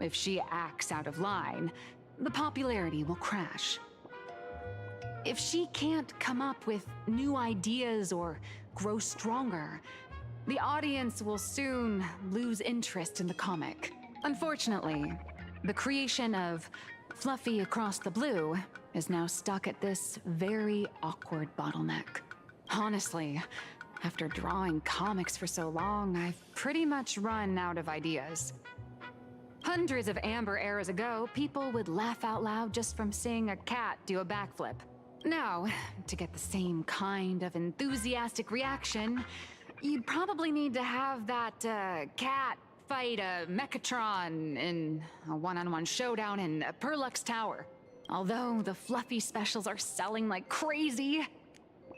Speaker 9: If she acts out of line, the popularity will crash. If she can't come up with new ideas or grow stronger, the audience will soon lose interest in the comic. Unfortunately, the creation of Fluffy Across the Blue is now stuck at this very awkward bottleneck. Honestly, after drawing comics for so long, I've pretty much run out of ideas. Hundreds of Amber eras ago, people would laugh out loud just from seeing a cat do a backflip. Now, to get the same kind of enthusiastic reaction, you'd probably need to have that cat fight a Mechatron in a one-on-one showdown in Perlux Tower. Although the Fluffy specials are selling like crazy,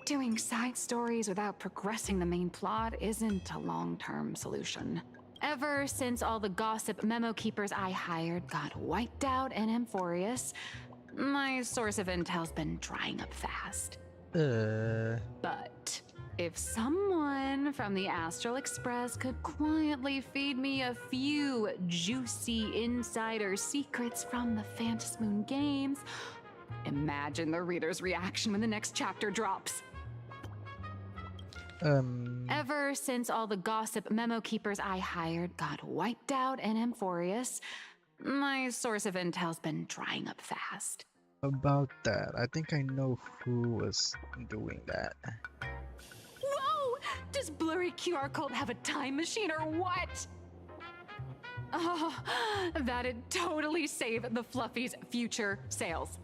Speaker 9: doing side stories without progressing the main plot isn't a long-term solution. Ever since all the gossip memo keepers I hired got wiped out in Amphorius, my source of intel's been drying up fast. But if someone from the Astral Express could quietly feed me a few juicy insider secrets from the Phantasmoon games, imagine the reader's reaction when the next chapter drops. Ever since all the gossip memo keepers I hired got wiped out in Amphorius, my source of intel's been drying up fast.
Speaker 1: About that, I think I know who was doing that.
Speaker 9: Whoa! Does Blurry QR Cult have a time machine or what? Oh, that'd totally save the Fluffy's future sales.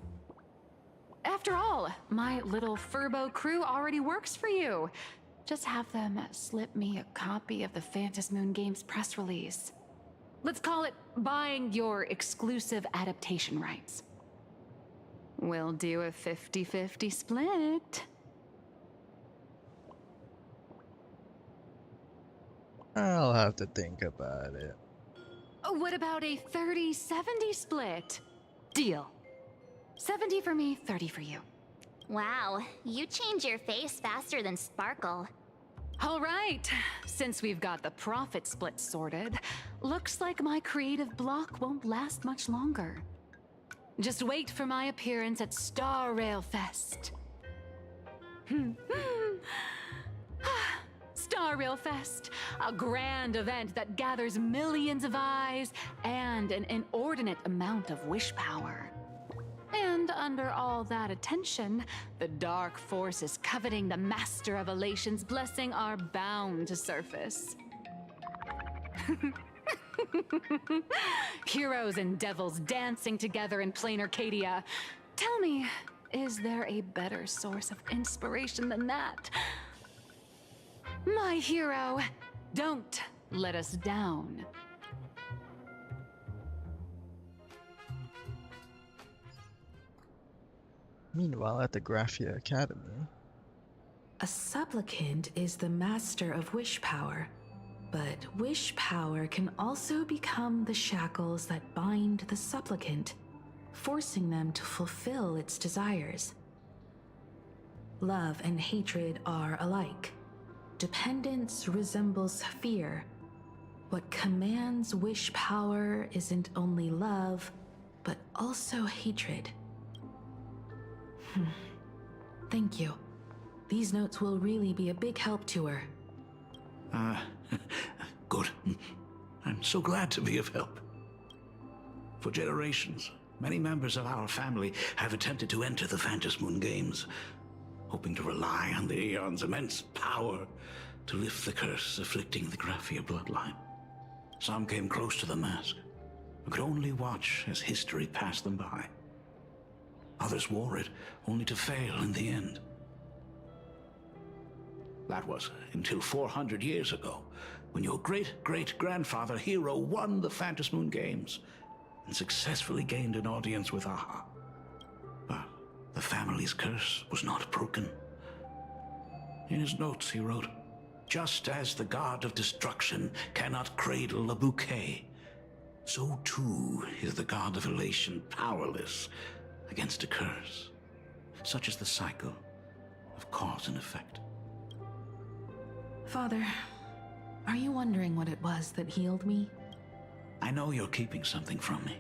Speaker 9: After all, my little Furbo crew already works for you. Just have them slip me a copy of the Phantasmoon Games press release. Let's call it buying your exclusive adaptation rights. We'll do a 50-50 split.
Speaker 1: I'll have to think about it.
Speaker 9: What about a 30-70 split? Deal. 70 for me, 30 for you.
Speaker 5: Wow, you change your face faster than Sparkle.
Speaker 9: All right, since we've got the profit split sorted, looks like my creative block won't last much longer. Just wait for my appearance at Star Rail Fest. Star Rail Fest, a grand event that gathers millions of eyes and an inordinate amount of wish power. And under all that attention, the dark forces coveting the Master of Elation's blessing are bound to surface. Heroes and devils dancing together in Planarcadia. Tell me, is there a better source of inspiration than that? My hero, don't let us down.
Speaker 1: Meanwhile, at the Graphia Academy,
Speaker 14: a supplicant is the master of wish power, but wish power can also become the shackles that bind the supplicant, forcing them to fulfill its desires. Love and hatred are alike. Dependence resembles fear. What commands wish power isn't only love, but also hatred. Thank you. These notes will really be a big help to her.
Speaker 22: Good. I'm so glad to be of help. For generations, many members of our family have attempted to enter the Phantasmoon Games, hoping to rely on the Aeon's immense power to lift the curse afflicting the Graphia bloodline. Some came close to the mask, but could only watch as history passed them by. Others wore it, only to fail in the end. That was until 400 years ago, when your great-great-grandfather Hero won the Phantasmoon Games and successfully gained an audience with Aha. But the family's curse was not broken. In his notes he wrote, "Just as the god of destruction cannot cradle a bouquet, so too is the god of elation powerless against a curse. Such is the cycle of cause and effect."
Speaker 14: Father, are you wondering what it was that healed me?
Speaker 22: I know you're keeping something from me.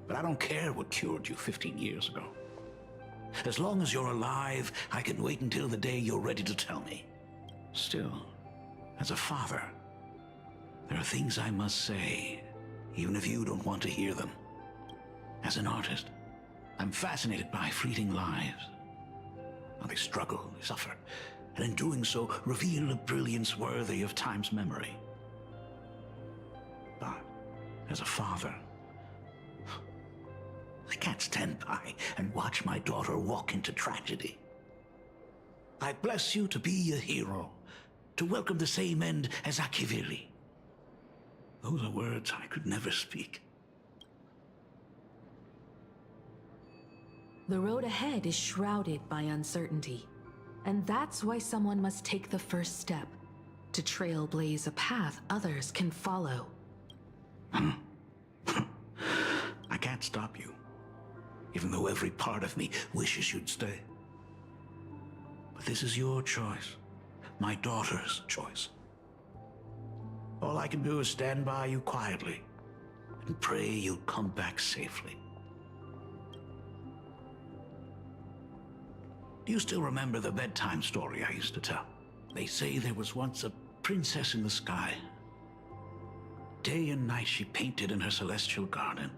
Speaker 22: But I don't care what cured you 15 years ago. As long as you're alive, I can wait until the day you're ready to tell me. Still, as a father, there are things I must say, even if you don't want to hear them. As an artist, I'm fascinated by fleeting lives. How they struggle, they suffer, and in doing so, reveal a brilliance worthy of time's memory. But, as a father, I can't stand by and watch my daughter walk into tragedy. I bless you to be a hero, to welcome the same end as Akivili. Those are words I could never speak.
Speaker 14: The road ahead is shrouded by uncertainty, and that's why someone must take the first step to trailblaze a path others can follow.
Speaker 22: I can't stop you, even though every part of me wishes you'd stay. But this is your choice, my daughter's choice. All I can do is stand by you quietly and pray you'll come back safely. Do you still remember the bedtime story I used to tell? They say there was once a princess in the sky. Day and night she painted in her celestial garden,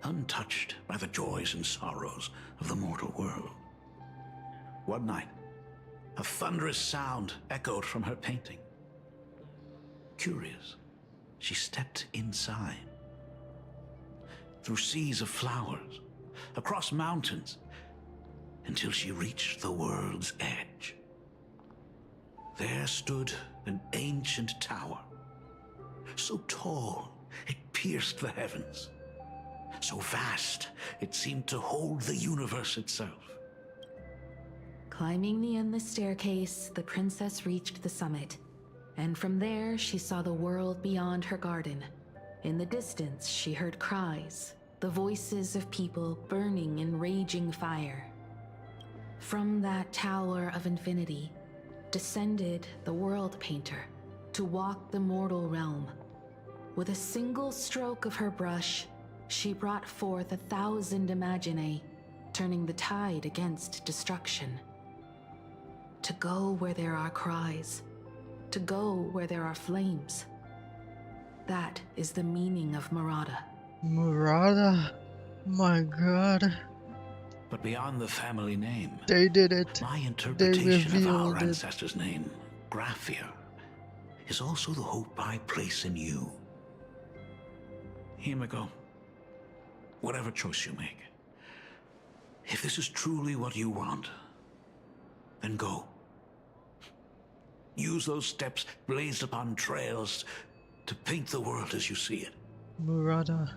Speaker 22: untouched by the joys and sorrows of the mortal world. One night, a thunderous sound echoed from her painting. Curious, she stepped inside. Through seas of flowers, across mountains, until she reached the world's edge. There stood an ancient tower, so tall it pierced the heavens, so vast it seemed to hold the universe itself.
Speaker 14: Climbing the endless staircase, the princess reached the summit, and from there she saw the world beyond her garden. In the distance, she heard cries, the voices of people burning in raging fire. From that tower of infinity descended the world painter to walk the mortal realm. With a single stroke of her brush, she brought forth 1,000 imaginae, turning the tide against destruction. To go where there are cries, to go where there are flames. That is the meaning of Murata.
Speaker 1: Murata? My god.
Speaker 22: But beyond the family name,
Speaker 1: they did it.
Speaker 22: My interpretation of our
Speaker 1: it.
Speaker 22: ancestor's name, Graphia, is also the hope I place in you. Himiko, whatever choice you make, If this is truly what you want, then go. Use those steps blazed upon trails to paint the world as you see it.
Speaker 1: Murata.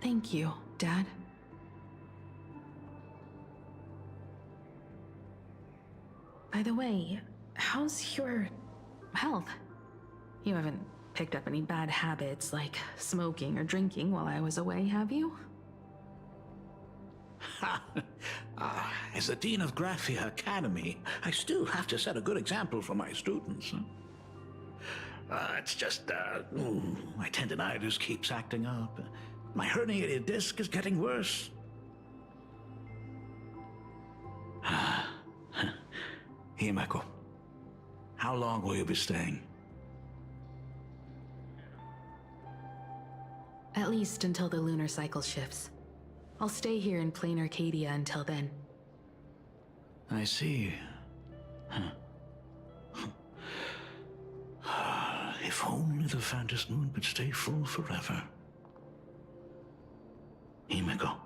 Speaker 14: Thank you, Dad. By the way, how's your health? You haven't picked up any bad habits like smoking or drinking while I was away, have you?
Speaker 22: As the Dean of Graphia Academy, I still have to set a good example for my students. It's just, my tendinitis keeps acting up. My herniated disc is getting worse. Himeko, how long will you be staying?
Speaker 14: At least until the lunar cycle shifts. I'll stay here in Planarcadia until then.
Speaker 22: I see. If only the Phantom Moon could stay full forever. Himeko,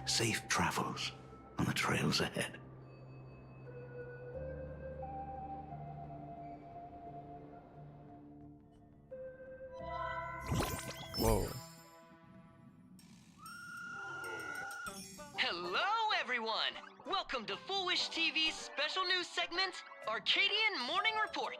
Speaker 22: safe travels on the trails ahead.
Speaker 1: Whoa.
Speaker 4: Hello, everyone! Welcome to Foolish TV's special news segment, Arcadian Morning Report.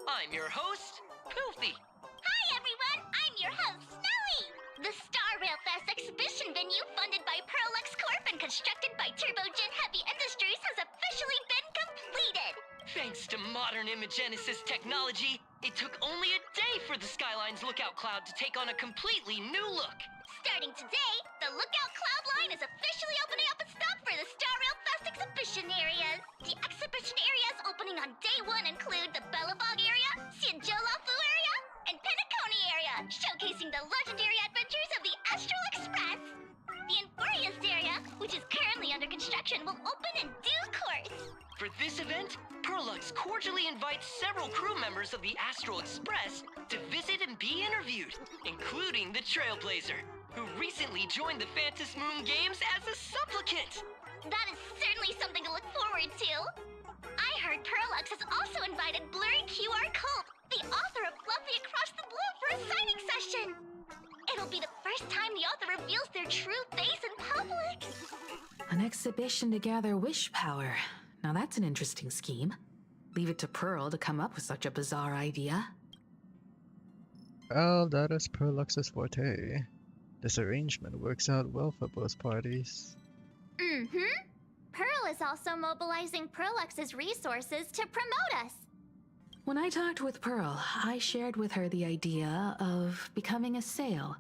Speaker 4: I'm your host, Poofy.
Speaker 18: Hi, everyone! I'm your host, Snowy! The Star Rail Fest exhibition venue funded by Perlux Corp and constructed by Turbogen Heavy Industries has officially been completed!
Speaker 4: Thanks to modern imagenesis technology, it took only a day for the Skyline's lookout cloud to take on a completely new look.
Speaker 18: Starting today, the Lookout Cloud line is officially opening up a stop for the Star Rail Fest exhibition areas. The exhibition areas opening on day 1 include the Bellavog area, Siajolafu area, and Penacony area, showcasing the legendary adventures of the Astral Express. The Enfurious area, which is currently under construction, will open in due course.
Speaker 4: For this event, Perlux cordially invites several crew members of the Astral Express to visit and be interviewed, including the Trailblazer, who recently joined the Phantom Moon Games as a supplicant.
Speaker 18: That is certainly something to look forward to. I heard Perlux has also invited Blurry QR Cult, the author of Fluffy Across the Blue, for a signing session. It'll be the first time the author reveals their true face in public.
Speaker 14: An exhibition to gather wish power. Now that's an interesting scheme. Leave it to Pearl to come up with such a bizarre idea.
Speaker 1: Well, that is Perlux's forte. This arrangement works out well for both parties.
Speaker 5: Mm-hmm. Pearl is also mobilizing Perlux's resources to promote us.
Speaker 14: When I talked with Pearl, I shared with her the idea of becoming a sail,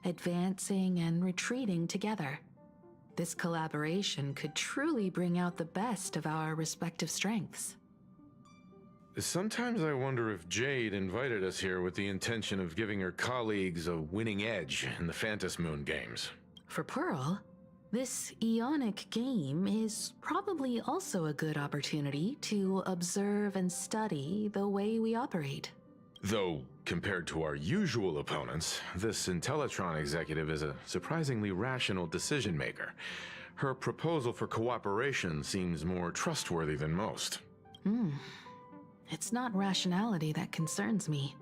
Speaker 14: advancing and retreating together. This collaboration could truly bring out the best of our respective strengths.
Speaker 15: Sometimes I wonder if Jade invited us here with the intention of giving her colleagues a winning edge in the Phantom Moon games.
Speaker 14: For Pearl, this Ionic game is probably also a good opportunity to observe and study the way we operate.
Speaker 15: Though, compared to our usual opponents, this Intellitron executive is a surprisingly rational decision maker. Her proposal for cooperation seems more trustworthy than most.
Speaker 14: It's not rationality that concerns me.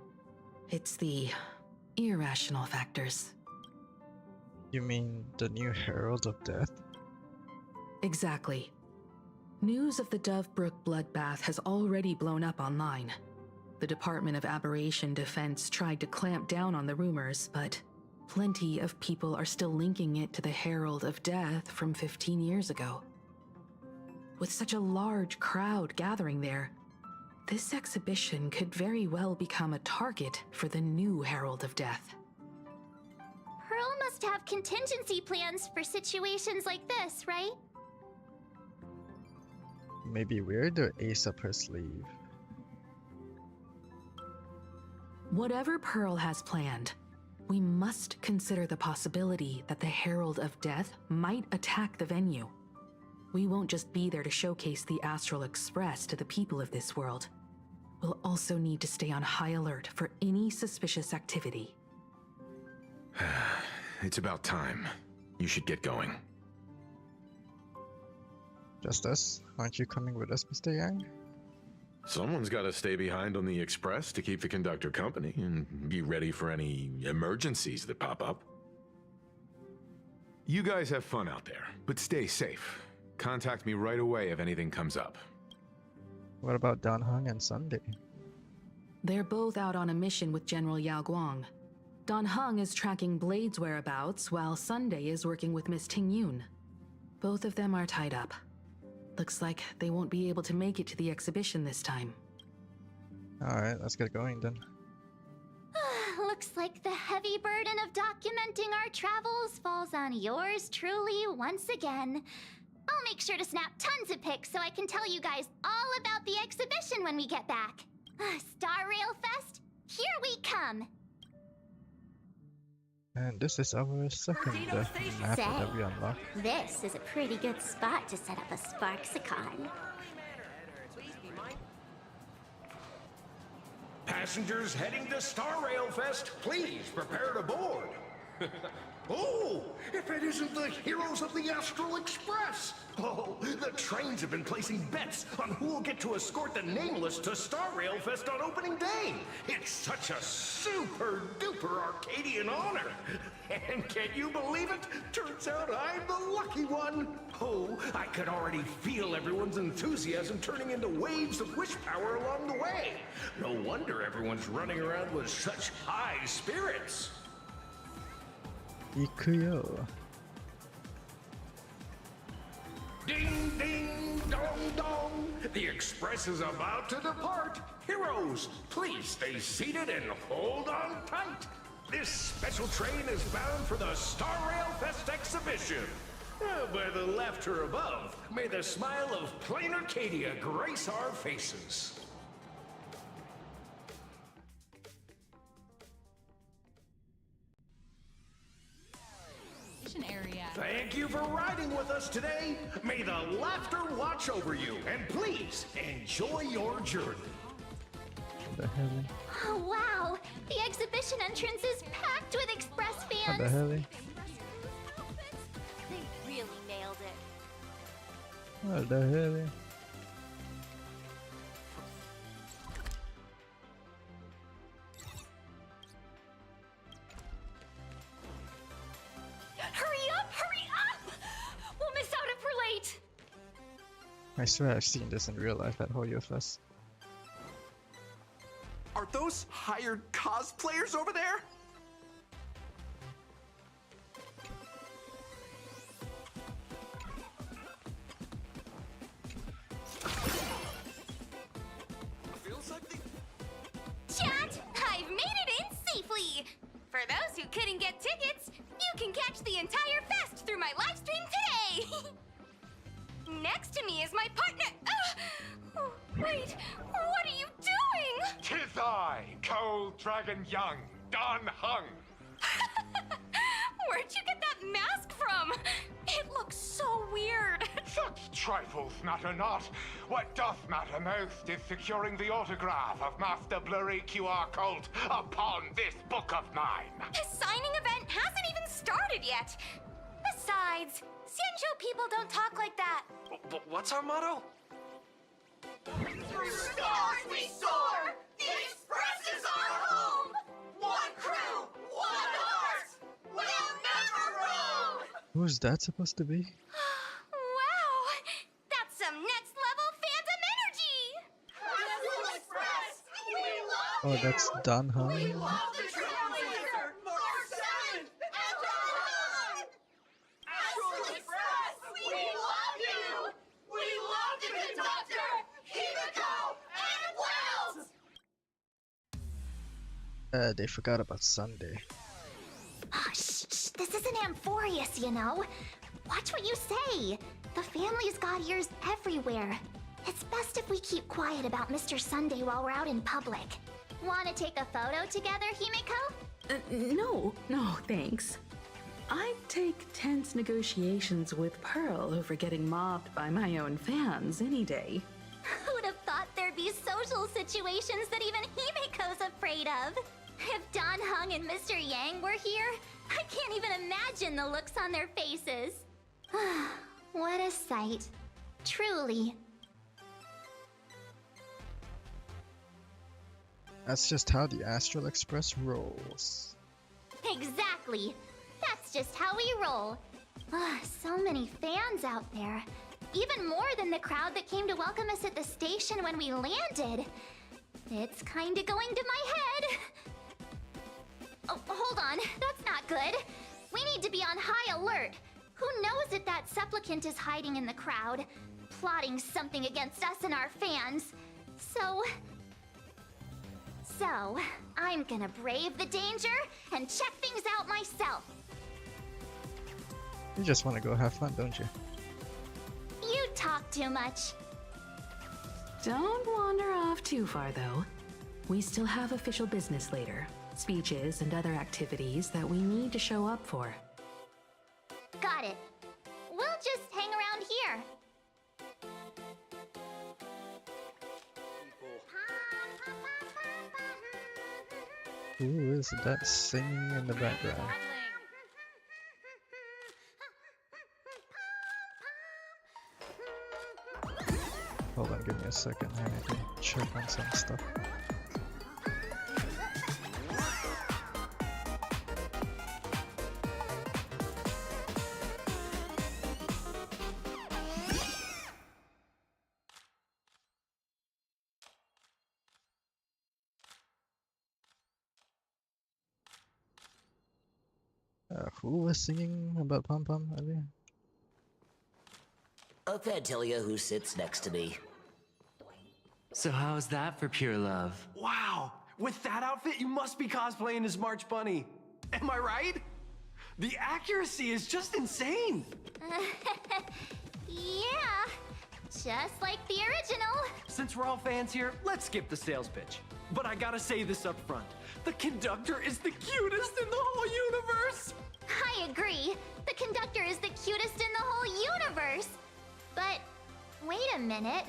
Speaker 14: It's the irrational factors.
Speaker 1: You mean the new Herald of Death?
Speaker 14: Exactly. News of the Dovebrook bloodbath has already blown up online. The Department of Aberration Defense tried to clamp down on the rumors, but plenty of people are still linking it to the Herald of Death from 15 years ago. With such a large crowd gathering there, this exhibition could very well become a target for the new Herald of Death.
Speaker 5: Pearl must have contingency plans for situations like this, right?
Speaker 1: Maybe we're the ace up her sleeve.
Speaker 14: Whatever Pearl has planned, we must consider the possibility that the Herald of Death might attack the venue. We won't just be there to showcase the Astral Express to the people of this world. We'll also need to stay on high alert for any suspicious activity.
Speaker 15: It's about time. You should get going.
Speaker 1: Just us? Aren't you coming with us, Mr. Yang?
Speaker 15: Someone's got to stay behind on the express to keep the conductor company and be ready for any emergencies that pop up. You guys have fun out there, but stay safe. Contact me right away if anything comes up.
Speaker 1: What about Dan Heng and Sunday?
Speaker 14: They're both out on a mission with General Yao Guang. Dan Heng is tracking Blade's whereabouts, while Sunday is working with Miss Ting Yun. Both of them are tied up. Looks like they won't be able to make it to the exhibition this time.
Speaker 1: Alright, let's get going then.
Speaker 5: Looks like the heavy burden of documenting our travels falls on yours truly once again. I'll make sure to snap tons of pics so I can tell you guys all about the exhibition when we get back. Star Rail Fest, here we come!
Speaker 1: And this is our second map that we unlocked.
Speaker 12: This is a pretty good spot to set up a Sparksicon.
Speaker 3: Passengers heading to Star Rail Fest, please prepare to board. Oh, if it isn't the heroes of the Astral Express! Oh, the trains have been placing bets on who will get to escort the Nameless to Star Rail Fest on opening day. It's such a super-duper Arcadian honor. And can you believe it? Turns out I'm the lucky one. Oh, I could already feel everyone's enthusiasm turning into waves of wish power along the way. No wonder everyone's running around with such high spirits.
Speaker 1: Ikuyo.
Speaker 3: Ding, ding, dong, dong. The express is about to depart. Heroes, please stay seated and hold on tight. This special train is bound for the Star Rail Fest exhibition. By the laughter above, may the smile of Planarcadia grace our faces.
Speaker 6: Area.
Speaker 3: Thank you for riding with us today. May the laughter watch over you, and please enjoy your journey.
Speaker 1: What the hell?
Speaker 5: Oh wow! The exhibition entrance is packed with Express fans!
Speaker 1: What the hell?
Speaker 5: They really nailed it.
Speaker 1: What the hell?
Speaker 6: Hurry up! Hurry up! We'll miss out if we're late!
Speaker 1: I swear I've seen this in real life at Hoyo Fest.
Speaker 10: Are those hired cosplayers over there?
Speaker 6: Chat! I've made it in safely! For those who couldn't get tickets, you can catch the entire fest through my live stream today! Next to me is my partner. Oh, wait, what are you doing?
Speaker 23: 'Tis I, Cold Dragon Young, Dan Heng.
Speaker 6: Where'd you get that mask from? It looks so weird.
Speaker 23: Such trifles matter not. What doth matter most is securing the autograph of Master Blurry QR Cult upon this book of mine.
Speaker 6: His signing event hasn't even started yet. Besides, Xianzhou people don't talk like that.
Speaker 10: What's our motto?
Speaker 6: Through stars we soar! The Express is our home! One crew, one heart! We'll never roam!
Speaker 1: Who's that supposed to be?
Speaker 6: Wow! That's some next level phantom energy! Astral Express! We love
Speaker 1: Oh, that's Dan Heng.
Speaker 6: the Trailblazer! Marcellin! And Dawn! Astral Express! We love you! We love the conductor! Himiko and Wells!
Speaker 1: They forgot about Sunday.
Speaker 5: Oh, shh, this isn't Amphorius, you know. Watch what you say. The family's got ears everywhere. It's best if we keep quiet about Mr. Sunday while we're out in public. Wanna take a photo together, Himiko?
Speaker 14: No, thanks. I'd take tense negotiations with Pearl over getting mobbed by my own fans any day.
Speaker 5: Who'd have thought there'd be social situations that even Himiko's afraid of? If Don Hung and Mr. Yang were here, I can't even imagine the looks on their faces. What a sight. Truly.
Speaker 1: That's just how the Astral Express rolls.
Speaker 5: Exactly. That's just how we roll. So many fans out there. Even more than the crowd that came to welcome us at the station when we landed. It's kinda going to my head. Oh, hold on. That's not good. We need to be on high alert. Who knows if that supplicant is hiding in the crowd, plotting something against us and our fans. So, I'm gonna brave the danger and check things out myself.
Speaker 1: You just want to go have fun, don't you?
Speaker 5: You talk too much.
Speaker 14: Don't wander off too far, though. We still have official business later. Speeches and other activities that we need to show up for.
Speaker 5: Got it. We'll just hang around here.
Speaker 1: Who is that singing in the background? Hold on, give me a second. I need to check on some stuff. Who was singing about Pom Pom earlier?
Speaker 17: Fantilia, who sits next to me.
Speaker 19: So how's that for pure love?
Speaker 10: Wow! With that outfit, you must be cosplaying as March Bunny. Am I right? The accuracy is just insane!
Speaker 5: Yeah, just like the original.
Speaker 10: Since we're all fans here, let's skip the sales pitch. But I gotta say this up front. The conductor is the cutest in the whole universe!
Speaker 5: I agree. The conductor is the cutest in the whole universe. But wait a minute.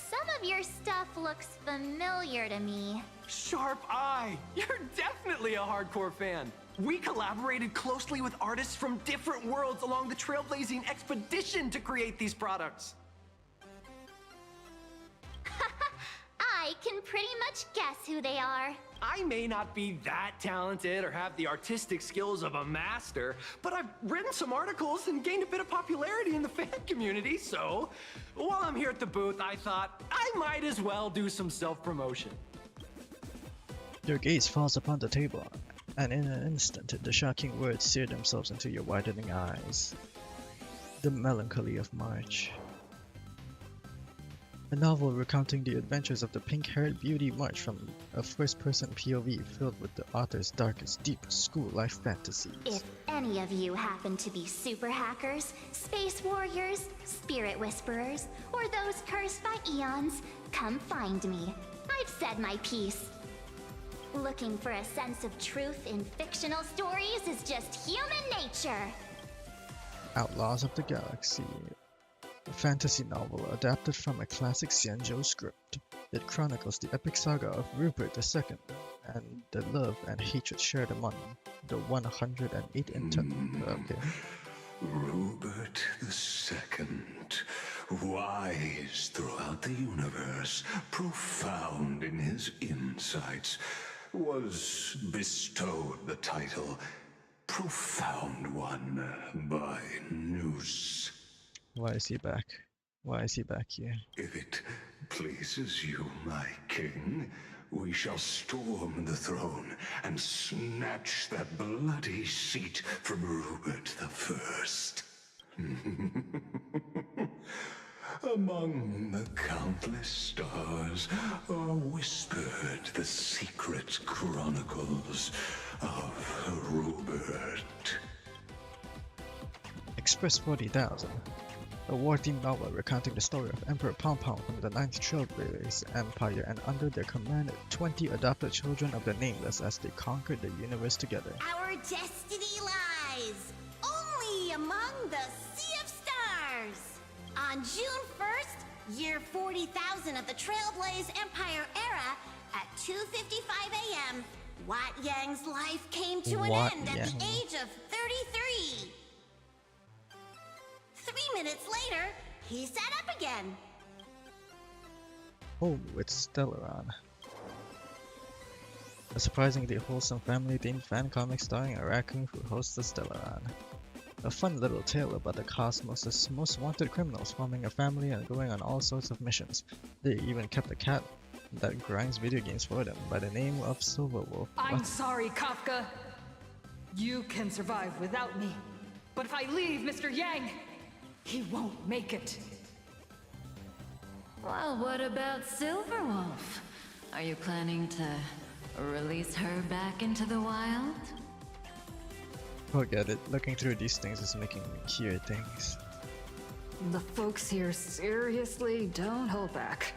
Speaker 5: Some of your stuff looks familiar to me.
Speaker 10: Sharp eye! You're definitely a hardcore fan. We collaborated closely with artists from different worlds along the Trailblazing expedition to create these products.
Speaker 5: I can pretty much guess who they are.
Speaker 10: I may not be that talented or have the artistic skills of a master, but I've written some articles and gained a bit of popularity in the fan community, so while I'm here at the booth, I thought I might as well do some self-promotion.
Speaker 1: Your gaze falls upon the table, and in an instant, the shocking words sear themselves into your widening eyes. The Melancholy of March. A novel recounting the adventures of the pink-haired beauty March from a first-person POV filled with the author's darkest, deepest school-life fantasies.
Speaker 5: If any of you happen to be super hackers, space warriors, spirit whisperers, or those cursed by eons, come find me. I've said my piece. Looking for a sense of truth in fictional stories is just human nature.
Speaker 1: Outlaws of the Galaxy. A fantasy novel adapted from a classic Xianzhou script. It chronicles the epic saga of Rupert II and the love and hatred shared among the 108
Speaker 3: Rupert II, wise throughout the universe, profound in his insights, was bestowed the title Profound One by Noose.
Speaker 1: Why is he back? Why is he back here?
Speaker 3: If it pleases you, my king, we shall storm the throne and snatch that bloody seat from Rupert I. Among the countless stars are whispered the secret chronicles of Rupert.
Speaker 1: Express 40,000. A war-themed novel recounting the story of Emperor Pom Pom from the 9th Trailblaze Empire and under their command 20 adopted children of the Nameless as they conquered the universe together.
Speaker 6: Our destiny lies only among the Sea of Stars. On June 1st, year 40,000 of the Trailblaze Empire era, at 2:55 a.m.,
Speaker 12: Wat Yang's life came to an
Speaker 1: Wat
Speaker 12: end at
Speaker 1: Yang.
Speaker 12: the age of 33. 3 minutes later, he sat up again.
Speaker 1: Oh, it's Stellaron. A surprisingly wholesome family-themed fan comic starring a raccoon who hosts the Stellaron. A fun little tale about the cosmos' most wanted criminals forming a family and going on all sorts of missions. They even kept a cat that grinds video games for them by the name of Silverwolf.
Speaker 16: I'm sorry, Kafka. You can survive without me. But if I leave Mr. Yang, he won't make it.
Speaker 11: Well, what about Silverwolf? Are you planning to release her back into the wild?
Speaker 1: Forget it, looking through these things is making me hear things.
Speaker 16: The folks here seriously don't hold back.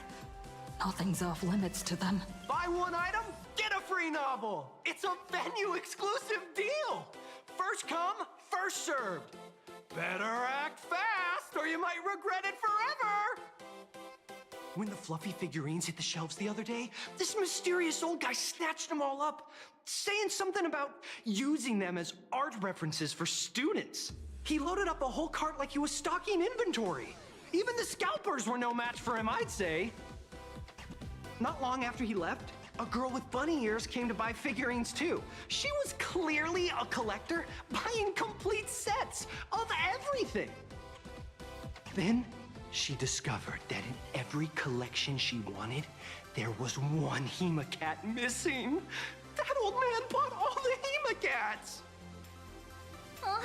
Speaker 16: Nothing's off limits to them.
Speaker 10: Buy one item, get a free novel. It's a venue exclusive deal. First come, first served. Better act fast or you might regret it forever. When the fluffy figurines hit the shelves the other day, this mysterious old guy snatched them all up, saying something about using them as art references for students. He loaded up a whole cart like he was stocking inventory. Even the scalpers were no match for him, I'd say. Not long after he left, a girl with bunny ears came to buy figurines too. She was clearly a collector, buying complete sets of everything. Then she discovered that in every collection she wanted, there was one Hemacat missing. That old man bought all the Hemacats!
Speaker 5: Oh,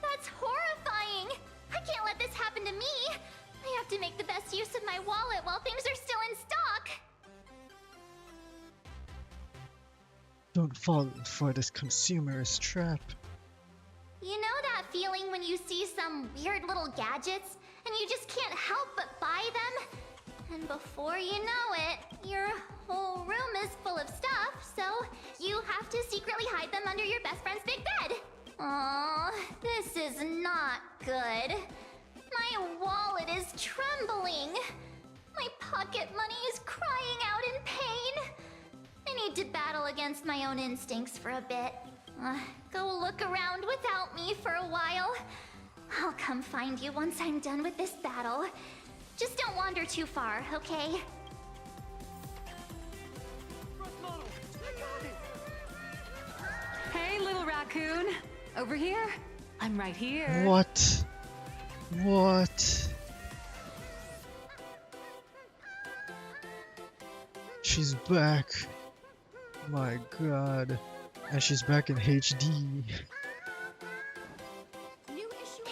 Speaker 5: that's horrifying! I can't let this happen to me! I have to make the best use of my wallet while things are still in stock!
Speaker 1: Don't fall for this consumerist trap.
Speaker 5: You know that feeling when you see some weird little gadgets and you just can't help but buy them? And before you know it, your whole room is full of stuff, so you have to secretly hide them under your best friend's big bed. Aww, this is not good. My wallet is trembling. My pocket money is crying out in pain. I need to battle against my own instincts for a bit. Go look around without me for a while. I'll come find you once I'm done with this battle. Just don't wander too far, okay?
Speaker 9: Hey, little raccoon. Over here. I'm right here.
Speaker 1: What? What? She's back. My god. And she's back in HD.
Speaker 5: New issue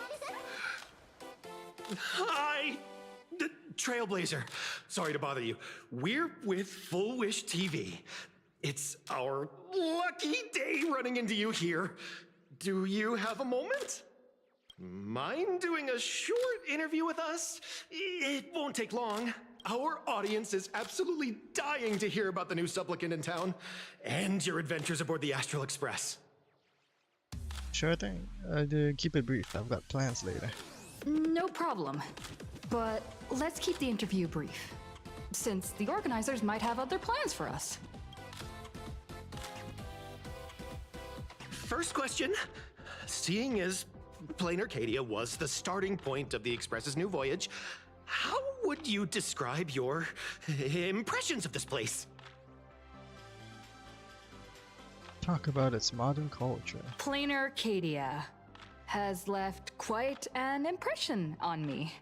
Speaker 10: Hi! Trailblazer. Sorry to bother you. We're with Full Wish TV. It's our lucky day running into you here. Do you have a moment? Mind doing a short interview with us? It won't take long. Our audience is absolutely dying to hear about the new supplicant in town and your adventures aboard the Astral Express.
Speaker 1: Sure thing. Keep it brief. I've got plans later.
Speaker 16: No problem. But let's keep the interview brief, since the organizers might have other plans for us.
Speaker 10: First question. Seeing as Planarcadia was the starting point of the Express's new voyage, how would you describe your impressions of this place?
Speaker 1: Talk about its modern culture.
Speaker 16: Planarcadia has left quite an impression on me.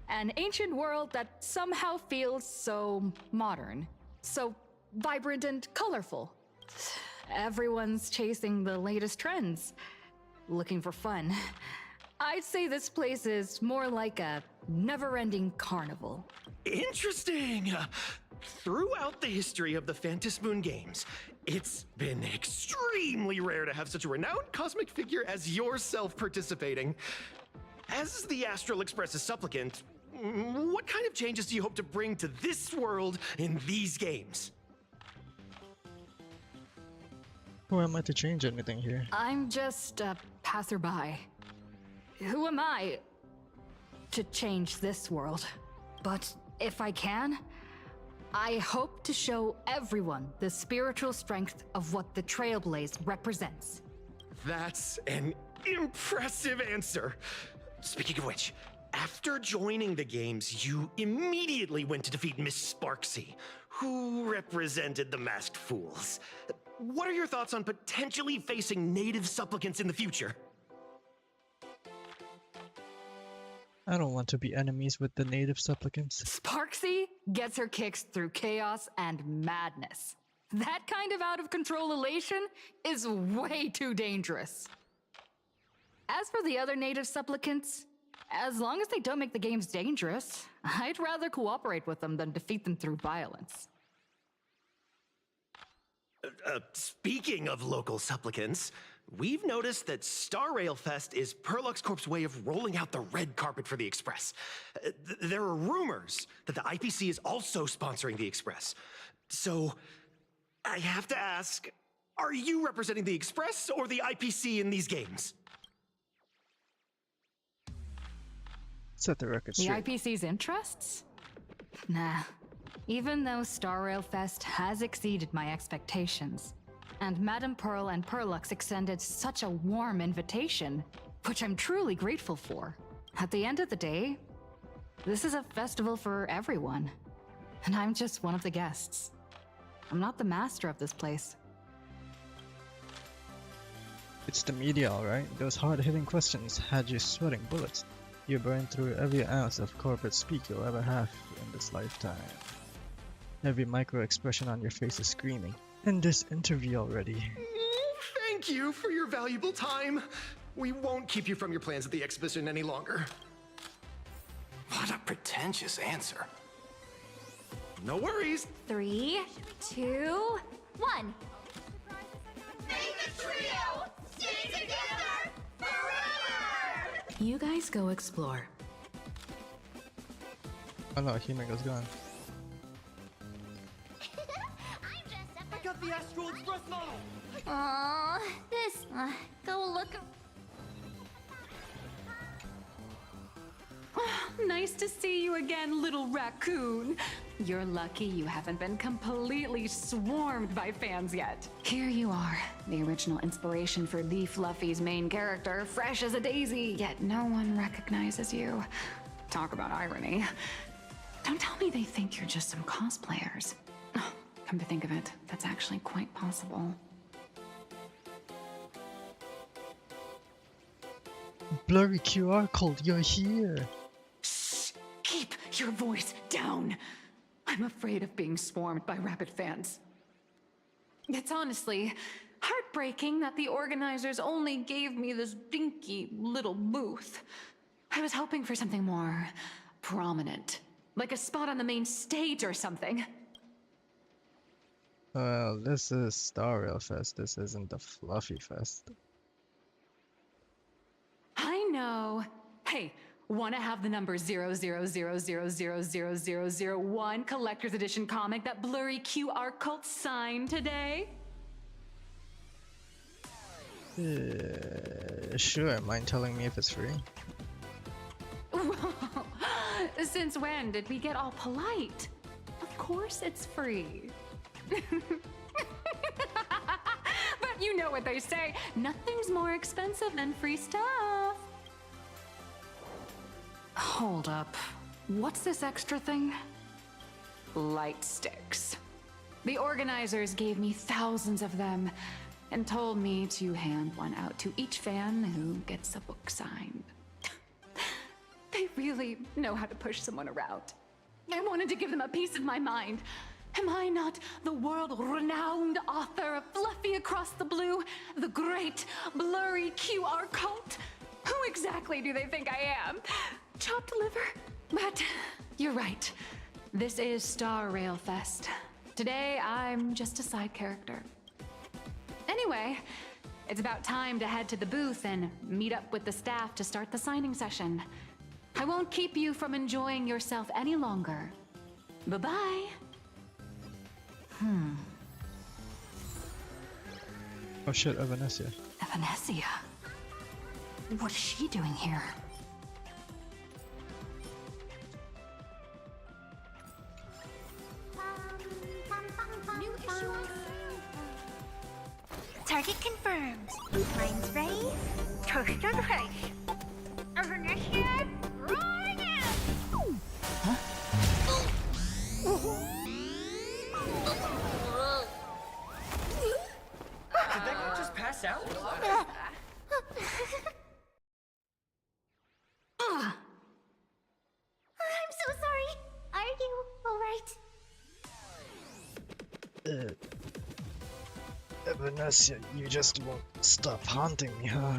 Speaker 16: An ancient world that somehow feels so modern, so vibrant and colorful. Everyone's chasing the latest trends, looking for fun. I'd say this place is more like a never-ending carnival.
Speaker 10: Interesting! Throughout the history of the Phantasmoon games, it's been extremely rare to have such a renowned cosmic figure as yourself participating. As the Astral Express's supplicant, what kind of changes do you hope to bring to this world in these games?
Speaker 1: Who am I to change anything here?
Speaker 16: I'm just a passerby. Who am I to change this world? But if I can, I hope to show everyone the spiritual strength of what the Trailblaze represents.
Speaker 13: That's an impressive answer. Speaking of which, after joining the games, you immediately went to defeat Miss Sparksy, who represented the Masked Fools. What are your thoughts on potentially facing native supplicants in the future?
Speaker 1: I don't want to be enemies with the native supplicants.
Speaker 16: Sparksy gets her kicks through chaos and madness. That kind of out of control elation is way too dangerous. As for the other native supplicants, as long as they don't make the games dangerous, I'd rather cooperate with them than defeat them through violence.
Speaker 13: Speaking of local supplicants, we've noticed that Star Rail Fest is Perlux Corp's way of rolling out the red carpet for the Express. There are rumors that the IPC is also sponsoring the Express. So, I have to ask, are you representing the Express or the IPC in these games?
Speaker 1: Set the record
Speaker 16: The
Speaker 1: straight.
Speaker 16: IPC's interests? Nah. Even though Star Rail Fest has exceeded my expectations, and Madame Pearl and Perlux extended such a warm invitation, which I'm truly grateful for. At the end of the day, this is a festival for everyone, and I'm just one of the guests. I'm not the master of this place.
Speaker 1: It's the media, alright? Those hard-hitting questions had you sweating bullets. You burned through every ounce of corporate speak you'll ever have in this lifetime. Every micro-expression on your face is screaming. End this interview already.
Speaker 13: Thank you for your valuable time. We won't keep you from your plans at the exhibition any longer. What a pretentious answer. No worries.
Speaker 6: 3, 2, 1. Make the trio stay together forever!
Speaker 14: You guys go explore.
Speaker 1: Oh no, Himiko's gone.
Speaker 10: I got the Astral Express model!
Speaker 5: Aww, this. Go look.
Speaker 9: Nice to see you again, little raccoon. You're lucky you haven't been completely swarmed by fans yet. Here you are, the original inspiration for Lee Fluffy's main character, fresh as a daisy, yet no one recognizes you. Talk about irony. Don't tell me they think you're just some cosplayers. Oh, come to think of it, that's actually quite possible.
Speaker 1: Blurry QR code, you're here.
Speaker 9: Shh! Keep your voice down. I'm afraid of being swarmed by rabid fans. It's honestly heartbreaking that the organizers only gave me this dinky little booth. I was hoping for something more prominent, like a spot on the main stage or something.
Speaker 1: Well, this is Star Rail Fest. This isn't the Fluffy Fest.
Speaker 9: I know. Hey, wanna have the number 000000001 collector's edition comic that blurry QR cult signed today?
Speaker 1: Sure, mind telling me if it's free?
Speaker 9: Since when did we get all polite? Of course it's free. But you know what they say, nothing's more expensive than free stuff.
Speaker 16: Hold up. What's this extra thing?
Speaker 9: Light sticks. The organizers gave me thousands of them and told me to hand one out to each fan who gets a book signed. They really know how to push someone around. I wanted to give them a piece of my mind. Am I not the world-renowned author of Fluffy Across the Blue, the great blurry QR cult? Who exactly do they think I am? Chopped liver? But you're right. This is Star Rail Fest. Today, I'm just a side character. Anyway, it's about time to head to the booth and meet up with the staff to start the signing session. I won't keep you from enjoying yourself any longer. Bye-bye.
Speaker 1: Oh shit, Evanesia.
Speaker 16: Evanesia? What is she doing here?
Speaker 18: Target confirmed. Mine's ready. Toast on face. Initiate right now.
Speaker 4: Did that guy just pass out?
Speaker 18: I'm so sorry. Are you alright?
Speaker 1: Vanessa, you just won't stop haunting me, huh?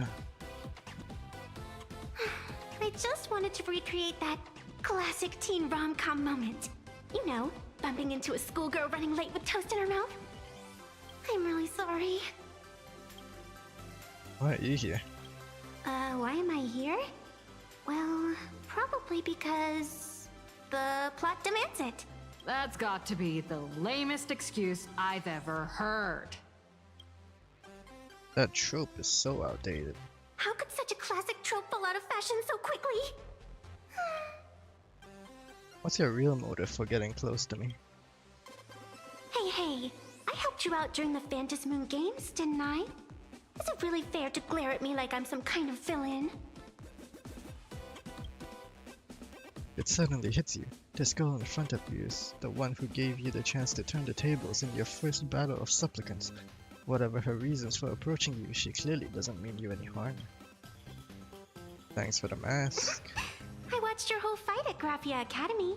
Speaker 12: I just wanted to recreate that classic teen rom-com moment. You know, bumping into a schoolgirl running late with toast in her mouth. I'm really sorry.
Speaker 1: Why are you here?
Speaker 12: Why am I here? Well, probably because the plot demands it.
Speaker 9: That's got to be the lamest excuse I've ever heard.
Speaker 1: That trope is so outdated.
Speaker 12: How could such a classic trope fall out of fashion so quickly?
Speaker 1: What's your real motive for getting close to me?
Speaker 12: Hey, I helped you out during the Phantom Moon Games, didn't I? Is it really fair to glare at me like I'm some kind of villain?
Speaker 1: It suddenly hits you. This girl in front of you is the one who gave you the chance to turn the tables in your first battle of supplicants. Whatever her reasons for approaching you, she clearly doesn't mean you any harm. Thanks for the mask.
Speaker 12: I watched your whole fight at Graphia Academy.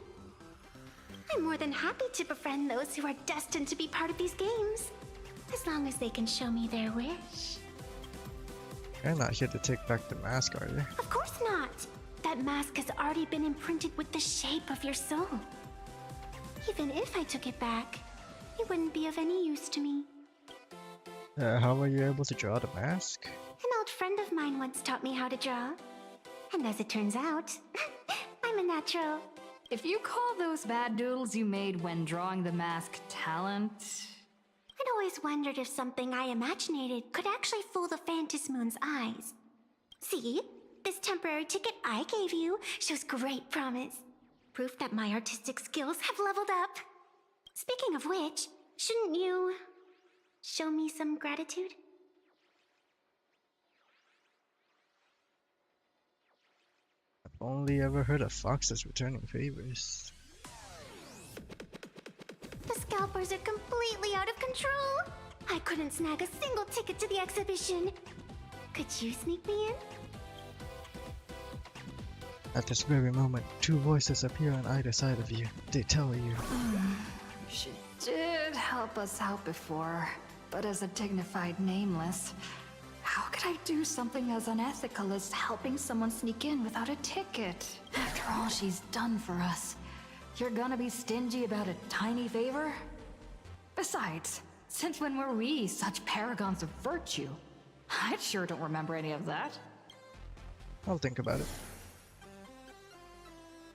Speaker 12: I'm more than happy to befriend those who are destined to be part of these games, as long as they can show me their wish.
Speaker 1: You're not here to take back the mask, are you?
Speaker 12: Of course not! That mask has already been imprinted with the shape of your soul. Even if I took it back, it wouldn't be of any use to me.
Speaker 1: How were you able to draw the mask?
Speaker 12: An old friend of mine once taught me how to draw. And as it turns out, I'm a natural.
Speaker 16: If you call those bad doodles you made when drawing the mask talent...
Speaker 12: I'd always wondered if something I imaginated could actually fool the Phantom Moon's eyes. See? This temporary ticket I gave you shows great promise. Proof that my artistic skills have leveled up. Speaking of which, shouldn't you show me some gratitude?
Speaker 1: I've only ever heard of foxes returning favors.
Speaker 12: The scalpers are completely out of control. I couldn't snag a single ticket to the exhibition. Could you sneak me in?
Speaker 1: At this very moment, two voices appear on either side of you. They tell you.
Speaker 16: She did help us out before, but as a dignified nameless, how could I do something as unethical as helping someone sneak in without a ticket? After all she's done for us, you're gonna be stingy about a tiny favor? Besides, since when were we such paragons of virtue? I sure don't remember any of that.
Speaker 1: I'll think about it.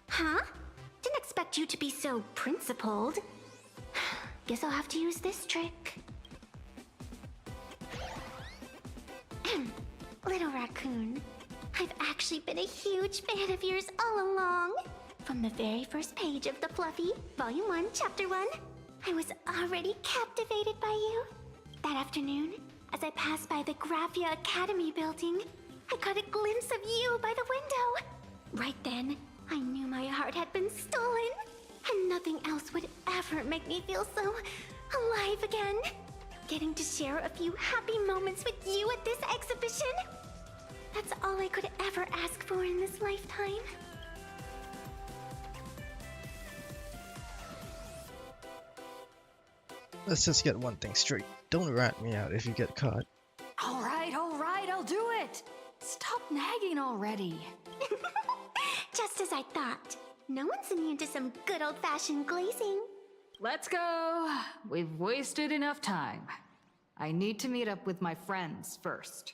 Speaker 12: Huh? Didn't expect you to be so principled. Guess I'll have to use this trick. Little raccoon, I've actually been a huge fan of yours all along. From the very first page of the Fluffy, Volume 1, Chapter 1, I was already captivated by you. That afternoon, as I passed by the Graphia Academy building, I caught a glimpse of you by the window. Right then, I knew my heart had been stolen, and nothing else would ever make me feel so alive again. Getting to share a few happy moments with you at this exhibition, that's all I could ever ask for in this lifetime.
Speaker 1: Let's just get one thing straight. Don't rat me out if you get caught.
Speaker 16: All right, I'll do it. Stop nagging already.
Speaker 12: Just as I thought. No one's immune to some good old-fashioned glazing.
Speaker 16: Let's go. We've wasted enough time. I need to meet up with my friends first.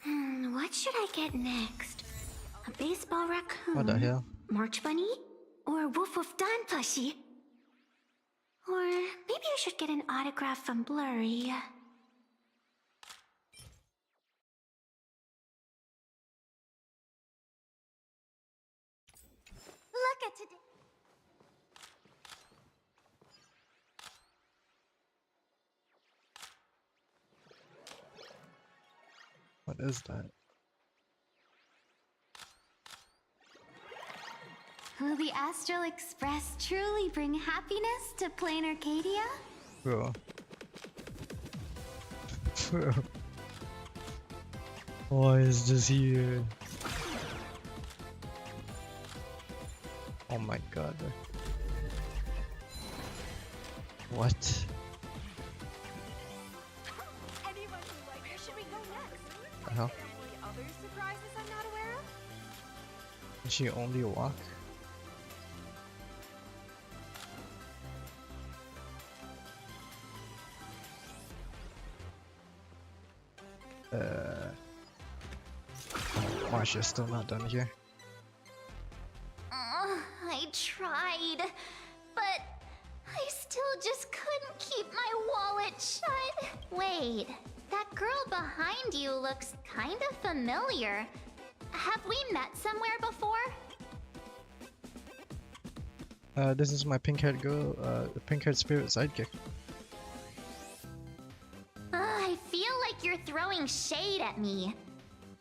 Speaker 12: What should I get next? A baseball raccoon?
Speaker 1: What the hell?
Speaker 12: March Bunny? Or Woof Woof Dawn plushie? Or maybe I should get an autograph from Blurry.
Speaker 18: Look at today.
Speaker 1: What is that?
Speaker 5: Will the Astral Express truly bring happiness to Planarcadia?
Speaker 1: Bro. Bro. Why is this here? Oh my god. What?
Speaker 6: Anyone who likes, where should we go next?
Speaker 1: The hell?
Speaker 6: Other surprises I'm not aware of?
Speaker 1: Can she only walk? Marsha's still not done here.
Speaker 5: I tried, but I still just couldn't keep my wallet shut. Wait, that girl behind you looks kind of familiar. Have we met somewhere before?
Speaker 1: This is my pink-haired girl, the pink-haired spirit sidekick.
Speaker 5: I feel like you're throwing shade at me.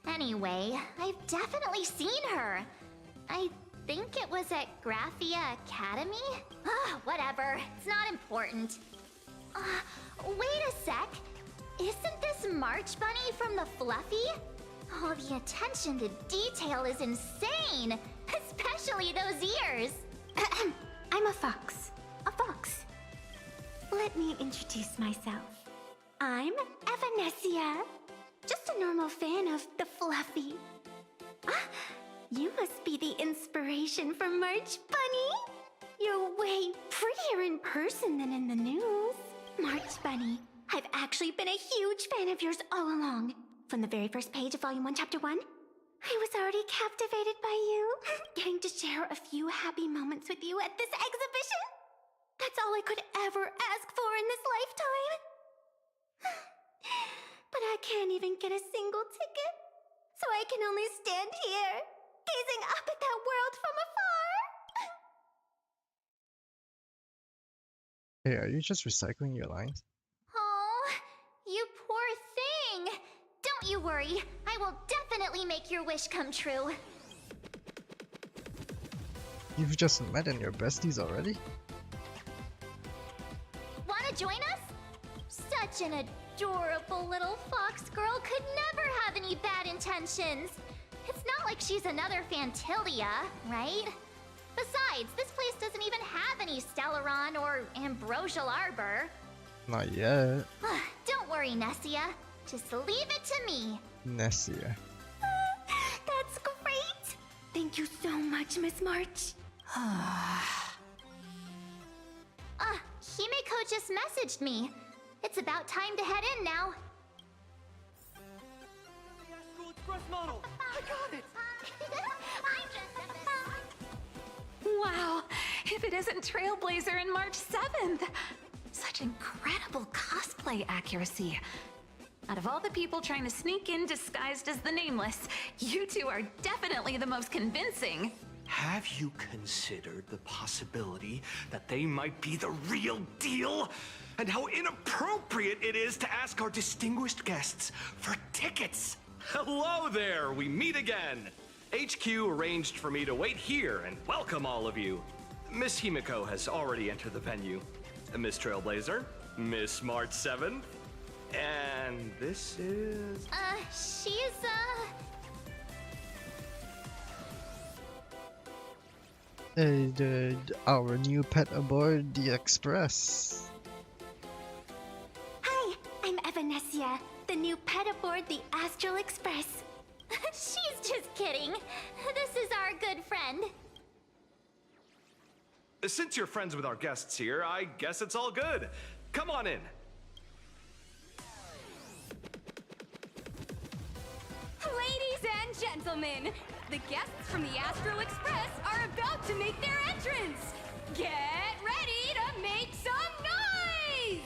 Speaker 5: Anyway, I've definitely seen her. I think it was at Graphia Academy? Whatever, it's not important. Wait a sec. Isn't this March Bunny from the Fluffy? Oh, the attention to detail is insane! Especially those ears!
Speaker 12: I'm a fox. A fox. Let me introduce myself. I'm Evanessia. Just a normal fan of the Fluffy. You must be the inspiration for March Bunny. You're way prettier in person than in the news. March Bunny, I've actually been a huge fan of yours all along. From the very first page of Volume 1, Chapter 1, I was already captivated by you. Getting to share a few happy moments with you at this exhibition. That's all I could ever ask for in this lifetime. But I can't even get a single ticket. So I can only stand here, gazing up at that world from afar.
Speaker 1: Hey, are you just recycling your lines?
Speaker 5: Oh, you poor thing. Don't you worry. I will definitely make your wish come true.
Speaker 1: You've just met and you're besties already?
Speaker 5: Wanna join us? Such an adorable little fox girl could never have any bad intentions. It's not like she's another Fantilia, right? Besides, this place doesn't even have any Stellaron or Ambrosial Arbor.
Speaker 1: Not yet.
Speaker 5: Don't worry, Nessia. Just leave it to me.
Speaker 1: Nessia.
Speaker 12: That's great. Thank you so much, Miss March.
Speaker 5: Himeko just messaged me. It's about time to head in now.
Speaker 10: Express model. I got it.
Speaker 9: Wow, if it isn't Trailblazer and March 7th! Such incredible cosplay accuracy. Out of all the people trying to sneak in disguised as the Nameless, you two are definitely the most convincing.
Speaker 10: Have you considered the possibility that they might be the real deal? And how inappropriate it is to ask our distinguished guests for tickets? Hello there, we meet again. HQ arranged for me to wait here and welcome all of you. Miss Himeko has already entered the venue. Miss Trailblazer, Miss March 7th, and this is...
Speaker 5: She's,
Speaker 1: our new pet aboard the Express.
Speaker 12: Hi, I'm Evanessia, the new pet aboard the Astral Express.
Speaker 5: She's just kidding. This is our good friend.
Speaker 10: Since you're friends with our guests here, I guess it's all good. Come on in.
Speaker 6: Ladies and gentlemen, the guests from the Astral Express are about to make their entrance. Get ready to make some noise!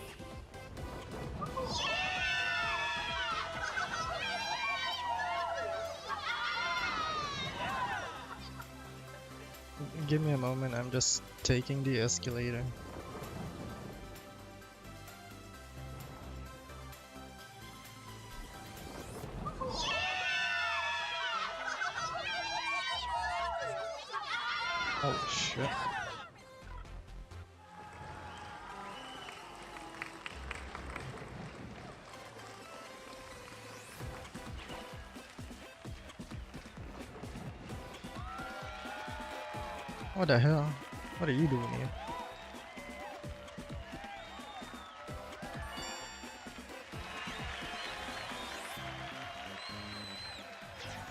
Speaker 1: Give me a moment, I'm just taking the escalator.
Speaker 5: Yeah!
Speaker 1: Oh shit. What the hell? What are you doing here?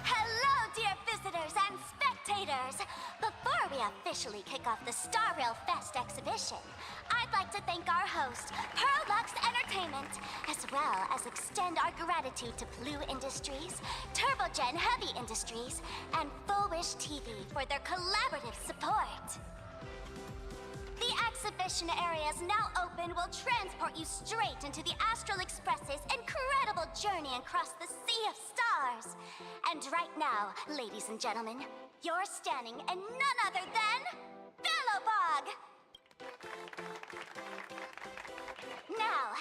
Speaker 6: Hello, dear visitors and spectators! Before we officially kick off the Star Rail Fest exhibition, I'd like to thank our host, Pearlux Entertainment, as well as extend our gratitude to Blue Industries, Turbogen Heavy Industries, and Full Wish TV for their collaborative support. The exhibition area is now open will transport you straight into the Astral Express's incredible journey across the Sea of Stars. And right now, ladies and gentlemen, you're standing in none other than Bellowbog! Now,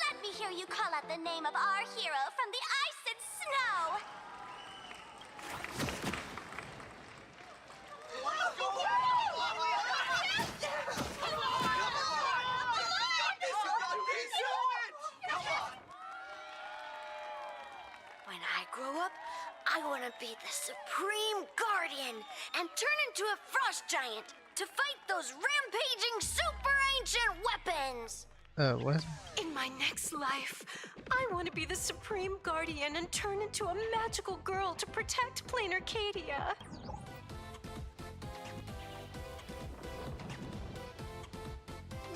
Speaker 6: let me hear you call out the name of our hero from the ice and snow!
Speaker 18: When I grow up, I want to be the Supreme Guardian and turn into a frost giant to fight those rampaging super ancient weapons!
Speaker 1: What?
Speaker 12: In my next life, I want to be the Supreme Guardian and turn into a magical girl to protect Planarcadia.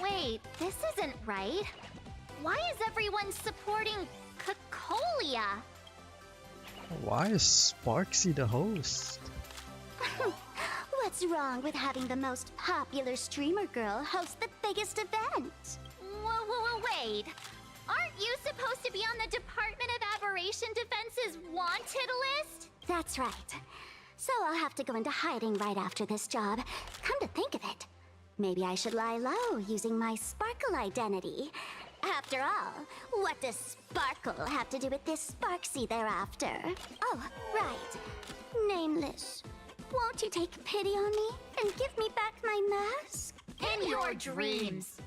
Speaker 5: Wait, this isn't right. Why is everyone supporting Cocolia?
Speaker 1: Why is Sparksy the host?
Speaker 5: What's wrong with having the most popular streamer girl host the biggest event? Wait. Aren't you supposed to be on the Department of Aberration Defense's wanted list? That's right. So I'll have to go into hiding right after this job. Come to think of it, maybe I should lie low using my Sparkle identity. After all, what does Sparkle have to do with this Sparksy thereafter? Oh, right. Nameless. Won't you take pity on me and give me back my mask?
Speaker 6: In your dreams.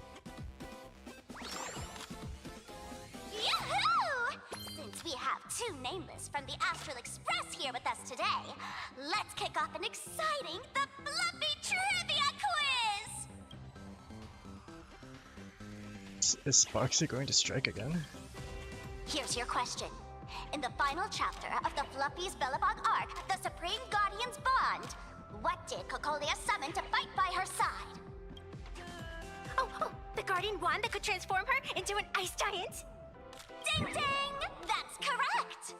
Speaker 6: Yoo-hoo! Since we have two Nameless from the Astral Express here with us today, let's kick off an exciting The Fluffy Trivia Quiz!
Speaker 1: Is Sparksy going to strike again?
Speaker 6: Here's your question. In the final chapter of the Fluffy's Bellowbog arc, The Supreme Guardian's Bond, what did Cocolia summon to fight by her side?
Speaker 18: Oh, the Guardian wand that could transform her into an ice giant?
Speaker 6: Ding ding! That's correct!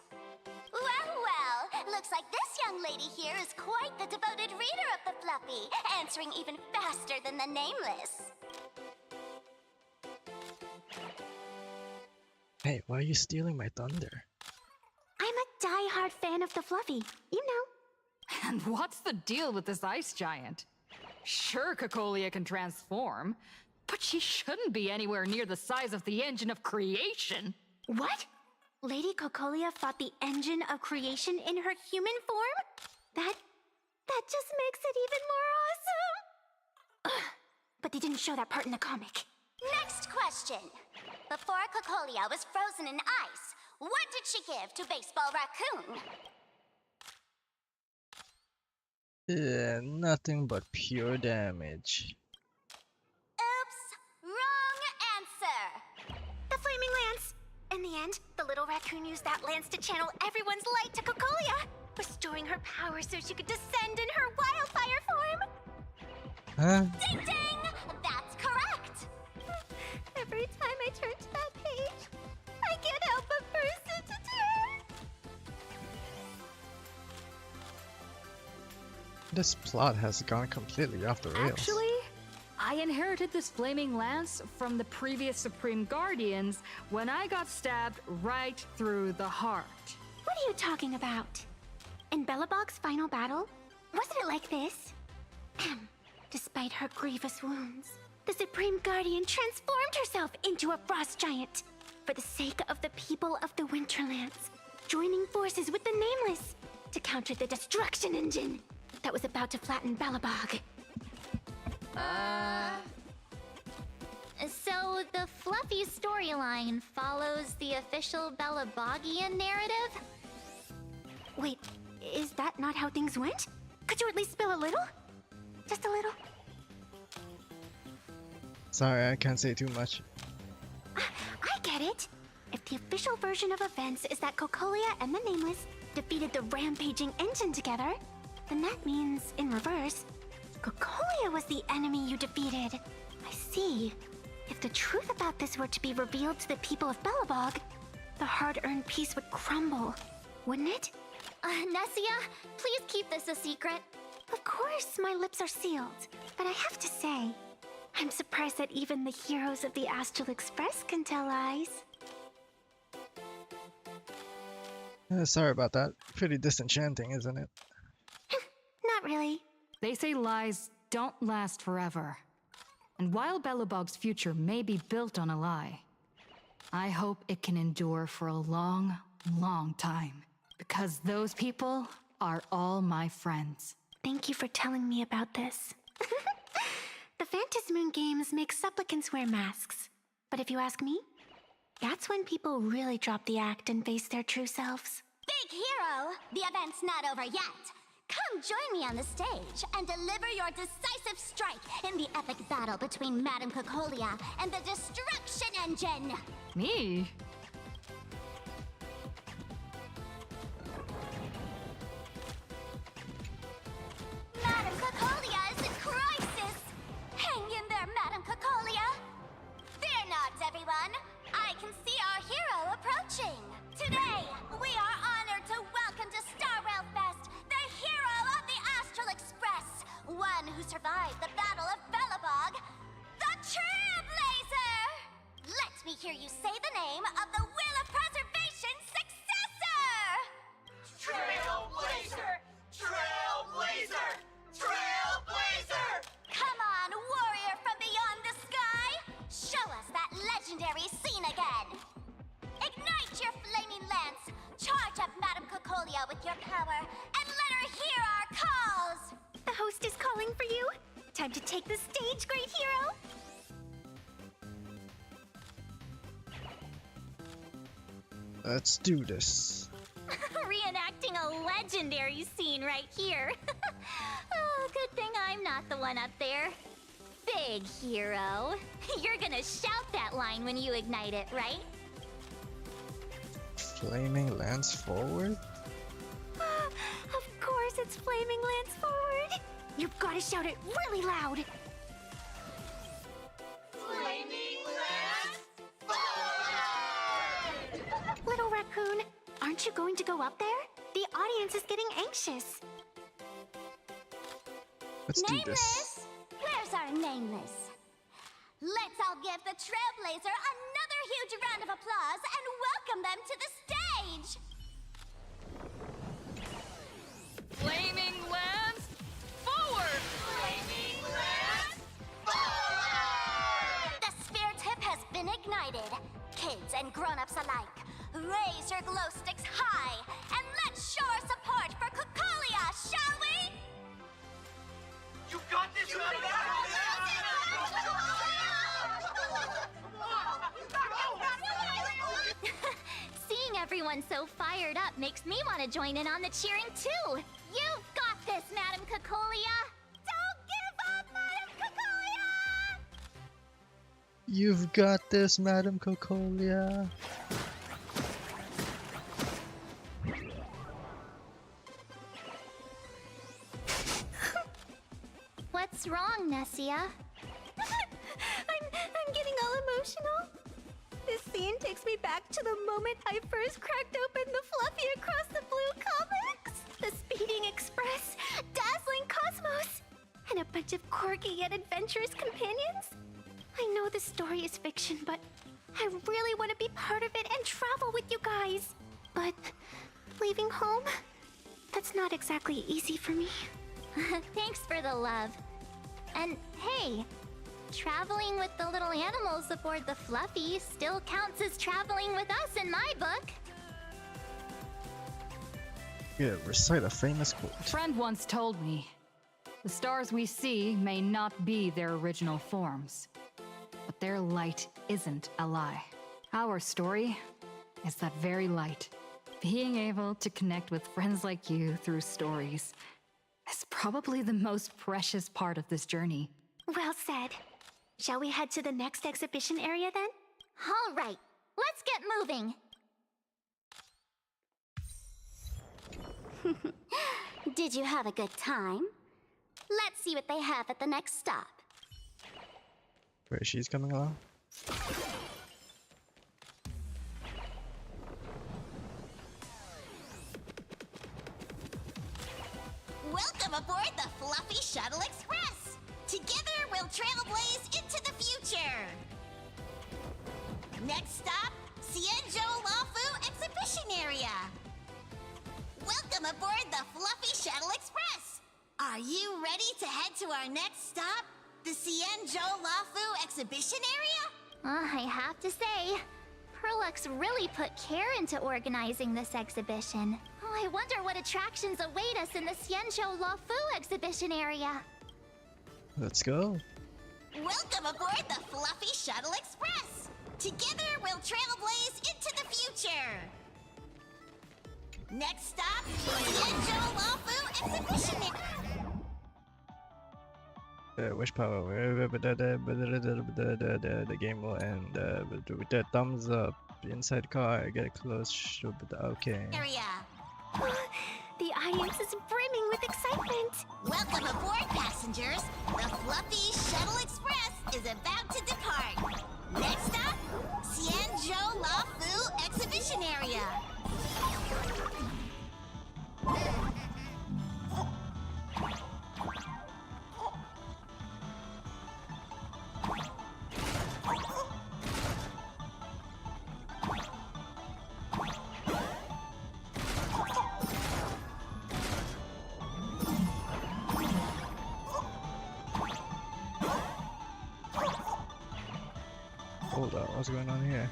Speaker 6: Well, looks like this young lady here is quite the devoted reader of the Fluffy, answering even faster than the Nameless.
Speaker 1: Hey, why are you stealing my thunder?
Speaker 5: I'm a die-hard fan of the Fluffy, you know.
Speaker 16: And what's the deal with this ice giant? Sure, Cocolia can transform, but she shouldn't be anywhere near the size of the engine of creation.
Speaker 5: What? Lady Cocolia fought the engine of creation in her human form? That just makes it even more awesome! Ugh, but they didn't show that part in the comic.
Speaker 6: Next question. Before Cocolia was frozen in ice, what did she give to Baseball Raccoon?
Speaker 1: Nothing but pure damage.
Speaker 6: Oops! Wrong answer!
Speaker 18: The Flaming Lance! In the end, the little raccoon used that lance to channel everyone's light to Cocolia, restoring her power so she could descend in her wildfire form!
Speaker 1: Huh?
Speaker 6: Ding ding! That's correct!
Speaker 18: Every time I turn to that page, I can't help but burst into tears!
Speaker 1: This plot has gone completely off the rails.
Speaker 16: Actually, I inherited this flaming lance from the previous Supreme Guardians when I got stabbed right through the heart.
Speaker 5: What are you talking about? In Bellowbog's final battle, wasn't it like this? Despite her grievous wounds, the Supreme Guardian transformed herself into a frost giant for the sake of the people of the Winterlands, joining forces with the Nameless to counter the destruction engine that was about to flatten Bellowbog. So the Fluffy storyline follows the official Belabogian narrative?
Speaker 12: Wait, is that not how things went? Could you at least spill a little? Just a little?
Speaker 1: Sorry, I can't say too much.
Speaker 12: I get it. If the official version of events is that Cocolia and the Nameless defeated the rampaging engine together, then that means, in reverse, Cocolia was the enemy you defeated. I see. If the truth about this were to be revealed to the people of Belobog, the hard-earned peace would crumble, wouldn't it?
Speaker 5: Nessia, please keep this a secret.
Speaker 12: Of course, my lips are sealed. But I have to say, I'm surprised that even the heroes of the Astral Express can tell lies.
Speaker 1: Sorry about that. Pretty disenchanting, isn't it?
Speaker 12: Not really.
Speaker 16: They say lies don't last forever. And while Belobog's future may be built on a lie, I hope it can endure for a long, long time. Because those people are all my friends.
Speaker 12: Thank you for telling me about this. The Phantasmoon games make supplicants wear masks. But if you ask me, that's when people really drop the act and face their true selves.
Speaker 18: Big hero! The event's not over yet. Come join me on the stage and deliver your decisive strike in the epic battle between Madame Cocolia and the Destruction Engine!
Speaker 16: Me?
Speaker 18: Madame Cocolia is in crisis! Hang in there, Madame Cocolia! Fear not, everyone! I can see our hero approaching! Today, we are honored to welcome to Star Rail Fest the hero of the Astral Express, one who survived the Battle of Belobog, the Trailblazer! Let me hear you say the name of the Will of Preservation's successor! Trailblazer! Trailblazer! Trailblazer! Come on, warrior from beyond the sky! Show us that legendary scene again! Ignite your flaming lance! Charge up Madame Cocolia with your power, and let her hear our calls!
Speaker 12: The host is calling for you. Time to take the stage, great hero!
Speaker 1: Let's do this.
Speaker 5: Reenacting a legendary scene right here. Oh, good thing I'm not the one up there. Big hero. You're gonna shout that line when you ignite it, right?
Speaker 1: Flaming lance forward?
Speaker 12: Of course it's Flaming Lance forward! You've gotta shout it really loud!
Speaker 18: Flaming Lance forward!
Speaker 12: Little Raccoon, aren't you going to go up there? The audience is getting anxious.
Speaker 1: Let's do this.
Speaker 18: Nameless! Where's our Nameless? Let's all give the Trailblazer another huge round of applause and welcome them to the stage!
Speaker 16: Flaming Lance, forward!
Speaker 18: Flaming Lance forward! The sphere tip has been ignited. Kids and grown-ups alike, raise your glow sticks high and let's show our support for Cocolia, shall we?
Speaker 3: You got this,
Speaker 5: Seeing everyone so fired up makes me want to join in on the cheering too. You've got this, Madame Cocolia. Don't give up, Madame Cocolia!
Speaker 1: You've got this, Madame Cocolia.
Speaker 5: What's wrong, Nessia?
Speaker 12: I'm getting all emotional. This scene takes me back to the moment I first cracked open the Fluffy Across the Blue comics. The Speeding Express, Dazzling Cosmos, and a bunch of quirky yet adventurous companions. I know this story is fiction, but I really want to be part of it and travel with you guys. But leaving home, that's not exactly easy for me.
Speaker 5: Thanks for the love. And hey, traveling with the little animals aboard the Fluffy still counts as traveling with us in my book.
Speaker 1: Yeah, recite a famous quote.
Speaker 16: A friend once told me, The stars we see may not be their original forms, but their light isn't a lie. Our story is that very light. Being able to connect with friends like you through stories is probably the most precious part of this journey.
Speaker 6: Well said. Shall we head to the next exhibition area then?
Speaker 5: All right, let's get moving.
Speaker 18: Did you have a good time? Let's see what they have at the next stop.
Speaker 1: Wait, she's coming along?
Speaker 8: Welcome aboard the Fluffy Shuttle Express! Together we'll trailblaze into the future! Next stop, Cienjo Lafu Exhibition Area! Welcome aboard the Fluffy Shuttle Express! Are you ready to head to our next stop, the Cienjo Lafu Exhibition Area?
Speaker 5: I have to say, Perlux really put care into organizing this exhibition. Oh, I wonder what attractions await us in the Cienjo Lafu exhibition area.
Speaker 1: Let's go.
Speaker 8: Welcome aboard the Fluffy Shuttle Express! Together we'll trailblaze into the future! Next stop, Cienjo Lafu Exhibition Area!
Speaker 1: Wish power. The game will end with that thumbs up. Inside car, get close. Okay.
Speaker 6: The audience is brimming with excitement.
Speaker 8: Welcome aboard, passengers. The Fluffy Shuttle Express is about to depart. Next stop, Cienjo Lafu Exhibition Area.
Speaker 1: Hold up, what's going on here?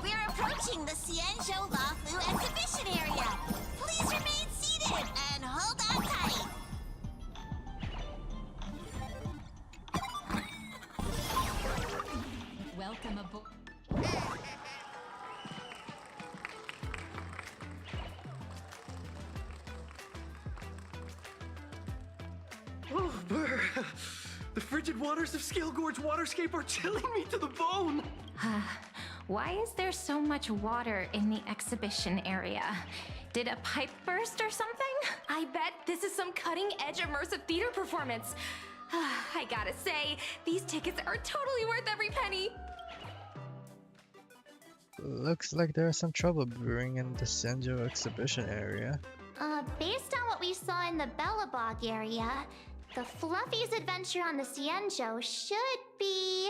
Speaker 8: We're approaching the Cienjo Lafu Exhibition Area. Please remain seated and hold on tight.
Speaker 2: Welcome aboard.
Speaker 10: Oh, brr. The frigid waters of Scale Gorge Waterscape are chilling me to the bone.
Speaker 6: Why is there so much water in the exhibition area? Did a pipe burst or something?
Speaker 7: I bet this is some cutting-edge immersive theater performance. I gotta say, these tickets are totally worth every penny.
Speaker 1: Looks like there's some trouble brewing in the Senjo exhibition area.
Speaker 5: Based on what we saw in the Bellabog area, the Fluffy's adventure on the Cienjo should be...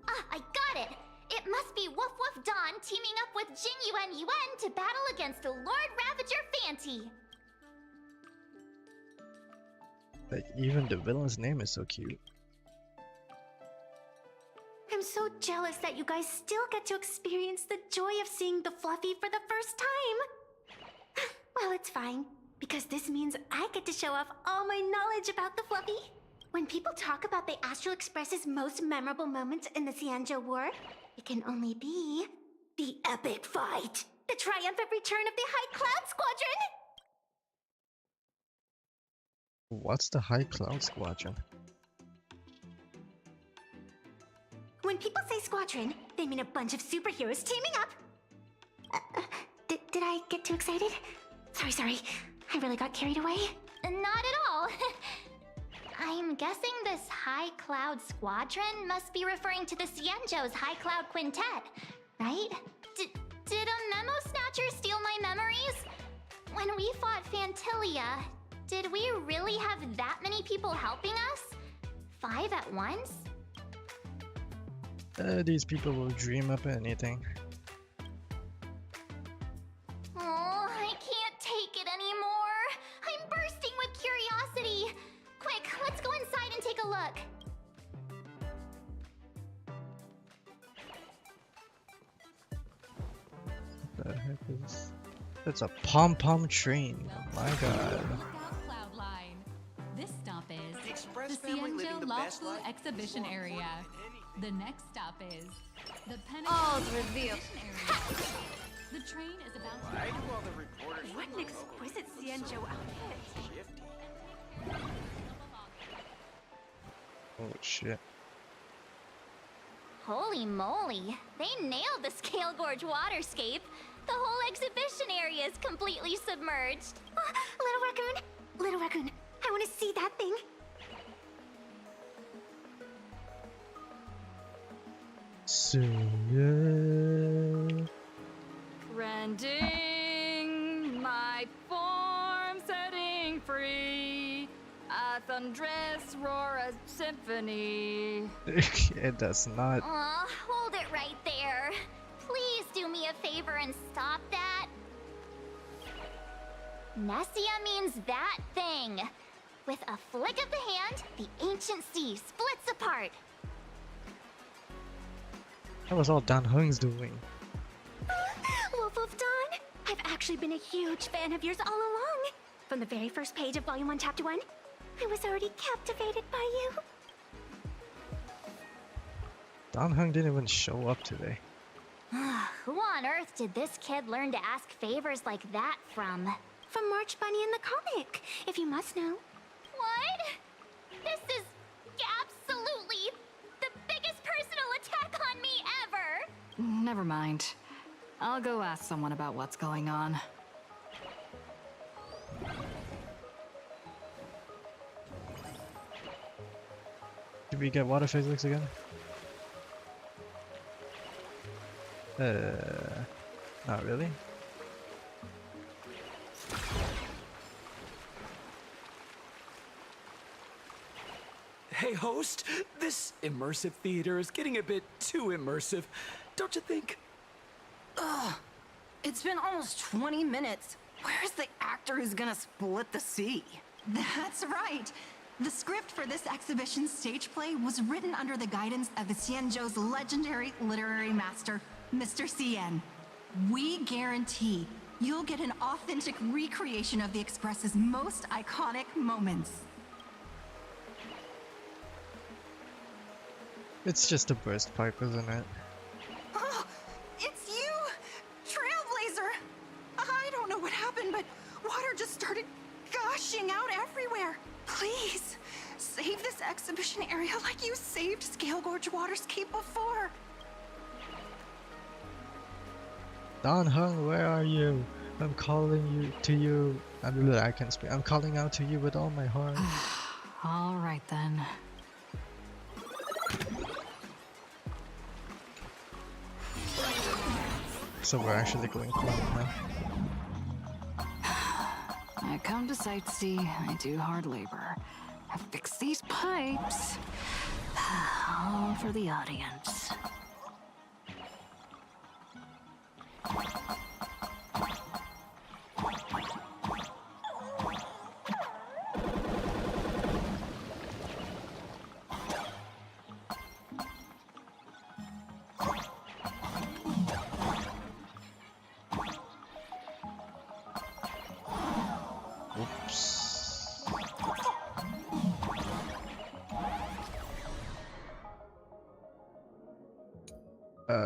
Speaker 5: Ah, I got it! It must be Woof Woof Dawn teaming up with Jing Yuan Yuan to battle against the Lord Ravager Fanti.
Speaker 1: Like, even the villain's name is so cute.
Speaker 6: I'm so jealous that you guys still get to experience the joy of seeing the Fluffy for the first time. Well, it's fine, because this means I get to show off all my knowledge about the Fluffy. When people talk about the Astral Express's most memorable moments in the Cienjo War, it can only be the epic fight, the triumphant return of the High Cloud Squadron.
Speaker 1: What's the High Cloud Squadron?
Speaker 6: When people say squadron, they mean a bunch of superheroes teaming up. Did I get too excited? Sorry. I really got carried away.
Speaker 5: Not at all. I'm guessing this High Cloud Squadron must be referring to the Cienjo's High Cloud Quintet, right? Did a Memo Snatcher steal my memories? When we fought Fantilia, did we really have that many people helping us? 5 at once?
Speaker 1: These people will dream up anything.
Speaker 5: Oh, I can't take it anymore. I'm bursting with curiosity. Quick, let's go inside and take a look.
Speaker 1: What the heck is... It's a pom-pom train. Oh my god.
Speaker 20: Cloudline. This stop is
Speaker 3: The Express
Speaker 20: the
Speaker 3: family living
Speaker 20: Cienjo
Speaker 3: the best
Speaker 20: Lafu
Speaker 3: life
Speaker 20: exhibition area. The next stop is the
Speaker 6: All's revealed.
Speaker 20: The train is about to
Speaker 3: Why do all the reporters
Speaker 6: What an exquisite Cienjo outfit.
Speaker 1: Oh shit.
Speaker 5: Holy moly, they nailed the Scale Gorge waterscape. The whole exhibition area is completely submerged.
Speaker 12: Little raccoon, I want to see that thing.
Speaker 1: So yeah.
Speaker 16: Rending my form, setting free. A thunderous roar, a symphony.
Speaker 1: It does not.
Speaker 5: Aw, hold it right there. Please do me a favor and stop that. Nessia means that thing. With a flick of the hand, the ancient sea splits apart.
Speaker 1: That was all Dan Hung's doing.
Speaker 12: Wolf of Dawn, I've actually been a huge fan of yours all along. From the very first page of Volume 1, Chapter 1, I was already captivated by you.
Speaker 1: Dan Hung didn't even show up today.
Speaker 5: Who on earth did this kid learn to ask favors like that from?
Speaker 12: From March Bunny in the comic, if you must know.
Speaker 5: What? This is absolutely the biggest personal attack on me ever!
Speaker 16: Never mind. I'll go ask someone about what's going on.
Speaker 1: Did we get water physics again? Not really.
Speaker 10: Hey, host, this immersive theater is getting a bit too immersive, don't you think?
Speaker 21: Ugh. It's been almost 20 minutes. Where's the actor who's gonna split the sea?
Speaker 22: That's right. The script for this exhibition stage play was written under the guidance of the Cienjo's legendary literary master, Mr. Cien. We guarantee you'll get an authentic recreation of the Express's most iconic moments.
Speaker 1: It's just a burst pipe, isn't it?
Speaker 22: Oh, it's you! Trailblazer! I don't know what happened, but water just started gushing out everywhere. Please, save this exhibition area like you saved Scale Gorge Waterscape before.
Speaker 1: Dan Hung, where are you? I'm calling you. I can speak. I'm calling out to you with all my heart.
Speaker 16: All right then.
Speaker 1: So we're actually going clown now.
Speaker 16: I come to sightsee, I do hard labor. I fix these pipes. All for the audience.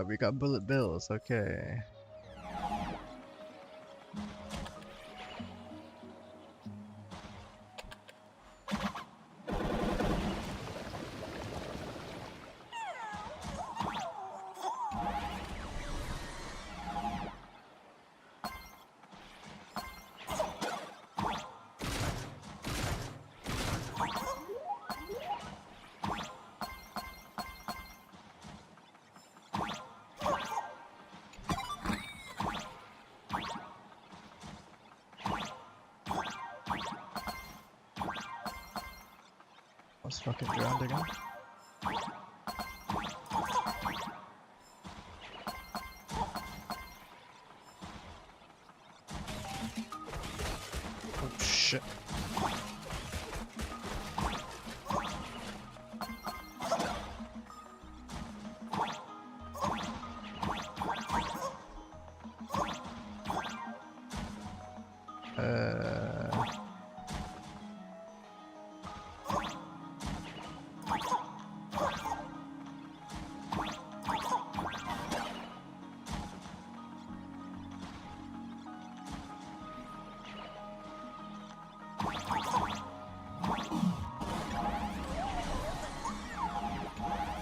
Speaker 1: We got bullet bills, okay. I was fucking drowned again. shit.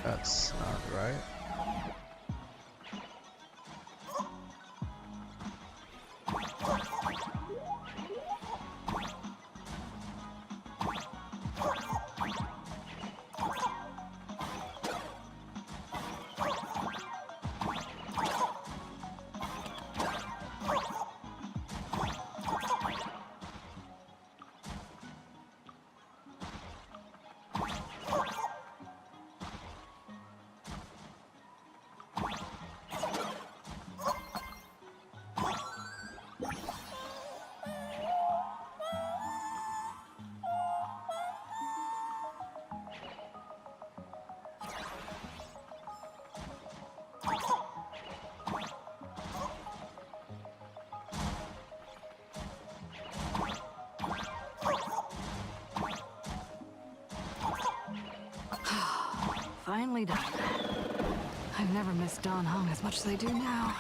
Speaker 1: That's not right.
Speaker 16: Finally done. I've never missed Don Hong as much as I do now.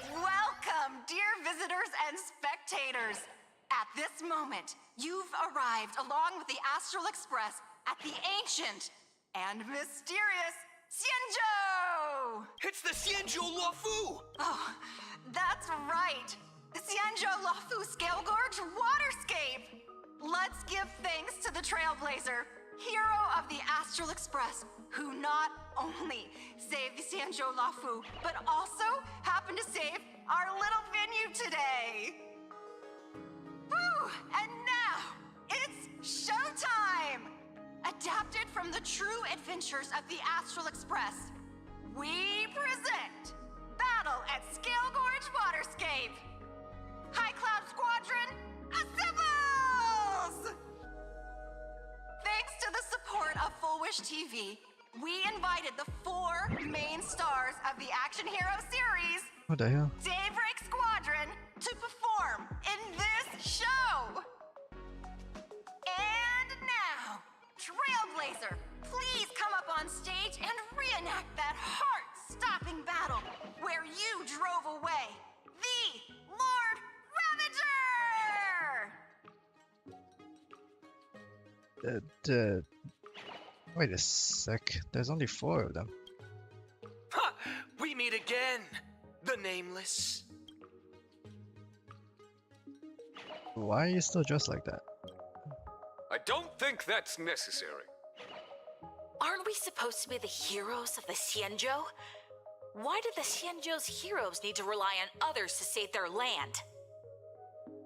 Speaker 22: Welcome, dear visitors and spectators. At this moment, you've arrived along with the Astral Express at the ancient and mysterious Xianzhou!
Speaker 3: It's the Xianzhou Luofu!
Speaker 22: Oh, that's right. The Xianzhou Luofu Scale Gorge Waterscape! Let's give thanks to the Trailblazer, hero of the Astral Express, who not only saved the Xianzhou Luofu, but also happened to save our little venue today. Whew, and now, it's showtime! Adapted from the true adventures of the Astral Express, we present Battle at Scale Gorge Waterscape! High Cloud Squadron, assembles! Thanks to the support of Full Wish TV, we invited the 4 main stars of the Action Hero series,
Speaker 1: What the hell?
Speaker 22: Daybreak Squadron, to perform in this show! And now, Trailblazer, please come up on stage and reenact that heart-stopping battle where you drove away the Lord Ravager!
Speaker 1: Wait a sec. There's only 4 of them.
Speaker 3: Ha! We meet again! The Nameless.
Speaker 1: Why are you still dressed like that?
Speaker 15: I don't think that's necessary.
Speaker 11: Aren't we supposed to be the heroes of the Xianzhou? Why do the Xianzhou's heroes need to rely on others to save their land?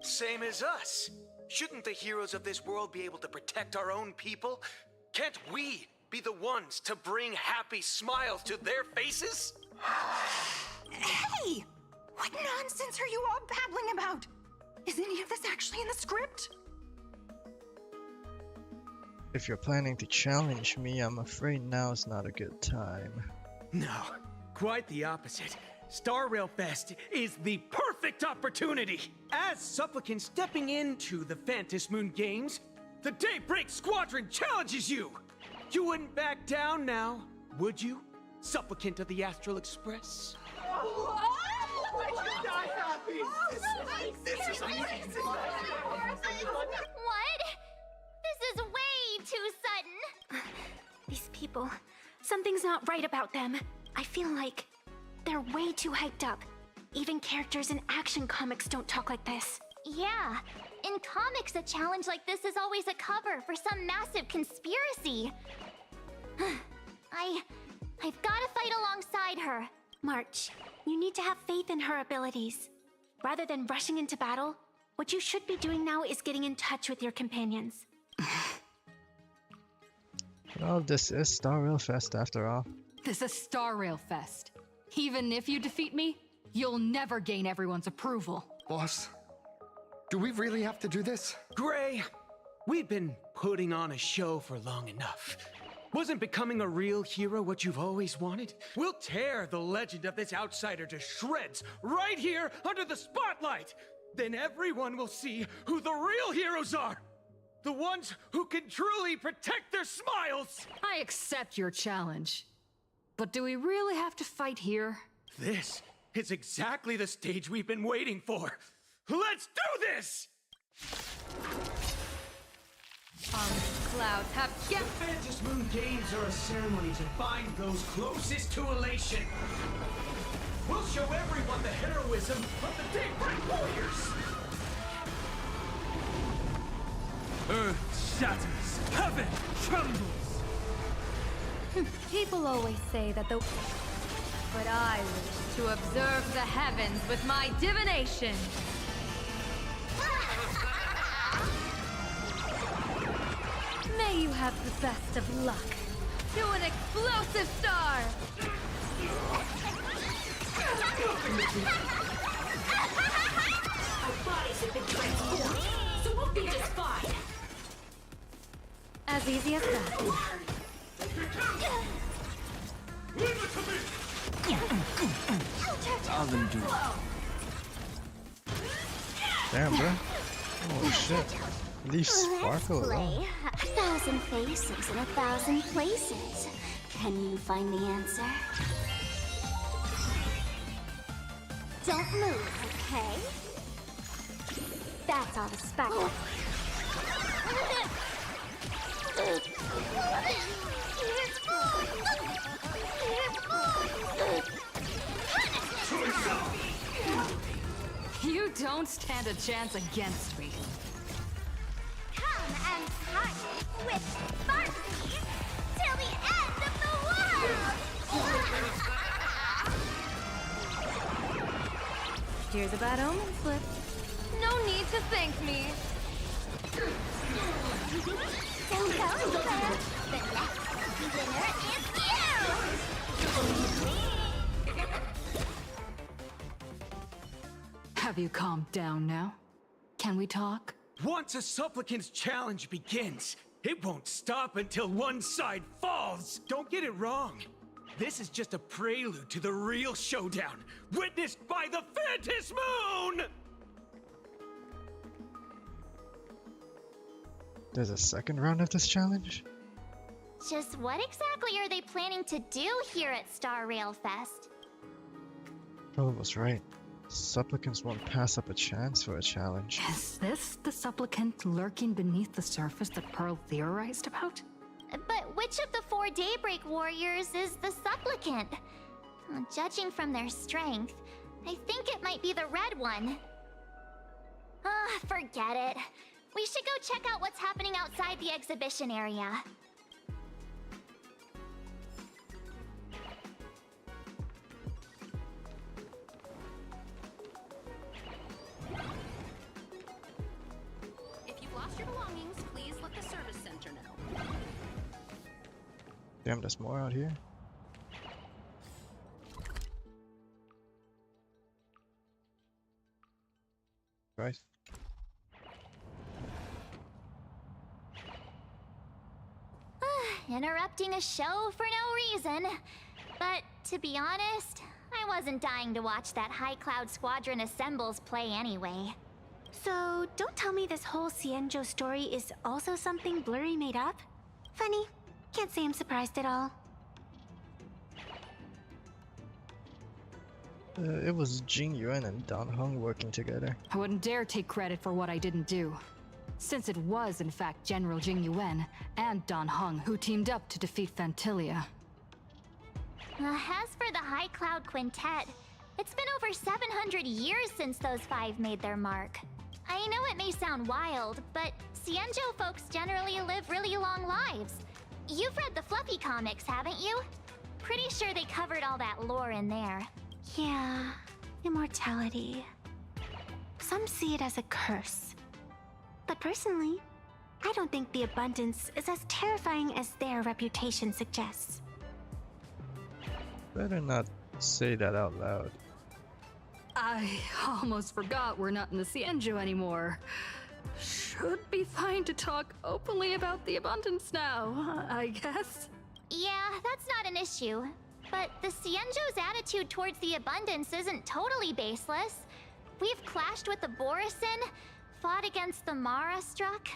Speaker 3: Same as us. Shouldn't the heroes of this world be able to protect our own people? Can't we be the ones to bring happy smiles to their faces?
Speaker 22: Hey! What nonsense are you all babbling about? Is any of this actually in the script?
Speaker 1: If you're planning to challenge me, I'm afraid now's not a good time.
Speaker 17: No, quite the opposite. Star Rail Fest is the perfect opportunity! As supplicants stepping into the Phantom Moon Games, the Daybreak Squadron challenges you! You wouldn't back down now, would you, supplicant of the Astral Express?
Speaker 5: This is amazing! What? This is way too sudden!
Speaker 12: These people, something's not right about them. I feel like they're way too hyped up. Even characters in action comics don't talk like this.
Speaker 5: Yeah, in comics a challenge like this is always a cover for some massive conspiracy. I've gotta fight alongside her.
Speaker 12: March, you need to have faith in her abilities. Rather than rushing into battle,
Speaker 13: What you should be doing now is getting in touch with your companions.
Speaker 1: Well, this is Star Rail Fest after all.
Speaker 16: This is Star Rail Fest. Even if you defeat me, you'll never gain everyone's approval.
Speaker 19: Boss, do we really have to do this?
Speaker 17: Gray, we've been putting on a show for long enough. Wasn't becoming a real hero what you've always wanted? We'll tear the legend of this outsider to shreds right here under the spotlight. Then everyone will see who the real heroes are. The ones who can truly protect their smiles.
Speaker 16: I accept your challenge. But do we really have to fight here?
Speaker 17: This is exactly the stage we've been waiting for. Let's do this!
Speaker 16: Clouds have
Speaker 17: The Phantom Moon Games are a ceremony to find those closest to elation. We'll show everyone the heroism of the Daybreak Warriors. Earth shatters, heaven trembles.
Speaker 23: People always say that the... But I wish to observe the heavens with my divination. May you have the best of luck. To an explosive star!
Speaker 11: Our bodies have been transformed, so we'll be just fine.
Speaker 23: As easy as that.
Speaker 3: Oven do.
Speaker 1: Damn, bro. Holy shit. Leaf sparkle.
Speaker 8: Let's
Speaker 1: Oh.
Speaker 8: play 1,000 faces in 1,000 places. Can you find the answer? Don't move, okay? That's all the sparkle.
Speaker 16: You don't stand a chance against me.
Speaker 18: Come and party with Sparky till the end of the world!
Speaker 23: Here's a bad omen slip. No need to thank me.
Speaker 18: Don't go anywhere. The next winner is you!
Speaker 16: Have you calmed down now? Can we talk?
Speaker 17: Once a supplicant's challenge begins, it won't stop until one side falls. Don't get it wrong. This is just a prelude to the real showdown, witnessed by the Phantom Moon!
Speaker 1: There's a second round of this challenge?
Speaker 5: Just what exactly are they planning to do here at Star Rail Fest?
Speaker 1: Pearl was right. Supplicants won't pass up a chance for a challenge.
Speaker 16: Is this the supplicant lurking beneath the surface that Pearl theorized about?
Speaker 5: But which of the 4 Daybreak Warriors is the supplicant? Judging from their strength, I think it might be the red one. Forget it. We should go check out what's happening outside the exhibition area.
Speaker 11: If you've lost your belongings, please let the service center know.
Speaker 1: Damn, there's more out here. Right.
Speaker 5: Interrupting a show for no reason. But to be honest, I wasn't dying to watch that High Cloud Squadron Assembles play anyway.
Speaker 13: So, don't tell me this whole Cienjo story is also something Blurry made up? Funny. Can't say I'm surprised at all.
Speaker 1: It was Jing Yuan and Dan Heng working together.
Speaker 16: I wouldn't dare take credit for what I didn't do, since it was in fact General Jing Yuan and Dan Heng who teamed up to defeat Fantilia.
Speaker 5: As for the High Cloud Quintet, it's been over 700 years since those 5 made their mark. I know it may sound wild, but Cienjo folks generally live really long lives. You've read the Fluffy comics, haven't you? Pretty sure they covered all that lore in there.
Speaker 13: Yeah, immortality. some see it as a curse. But personally, I don't think the abundance is as terrifying as their reputation suggests.
Speaker 1: Better not say that out loud.
Speaker 16: I almost forgot we're not in the Cienjo anymore. Should be fine to talk openly about the abundance now, I guess.
Speaker 5: Yeah, that's not an issue. But the Cienjo's attitude towards the abundance isn't totally baseless. We've clashed with the Borisin, fought against the Mara struck.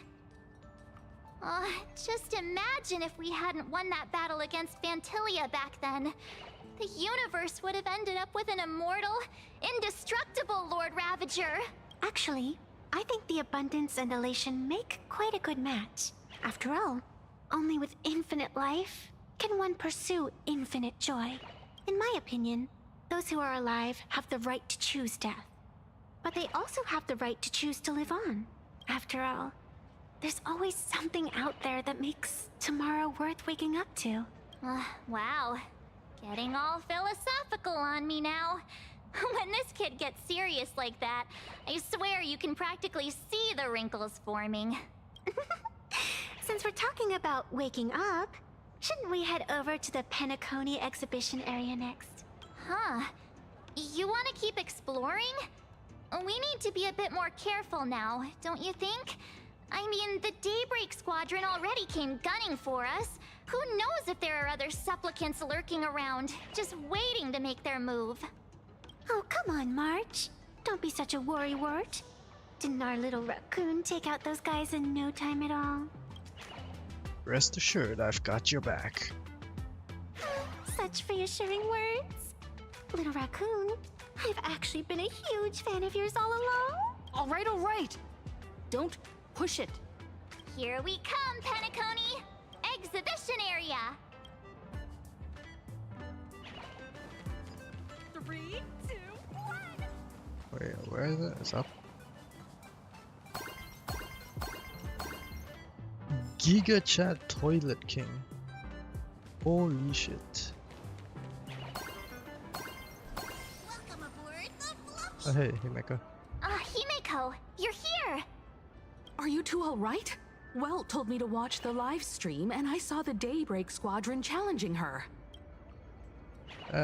Speaker 5: Just imagine if we hadn't won that battle against Phantilia back then. The universe would have ended up with an immortal, indestructible Lord Ravager.
Speaker 13: Actually, I think the abundance and elation make quite a good match. After all, only with infinite life can one pursue infinite joy. In my opinion, those who are alive have the right to choose death. But they also have the right to choose to live on. After all, there's always something out there that makes tomorrow worth waking up to.
Speaker 5: Wow. Getting all philosophical on me now. When this kid gets serious like that, I swear you can practically see the wrinkles forming.
Speaker 13: Since we're talking about waking up, shouldn't we head over to the Penacony exhibition area next?
Speaker 5: Huh. You want to keep exploring? We need to be a bit more careful now, don't you think? I mean, the Daybreak Squadron already came gunning for us. Who knows if there are other supplicants lurking around, just waiting to make their move.
Speaker 13: Oh, come on, March. Don't be such a worrywart. Didn't our little raccoon take out those guys in no time at all?
Speaker 1: Rest assured, I've got your back.
Speaker 13: Such reassuring words. Little raccoon, I've actually been a huge fan of yours all along.
Speaker 16: All right. Don't push it.
Speaker 5: Here we come, Penacony! Exhibition area!
Speaker 7: 3, 2, 1.
Speaker 1: Wait, where is it? It's up. Giga Chat Toilet King. Holy shit.
Speaker 8: Welcome aboard the Fluffy.
Speaker 1: Oh, hey, Himeko.
Speaker 5: Himeko, you're here!
Speaker 11: Are you two all right? Welt told me to watch the live stream, and I saw the Daybreak Squadron challenging her.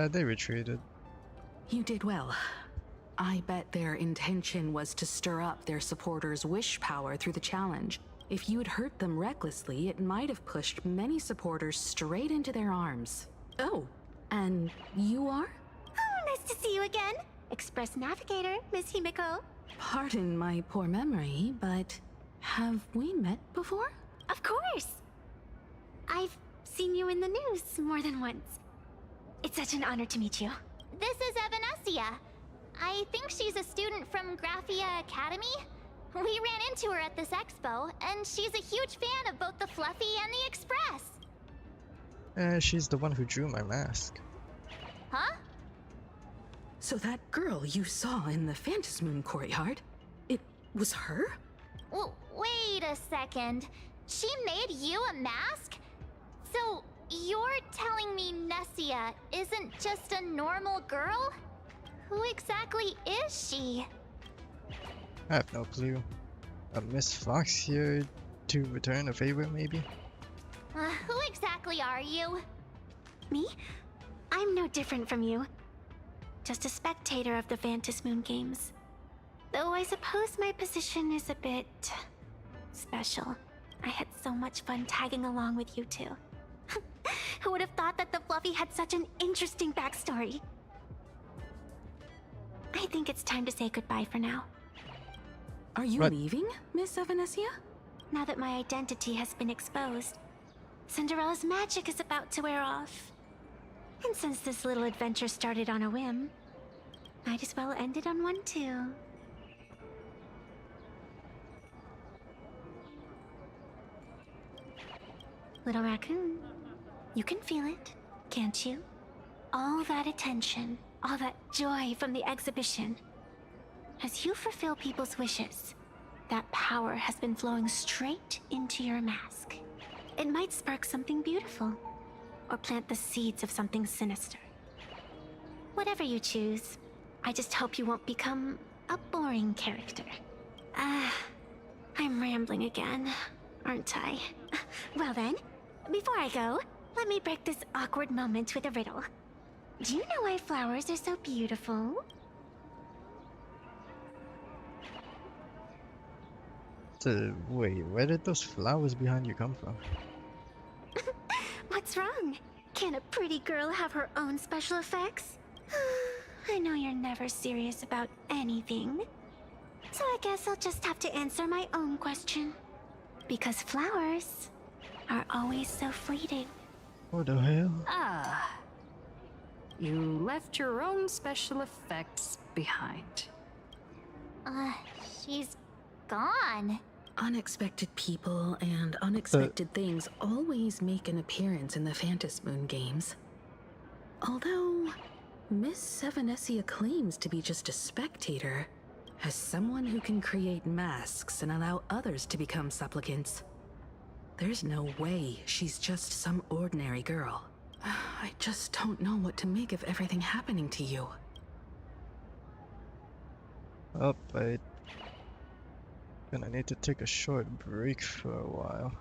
Speaker 1: They retreated.
Speaker 11: You did well. I bet their intention was to stir up their supporters' wish power through the challenge. If you'd hurt them recklessly, it might have pushed many supporters straight into their arms. Oh, and you are?
Speaker 13: Oh, nice to see you again. Express Navigator, Miss Himeko.
Speaker 11: Pardon my poor memory, but have we met before?
Speaker 13: Of course. I've seen you in the news more than once. It's such an honor to meet you.
Speaker 5: This is Evanescia. I think she's a student from Graphia Academy. We ran into her at this expo, and she's a huge fan of both the Fluffy and the Express.
Speaker 1: She's the one who drew my mask.
Speaker 5: Huh?
Speaker 11: So that girl you saw in the Phantasmoon courtyard, it was her?
Speaker 5: Well, wait a second. She made you a mask? So, you're telling me Nessia isn't just a normal girl? Who exactly is she?
Speaker 1: I have no clue. A Miss Fox here to return a favor, maybe?
Speaker 5: Who exactly are you?
Speaker 13: Me? I'm no different from you. Just a spectator of the Phantasmoon games. Though I suppose my position is a bit special. I had so much fun tagging along with you two. Who would have thought that the Fluffy had such an interesting backstory? I think it's time to say goodbye for now.
Speaker 11: Are you leaving, Miss Evanescia?
Speaker 13: Now that my identity has been exposed, Cinderella's magic is about to wear off. And since this little adventure started on a whim, might as well end it on one too. Little raccoon, you can feel it, can't you? All that attention, all that joy from the exhibition. As you fulfill people's wishes, that power has been flowing straight into your mask. It might spark something beautiful, or plant the seeds of something sinister. Whatever you choose, I just hope you won't become a boring character. I'm rambling again, aren't I? Well then, before I go, let me break this awkward moment with a riddle. Do you know why flowers are so beautiful?
Speaker 1: So, wait, where did those flowers behind you come from?
Speaker 13: What's wrong? Can a pretty girl have her own special effects? I know you're never serious about anything. So I guess I'll just have to answer my own question. Because flowers are always so fleeting.
Speaker 1: What the hell?
Speaker 16: Ah. You left your own special effects behind.
Speaker 5: She's gone.
Speaker 11: Unexpected people and unexpected things always make an appearance in the Phantom Moon games. Although, Miss Sevenesia claims to be just a spectator, as someone who can create masks and allow others to become supplicants. There's no way she's just some ordinary girl. I just don't know what to make of everything happening to you.
Speaker 1: Oh, I'm gonna need to take a short break for a while.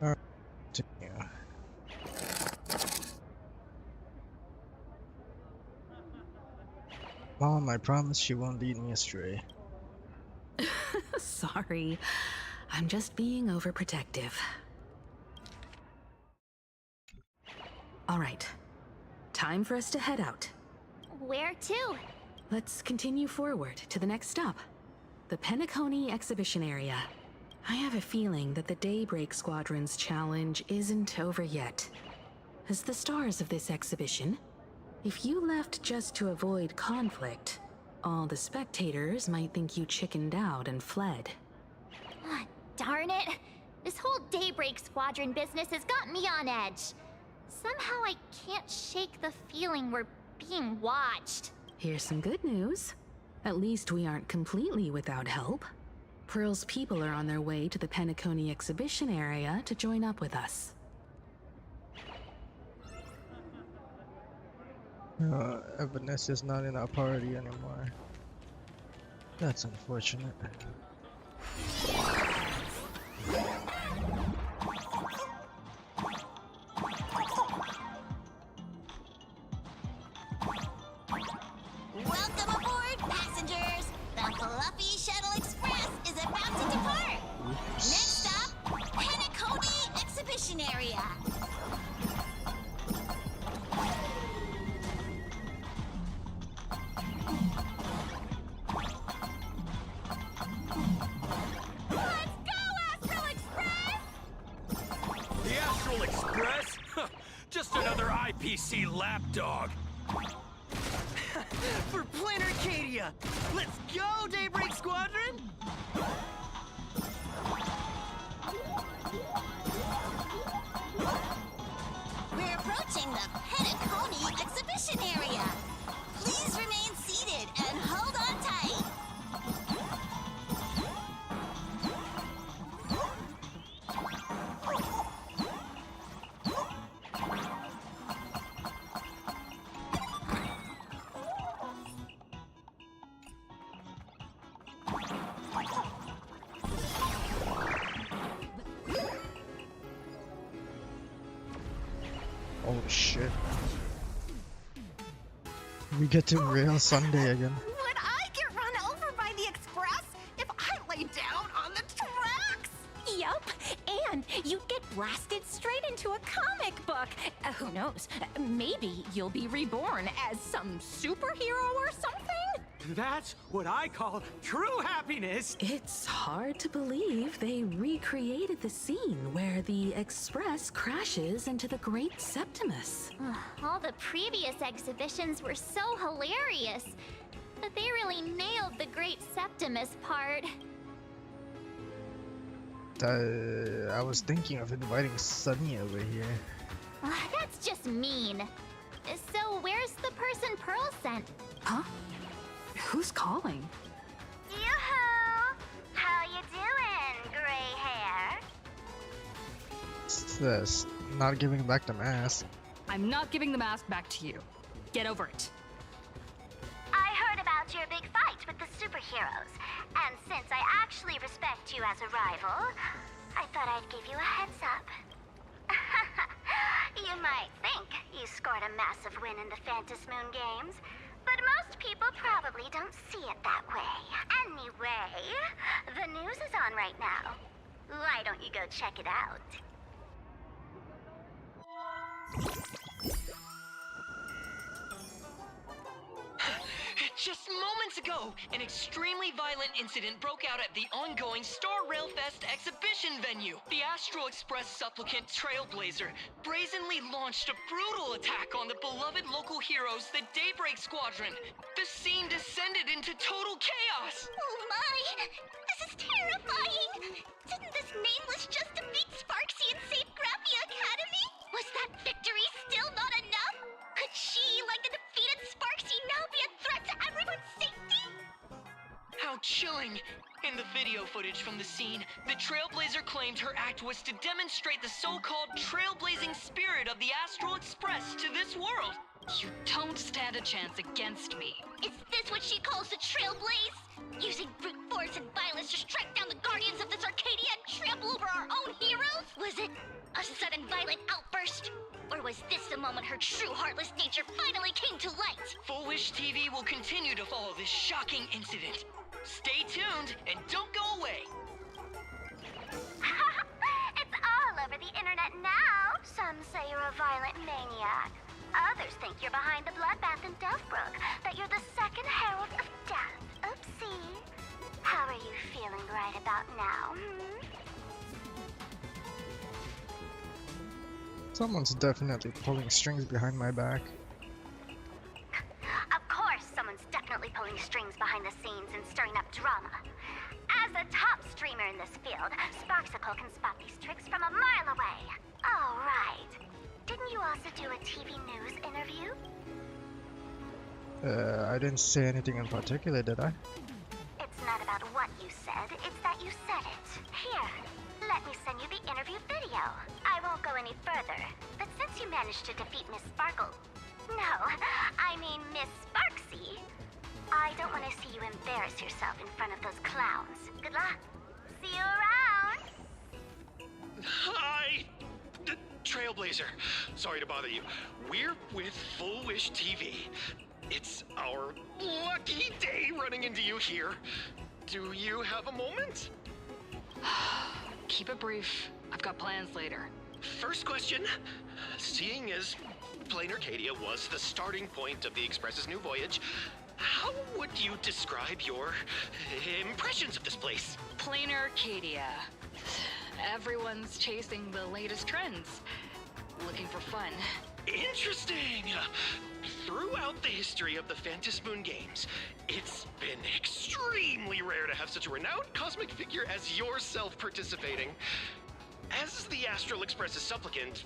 Speaker 1: Alright, continue. Mom, I promise she won't lead me astray.
Speaker 11: Sorry, I'm just being overprotective. All right, time for us to head out.
Speaker 5: Where to?
Speaker 11: Let's continue forward to the next stop, the Penacony exhibition area. I have a feeling that the Daybreak Squadron's challenge isn't over yet. As the stars of this exhibition, if you left just to avoid conflict, all the spectators might think you chickened out and fled.
Speaker 5: Ah, darn it! This whole Daybreak Squadron business has got me on edge. Somehow I can't shake the feeling we're being watched.
Speaker 11: Here's some good news. At least we aren't completely without help. Pearl's people are on their way to the Penacony exhibition area to join up with us.
Speaker 1: Evanes is not in our party anymore. That's unfortunate.
Speaker 8: Welcome aboard, passengers! The Fluffy Shuttle Express is about to depart! Next stop, Penacony Exhibition Area!
Speaker 6: Let's go, Astral Express!
Speaker 10: The Astral Express? Just another IPC lapdog.
Speaker 17: For Planarcadia! Let's go, Daybreak Squadron!
Speaker 8: We're approaching the Penacony Exhibition Area! Please remain seated and hold on tight!
Speaker 1: Oh shit. We get to rail Sunday again.
Speaker 22: Would I get run over by the Express if I lay down on the tracks?
Speaker 4: Yup, and you'd get blasted straight into a comic book. Who knows? Maybe you'll be reborn as some superhero or something?
Speaker 17: That's what I call true happiness!
Speaker 11: It's hard to believe they recreated the scene where the Express crashes into the Great Septimus.
Speaker 5: All the previous exhibitions were so hilarious, but they really nailed the Great Septimus part.
Speaker 1: I was thinking of inviting Sunny over here.
Speaker 5: That's just mean. So where's the person Pearl sent?
Speaker 11: Huh? Who's calling?
Speaker 18: Yoo-hoo! How you doing, gray hair?
Speaker 1: It's this, not giving back the mask.
Speaker 16: I'm not giving the mask back to you. Get over it.
Speaker 18: I heard about your big fight with the superheroes, and since I actually respect you as a rival, I thought I'd give you a heads up. You might think you scored a massive win in the Phantom Moon Games, but most people probably don't see it that way. Anyway, the news is on right now. Why don't you go check it out?
Speaker 9: Just moments ago, an extremely violent incident broke out at the ongoing Star Railfest exhibition venue. The Astral Express supplicant Trailblazer brazenly launched a brutal attack on the beloved local heroes, the Daybreak Squadron. The scene descended into total chaos.
Speaker 18: Oh my! This is terrifying! Didn't this nameless just defeat Sparksy and save Graphia Academy? Was that victory still not enough? Could she, like the defeated Sparksy, now be a threat to everyone's safety?
Speaker 9: How chilling! In the video footage from the scene, the Trailblazer claimed her act was to demonstrate the so-called trailblazing spirit of the Astral Express to this world.
Speaker 16: You don't stand a chance against me.
Speaker 18: Is this what she calls the Trailblaze? Using brute force and violence to strike down the guardians of this Arcadia and trample over our own heroes? Was it
Speaker 2: sudden violent outburst? Or was this the moment her true heartless nature finally came to light?
Speaker 9: Full Wish TV will continue to follow this shocking incident. Stay tuned and don't go away.
Speaker 18: It's all over the internet now. Some say you're a violent maniac. Others think you're behind the bloodbath in Deathbrook, that you're the second herald of death. Oopsie. How are you feeling right about now,
Speaker 1: Someone's definitely pulling strings behind my back.
Speaker 18: Of course, someone's definitely pulling strings behind the scenes and stirring up drama. As a top streamer in this field, Sparksicle can spot these tricks from a mile away. Oh, right. Didn't you also do a TV news interview?
Speaker 1: I didn't say anything in particular, did I?
Speaker 18: It's not about what you said, it's that you said it. Here, let me send you the interview video. I won't go any further, but since you managed to defeat Miss Sparkle... No, I mean Miss Sparksy. I don't want to see you embarrass yourself in front of those clowns. Good luck. See you around!
Speaker 14: Hi! Trailblazer. Sorry to bother you. We're with Full Wish TV. It's our lucky day running into you here. Do you have a moment?
Speaker 16: Keep it brief. I've got plans later.
Speaker 14: First question. Seeing as Planarcadia was the starting point of the Express's new voyage, how would you describe your impressions of this place?
Speaker 16: Planarcadia. Everyone's chasing the latest trends. Looking for fun.
Speaker 14: Interesting! Throughout the history of the Phantasmoon games, it's been extremely rare to have such a renowned cosmic figure as yourself participating. As the Astral Express's supplicant,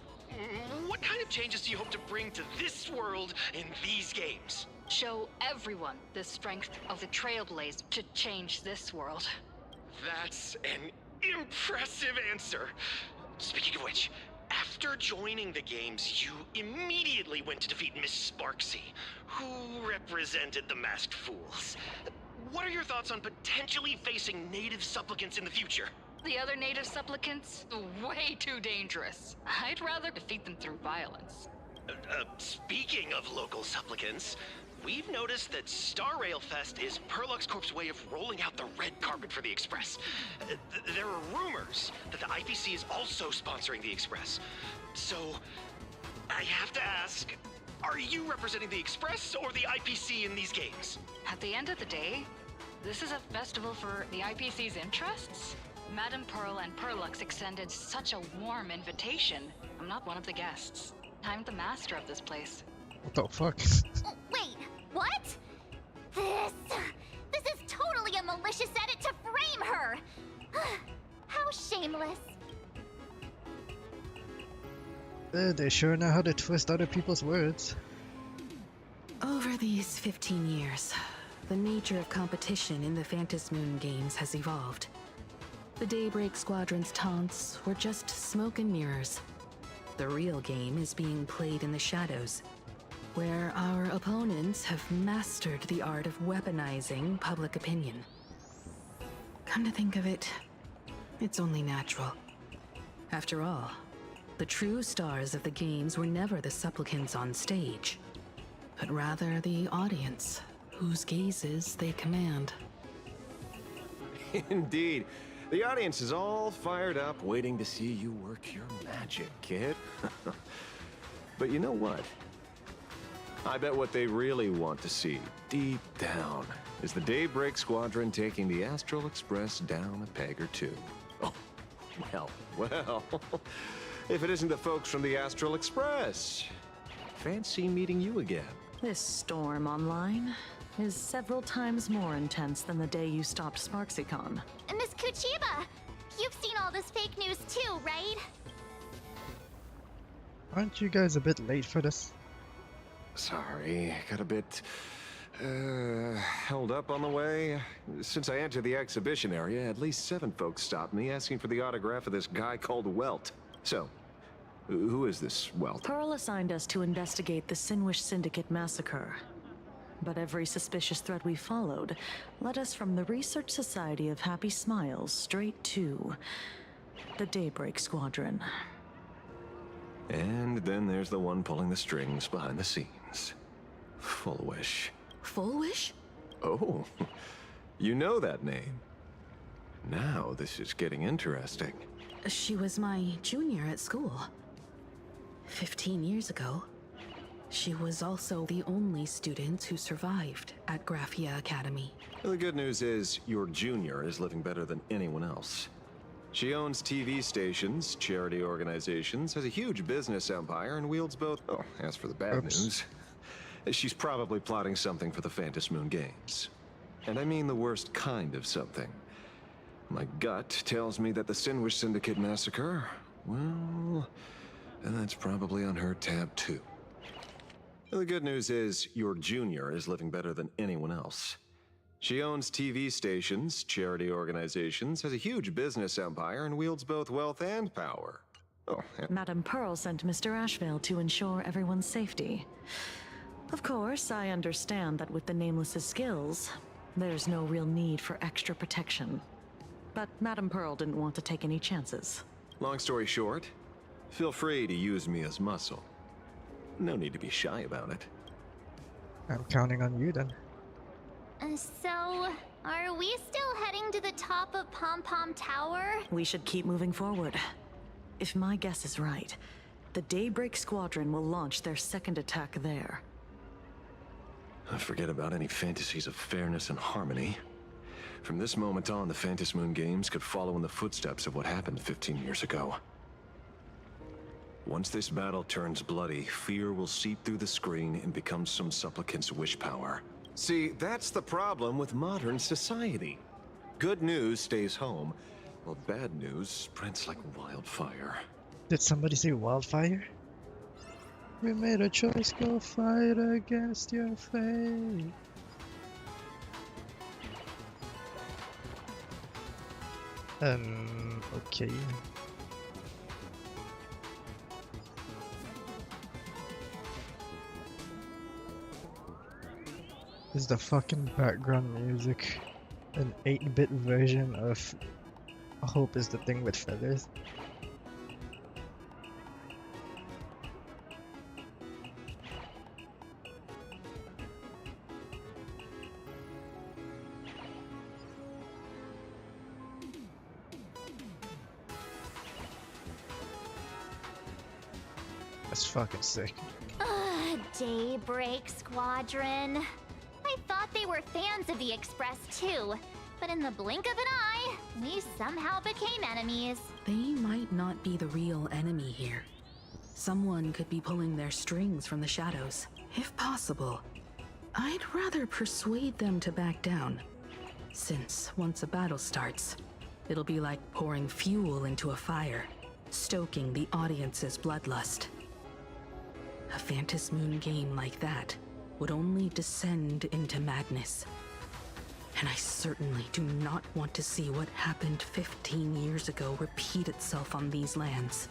Speaker 14: what kind of changes do you hope to bring to this world in these games?
Speaker 16: Show everyone the strength of the Trailblaze to change this world.
Speaker 14: That's an impressive answer. Speaking of which, after joining the games, you immediately went to defeat Miss Sparksy, who represented the Masked Fools. What are your thoughts on potentially facing native supplicants in the future?
Speaker 16: The other native supplicants? Way too dangerous. I'd rather defeat them through violence.
Speaker 14: Speaking of local supplicants, we've noticed that Star Rail Fest is Perlux Corp's way of rolling out the red carpet for the Express. There are rumors that the IPC is also sponsoring the Express. So, I have to ask, are you representing the Express or the IPC in these games?
Speaker 16: At the end of the day, this is a festival for the IPC's interests. Madame Pearl and Perlux extended such a warm invitation. I'm not one of the guests. I'm the master of this place.
Speaker 1: What the fuck?
Speaker 18: Wait, what? This is totally a malicious edit to frame her! How shameless.
Speaker 1: They sure know how to twist other people's words.
Speaker 11: Over these 15 years, the nature of competition in the Phantasmoon games has evolved. The Daybreak Squadron's taunts were just smoke and mirrors. The real game is being played in the shadows, where our opponents have mastered the art of weaponizing public opinion. Come to think of it, it's only natural. After all, the true stars of the games were never the supplicants on stage, but rather the audience, whose gazes they command.
Speaker 3: Indeed. The audience is all fired up, waiting to see you work your magic, kid. But you know what? I bet what they really want to see, deep down, is the Daybreak Squadron taking the Astral Express down a peg or two. Oh, well. If it isn't the folks from the Astral Express. Fancy meeting you again.
Speaker 20: This storm online is several times more intense than the day you stopped SparksyCon.
Speaker 18: Miss Kuchiba, you've seen all this fake news too, right?
Speaker 1: Aren't you guys a bit late for this?
Speaker 3: Sorry, got a bit held up on the way. Since I entered the exhibition area, at least 7 folks stopped me asking for the autograph of this guy called Welt. So, who is this Welt?
Speaker 20: Pearl assigned us to investigate the Sinwish Syndicate massacre. But every suspicious thread we followed led us from the Research Society of Happy Smiles straight to the Daybreak Squadron.
Speaker 3: And then there's the one pulling the strings behind the scenes. Full Wish.
Speaker 11: Full Wish?
Speaker 3: Oh, you know that name. Now this is getting interesting.
Speaker 11: She was my junior at school. 15 years ago. She was also the only student who survived at Graphia Academy.
Speaker 3: The good news is, your junior is living better than anyone else. She owns TV stations, charity organizations, has a huge business empire, and wields both... Oh, as for the bad news, she's probably plotting something for the Phantom Moon Games. And I mean the worst kind of something. My gut tells me that the Sinwish Syndicate massacre, well, that's probably on her tab too. The good news is, your junior is living better than anyone else. She owns TV stations, charity organizations, has a huge business empire, and wields both wealth and power. Oh,
Speaker 20: Madame Pearl sent Mr. Ashvale to ensure everyone's safety. Of course, I understand that with the Nameless's skills, there's no real need for extra protection. But Madame Pearl didn't want to take any chances.
Speaker 3: long story short, feel free to use me as muscle. No need to be shy about it.
Speaker 1: I'm counting on you then.
Speaker 5: So, are we still heading to the top of Pom Pom Tower?
Speaker 20: We should keep moving forward. If my guess is right, the Daybreak Squadron will launch their second attack there.
Speaker 3: Forget about any fantasies of fairness and harmony. From this moment on, the Phantom Moon Games could follow in the footsteps of what happened 15 years ago. Once this battle turns bloody, fear will seep through the screen and become some supplicant's wish power. See, that's the problem with modern society. Good news stays home, while bad news spreads like wildfire.
Speaker 1: Did somebody say wildfire? We made a choice, go fight against your fate. Okay. Is the fucking background music an 8-bit version of Hope is the Thing with Feathers? That's fucking sick.
Speaker 5: Daybreak Squadron. I thought they were fans of the Express too, but in the blink of an eye, we somehow became enemies.
Speaker 11: They might not be the real enemy here. Someone could be pulling their strings from the shadows. If possible, I'd rather persuade them to back down. Since once a battle starts, it'll be like pouring fuel into a fire, stoking the audience's bloodlust. A Phantom Moon game like that would only descend into madness. And I certainly do not want to see what happened 15 years ago repeat itself on these lands.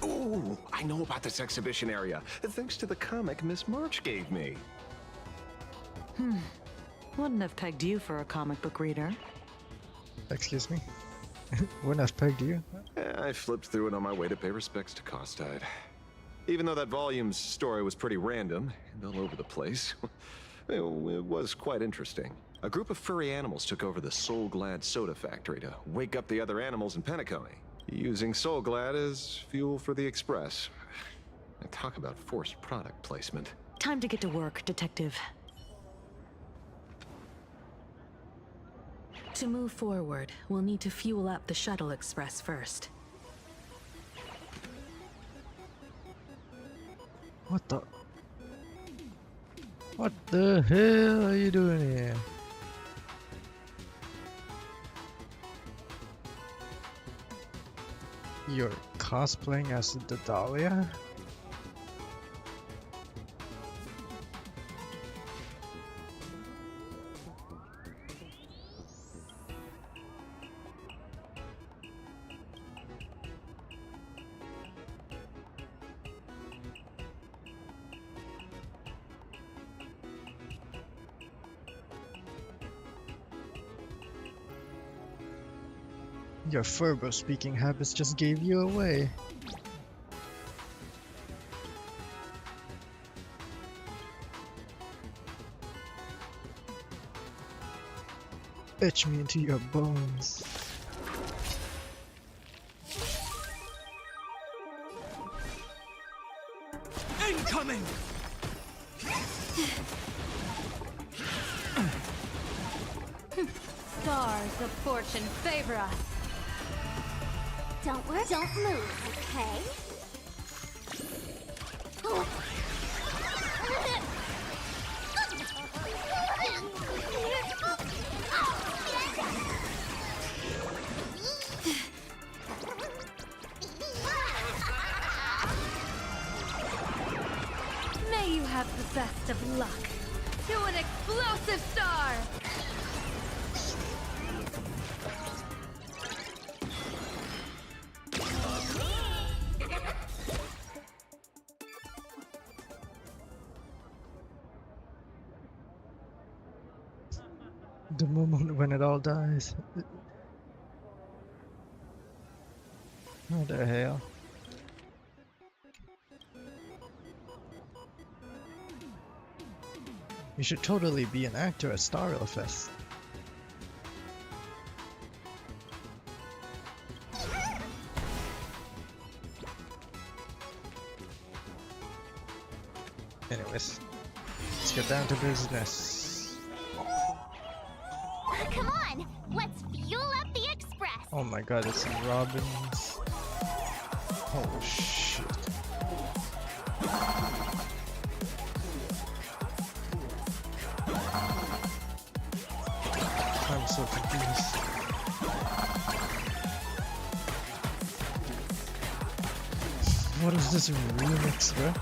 Speaker 3: Ooh, I know about this exhibition area, thanks to the comic Miss March gave me.
Speaker 20: Wouldn't have pegged you for a comic book reader.
Speaker 1: Excuse me? Wouldn't have pegged you?
Speaker 3: I flipped through it on my way to pay respects to Costide. Even though that volume's story was pretty random and all over the place, it was quite interesting. A group of furry animals took over the Soul Glad soda factory to wake up the other animals in Penacony, using Soul Glad as fuel for the Express. Talk about forced product placement.
Speaker 20: Time to get to work, Detective.
Speaker 11: To move forward, we'll need to fuel up the Shuttle Express first.
Speaker 1: What the? What the hell are you doing here? You're cosplaying as the Dahlia? Your Furbo speaking habits just gave you away. Etch me into your bones.
Speaker 17: Incoming!
Speaker 23: Stars of fortune favor us.
Speaker 18: Don't worry, don't move, okay?
Speaker 23: May you have the best of luck. To an explosive star!
Speaker 1: The moment when it all dies. What the hell? You should totally be an actor at Star Rail Fest. Anyways, let's get down to business.
Speaker 5: Come on, let's fuel up the express.
Speaker 1: Oh my god, it's Robin's. Oh shit. I'm so confused. What is this remix, bro?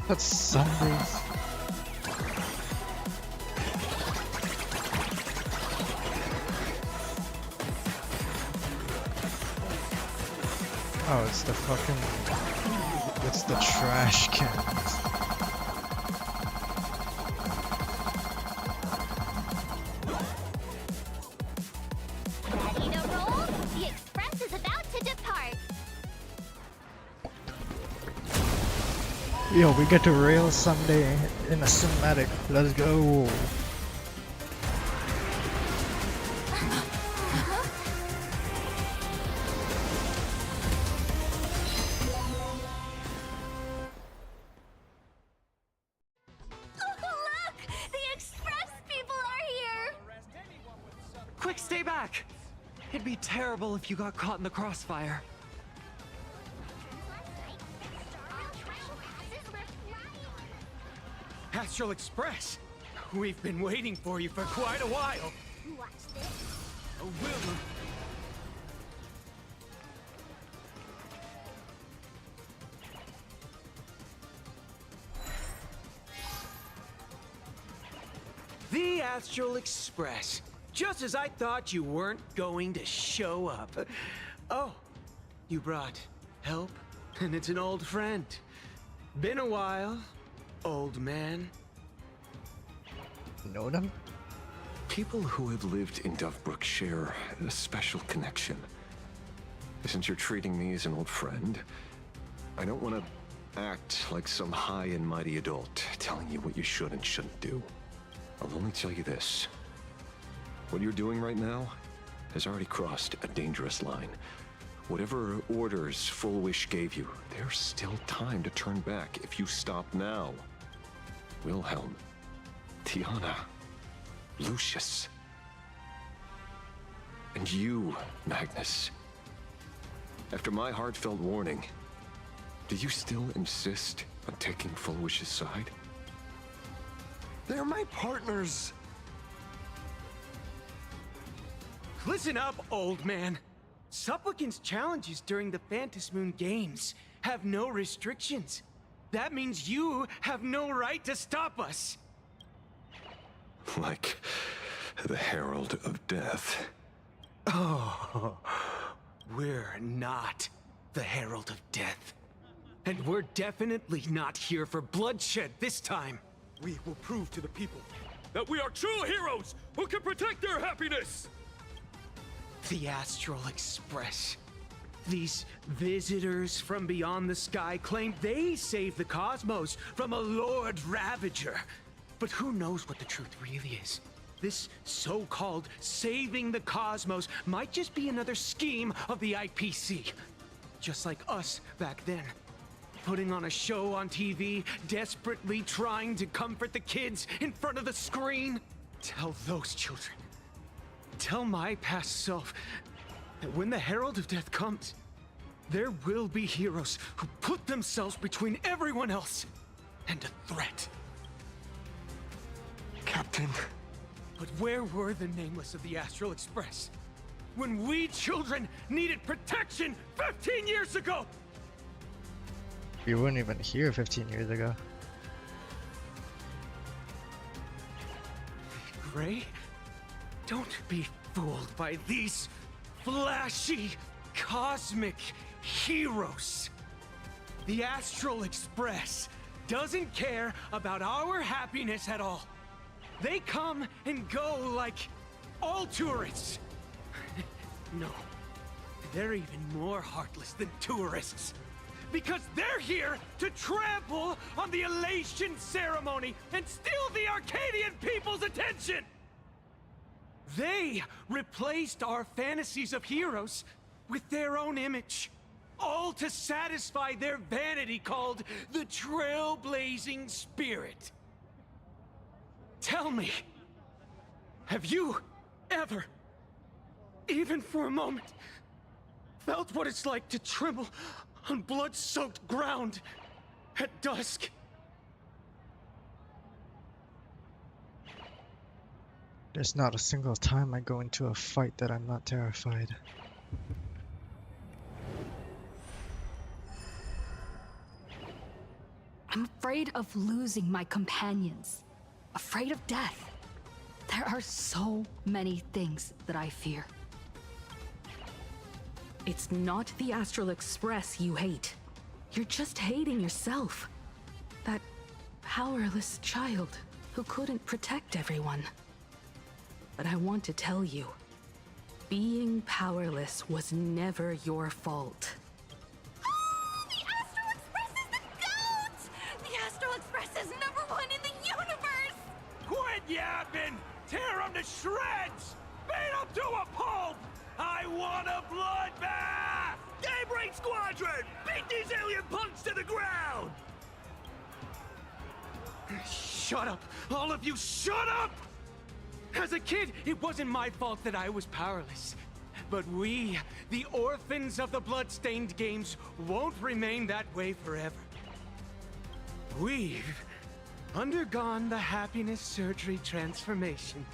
Speaker 1: That's Sundays. Oh, it's the fucking... It's the trash cans.
Speaker 5: Ready to roll? The express is about to depart.
Speaker 1: Yo, we get to rail someday in a cinematic. Let's go.
Speaker 6: Look! The express people are here!
Speaker 10: Quick, stay back! It'd be terrible if you got caught in the crossfire.
Speaker 17: Astral Express! We've been waiting for you for quite a while.
Speaker 18: Watch this.
Speaker 17: Oh, Wilma. The Astral Express. Just as I thought you weren't going to show up. Oh, you brought help? And it's an old friend. Been a while, old man.
Speaker 1: Know them?
Speaker 3: People who have lived in Dovebrook share a special connection. Since you're treating me as an old friend, I don't want to act like some high and mighty adult telling you what you should and shouldn't do. I'll only tell you this. What you're doing right now has already crossed a dangerous line. Whatever orders Full Wish gave you, there's still time to turn back if you stop now. Wilhelm, Tiana, Lucius, and you, Magnus. After my heartfelt warning, do you still insist on taking Full Wish's side?
Speaker 19: They're my partners.
Speaker 17: Listen up, old man. Supplicants' challenges during the Phantom Moon Games have no restrictions. That means you have no right to stop us.
Speaker 3: Like the Herald of Death.
Speaker 17: Oh, we're not the Herald of Death. And we're definitely not here for bloodshed this time.
Speaker 12: We will prove to the people that we are true heroes who can protect their happiness!
Speaker 17: The Astral Express. These visitors from beyond the sky claim they saved the cosmos from a Lord Ravager. But who knows what the truth really is? This so-called saving the cosmos might just be another scheme of the IPC. Just like us back then. Putting on a show on TV, desperately trying to comfort the kids in front of the screen. Tell those children. Tell my past self that when the Herald of Death comes, there will be heroes who put themselves between everyone else and a threat.
Speaker 19: Captain.
Speaker 17: But where were the Nameless of the Astral Express when we children needed protection 15 years ago?
Speaker 1: We weren't even here 15 years ago.
Speaker 17: Gray, don't be fooled by these flashy, cosmic heroes. The Astral Express doesn't care about our happiness at all. They come and go like all tourists. No, they're even more heartless than tourists. Because they're here to trample on the elation ceremony and steal the Arcadian people's attention! They replaced our fantasies of heroes with their own image. All to satisfy their vanity called the Trailblazing Spirit. Tell me, have you ever, even for a moment, felt what it's like to tremble on blood-soaked ground at dusk?
Speaker 1: There's not a single time I go into a fight that I'm not terrified.
Speaker 16: I'm afraid of losing my companions. Afraid of death. There are so many things that I fear.
Speaker 11: It's not the Astral Express you hate. You're just hating yourself. That powerless child who couldn't protect everyone. But I want to tell you, being powerless was never your fault.
Speaker 6: The Astral Express is the GOAT! The Astral Express is #1 in the universe!
Speaker 12: Quit yapping! Tear them to shreds! Beat them to a pulp! I want a bloodbath! Daybreak Squadron! Beat these alien punks to the ground!
Speaker 17: Shut up! All of you, shut up! As a kid, it wasn't my fault that I was powerless. But we, the orphans of the Bloodstained Games, won't remain that way forever. We've undergone the happiness surgery transformation.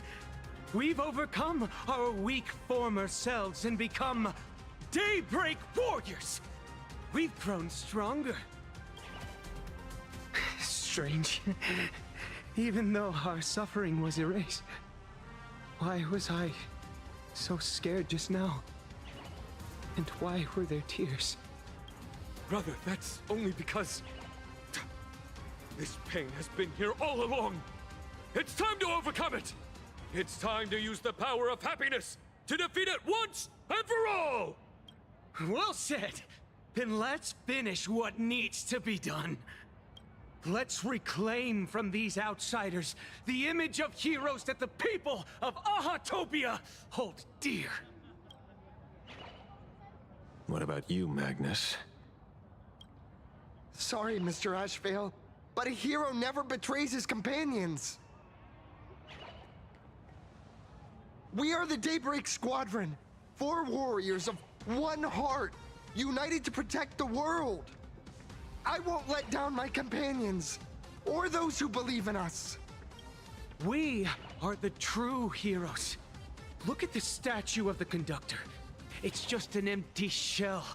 Speaker 17: We've overcome our weak former selves and become Daybreak Warriors. We've grown stronger. Strange. Even though our suffering was erased, why was I so scared just now? And why were there tears?
Speaker 12: Brother, that's only because this pain has been here all along. It's time to overcome it. It's time to use the power of happiness to defeat it once and for all!
Speaker 17: Well said. Then let's finish what needs to be done. Let's reclaim from these outsiders the image of heroes that the people of Ahatopia hold dear.
Speaker 3: What about you, Magnus?
Speaker 19: Sorry, Mr. Ashvale, but a hero never betrays his companions. We are the Daybreak Squadron, 4 warriors of one heart, united to protect the world. I won't let down my companions, or those who believe in us.
Speaker 17: We are the true heroes. Look at the statue of the conductor. It's just an empty shell.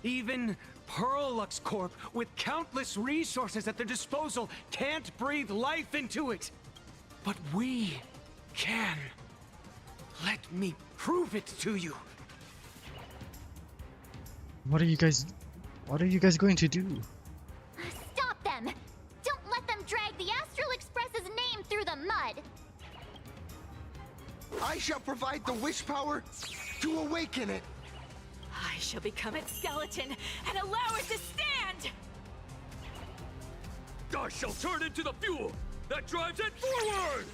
Speaker 17: Even Perlux Corp, with countless resources at their disposal, can't breathe life into it. But we can. Let me prove it to you.
Speaker 1: What are you guys What are you guys going to do?
Speaker 5: Stop them! Don't let them drag the Astral Express's name through the mud!
Speaker 19: I shall provide the wish power to awaken it!
Speaker 7: I shall become its skeleton and allow it to stand!
Speaker 12: I shall turn into the fuel that drives it forward!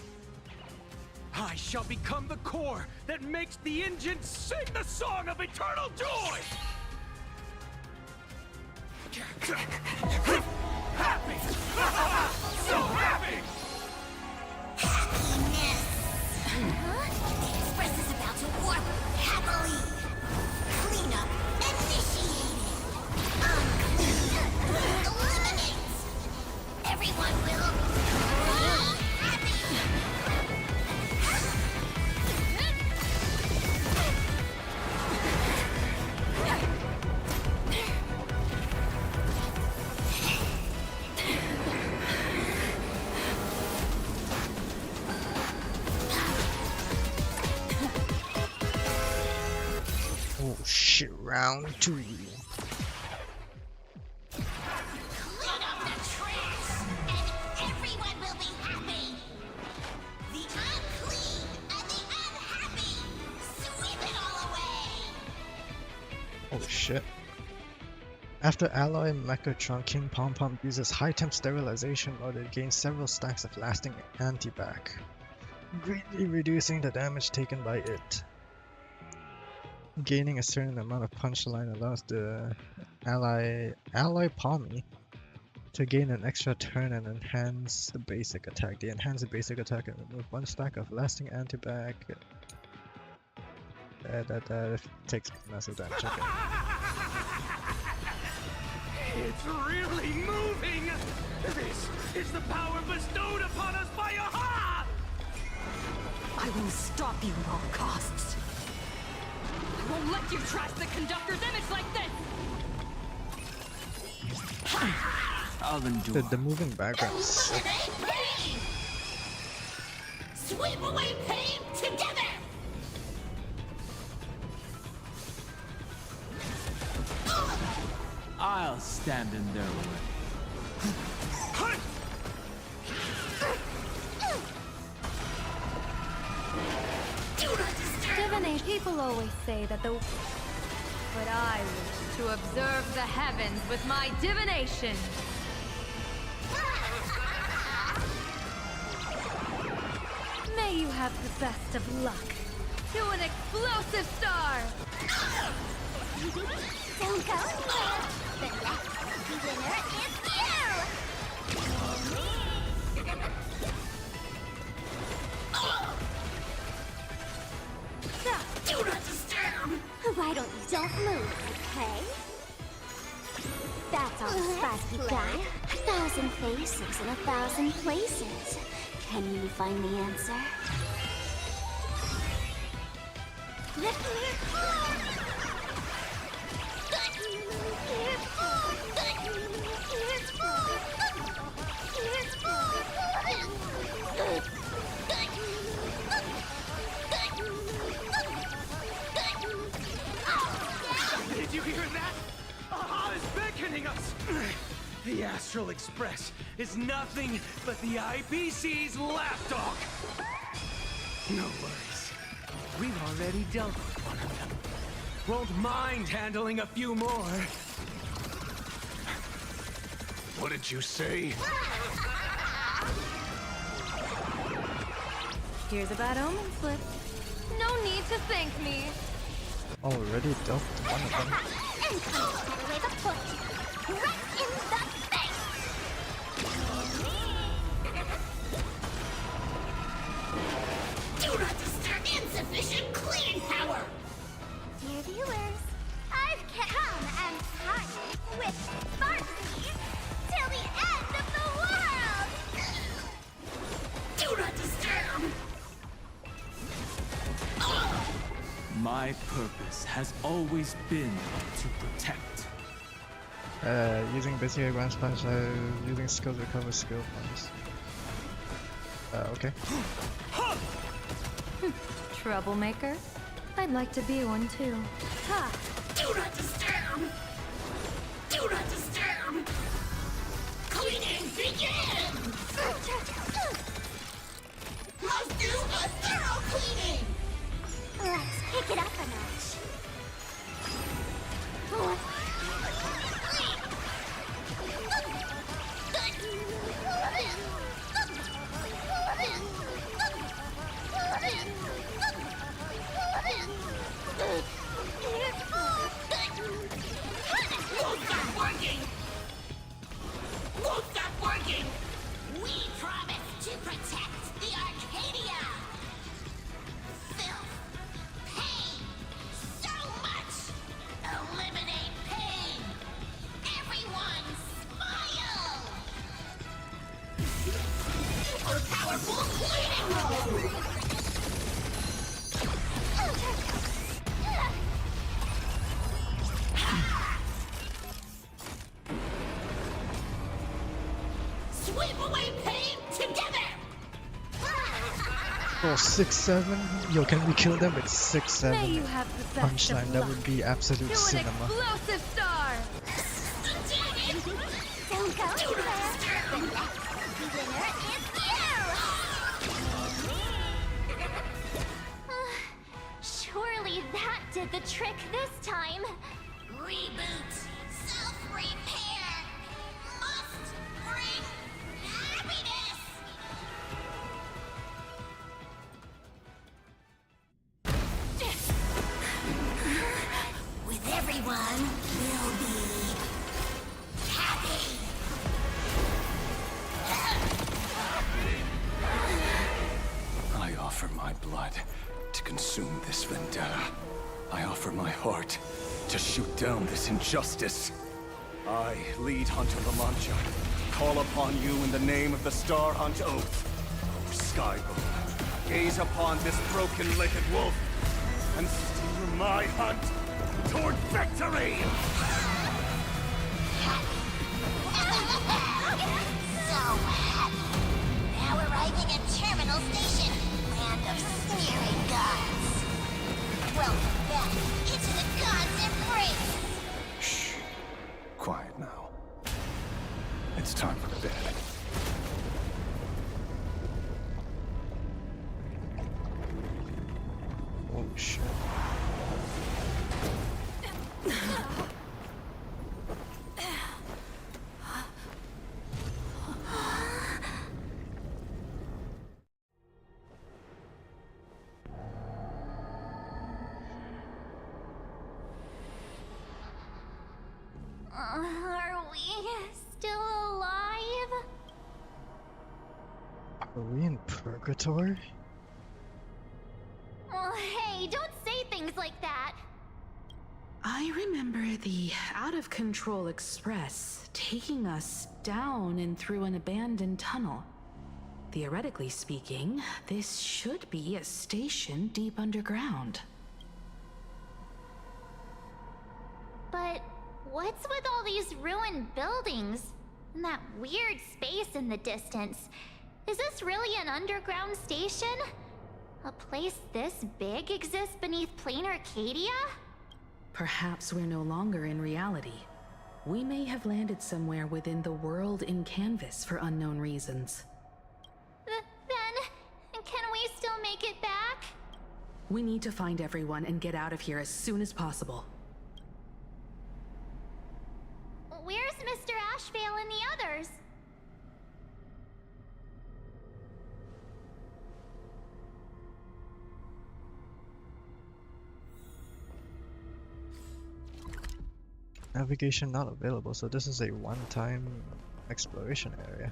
Speaker 17: I shall become the core that makes the engine sing the song of eternal joy! Happy! So happy!
Speaker 8: Happiness! The Express is about to warp happily! Cleanup initiated! Unclean eliminates! Everyone will be happy!
Speaker 1: Oh shit, round 2.
Speaker 8: Clean up the trash, and everyone will be happy! The unclean and the unhappy! Sweep it all away!
Speaker 1: Oh shit. After Alloy Mechatron, King Pom Pom uses high temp sterilization mode, it gains several stacks of lasting anti-bac, greatly reducing the damage taken by it. Gaining a certain amount of punchline allows the Alloy Palmy to gain an extra turn and enhance the basic attack. The enhanced basic attack and remove 1 stack of lasting anti-bac. That takes massive damage. Okay.
Speaker 17: It's really moving! This is the power bestowed upon us by Aha!
Speaker 7: I will stop you at all costs. I won't let you trash the conductor's image like this!
Speaker 17: I'll endure.
Speaker 1: The moving backgrounds.
Speaker 8: Sweep away pain together!
Speaker 17: I'll stand in their way.
Speaker 23: Divinate people always say that the... But I wish to observe the heavens with my divination. May you have the best of luck. To an explosive star!
Speaker 5: Don't go anywhere! The next lucky winner is
Speaker 8: Do not disturb!
Speaker 5: you! Why don't move, okay? That's all the spark you got. 1,000 faces in 1,000 places. Can you find the answer?
Speaker 17: Did you hear that? Aha is beckoning us! The Astral Express is nothing but the IPC's lapdog! No worries. We've already dealt with one of them. Won't mind handling a few more.
Speaker 3: What did you say?
Speaker 23: Here's a bad omen slip. No need to thank me.
Speaker 1: Already dealt with one of them.
Speaker 5: And come set away the foot. Right in the face!
Speaker 8: Do not disturb insufficient cleaning power!
Speaker 5: Dear viewers, I've come and parted with Sparky till the end of the world!
Speaker 8: Do not disturb!
Speaker 17: My purpose has always been to protect.
Speaker 1: Using basic advanced punch, using skills recover skill points. Okay.
Speaker 23: Troublemaker? I'd like to be one too. Ha!
Speaker 8: Do not disturb! Do not disturb! Cleaning begins! Must do a thorough cleaning!
Speaker 18: Let's kick it up a notch.
Speaker 8: Won't stop working! Won't stop working! We promise to protect the Arcadia! Filth! Pain! So much! Eliminate pain! Everyone smile! Super powerful cleaning roll! Sweep away pain together!
Speaker 1: Oh, 6-7? Yo, can we kill them with 6-7
Speaker 23: May you have the best of
Speaker 1: punchline? That
Speaker 23: luck.
Speaker 1: would be absolute
Speaker 23: To an
Speaker 1: cinema.
Speaker 23: explosive star!
Speaker 18: Don't go anywhere. The next winner is you! Surely that did the trick this time.
Speaker 8: Reboot! Self-repair! Must bring happiness! With everyone, we'll be happy!
Speaker 3: I offer my blood to consume this vendetta. I offer my heart to shoot down this injustice. I, lead Hunter La Mancha, call upon you in the name of the Star Hunt Oath. O Skybow, gaze upon this broken-legged wolf and steer my hunt toward victory!
Speaker 8: So happy! Now arriving at Terminal Station, land of sneering gods. Welcome back into the gods' embrace!
Speaker 3: Shh. Quiet now. It's time for bed.
Speaker 1: Oh shit.
Speaker 5: Are we still alive?
Speaker 1: Are we in purgatory?
Speaker 5: Well, hey, don't say things like that.
Speaker 11: I remember the out-of-control express taking us down and through an abandoned tunnel. Theoretically speaking, this should be a station deep underground.
Speaker 5: But what's with all these ruined buildings? And that weird space in the distance? Is this really an underground station? A place this big exists beneath Planarcadia?
Speaker 11: Perhaps we're no longer in reality. We may have landed somewhere within the world in canvas for unknown reasons.
Speaker 5: Then, can we still make it back?
Speaker 11: We need to find everyone and get out of here as soon as possible.
Speaker 5: Where's Mr. Ashvale and the others?
Speaker 1: Navigation not available, so this is a one-time exploration area.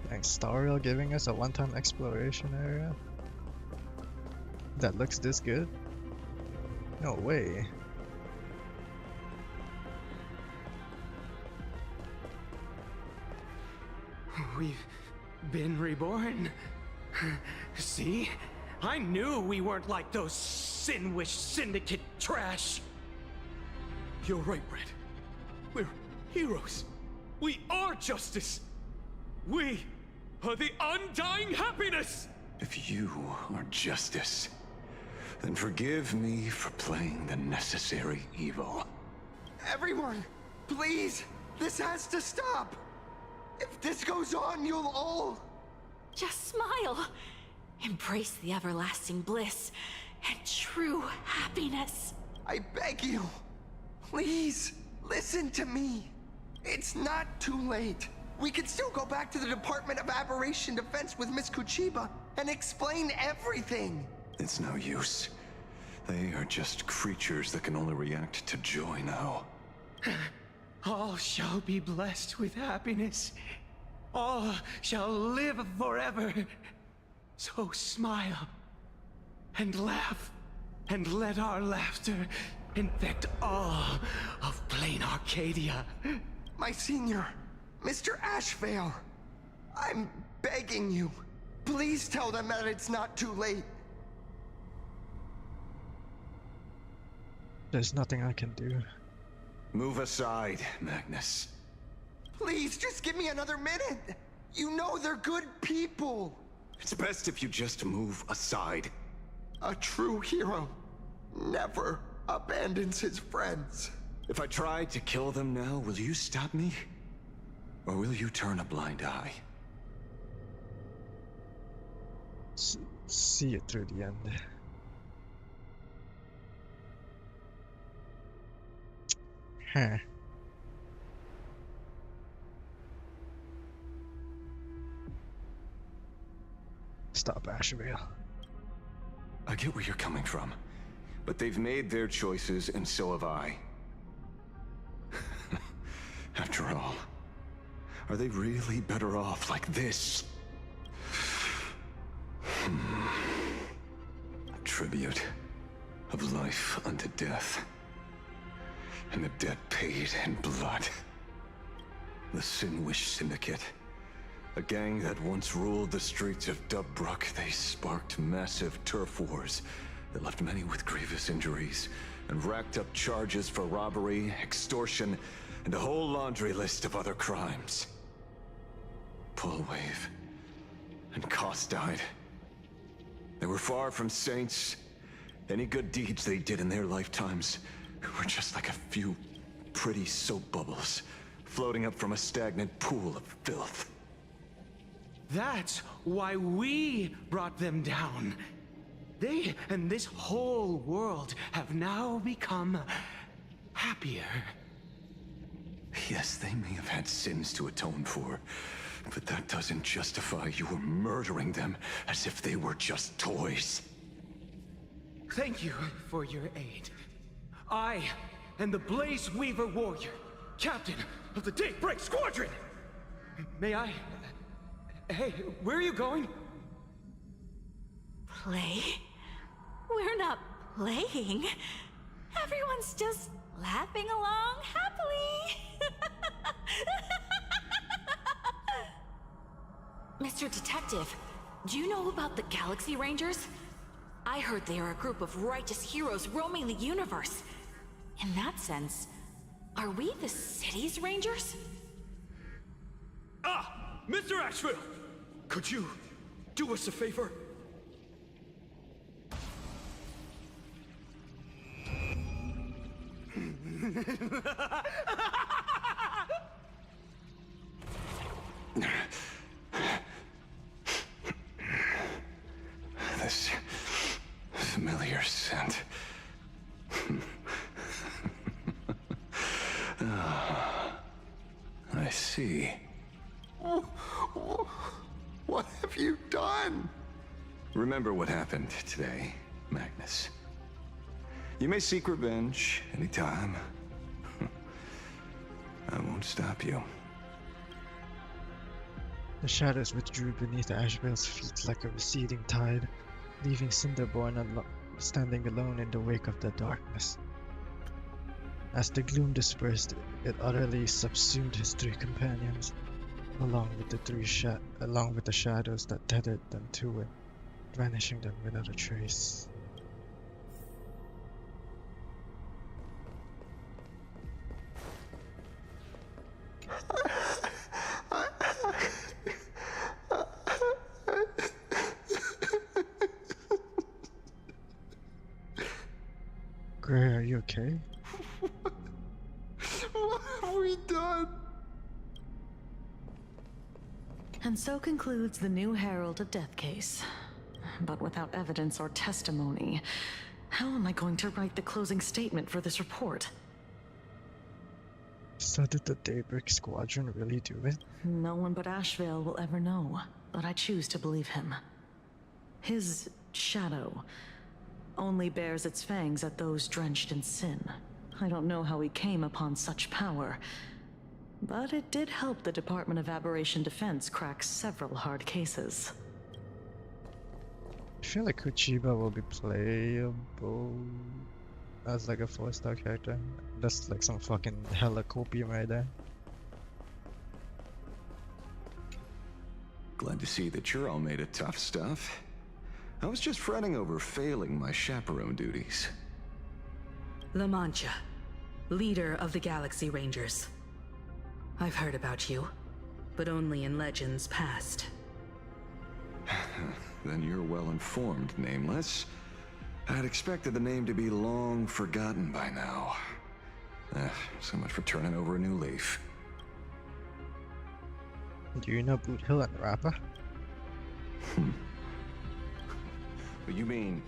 Speaker 1: Thanks, Star Rail giving us a one-time exploration area that looks this good? No way.
Speaker 17: We've been reborn. See? I knew we weren't like those Sin-Wish Syndicate trash.
Speaker 12: You're right, Red. We're heroes. We are justice. We are the undying happiness!
Speaker 3: If you are justice, then forgive me for playing the necessary evil.
Speaker 19: Everyone, please! This has to stop! If this goes on, you'll all...
Speaker 11: Just smile. Embrace the everlasting bliss and true happiness.
Speaker 19: I beg you, please, listen to me. It's not too late. We can still go back to the Department of Aberration Defense with Miss Kuchiba and explain everything.
Speaker 3: It's no use. They are just creatures that can only react to joy now.
Speaker 17: All shall be blessed with happiness. All shall live forever. So smile and laugh, and let our laughter infect all of Planarcadia.
Speaker 19: My senior, Mr. Ashvale, I'm begging you. Please tell them that it's not too late.
Speaker 1: There's nothing I can do.
Speaker 3: Move aside, Magnus.
Speaker 19: Please, just give me another minute. You know they're good people.
Speaker 3: It's best if you just move aside.
Speaker 19: A true hero never abandons his friends.
Speaker 3: If I try to kill them now, will you stop me? Or will you turn a blind eye?
Speaker 1: See it through the end. Huh. Stop, Ashvale.
Speaker 3: I get where you're coming from, but they've made their choices and so have I. After all, are they really better off like this? A tribute of life unto death, and the debt paid in blood. The Sinwish Syndicate, a gang that once ruled the streets of Dubbrook. They sparked massive turf wars that left many with grievous injuries and racked up charges for robbery, extortion, and a whole laundry list of other crimes. Pullwave and Koss died. They were far from saints. Any good deeds they did in their lifetimes were just like a few pretty soap bubbles floating up from a stagnant pool of filth.
Speaker 17: That's why we brought them down. They and this whole world have now become happier.
Speaker 3: Yes, they may have had sins to atone for, but that doesn't justify you murdering them as if they were just toys.
Speaker 17: Thank you for your aid. I am the Blaze Weaver Warrior, captain of the Daybreak Squadron! May I... Hey, where are you going?
Speaker 11: Play? We're not playing. Everyone's just laughing along happily. Mr. Detective, do you know about the Galaxy Rangers? I heard they are a group of righteous heroes roaming the universe. In that sense, are we the city's rangers?
Speaker 12: Ah! Mr. Ashville! Could you do us a favor?
Speaker 3: This familiar scent. I see.
Speaker 19: What have you done?
Speaker 3: Remember what happened today, Magnus. You may seek revenge anytime. I won't stop you.
Speaker 1: The shadows withdrew beneath Ashvale's feet like a receding tide, leaving Cinderborn standing alone in the wake of the darkness. As the gloom dispersed, it utterly subsumed his three companions, along with the shadows that tethered them to it, vanishing them without a trace. you okay?
Speaker 19: What have we done?
Speaker 20: And so concludes the new Herald of Death case. But without evidence or testimony, how am I going to write the closing statement for this report?
Speaker 1: So did the Daybreak Squadron really do it?
Speaker 20: No one but Ashvale will ever know, but I choose to believe him. His shadow only bears its fangs at those drenched in sin. I don't know how he came upon such power, but it did help the Department of Aberration Defense crack several hard cases.
Speaker 1: I feel like Kuchiba will be playable as like a 4-star character. That's like some fucking hella copium right there.
Speaker 3: Glad to see that you're all made of tough stuff. I was just fretting over failing my chaperone duties.
Speaker 11: La Mancha, leader of the Galaxy Rangers. I've heard about you, but only in legends past.
Speaker 3: Then you're well informed, Nameless. I'd expected the name to be long forgotten by now. So much for turning over a new leaf.
Speaker 1: Do you know Boot Hill and Rappa?
Speaker 3: You mean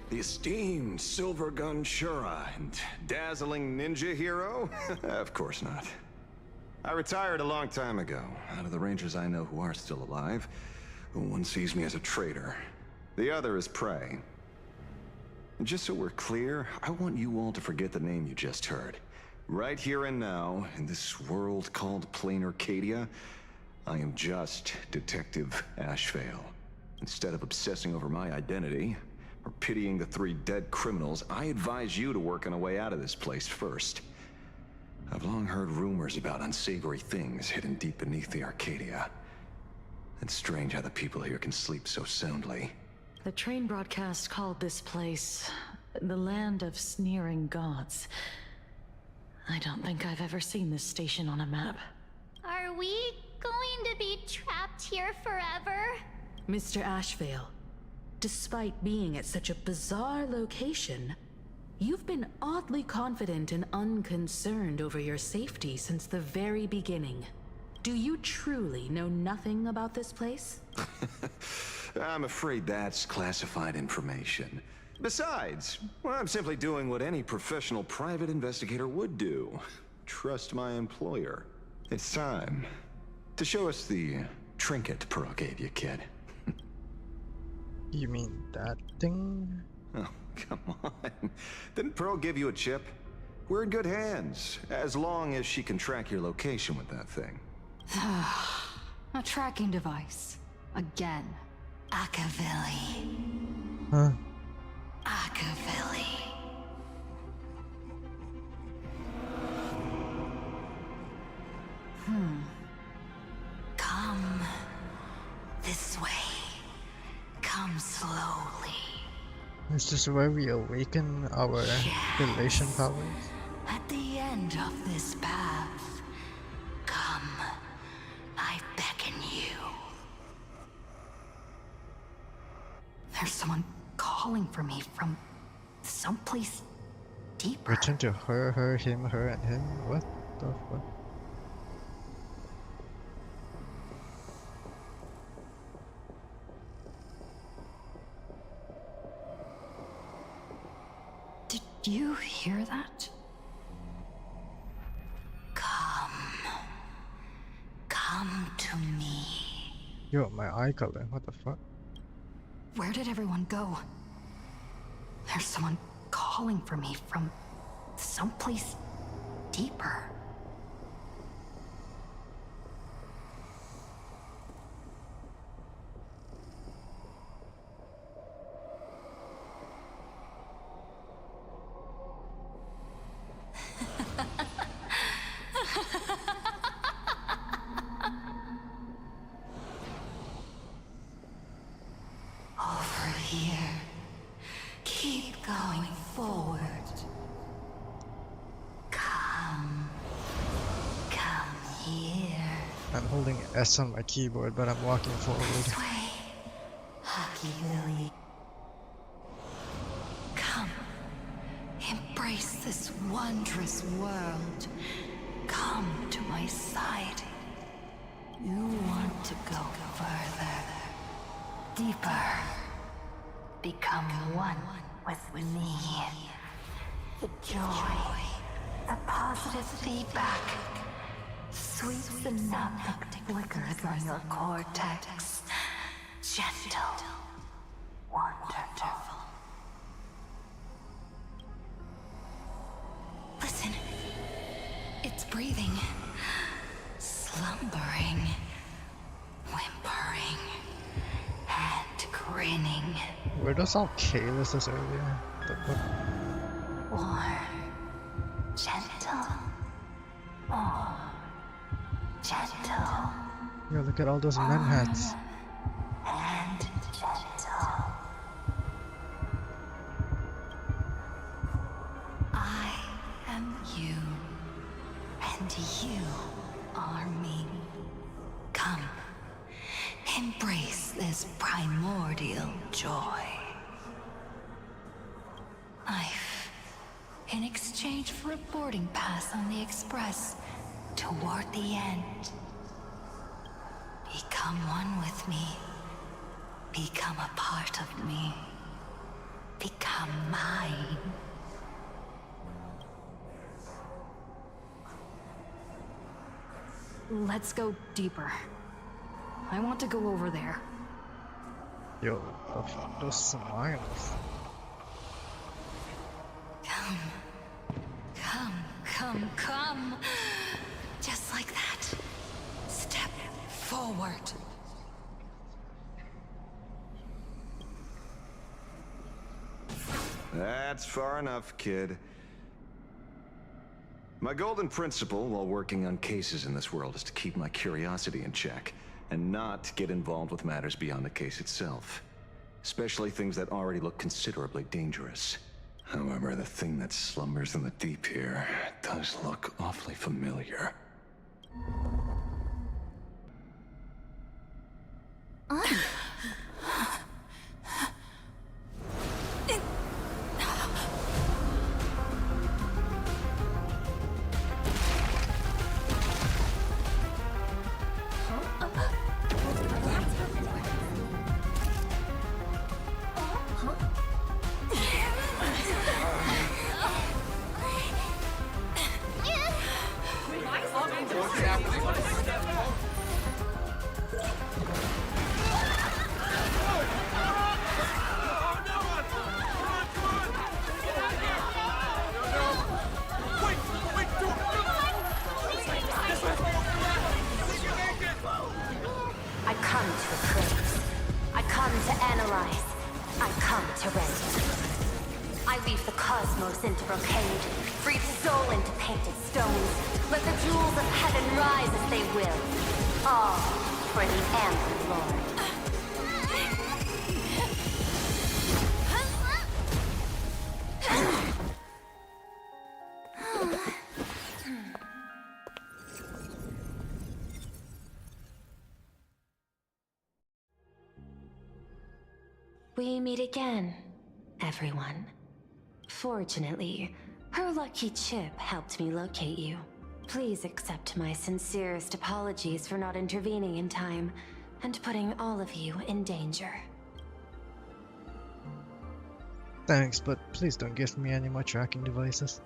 Speaker 3: the esteemed Silver Gun Shura and dazzling ninja hero? Of course not. I retired a long time ago. Out of the Rangers I know who are still alive, one sees me as a traitor. The other is prey. And just so we're clear, I want you all to forget the name you just heard. Right here and now, in this world called Planarcadia, I am just Detective Ashvale. Instead of obsessing over my identity, or pitying the 3 dead criminals, I advise you to work on a way out of this place first. I've long heard rumors about unsavory things hidden deep beneath the Arcadia. It's strange how the people here can sleep so soundly.
Speaker 20: The train broadcast called this place the Land of Sneering Gods. I don't think I've ever seen this station on a map.
Speaker 5: Are we going to be trapped here forever?
Speaker 11: Mr. Ashvale, despite being at such a bizarre location, you've been oddly confident and unconcerned over your safety since the very beginning. Do you truly know nothing about this place?
Speaker 3: I'm afraid that's classified information. Besides, well, I'm simply doing what any professional private investigator would do. Trust my employer. It's time to show us the trinket Pearl gave you, kid.
Speaker 1: You mean that thing?
Speaker 3: Oh, come on. Didn't Pearl give you a chip? We're in good hands, as long as she can track your location with that thing.
Speaker 16: A tracking device. Again.
Speaker 8: Akavili.
Speaker 1: Huh?
Speaker 8: Akavili. Come this way. Come slowly.
Speaker 1: Is this where we awaken our relation powers?
Speaker 8: At the end of this path, come. I beckon you.
Speaker 4: There's someone calling for me from someplace deeper.
Speaker 1: Return to her, him, her, and him? What the fuck?
Speaker 4: Did you hear that?
Speaker 8: Come to me.
Speaker 1: Yo, my eye color, what the fuck?
Speaker 4: Where did everyone go? There's someone calling for me from someplace deeper.
Speaker 8: Over here. Keep going forward. Come here.
Speaker 1: I'm holding S on my keyboard, but I'm walking forward.
Speaker 8: This way. Hockey Lily. Come. Embrace
Speaker 11: this wondrous world. Come to my side. You want to go further, deeper. Become one with me. The joy, the positive feedback, sweeps enough that flickers on your cortex. Gentle, wonderful. Listen, it's breathing, slumbering, whimpering, and grinning.
Speaker 1: Were those all Kayla's earlier?
Speaker 11: Warm, gentle, more gentle.
Speaker 1: Yo, look at all those men hats.
Speaker 11: And gentle. I am you, and you are me. Come, embrace this primordial joy. Life, in exchange for a boarding pass on the Express toward the end. Become one with me. Become a part of me. Become mine.
Speaker 16: Let's go deeper. I want to go over there.
Speaker 1: Yo, those smiles.
Speaker 11: Come. Come, come, come. Just like that. Step forward.
Speaker 3: That's far enough, kid. My golden principle while working on cases in this world is to keep my curiosity in check and not get involved with matters beyond the case itself. Especially things that already look considerably dangerous. However, the thing that slumbers in the deep here does look awfully familiar.
Speaker 13: I come to appraise. I come to analyze. I come to render. I weave the cosmos into brocade, breathe soul into painted stones. Let the jewels of heaven rise as they will. All for the Amber Lord. We meet again, everyone. Fortunately, her lucky chip helped me locate you. Please accept my sincerest apologies for not intervening in time and putting all of you in danger.
Speaker 1: Thanks, but please don't give me any more tracking devices.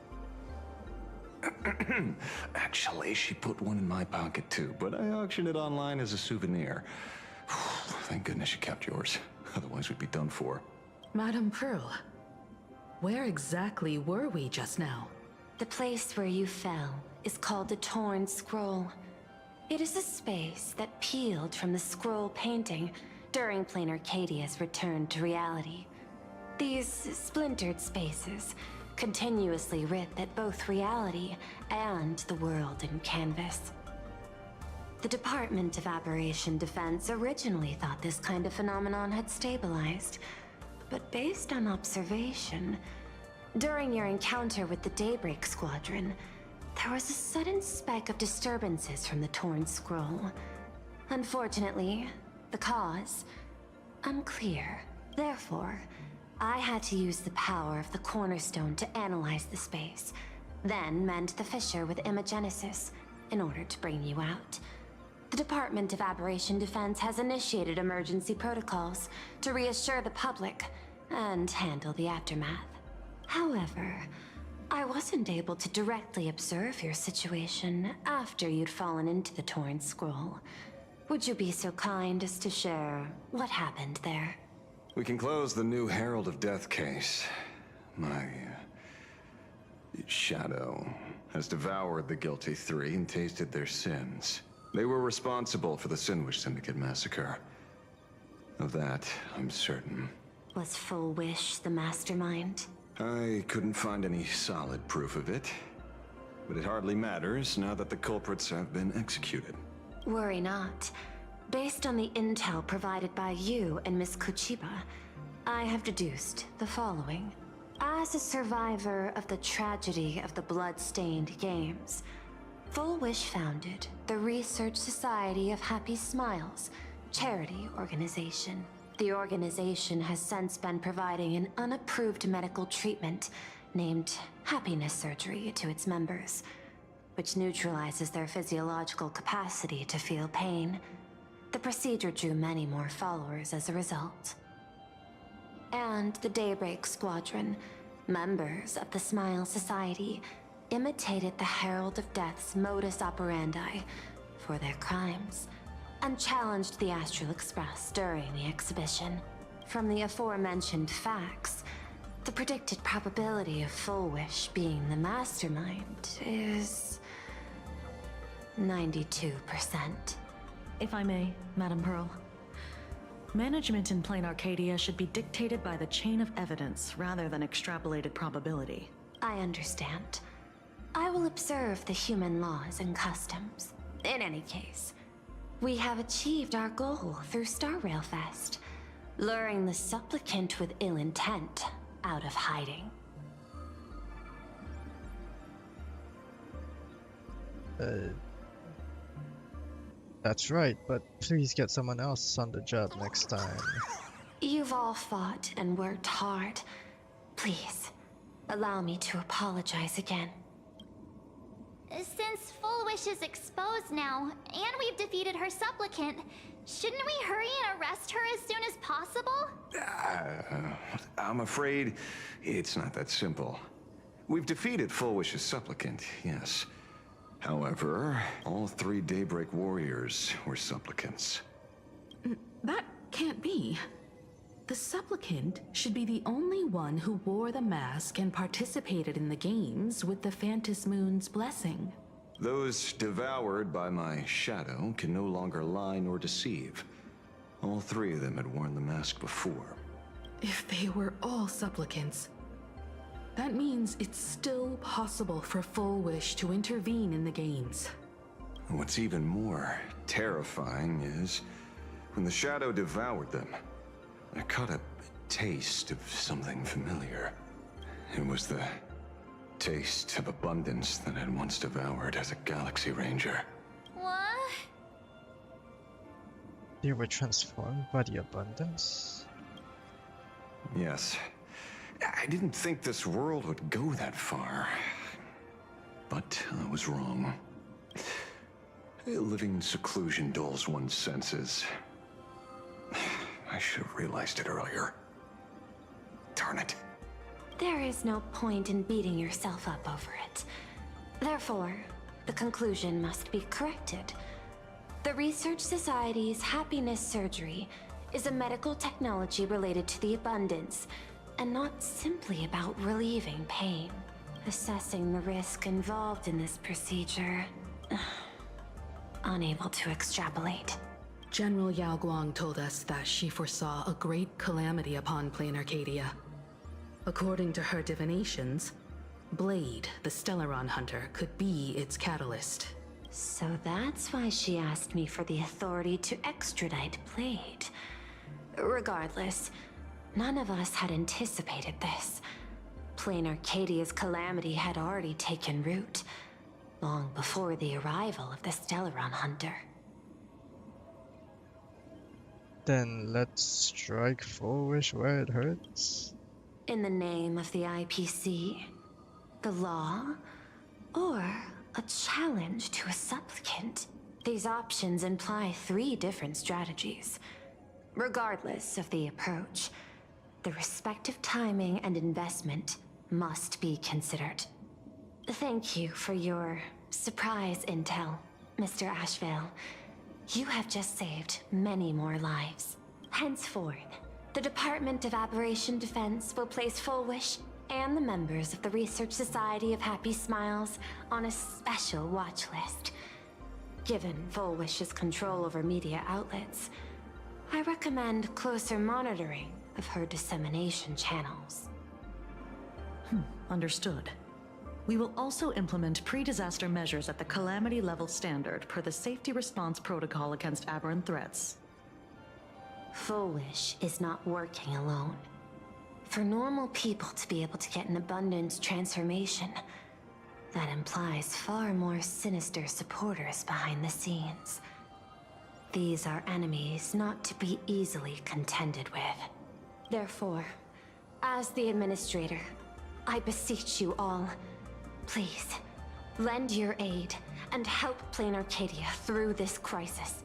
Speaker 3: Actually, she put one in my pocket too, but I auctioned it online as a souvenir. Thank goodness you kept yours. Otherwise we'd be done for.
Speaker 11: Madame Pearl, where exactly were we just now?
Speaker 13: The place where you fell is called the Torn Scroll. It is a space that peeled from the scroll painting during Planarcadia's return to reality. These splintered spaces continuously rip at both reality and the world in canvas. The Department of Aberration Defense originally thought this kind of phenomenon had stabilized, but based on observation, during your encounter with the Daybreak Squadron, there was a sudden speck of disturbances from the Torn Scroll. Unfortunately, the cause, unclear. Therefore, I had to use the power of the cornerstone to analyze the space, then mend the fissure with imagenesis in order to bring you out. The Department of Aberration Defense has initiated emergency protocols to reassure the public and handle the aftermath. However, I wasn't able to directly observe your situation after you'd fallen into the torn scroll. Would you be so kind as to share what happened there?
Speaker 3: We can close the new Herald of Death case. My shadow has devoured the guilty three and tasted their sins. They were responsible for the Sinwish Syndicate massacre. Of that, I'm certain.
Speaker 13: Was Full Wish the mastermind?
Speaker 3: I couldn't find any solid proof of it, but it hardly matters now that the culprits have been executed.
Speaker 13: Worry not. Based on the intel provided by you and Miss Kuchiba, I have deduced the following. As a survivor of the tragedy of the Blood-Stained Games, Full Wish founded the Research Society of Happy Smiles, charity organization. The organization has since been providing an unapproved medical treatment named happiness surgery to its members, which neutralizes their physiological capacity to feel pain. The procedure drew many more followers as a result. And the Daybreak Squadron, members of the Smile Society, imitated the Herald of Death's modus operandi for their crimes, and challenged the Astral Express during the exhibition. From the aforementioned facts, the predicted probability of Full Wish being the mastermind is 92%.
Speaker 20: If I may, Madam Pearl. Management in Planarcadia should be dictated by the chain of evidence rather than extrapolated probability.
Speaker 13: I understand. I will observe the human laws and customs. In any case, we have achieved our goal through Star Rail Fest, luring the supplicant with ill intent out of hiding.
Speaker 1: That's right, but please get someone else on the job next time.
Speaker 13: You've all fought and worked hard. Please, allow me to apologize again.
Speaker 5: Since Full Wish is exposed now, and we've defeated her supplicant, shouldn't we hurry and arrest her as soon as possible?
Speaker 3: I'm afraid it's not that simple. We've defeated Full Wish's supplicant, yes. However, all three Daybreak warriors were supplicants.
Speaker 11: That can't be. The supplicant should be the only one who wore the mask and participated in the games with the Phantom Moon's blessing.
Speaker 3: Those devoured by my shadow can no longer lie nor deceive. All three of them had worn the mask before.
Speaker 11: If they were all supplicants, that means it's still possible for Full Wish to intervene in the games.
Speaker 3: What's even more terrifying is, when the shadow devoured them, I caught a taste of something familiar. It was the taste of abundance that I'd once devoured as a Galaxy Ranger.
Speaker 5: What?
Speaker 1: They were transformed by the abundance?
Speaker 3: Yes. I didn't think this world would go that far. But I was wrong. Living in seclusion dulls one's senses. I should have realized it earlier. Darn it.
Speaker 13: There is no point in beating yourself up over it. Therefore, the conclusion must be corrected. The Research Society's happiness surgery is a medical technology related to the abundance, and not simply about relieving pain. Assessing the risk involved in this procedure, unable to extrapolate.
Speaker 11: General Yao Guang told us that she foresaw a great calamity upon Planarcadia. According to her divinations, Blade, the Stellaron hunter, could be its catalyst.
Speaker 13: So that's why she asked me for the authority to extradite Blade. Regardless, none of us had anticipated this. Planarcadia's calamity had already taken root, long before the arrival of the Stellaron hunter.
Speaker 1: Then let's strike Full Wish where it hurts.
Speaker 13: In the name of the IPC, the law, or a challenge to a supplicant? These options imply 3 different strategies. Regardless of the approach, the respective timing and investment must be considered. Thank you for your surprise intel, Mr. Ashvale. You have just saved many more lives. Henceforth, the Department of Aberration Defense will place Full Wish and the members of the Research Society of Happy Smiles on a special watch list. Given Full Wish's control over media outlets, I recommend closer monitoring of her dissemination channels.
Speaker 20: Understood. We will also implement pre-disaster measures at the calamity level standard per the safety response protocol against aberrant threats.
Speaker 13: Full Wish is not working alone. For normal people to be able to get an abundance transformation, that implies far more sinister supporters behind the scenes. These are enemies not to be easily contended with. Therefore, as the administrator, I beseech you all, please, lend your aid and help Planarcadia through this crisis.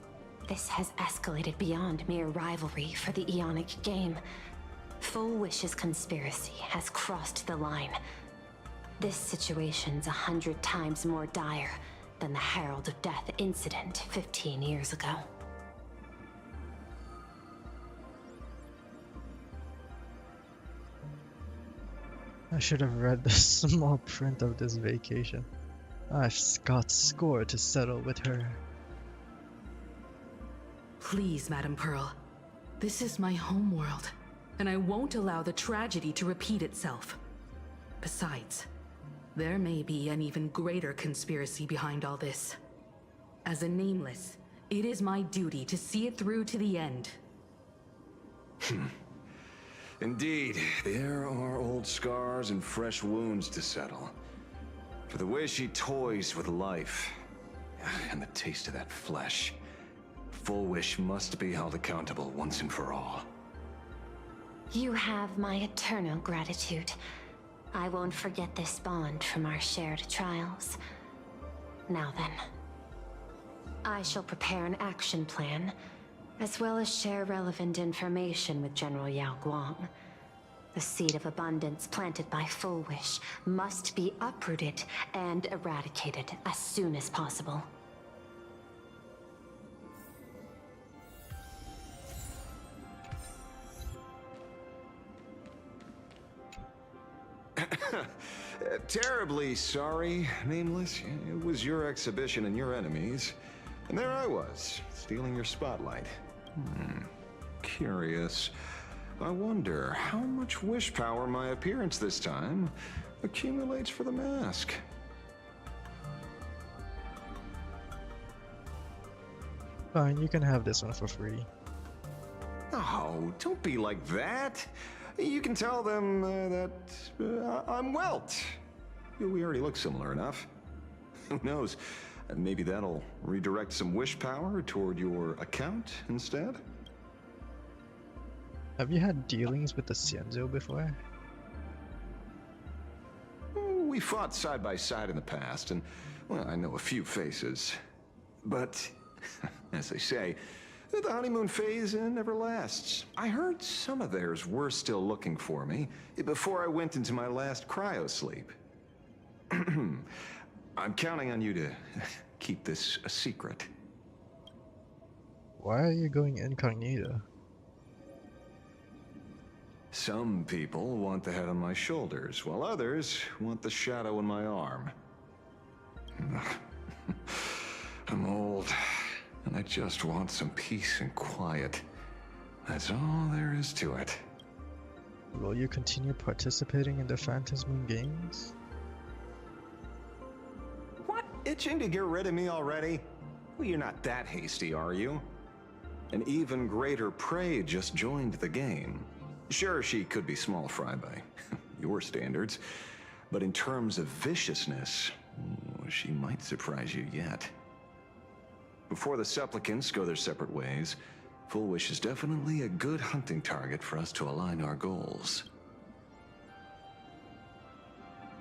Speaker 13: This has escalated beyond mere rivalry for the Ionic game. Full Wish's conspiracy has crossed the line. This situation's 100 times more dire than the Herald of Death incident 15 years ago.
Speaker 1: I should have read the small print of this vacation. I've got score to settle with her.
Speaker 11: Please, Madam Pearl. This is my homeworld, and I won't allow the tragedy to repeat itself. Besides, there may be an even greater conspiracy behind all this. As a Nameless, it is my duty to see it through to the end.
Speaker 3: Indeed, there are old scars and fresh wounds to settle. For the way she toys with life, and the taste of that flesh, Full Wish must be held accountable once and for all.
Speaker 13: You have my eternal gratitude. I won't forget this bond from our shared trials. Now then, I shall prepare an action plan, as well as share relevant information with General Yao Guang. The seed of abundance planted by Full Wish must be uprooted and eradicated as soon as possible.
Speaker 3: Terribly sorry, Nameless. It was your exhibition and your enemies. And there I was, stealing your spotlight. Curious. I wonder how much wish power my appearance this time accumulates for the mask.
Speaker 1: Fine, you can have this one for free.
Speaker 3: Oh, don't be like that. You can tell them that I'm Welt. We already look similar enough. Who knows? Maybe that'll redirect some wish power toward your account instead?
Speaker 1: Have you had dealings with the Xianzhou before?
Speaker 3: We fought side by side in the past, and, well, I know a few faces. But, as they say, the honeymoon phase never lasts. I heard some of theirs were still looking for me before I went into my last cryosleep. I'm counting on you to keep this a secret.
Speaker 1: Why are you going incognito?
Speaker 3: Some people want the head on my shoulders, while others want the shadow in my arm. I'm old, and I just want some peace and quiet. That's all there is to it.
Speaker 1: Will you continue participating in the Phantasmoon games?
Speaker 3: What? Itching to get rid of me already? Well, you're not that hasty, are you? An even greater prey just joined the game. Sure, she could be small fry by your standards, but in terms of viciousness, she might surprise you yet. Before the supplicants go their separate ways, Full Wish is definitely a good hunting target for us to align our goals.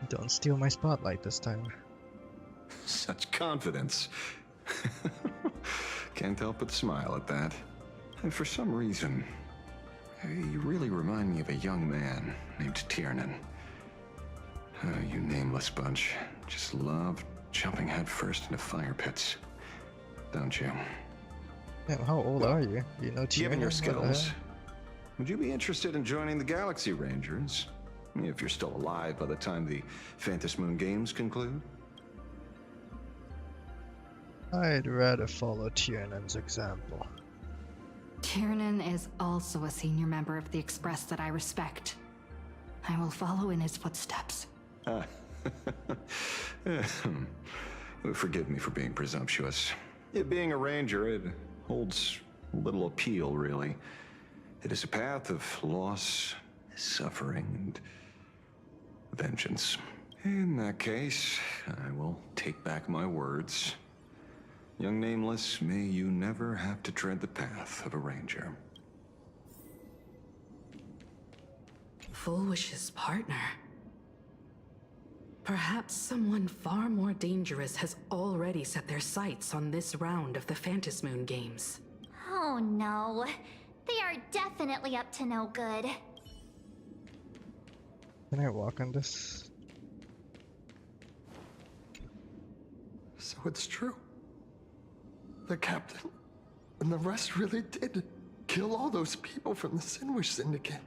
Speaker 1: Don't steal my spotlight this time.
Speaker 3: Such confidence. Can't help but smile at that. And for some reason, you really remind me of a young man named Tiernan. You nameless bunch just love jumping headfirst into fire pits, don't you?
Speaker 1: Yeah, how old are you? You know,
Speaker 3: Given your
Speaker 1: Tiernan,
Speaker 3: skills, would you be interested in joining the Galaxy Rangers? If you're still alive by the time the Phantom Moon Games conclude?
Speaker 1: I'd rather follow Tiernan's example.
Speaker 11: Tiernan is also a senior member of the Express that I respect. I will follow in his footsteps.
Speaker 3: Forgive me for being presumptuous. Being a ranger, it holds little appeal, really. It is a path of loss, suffering, and vengeance. In that case, I will take back my words. Young Nameless, may you never have to tread the path of a ranger.
Speaker 11: Full Wish's partner. Perhaps someone far more dangerous has already set their sights on this round of the Phantom Moon Games.
Speaker 5: Oh no. They are definitely up to no good.
Speaker 1: Can I walk on this?
Speaker 19: So it's true. The captain and the rest really did kill all those people from the Sinwish Syndicate.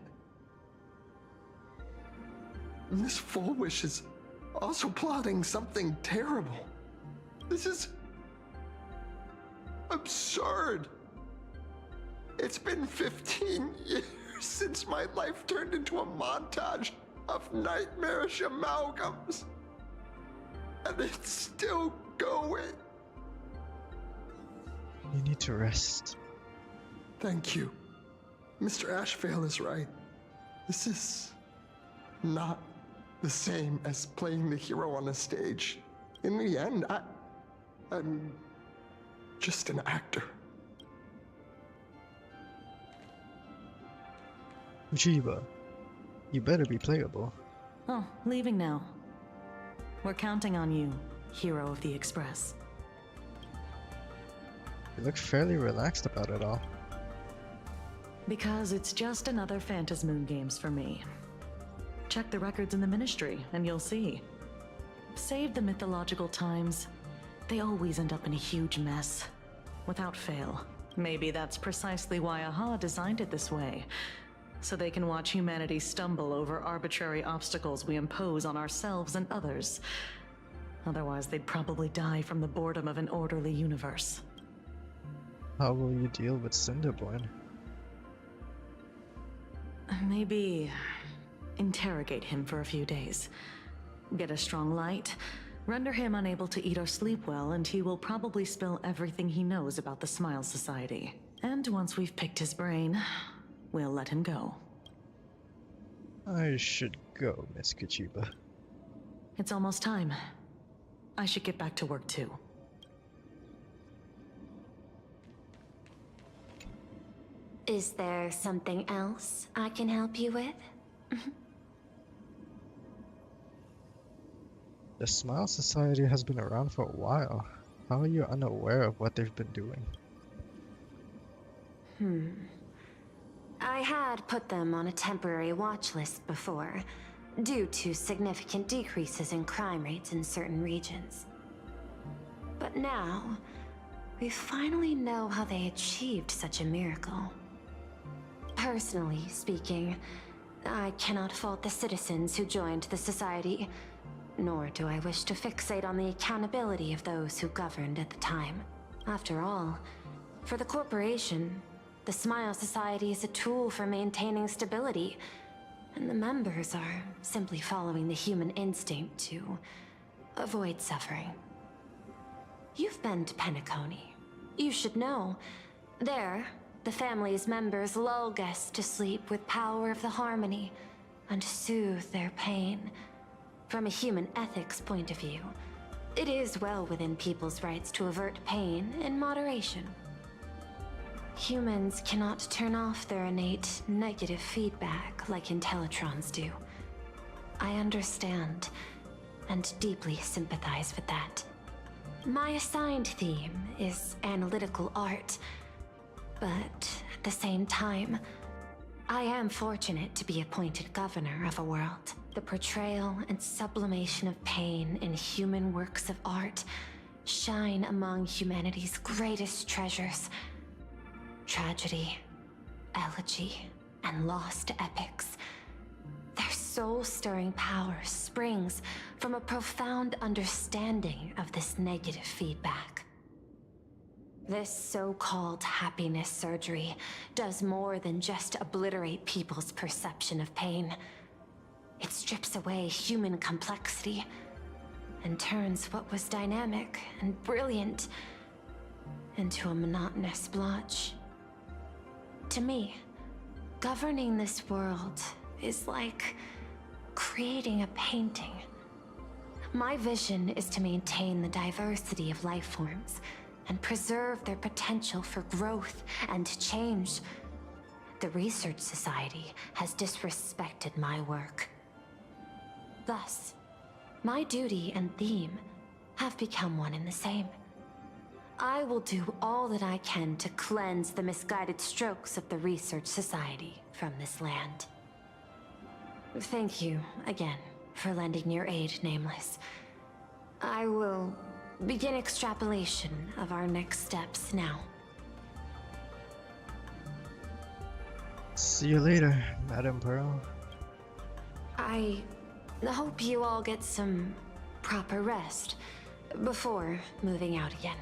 Speaker 19: And this Full Wish is also plotting something terrible. This is absurd. It's been 15 years since my life turned into a montage of nightmarish amalgams. And it's still going.
Speaker 1: You need to rest.
Speaker 19: Thank you. Mr. Ashvale is right. This is not the same as playing the hero on a stage. In the end, I'm just an actor.
Speaker 1: Uchiba, you better be playable.
Speaker 20: Oh, leaving now. We're counting on you, hero of the Express.
Speaker 1: You look fairly relaxed about it all.
Speaker 20: Because it's just another Phantom Moon Games for me. Check the records in the Ministry, and you'll see. Save the mythological times. They always end up in a huge mess. Without fail. Maybe that's precisely why Aha designed it this way. So they can watch humanity stumble over arbitrary obstacles we impose on ourselves and others. Otherwise, they'd probably die from the boredom of an orderly universe.
Speaker 1: How will you deal with Cinderborn?
Speaker 20: Maybe interrogate him for a few days. Get a strong light, render him unable to eat or sleep well, and he will probably spill everything he knows about the Smile Society. And once we've picked his brain, we'll let him go.
Speaker 1: I should go, Miss Kichiba.
Speaker 20: It's almost time. I should get back to work too.
Speaker 13: Is there something else I can help you with?
Speaker 1: The Smile Society has been around for a while. How are you unaware of what they've been doing?
Speaker 13: I had put them on a temporary watch list before, due to significant decreases in crime rates in certain regions. But now, we finally know how they achieved such a miracle. Personally speaking, I cannot fault the citizens who joined the society, nor do I wish to fixate on the accountability of those who governed at the time. After all, for the corporation, the Smile Society is a tool for maintaining stability, and the members are simply following the human instinct to avoid suffering. You've been to Penacony. You should know. There, the family's members lull guests to sleep with power of the harmony and soothe their pain. From a human ethics point of view, it is well within people's rights to avert pain in moderation. Humans cannot turn off their innate negative feedback like Intellitrons do. I understand, and deeply sympathize with that. My assigned theme is analytical art, but at the same time, I am fortunate to be appointed governor of a world. The portrayal and sublimation of pain in human works of art shine among humanity's greatest treasures. Tragedy, elegy, and lost epics. Their soul-stirring power springs from a profound understanding of this negative feedback. This so-called happiness surgery does more than just obliterate people's perception of pain. It strips away human complexity and turns what was dynamic and brilliant into a monotonous blotch. To me, governing this world is like creating a painting. My vision is to maintain the diversity of life forms and preserve their potential for growth and change. The Research Society has disrespected my work. Thus, my duty and theme have become one and the same. I will do all that I can to cleanse the misguided strokes of the Research Society from this land. Thank you again for lending your aid, Nameless. I will begin extrapolation of our next steps now.
Speaker 1: See you later, Madam Pearl.
Speaker 13: I hope you all get some proper rest before moving out again.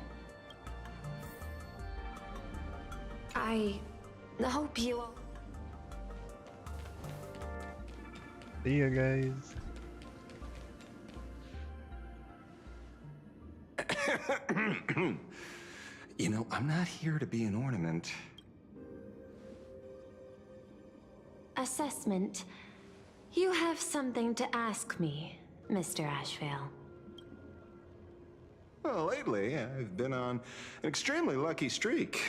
Speaker 13: I hope you all...
Speaker 1: See you guys.
Speaker 3: You know, I'm not here to be an ornament.
Speaker 13: Assessment. You have something to ask me, Mr. Ashvale.
Speaker 3: Well, lately, I've been on an extremely lucky streak.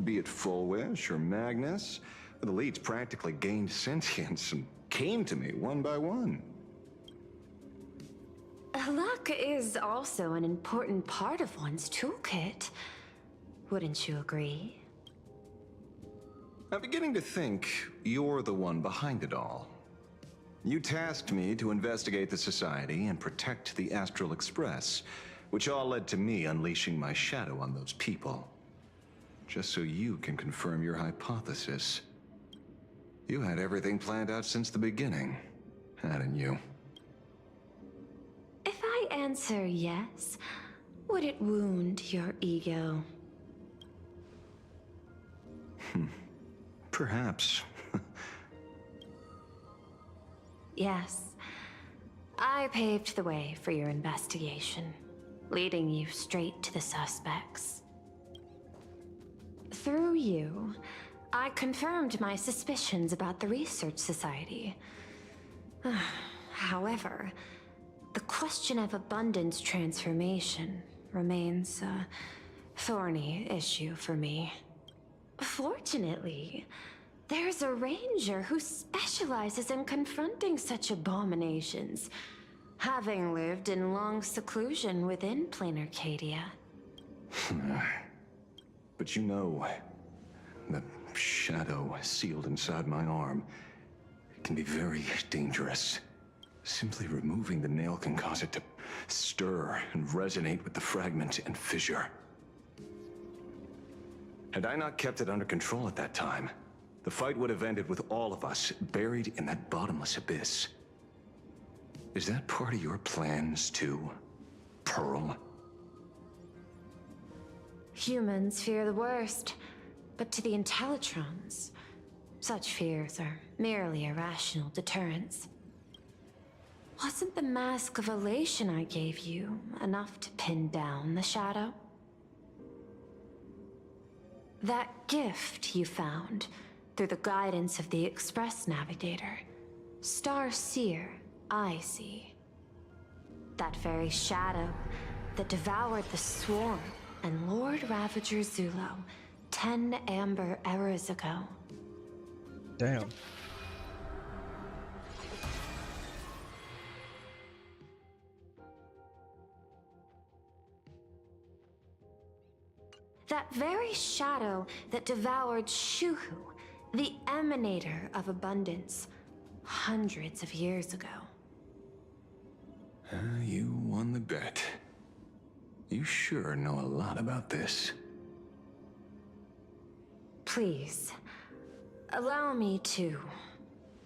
Speaker 3: Be it Full Wish or Magnus, the leads practically gained sentience and came to me one by one.
Speaker 13: Luck is also an important part of one's toolkit. Wouldn't you agree?
Speaker 3: I'm beginning to think you're the one behind it all. You tasked me to investigate the Society and protect the Astral Express, which all led to me unleashing my shadow on those people. Just so you can confirm your hypothesis. You had everything planned out since the beginning, hadn't you?
Speaker 13: If I answer yes, would it wound your ego?
Speaker 3: Perhaps.
Speaker 13: Yes. I paved the way for your investigation, leading you straight to the suspects. Through you, I confirmed my suspicions about the Research Society. However, the question of abundance transformation remains a thorny issue for me. Fortunately, there's a ranger who specializes in confronting such abominations, having lived in long seclusion within Planarcadia.
Speaker 3: But you know, the shadow sealed inside my arm can be very dangerous. Simply removing the nail can cause it to stir and resonate with the fragment and fissure. Had I not kept it under control at that time, the fight would have ended with all of us buried in that bottomless abyss. Is that part of your plans too, Pearl?
Speaker 13: Humans fear the worst, but to the Intellitrons, such fears are merely irrational deterrents. Wasn't the mask of elation I gave you enough to pin down the shadow? That gift you found through the guidance of the Express Navigator, Star Seer, I see. That very shadow that devoured the Swarm and Lord Ravager Zulo 10 amber eras ago. That very shadow that devoured Shuhu, the emanator of abundance, hundreds of years ago.
Speaker 3: You won the bet. You sure know a lot about this.
Speaker 13: Please, allow me to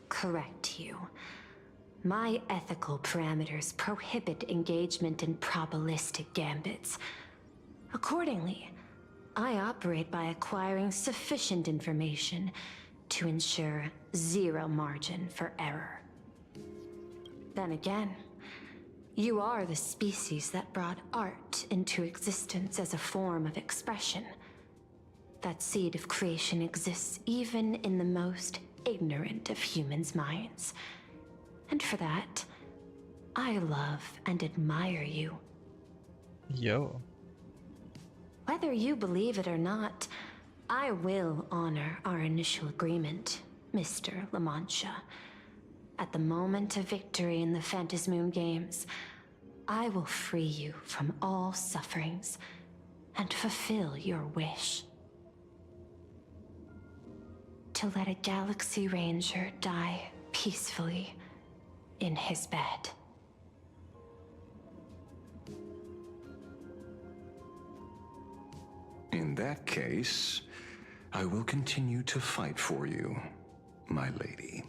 Speaker 13: correct you. My ethical parameters prohibit engagement in probabilistic gambits. Accordingly, I operate by acquiring sufficient information to ensure zero margin for error. Then again, you are the species that brought art into existence as a form of expression. That seed of creation exists even in the most ignorant of humans' minds. And for that, I love and admire you.
Speaker 1: Yo.
Speaker 13: Whether you believe it or not, I will honor our initial agreement, Mr. La Mancha. At the moment of victory in the Phantasmoon Games, I will free you from all sufferings and fulfill your wish. To let a Galaxy Ranger die peacefully in his bed.
Speaker 3: In that case, I will continue to fight for you, my lady.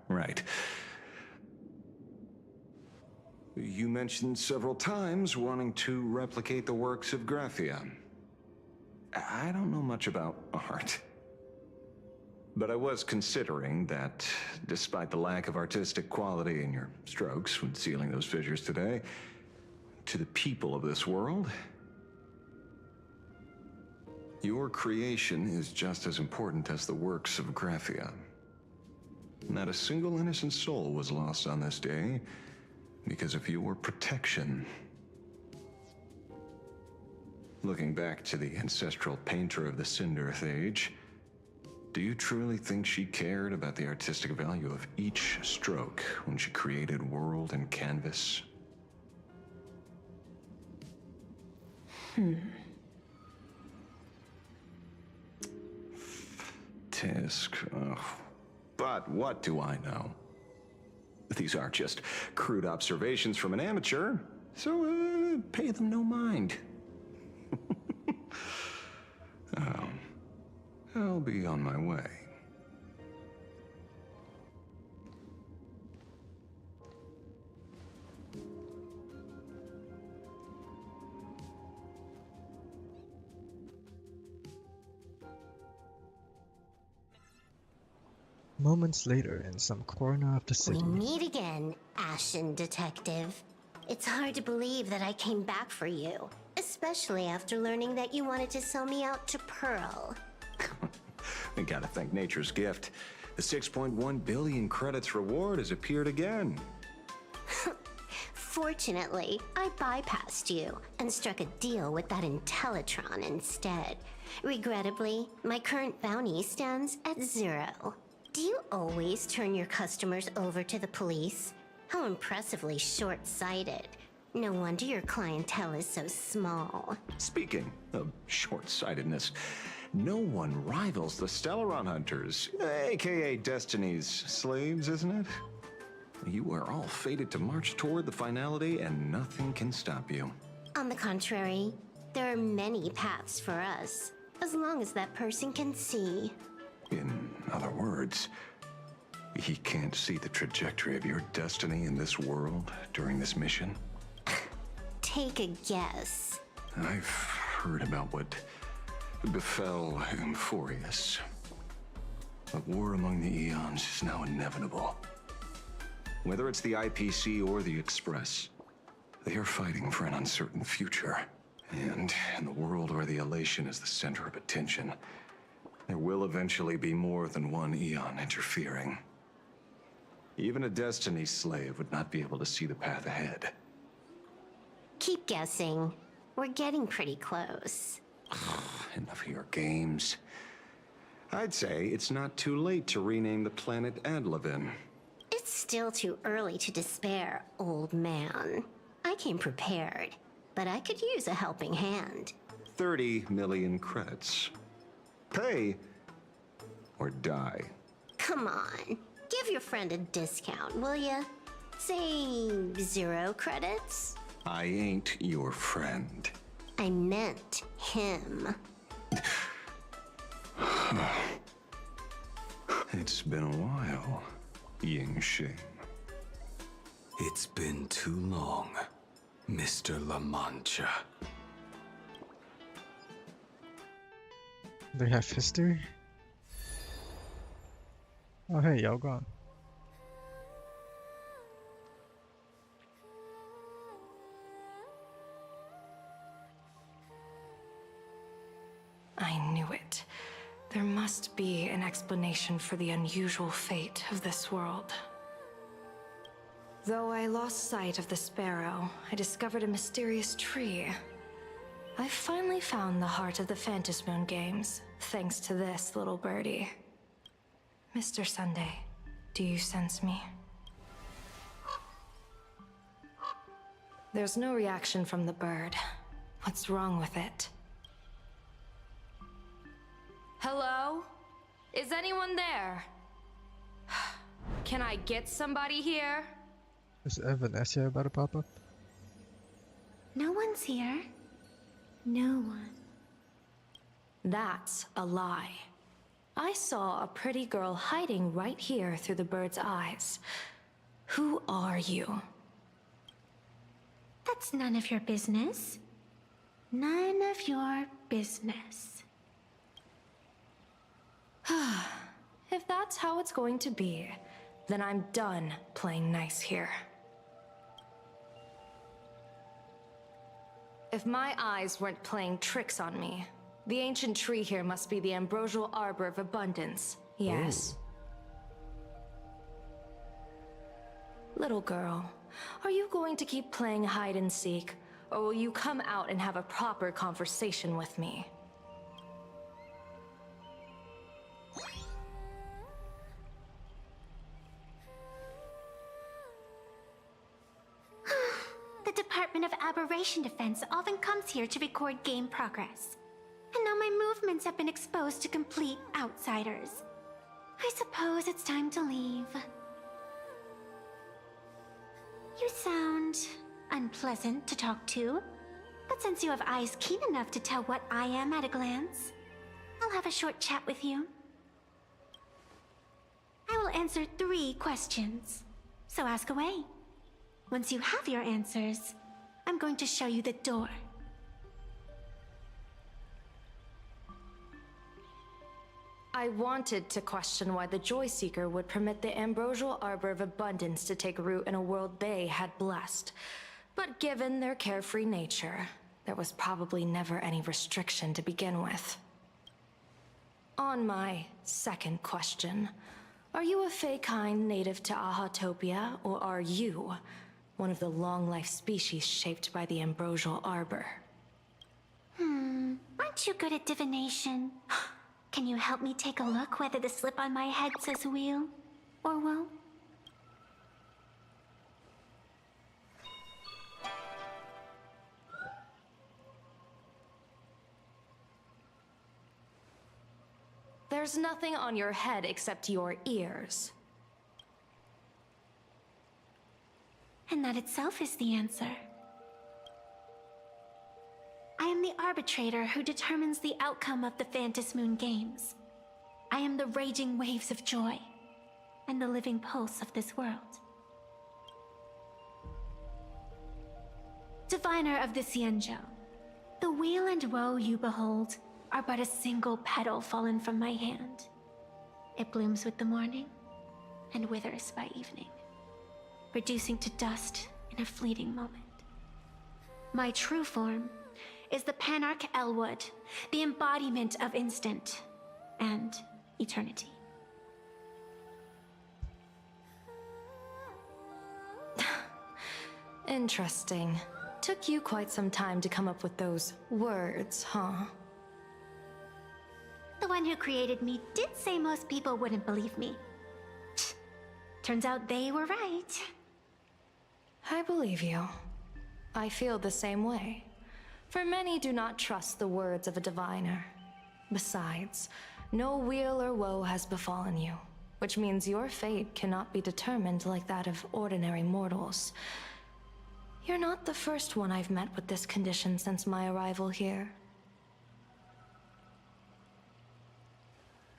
Speaker 3: Right. You mentioned several times wanting to replicate the works of Graphia. I don't know much about art. But I was considering that, despite the lack of artistic quality in your strokes when sealing those fissures today, to the people of this world, your creation is just as important as the works of Graphia. Not a single innocent soul was lost on this day because of your protection. Looking back to the ancestral painter of the Cinderth Age, do you truly think she cared about the artistic value of each stroke when she created world and canvas? Tisk. Ugh. But what do I know? These are just crude observations from an amateur, so pay them no mind. I'll be on my way.
Speaker 1: Moments later, in some corner of the city.
Speaker 15: We meet again, Ashen Detective. It's hard to believe that I came back for you, especially after learning that you wanted to sell me out to Pearl.
Speaker 3: I gotta thank nature's gift. The 6.1 billion credits reward has appeared again.
Speaker 15: Fortunately, I bypassed you and struck a deal with that Intellitron instead. Regrettably, my current bounty stands at 0. Do you always turn your customers over to the police? How impressively short-sighted. No wonder your clientele is so small.
Speaker 3: Speaking of short-sightedness, no one rivals the Stellaron Hunters, aka Destiny's slaves, isn't it? You are all fated to march toward the finality and nothing can stop you.
Speaker 15: On the contrary, there are many paths for us, as long as that person can see.
Speaker 3: In other words, he can't see the trajectory of your destiny in this world during this mission?
Speaker 15: Take a guess.
Speaker 3: I've heard about what befell Euphorius. A war among the eons is now inevitable. Whether it's the IPC or the Express, they are fighting for an uncertain future. And in the world where the elation is the center of attention, there will eventually be more than one eon interfering. Even a Destiny slave would not be able to see the path ahead.
Speaker 15: Keep guessing. We're getting pretty close.
Speaker 3: Enough of your games. I'd say it's not too late to rename the planet Adlevin.
Speaker 15: It's still too early to despair, old man. I came prepared, but I could use a helping hand.
Speaker 3: 30 million credits. Pay or die.
Speaker 15: Come on, give your friend a discount, will ya? Say 0 credits?
Speaker 3: I ain't your friend.
Speaker 15: I meant him.
Speaker 3: It's been a while, Yingxing.
Speaker 2: It's been too long, Mr. La Mancha.
Speaker 1: They have history? Oh hey, Yao Guan.
Speaker 11: I knew it. There must be an explanation for the unusual fate of this world. Though I lost sight of the sparrow, I discovered a mysterious tree. I finally found the heart of the Phantasmoon games, thanks to this little birdie. Mr. Sunday, do you sense me? There's no reaction from the bird. What's wrong with it? Hello? Is anyone there? Can I get somebody here?
Speaker 1: Is Evanescia about to pop up?
Speaker 5: No one's here. No one.
Speaker 11: That's a lie. I saw a pretty girl hiding right here through the bird's eyes. Who are you?
Speaker 5: That's none of your business. None of your business.
Speaker 11: If that's how it's going to be, then I'm done playing nice here. If my eyes weren't playing tricks on me, the ancient tree here must be the Ambrosial Arbor of Abundance, yes? Little girl, are you going to keep playing hide and seek, or will you come out and have a proper conversation with me?
Speaker 5: The Department of Aberration Defense often comes here to record game progress. And now my movements have been exposed to complete outsiders. I suppose it's time to leave. You sound unpleasant to talk to, but since you have eyes keen enough to tell what I am at a glance, I'll have a short chat with you. I will answer 3 questions, so ask away. Once you have your answers, I'm going to show you the door.
Speaker 11: I wanted to question why the Joy Seeker would permit the Ambrosial Arbor of Abundance to take root in a world they had blessed. But given their carefree nature, there was probably never any restriction to begin with. On my second question, are you a Fey-kind native to Ahatopia, or are you one of the long-life species shaped by the Ambrosial Arbor?
Speaker 5: Aren't you good at divination? Can you help me take a look whether the slip on my head says wheel or woe?
Speaker 11: There's nothing on your head except your ears.
Speaker 5: And that itself is the answer. I am the arbitrator who determines the outcome of the Phantasmoon games. I am the raging waves of joy, and the living pulse of this world. Diviner of the Xianzhou, the weal and woe you behold are but a single petal fallen from my hand. It blooms with the morning, and withers by evening, reducing to dust in a fleeting moment. My true form is the Panarch Elwood, the embodiment of instant and eternity.
Speaker 11: Interesting. Took you quite some time to come up with those words, huh?
Speaker 5: the one who created me did say most people wouldn't believe me. Turns out they were right.
Speaker 13: I believe you. I feel the same way. For many do not trust the words of a diviner. Besides, no weal or woe has befallen you, which means your fate cannot be determined like that of ordinary mortals. You're not the first one I've met with this condition since my arrival here.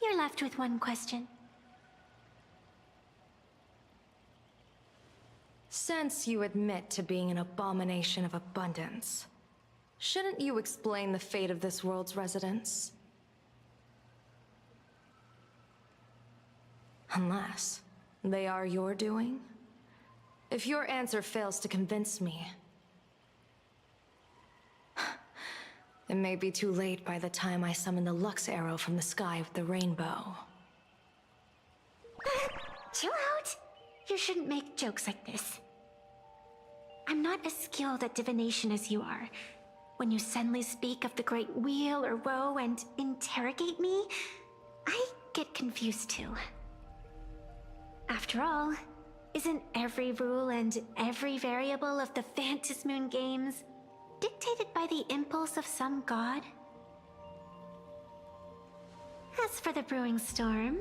Speaker 5: You're left with one question.
Speaker 13: Since you admit to being an abomination of abundance, shouldn't you explain the fate of this world's residents? Unless they are your doing? If your answer fails to convince me, it may be too late by the time I summon the Lux Arrow from the sky with the rainbow.
Speaker 5: Chill out! You shouldn't make jokes like this. I'm not as skilled at divination as you are. When you suddenly speak of the great weal or woe and interrogate me, I get confused too. After all, isn't every rule and every variable of the Phantom Moon games dictated by the impulse of some god? As for the brewing storm,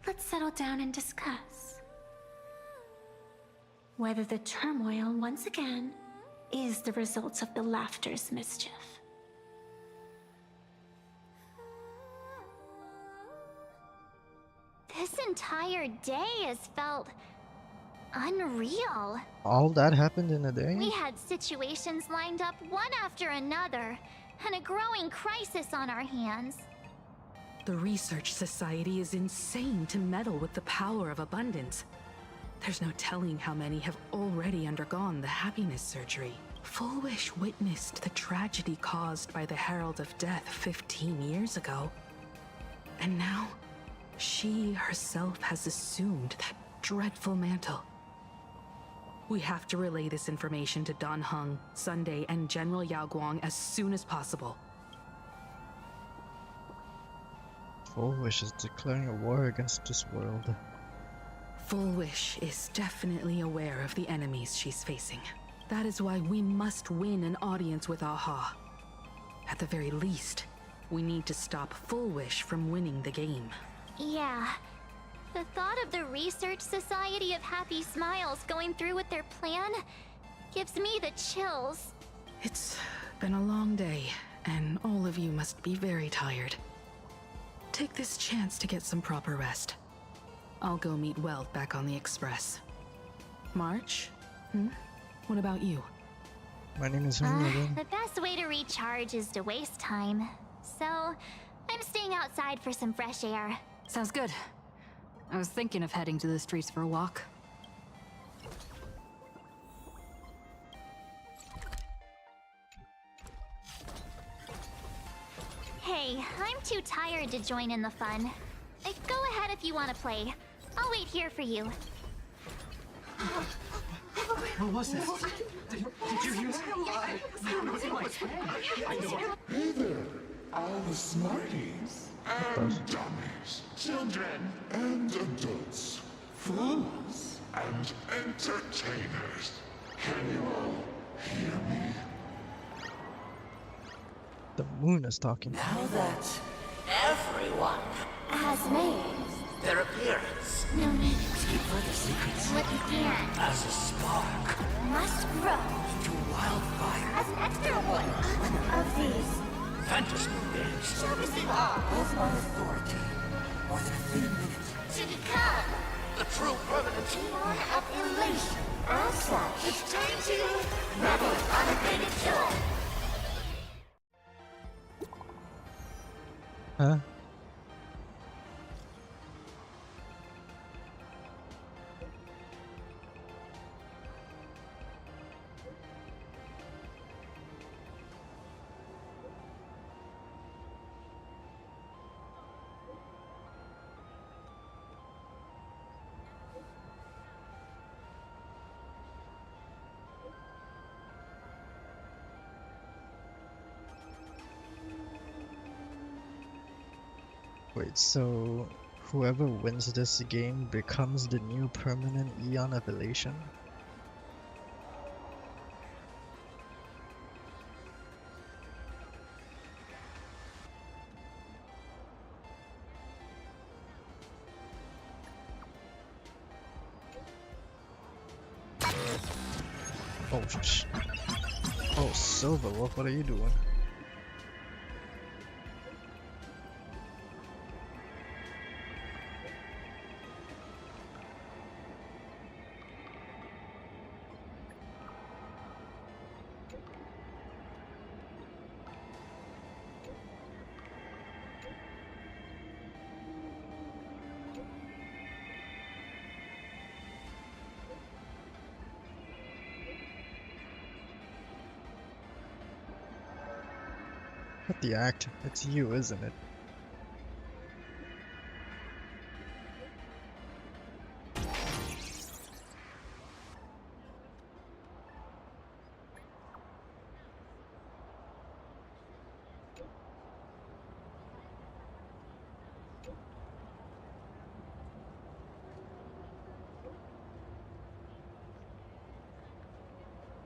Speaker 5: let's settle down and discuss whether the turmoil once again is the result of the laughter's mischief. This entire day has felt unreal.
Speaker 1: All that happened in a day?
Speaker 5: We had situations lined up one after another, and a growing crisis on our hands.
Speaker 11: The Research Society is insane to meddle with the power of abundance. There's no telling how many have already undergone the happiness surgery. Full Wish witnessed the tragedy caused by the Herald of Death 15 years ago. And now, she herself has assumed that dreadful mantle. We have to relay this information to Dan Heng, Sunday, and General Yao Guang as soon as possible.
Speaker 1: Full Wish is declaring a war against this world.
Speaker 11: Full Wish is definitely aware of the enemies she's facing. That is why we must win an audience with Aha. At the very least, we need to stop Full Wish from winning the game.
Speaker 5: Yeah. The thought of the Research Society of Happy Smiles going through with their plan gives me the chills.
Speaker 11: It's been a long day, and all of you must be very tired. Take this chance to get some proper rest. I'll go meet Weld back on the Express. March? What about you?
Speaker 1: My name is Hoon.
Speaker 5: The best way to recharge is to waste time. So, I'm staying outside for some fresh air.
Speaker 16: Sounds good. I was thinking of heading to the streets for a walk.
Speaker 5: Hey, I'm too tired to join in the fun. Go ahead if you want to play. I'll wait here for you.
Speaker 17: What was that? Did you hear that?
Speaker 9: Hey there, all the smarties and dummies, children and adults, fools and entertainers. Can you all hear me?
Speaker 1: The moon is talking.
Speaker 21: Now that everyone
Speaker 5: has made
Speaker 21: their appearance,
Speaker 5: no need
Speaker 21: to keep further secrets
Speaker 5: what began
Speaker 21: as a spark
Speaker 5: must grow
Speaker 21: into wildfire.
Speaker 5: as an extra one of these
Speaker 21: Phantom games
Speaker 5: servicing all
Speaker 21: of my authority more than a thin minute
Speaker 5: to become
Speaker 21: the true permanent
Speaker 5: born of elation. As such, it's time to revel in unabated joy.
Speaker 1: Huh? Wait, so whoever wins this game becomes the new permanent Eon of Elation? Oh, oh, Silver Wolf, what are you doing? What the act? It's you, isn't it?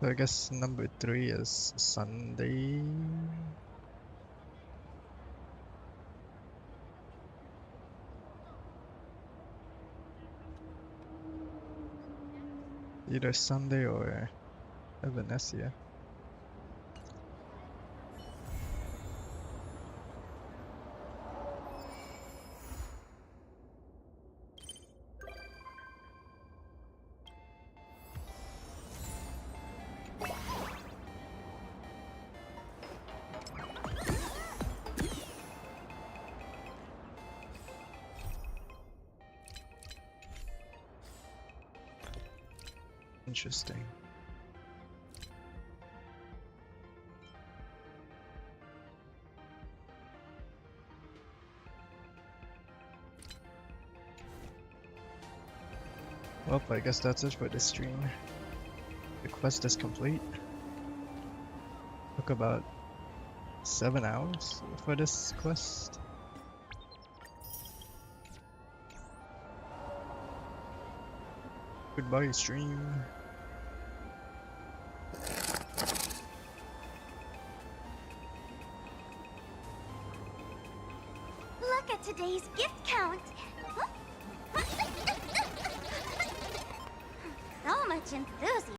Speaker 1: So I guess number 3 is Sunday. Either Sunday or Evanesia. Interesting. Well, I guess that's it for this stream. The quest is complete. Took about 7 hours for this quest. Goodbye, stream.
Speaker 18: Look at today's gift count. So much enthusiasm.